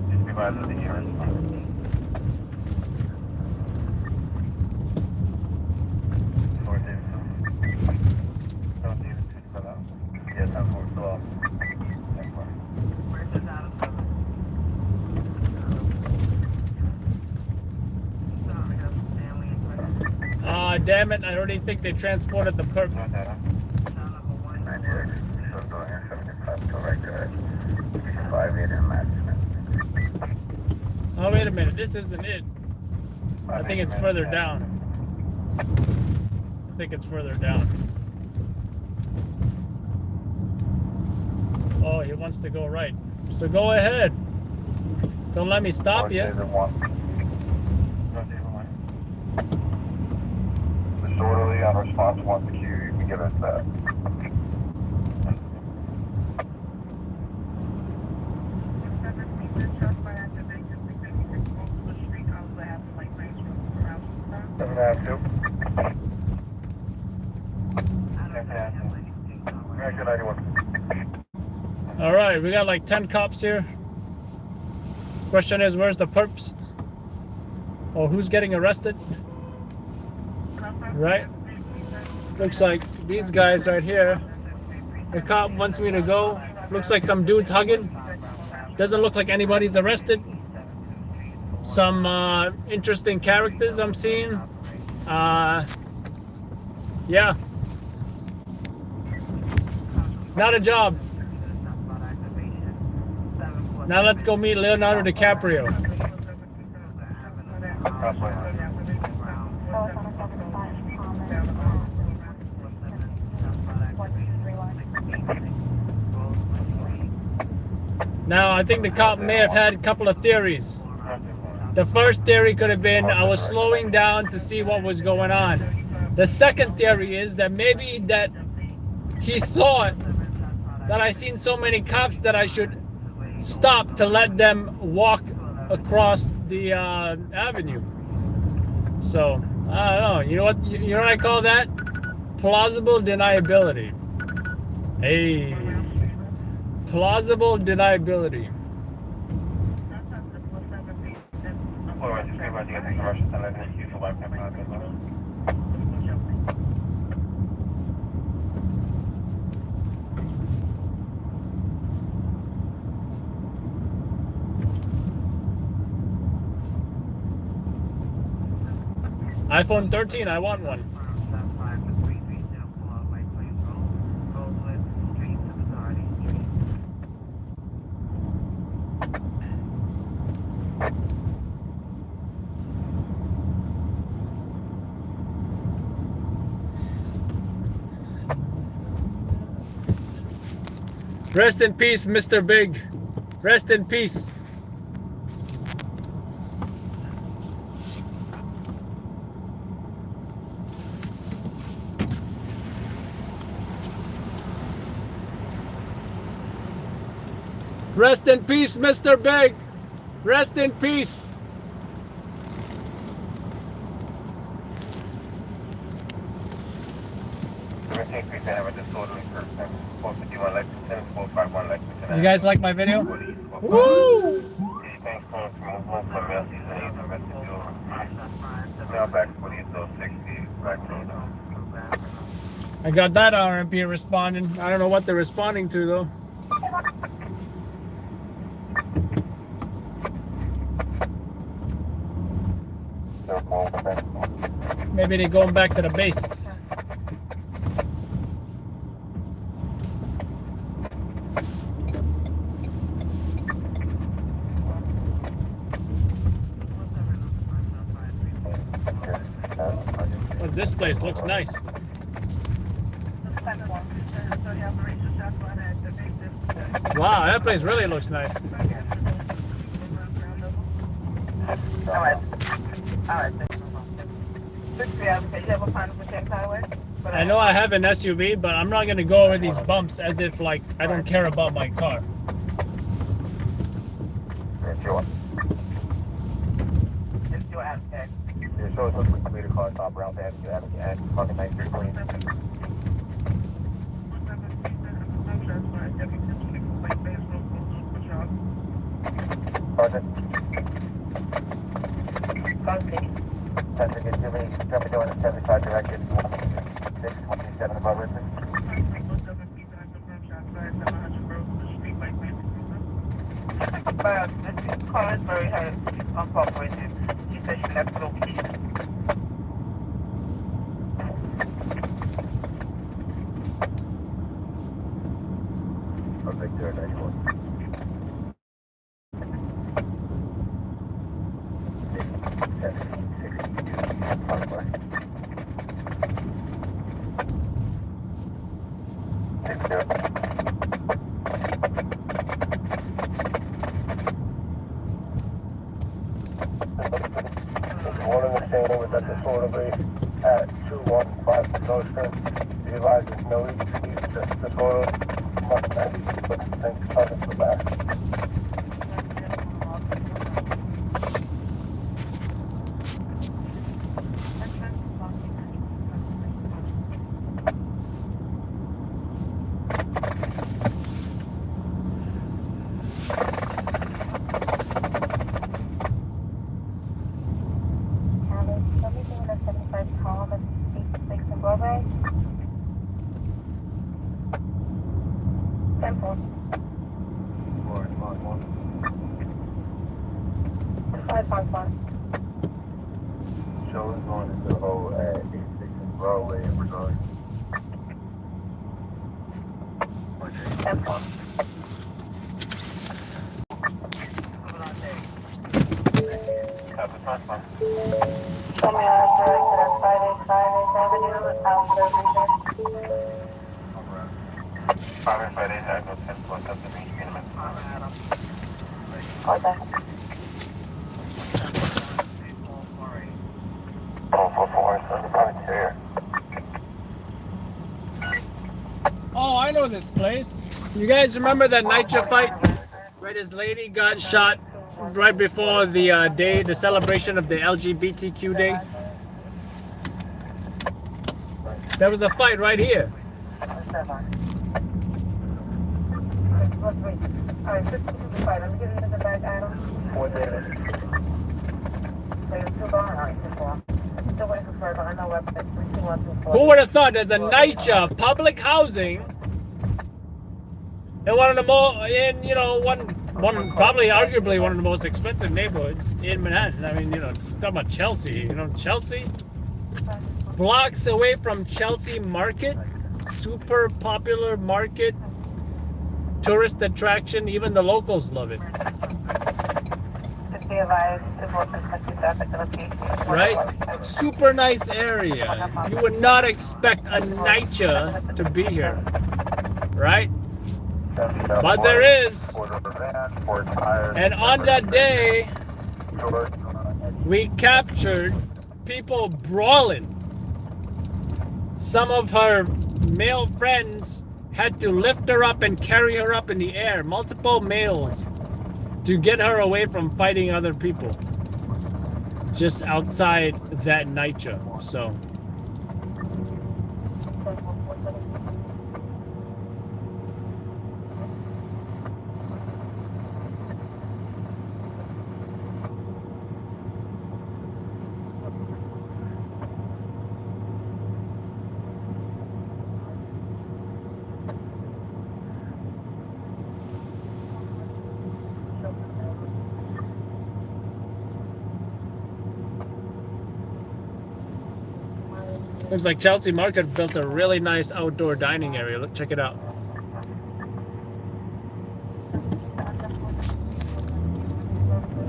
Just be by the insurance. Yes, I'm for so off. Ah, damn it. I don't even think they transported the perp. Not Adam. 96. So going here, 75 to right there. 58 in match. Oh, wait a minute. This isn't it. I think it's further down. I think it's further down. Oh, he wants to go right. So go ahead. Don't let me stop you. Disorderly on response 1 Q, you can give us that. All right, we got like 10 cops here. Question is, where's the perps? Or who's getting arrested? Right? Looks like these guys right here. The cop wants me to go. Looks like some dude's hugging. Doesn't look like anybody's arrested. Some interesting characters I'm seeing. Yeah. Not a job. Now let's go meet Leonardo DiCaprio. Now, I think the cop may have had a couple of theories. The first theory could have been I was slowing down to see what was going on. The second theory is that maybe that he thought that I seen so many cops that I should stop to let them walk across the avenue. So, I don't know. You know what I call that? Plausible deniability. Hey. Plausible deniability. iPhone 13, I want one. Rest in peace, Mr. Big. Rest in peace. Rest in peace, Mr. Big. Rest in peace. You guys like my video? Woo! I got that RMP responding. I don't know what they're responding to though. Maybe they're going back to the base. Well, this place looks nice. Wow, that place really looks nice. I know I have an SUV, but I'm not going to go over these bumps as if like I don't care about my car. This car is very high uncooperative. She said she left location. Victor 91. One of the same was at disorderly at 215 Nostrand. He advises no disorder must be put things started for that. Show is going into the hole at 86 Broadway in Bronx. Show me a directed at 585 Avenue, Alpha Region. Friday, I go 10 plus up to the minimum. Okay. 444, so the probably here. Oh, I know this place. You guys remember that NYPD fight where this lady got shot right before the day, the celebration of the LGBTQ day? There was a fight right here. Alright, 55. Let me give you the back item. What day is it? So you're still going? Alright, 54. Still waiting for further. I know website 32124. Who would have thought there's a NYPD public housing in one of the more, in, you know, one probably arguably one of the most expensive neighborhoods in Manhattan. I mean, you know, talking about Chelsea, you know, Chelsea, blocks away from Chelsea Market, super popular market, tourist attraction, even the locals love it. Right? Super nice area. You would not expect a NYPD to be here, right? But there is. And on that day, we captured people brawling. Some of her male friends had to lift her up and carry her up in the air, multiple males, to get her away from fighting other people just outside that NYCHA. So looks like Chelsea Market built a really nice outdoor dining area. Look, check it out.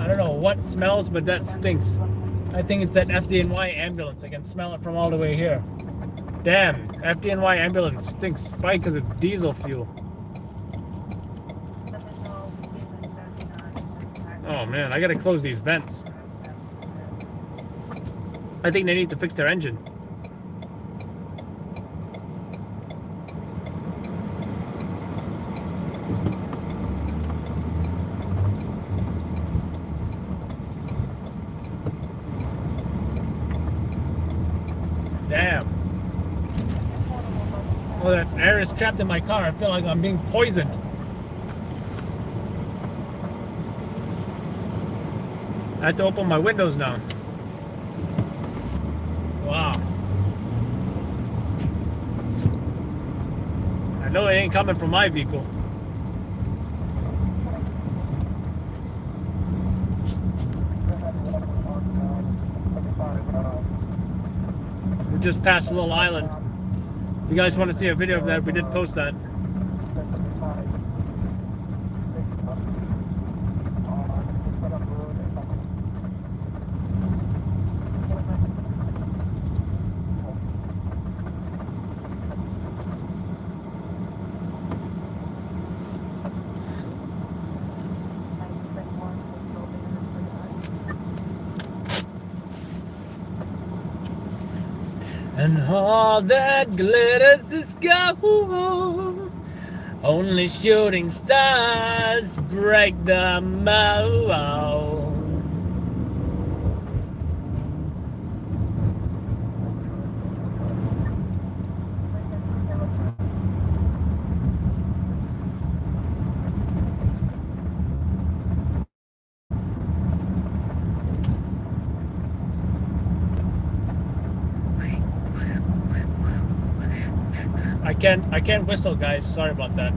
I don't know what smells, but that stinks. I think it's that FDNY ambulance. I can smell it from all the way here. Damn, FDNY ambulance stinks. Probably because it's diesel fuel. Oh man, I gotta close these vents. I think they need to fix their engine. Damn. Oh, that air is trapped in my car. I feel like I'm being poisoned. I have to open my windows now. Wow. I know it ain't coming from my vehicle. We just passed a little island. If you guys want to see a video of that, we did post that. And all that glitters is gold. Only shooting stars break the mold. I can't whistle, guys. Sorry about that.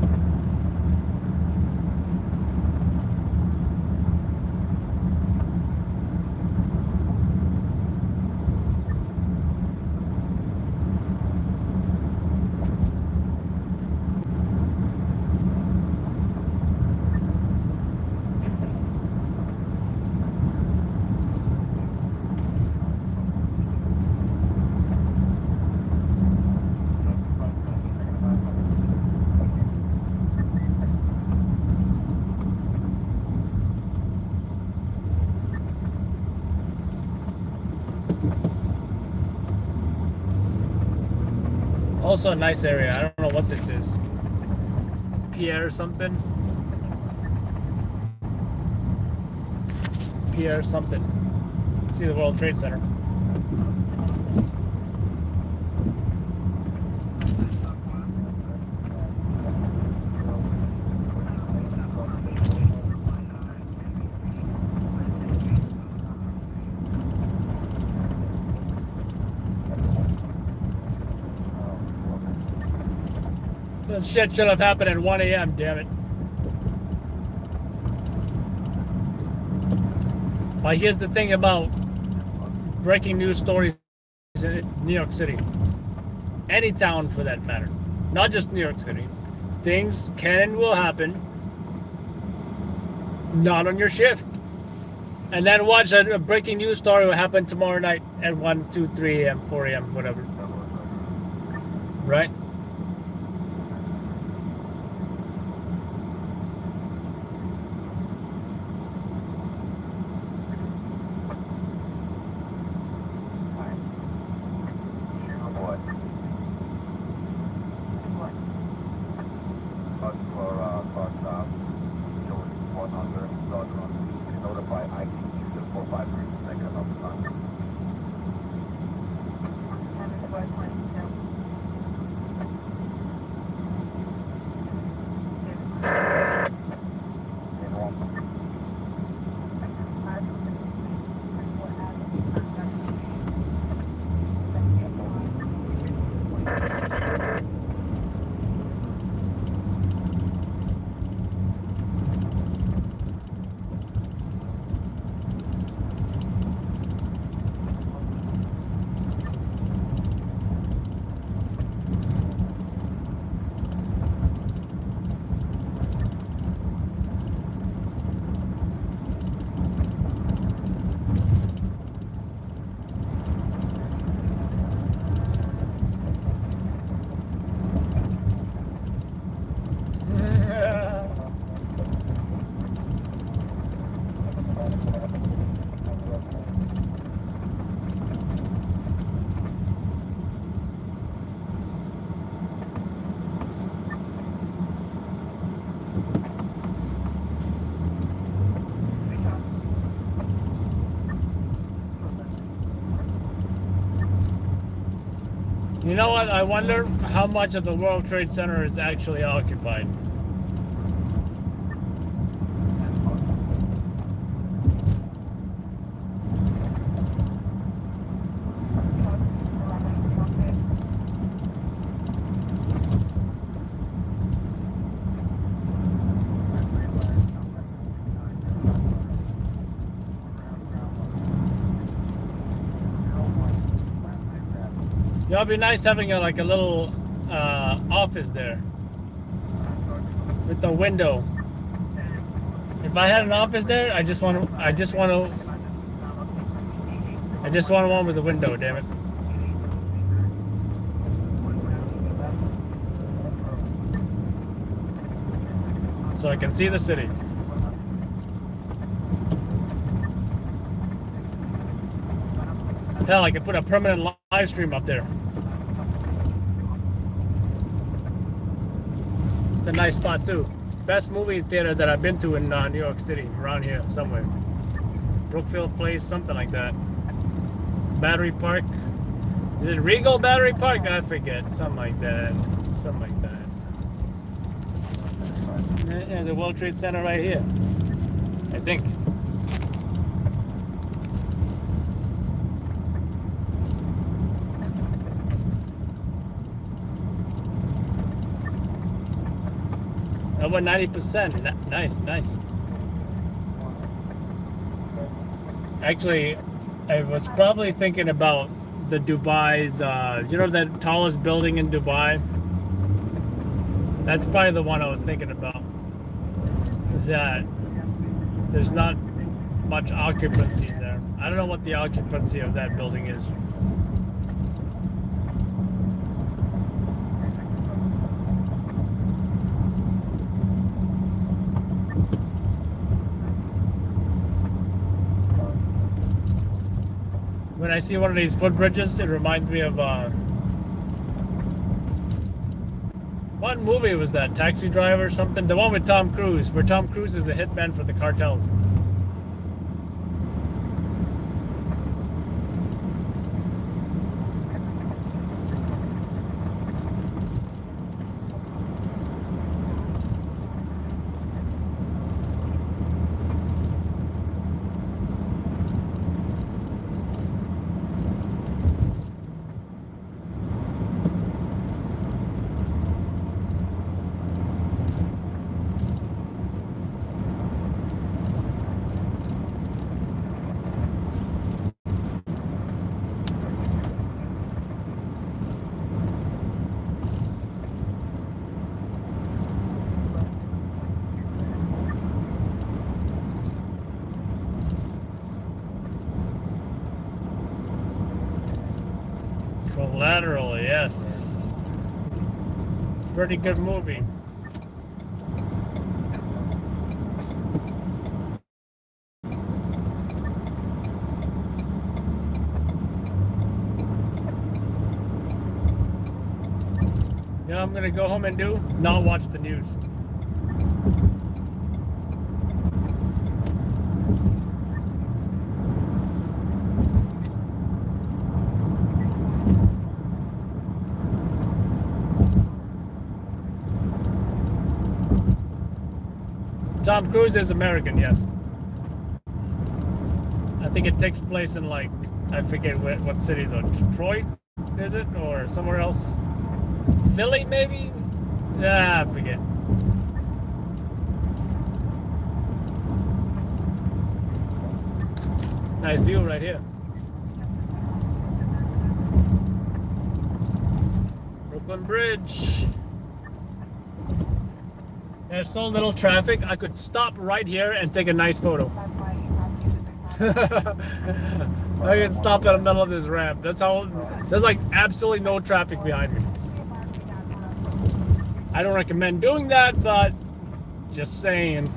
Also a nice area. I don't know what this is. Pierre or something. Pierre something. See the World Trade Center. That shit should have happened at 1 a.m., damn it. But here's the thing about breaking news stories in New York City. Any town for that matter. Not just New York City. Things can and will happen not on your shift. And then watch a breaking news story will happen tomorrow night at 1, 2, 3 a.m., 4 a.m., whatever. Right? Notify IT 453 when they come up front. You know what? I wonder how much of the World Trade Center is actually occupied. Yeah, it'd be nice having a little office there with the window. If I had an office there, I just want one with a window. Damn it! So I can see the city. Hell, I could put a permanent live stream up there. It's a nice spot too. Best movie theater that I've been to in New York City, around here somewhere. Brookfield Place, something like that. Battery Park. Is it Regal Battery Park? I forget. Something like that. Something like that. Yeah, the World Trade Center right here. I think. Over 90%. Nice, nice. Actually, I was probably thinking about the Dubai's, you know, the tallest building in Dubai? That's probably the one I was thinking about. That there's not much occupancy there. I don't know what the occupancy of that building is. When I see one of these footbridges, it reminds me of what movie was that? Taxi Driver or something? The one with Tom Cruise, where Tom Cruise is a hitman for the cartels. Collateral, yes. Pretty good movie. You know, I'm gonna go home and do? Not watch the news. Tom Cruise is American, yes. I think it takes place in, like, I forget what city though. Detroit, is it? Or somewhere else? Philly, maybe? Ah, I forget. Nice view right here. Brooklyn Bridge. There's so little traffic, I could stop right here and take a nice photo. I can stop in the middle of this ramp. That's how, there's like absolutely no traffic behind me. I don't recommend doing that, but just saying.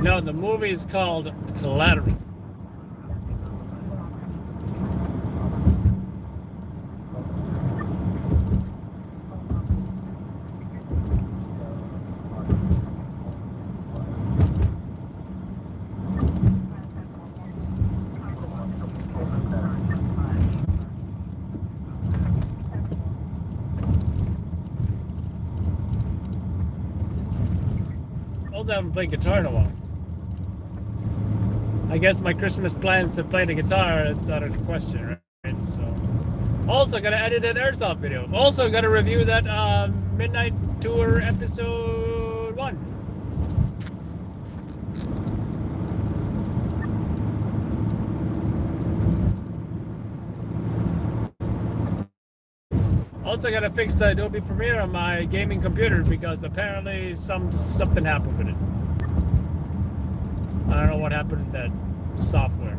No, the movie is called Collateral. Also, I haven't played guitar in a while. I guess my Christmas plans to play the guitar, it's out of the question, right? So, also gotta edit an airsoft video. Also gotta review that Midnight Tour episode 1. Also gotta fix the Adobe Premiere on my gaming computer because apparently something happened with it. I don't know what happened to that software.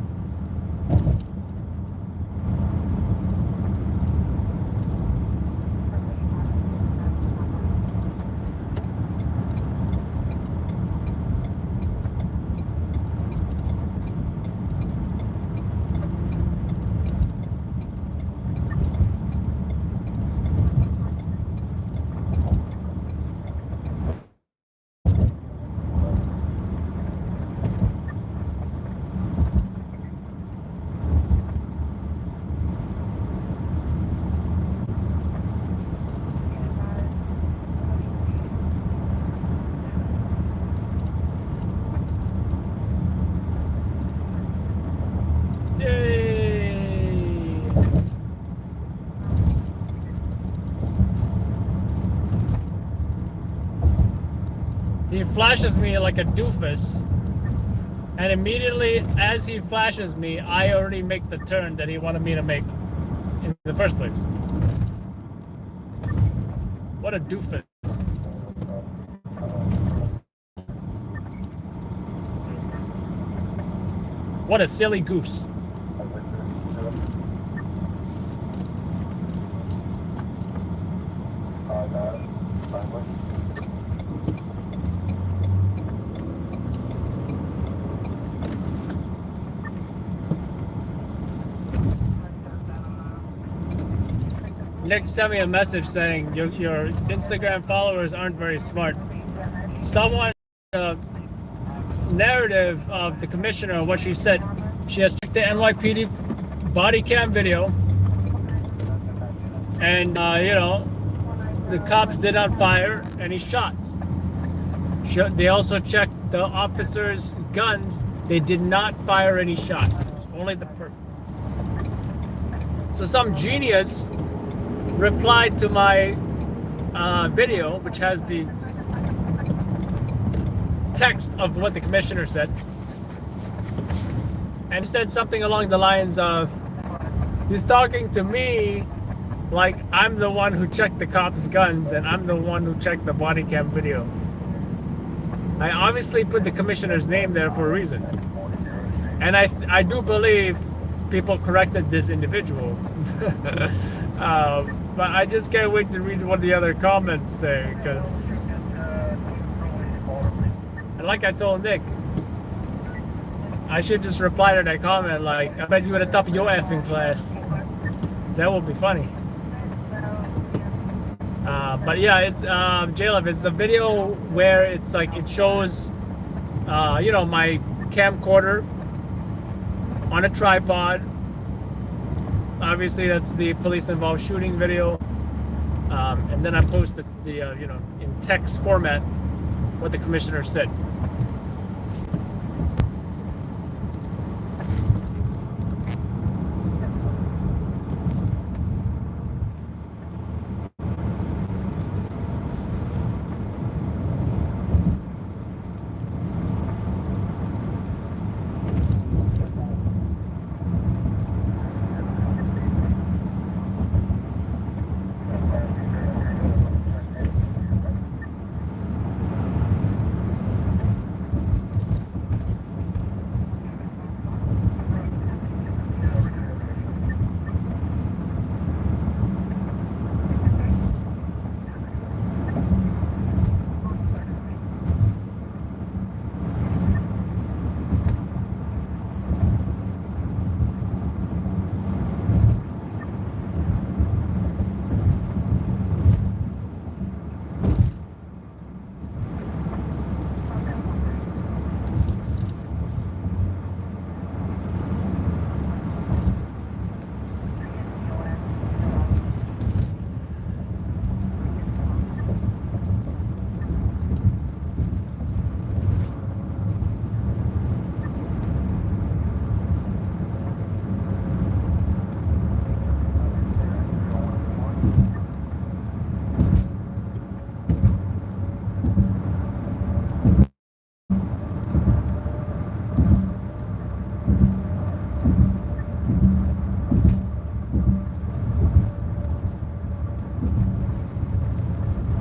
He flashes me like a doofus, and immediately as he flashes me, I already make the turn that he wanted me to make in the first place. What a doofus. What a silly goose. Nick sent me a message saying your Instagram followers aren't very smart. Someone, narrative of the commissioner, what she said, she has checked the NYPD body cam video, and you know, the cops did not fire any shots. They also checked the officers' guns. They did not fire any shots. Only the So some genius replied to my video, which has the text of what the commissioner said, and said something along the lines of, he's talking to me like I'm the one who checked the cops' guns and I'm the one who checked the body cam video. I obviously put the commissioner's name there for a reason, and I do believe people corrected this individual. But I just can't wait to read what the other comments say, because, and like I told Nick, I should just reply to that comment like, I bet you at the top of your effing class. That would be funny. But yeah, it's J-Love, it's the video where it's like, it shows, you know, my camcorder on a tripod. Obviously, that's the police involved shooting video. And then I posted the in text format what the commissioner said.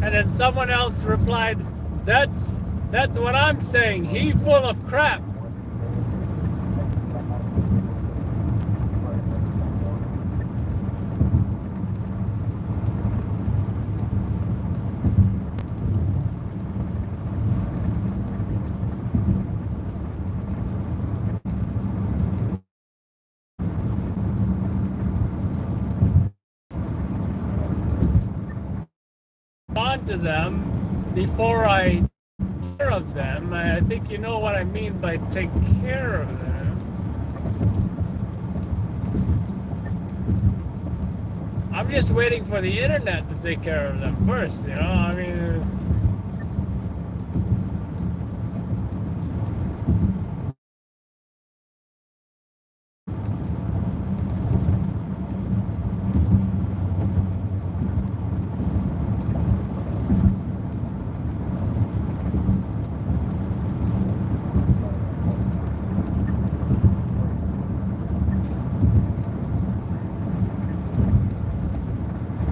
And then someone else replied, that's what I'm saying. He full of crap. On to them before I take care of them. I think you know what I mean by take care of them. I'm just waiting for the internet to take care of them first, you know? I mean,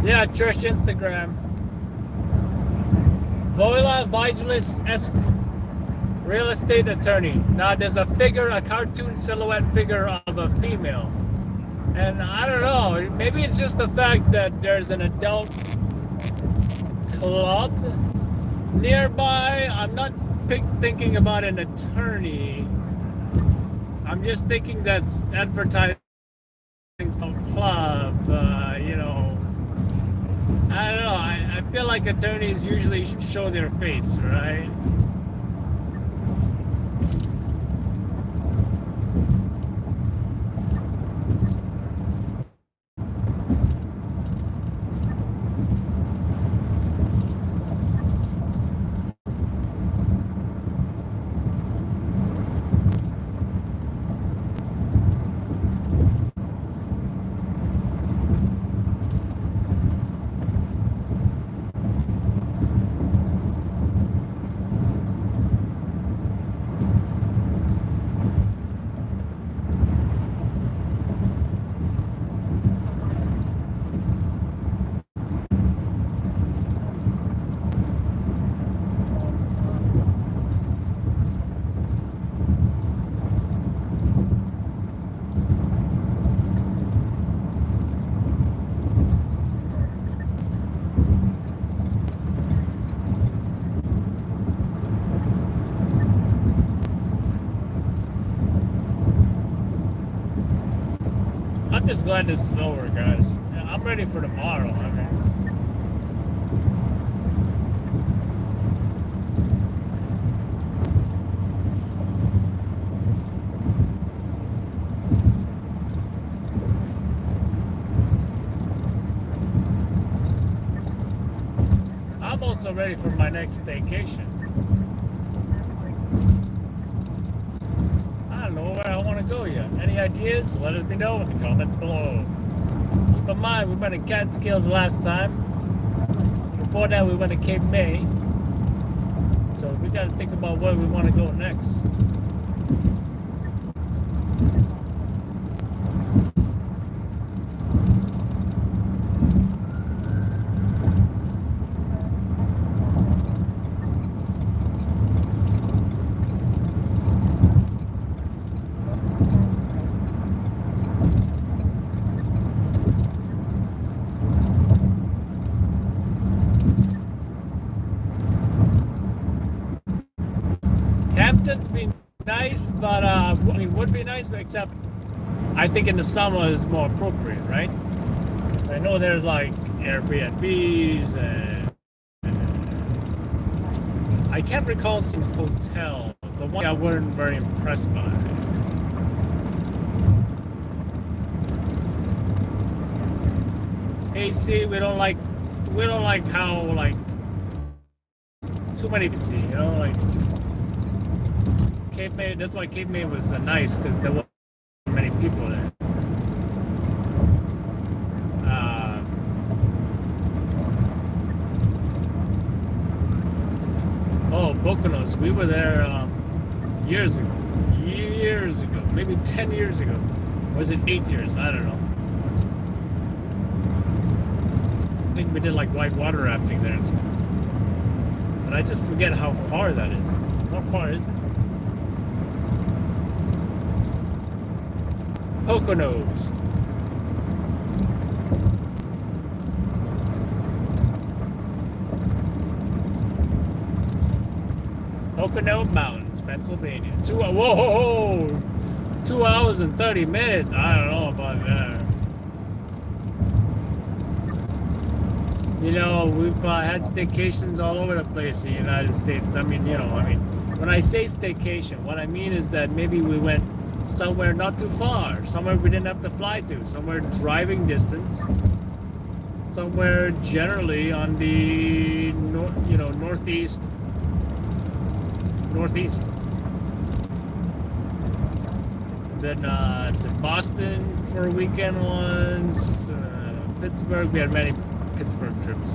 yeah, Trish, Instagram. Voila Vigilis-esque real estate attorney. Now there's a figure, a cartoon silhouette figure of a female. And I don't know, maybe it's just the fact that there's an adult club nearby. I'm not thinking about an attorney. I'm just thinking that's advertising for club, you know. I don't know, I feel like attorneys usually show their face, right? I'm just glad this is over, guys. I'm ready for tomorrow. I mean, also ready for my next vacation. I don't know where I want to go yet. Any ideas? Let me know in the comments below. Keep in mind, we went to Catskills last time. Before that, we went to Cape May. So we got to think about where we want to go next. Hamptons be nice, but I mean, would be nice, except I think in the summer is more appropriate, right? So I know there's like Airbnbs and I can't recall some hotels. The one I wasn't very impressed by. AC, we don't like how like too many AC, you know, like. Cape May, that's why Cape May was nice, because there weren't many people there. Oh, Poconos, we were there years ago, maybe 10 years ago. Was it 8 years? I don't know. I think we did like white water rafting there and stuff. But I just forget how far that is. How far is it? Poconos. Pocono Mountains, Pennsylvania. 2 hours and 30 minutes. I don't know about that. You know, we've had staycations all over the place in the United States. I mean, when I say staycation, what I mean is that maybe we went somewhere not too far, somewhere we didn't have to fly to, somewhere driving distance, somewhere generally on the northeast. Then to Boston for a weekend once, Pittsburgh. We had many Pittsburgh trips.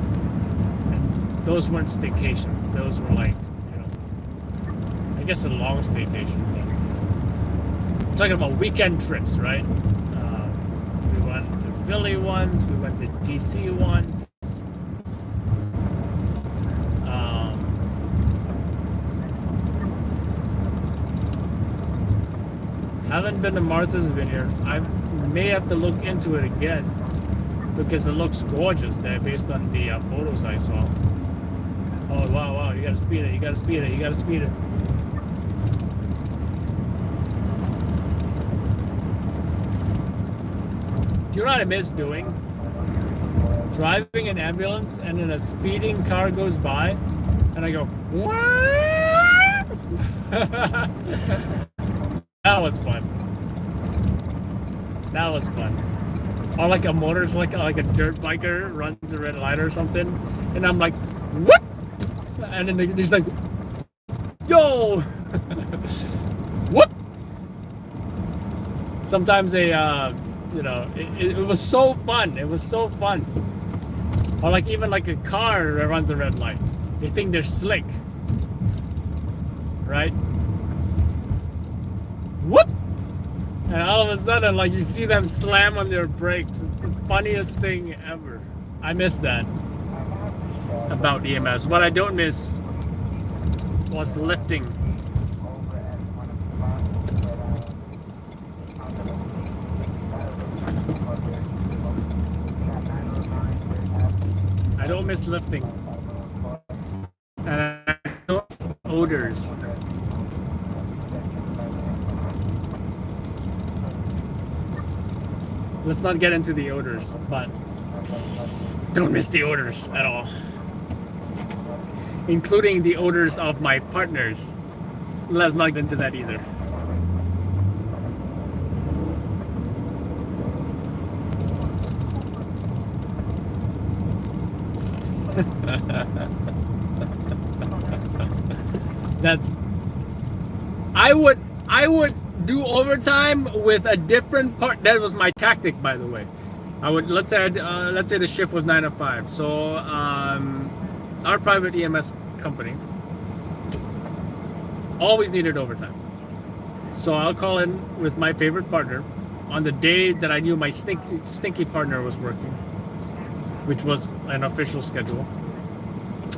And those weren't staycations. Those were like, I guess a long staycation. I'm talking about weekend trips, right? We went to Philly once, we went to DC once. Haven't been to Martha's Vineyard. I may have to look into it again because it looks gorgeous there based on the photos I saw. Oh, wow, you gotta speed it, you gotta speed it, you gotta speed it. You know what I miss doing? Driving an ambulance and then a speeding car goes by and I go, what? That was fun. That was fun. Or like a motorcycle, like a dirt biker runs a red light or something, and I'm like, what? And then he's like, yo, what? Sometimes they, it was so fun. It was so fun. Or like even like a car that runs a red light. They think they're slick, right? Whoop! And all of a sudden, like, you see them slam on their brakes. It's the funniest thing ever. I miss that about EMS. What I don't miss was lifting. I don't miss lifting. And I don't miss odors. Let's not get into the odors, but don't miss the odors at all. Including the odors of my partners. Let's not get into that either. That's I would do overtime with a different part. That was my tactic, by the way. I would let's say the shift was 9 to 5. So our private EMS company always needed overtime. So I'll call in with my favorite partner on the day that I knew my stinky partner was working, which was an official schedule.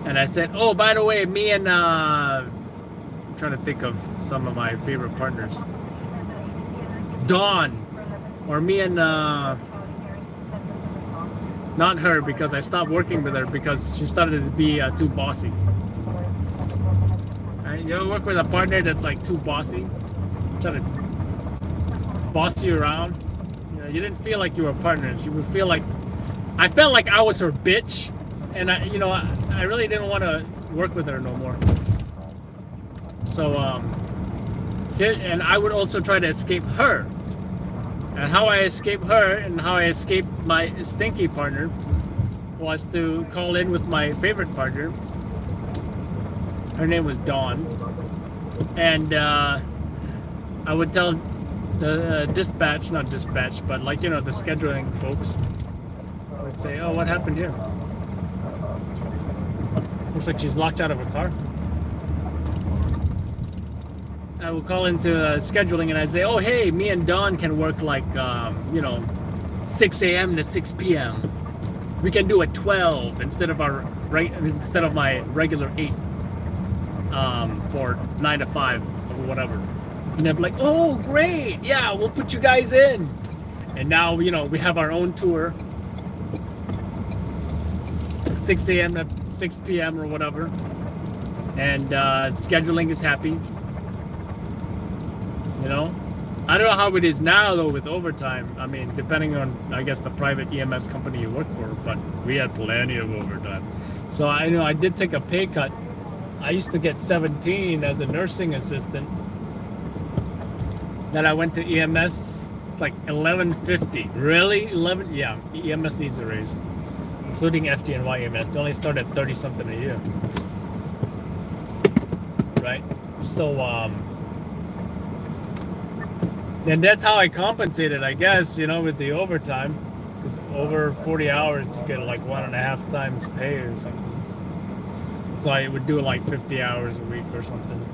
And I said, oh, by the way, me and I'm trying to think of some of my favorite partners. Dawn, or me and not her, because I stopped working with her because she started to be too bossy. Right? You ever work with a partner that's like too bossy? Try to boss you around. You know, you didn't feel like you were a partner. She would feel like I felt like I was her bitch, and I really didn't want to work with her no more. So and I would also try to escape her. And how I escaped her and how I escaped my stinky partner was to call in with my favorite partner. Her name was Dawn, and I would tell the not dispatch, but like, you know, the scheduling folks. I would say, oh, what happened here? Looks like she's locked out of a car. I would call into scheduling and I'd say, oh, hey, me and Dawn can work like, 6 a.m. to 6 p.m. We can do it 12 instead of my regular 8 for 9 to 5 or whatever. And they'd be like, oh, great. Yeah, we'll put you guys in. And now, we have our own tour. 6 a.m. to 6 p.m. or whatever. And scheduling is happy. I don't know how it is now though with overtime. I mean, depending on, I guess, the private EMS company you work for, but we had plenty of overtime. So I did take a pay cut. I used to get 17 as a nursing assistant. Then I went to EMS. It's like $11.50. Really? 11? Yeah, EMS needs a raise, including FDNY EMS. They only start at 30 something a year. Right? So and that's how I compensated, I guess, with the overtime. Because over 40 hours, you get like 1.5 times pay or something. So I would do like 50 hours a week or something.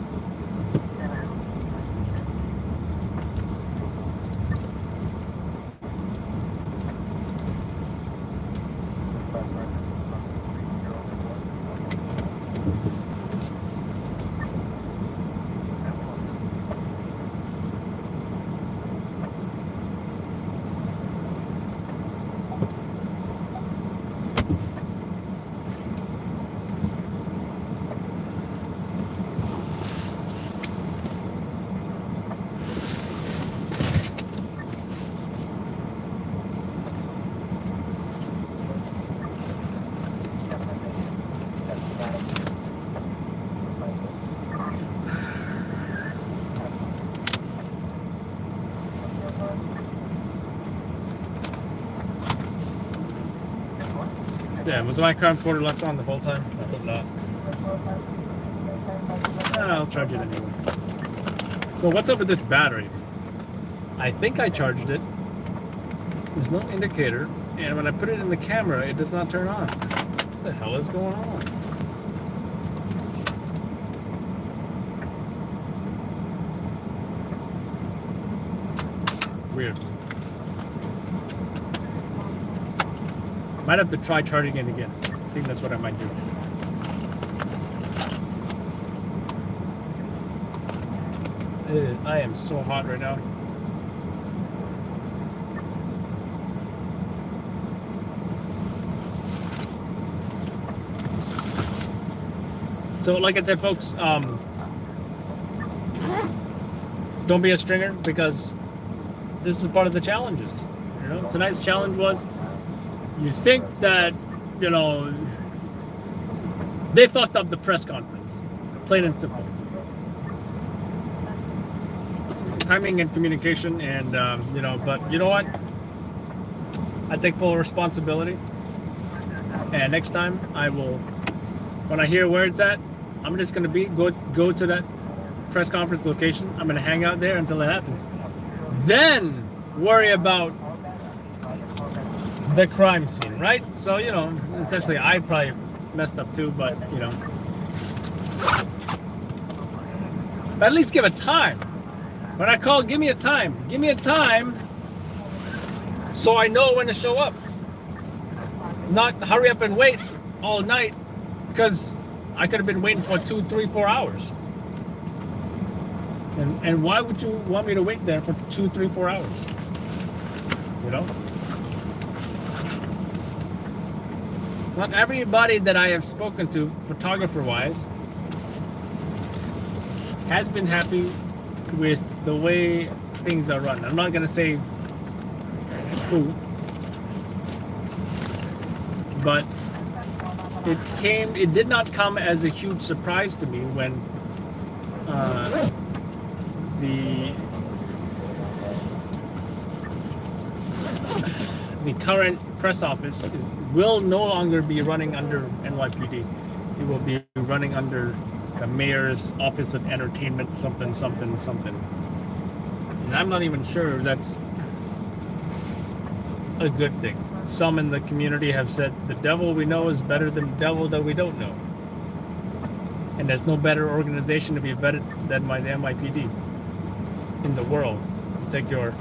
Yeah, was my camcorder left on the whole time? I hope not. I'll charge it anyway. So what's up with this battery? I think I charged it. There's no indicator, and when I put it in the camera, it does not turn on. What the hell is going on? Weird. Might have to try charging it again. I think that's what I might do. I am so hot right now. So like I said, folks, don't be a stringer, because this is part of the challenges. Tonight's challenge was, you think that, they fucked up the press conference. Plain and simple. Timing and communication, and, but you know what? I take full responsibility. And next time, I will, when I hear where it's at, I'm just gonna go to that press conference location. I'm gonna hang out there until it happens. Then worry about the crime scene, right? So, you know, essentially I probably messed up too, but you know. But at least give a time. When I call, give me a time. Give me a time so I know when to show up. Not hurry up and wait all night, because I could have been waiting for 2, 3, 4 hours. And why would you want me to wait there for 2, 3, 4 hours? You know? Not everybody that I have spoken to, photographer-wise, has been happy with the way things are run. I'm not gonna say who, but it did not come as a huge surprise to me when the current press office will no longer be running under NYPD. It will be running under the mayor's office of entertainment, something, something, something. And I'm not even sure that's a good thing. Some in the community have said the devil we know is better than the devil that we don't know. And there's no better organization to be vetted than the NYPD in the world. You take your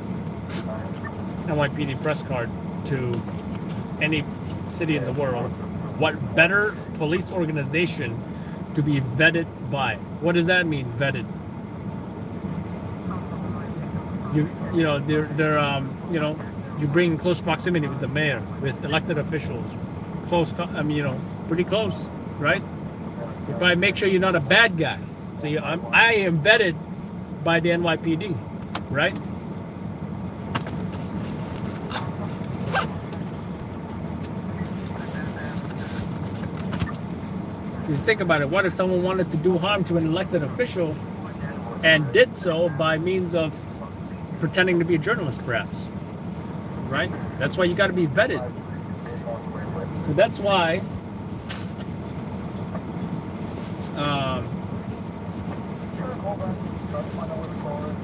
NYPD press card to any city in the world. What better police organization to be vetted by? What does that mean, vetted? You know, they're you know, you bring close proximity with the mayor, with elected officials, you know, pretty close, right? You probably make sure you're not a bad guy. So I am vetted by the NYPD, right? Just think about it. What if someone wanted to do harm to an elected official and did so by means of pretending to be a journalist, perhaps? Right? That's why you got to be vetted. So that's why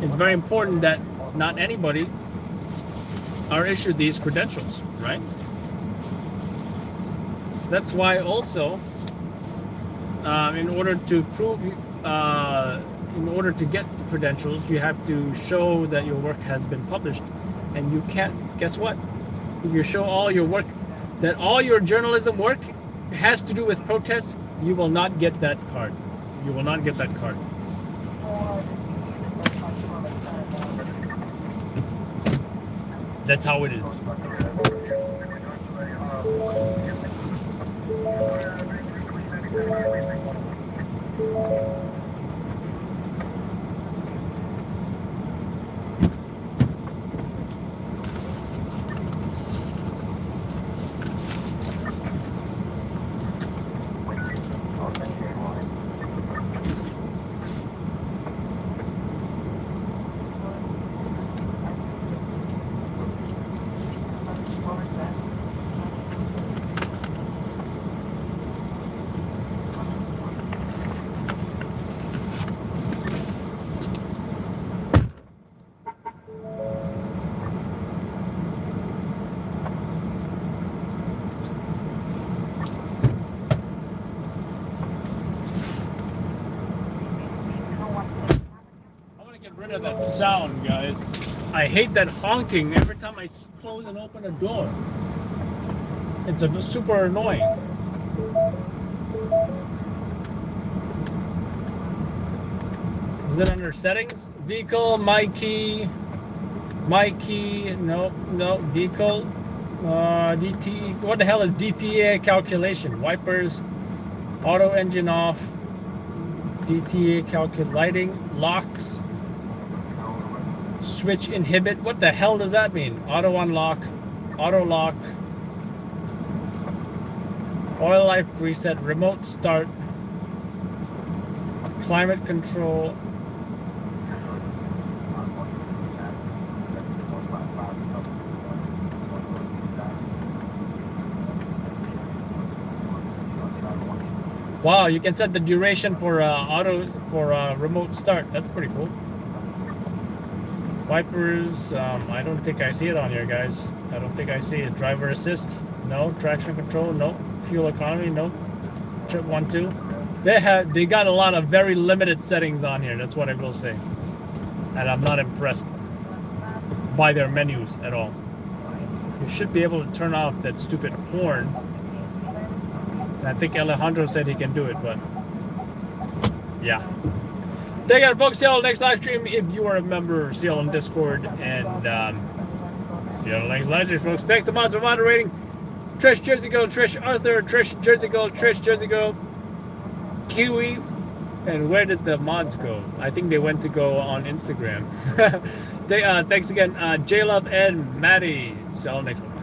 it's very important that not anybody are issued these credentials, right? That's why also in order to prove, in order to get credentials, you have to show that your work has been published. And you can't, guess what? If you show all your work, that all your journalism work has to do with protests, you will not get that card. You will not get that card. That's how it is. Rid of that sound, guys. I hate that honking every time I close and open a door. It's super annoying. Is it under settings? Vehicle, my key, no, vehicle, DT, what the hell is DTA calculation? Wipers, auto engine off, DTA calculating, locks, switch inhibit. What the hell does that mean? Auto unlock, auto lock, oil life reset, remote start, climate control, Wow, you can set the duration for remote start. That's pretty cool. Wipers, I don't think I see it on here, guys. I don't think I see it. Driver assist, no. Traction control, no. Fuel economy, no. Trip 1, 2. They got a lot of very limited settings on here. That's what I will say. And I'm not impressed by their menus at all. You should be able to turn off that stupid horn. And I think Alejandro said he can do it, but yeah. Take care, folks. See you on the next live stream. If you are a member, see you on Discord. And see you on the next live stream, folks. Thanks to mods for moderating. Trish, Jersey Girl, Trish, Arthur, Trish, Jersey Girl, Trish, Jersey Girl, Kiwi. And where did the mods go? I think they went to go on Instagram. Thanks again, J-Love and Maddie. See you on the next one.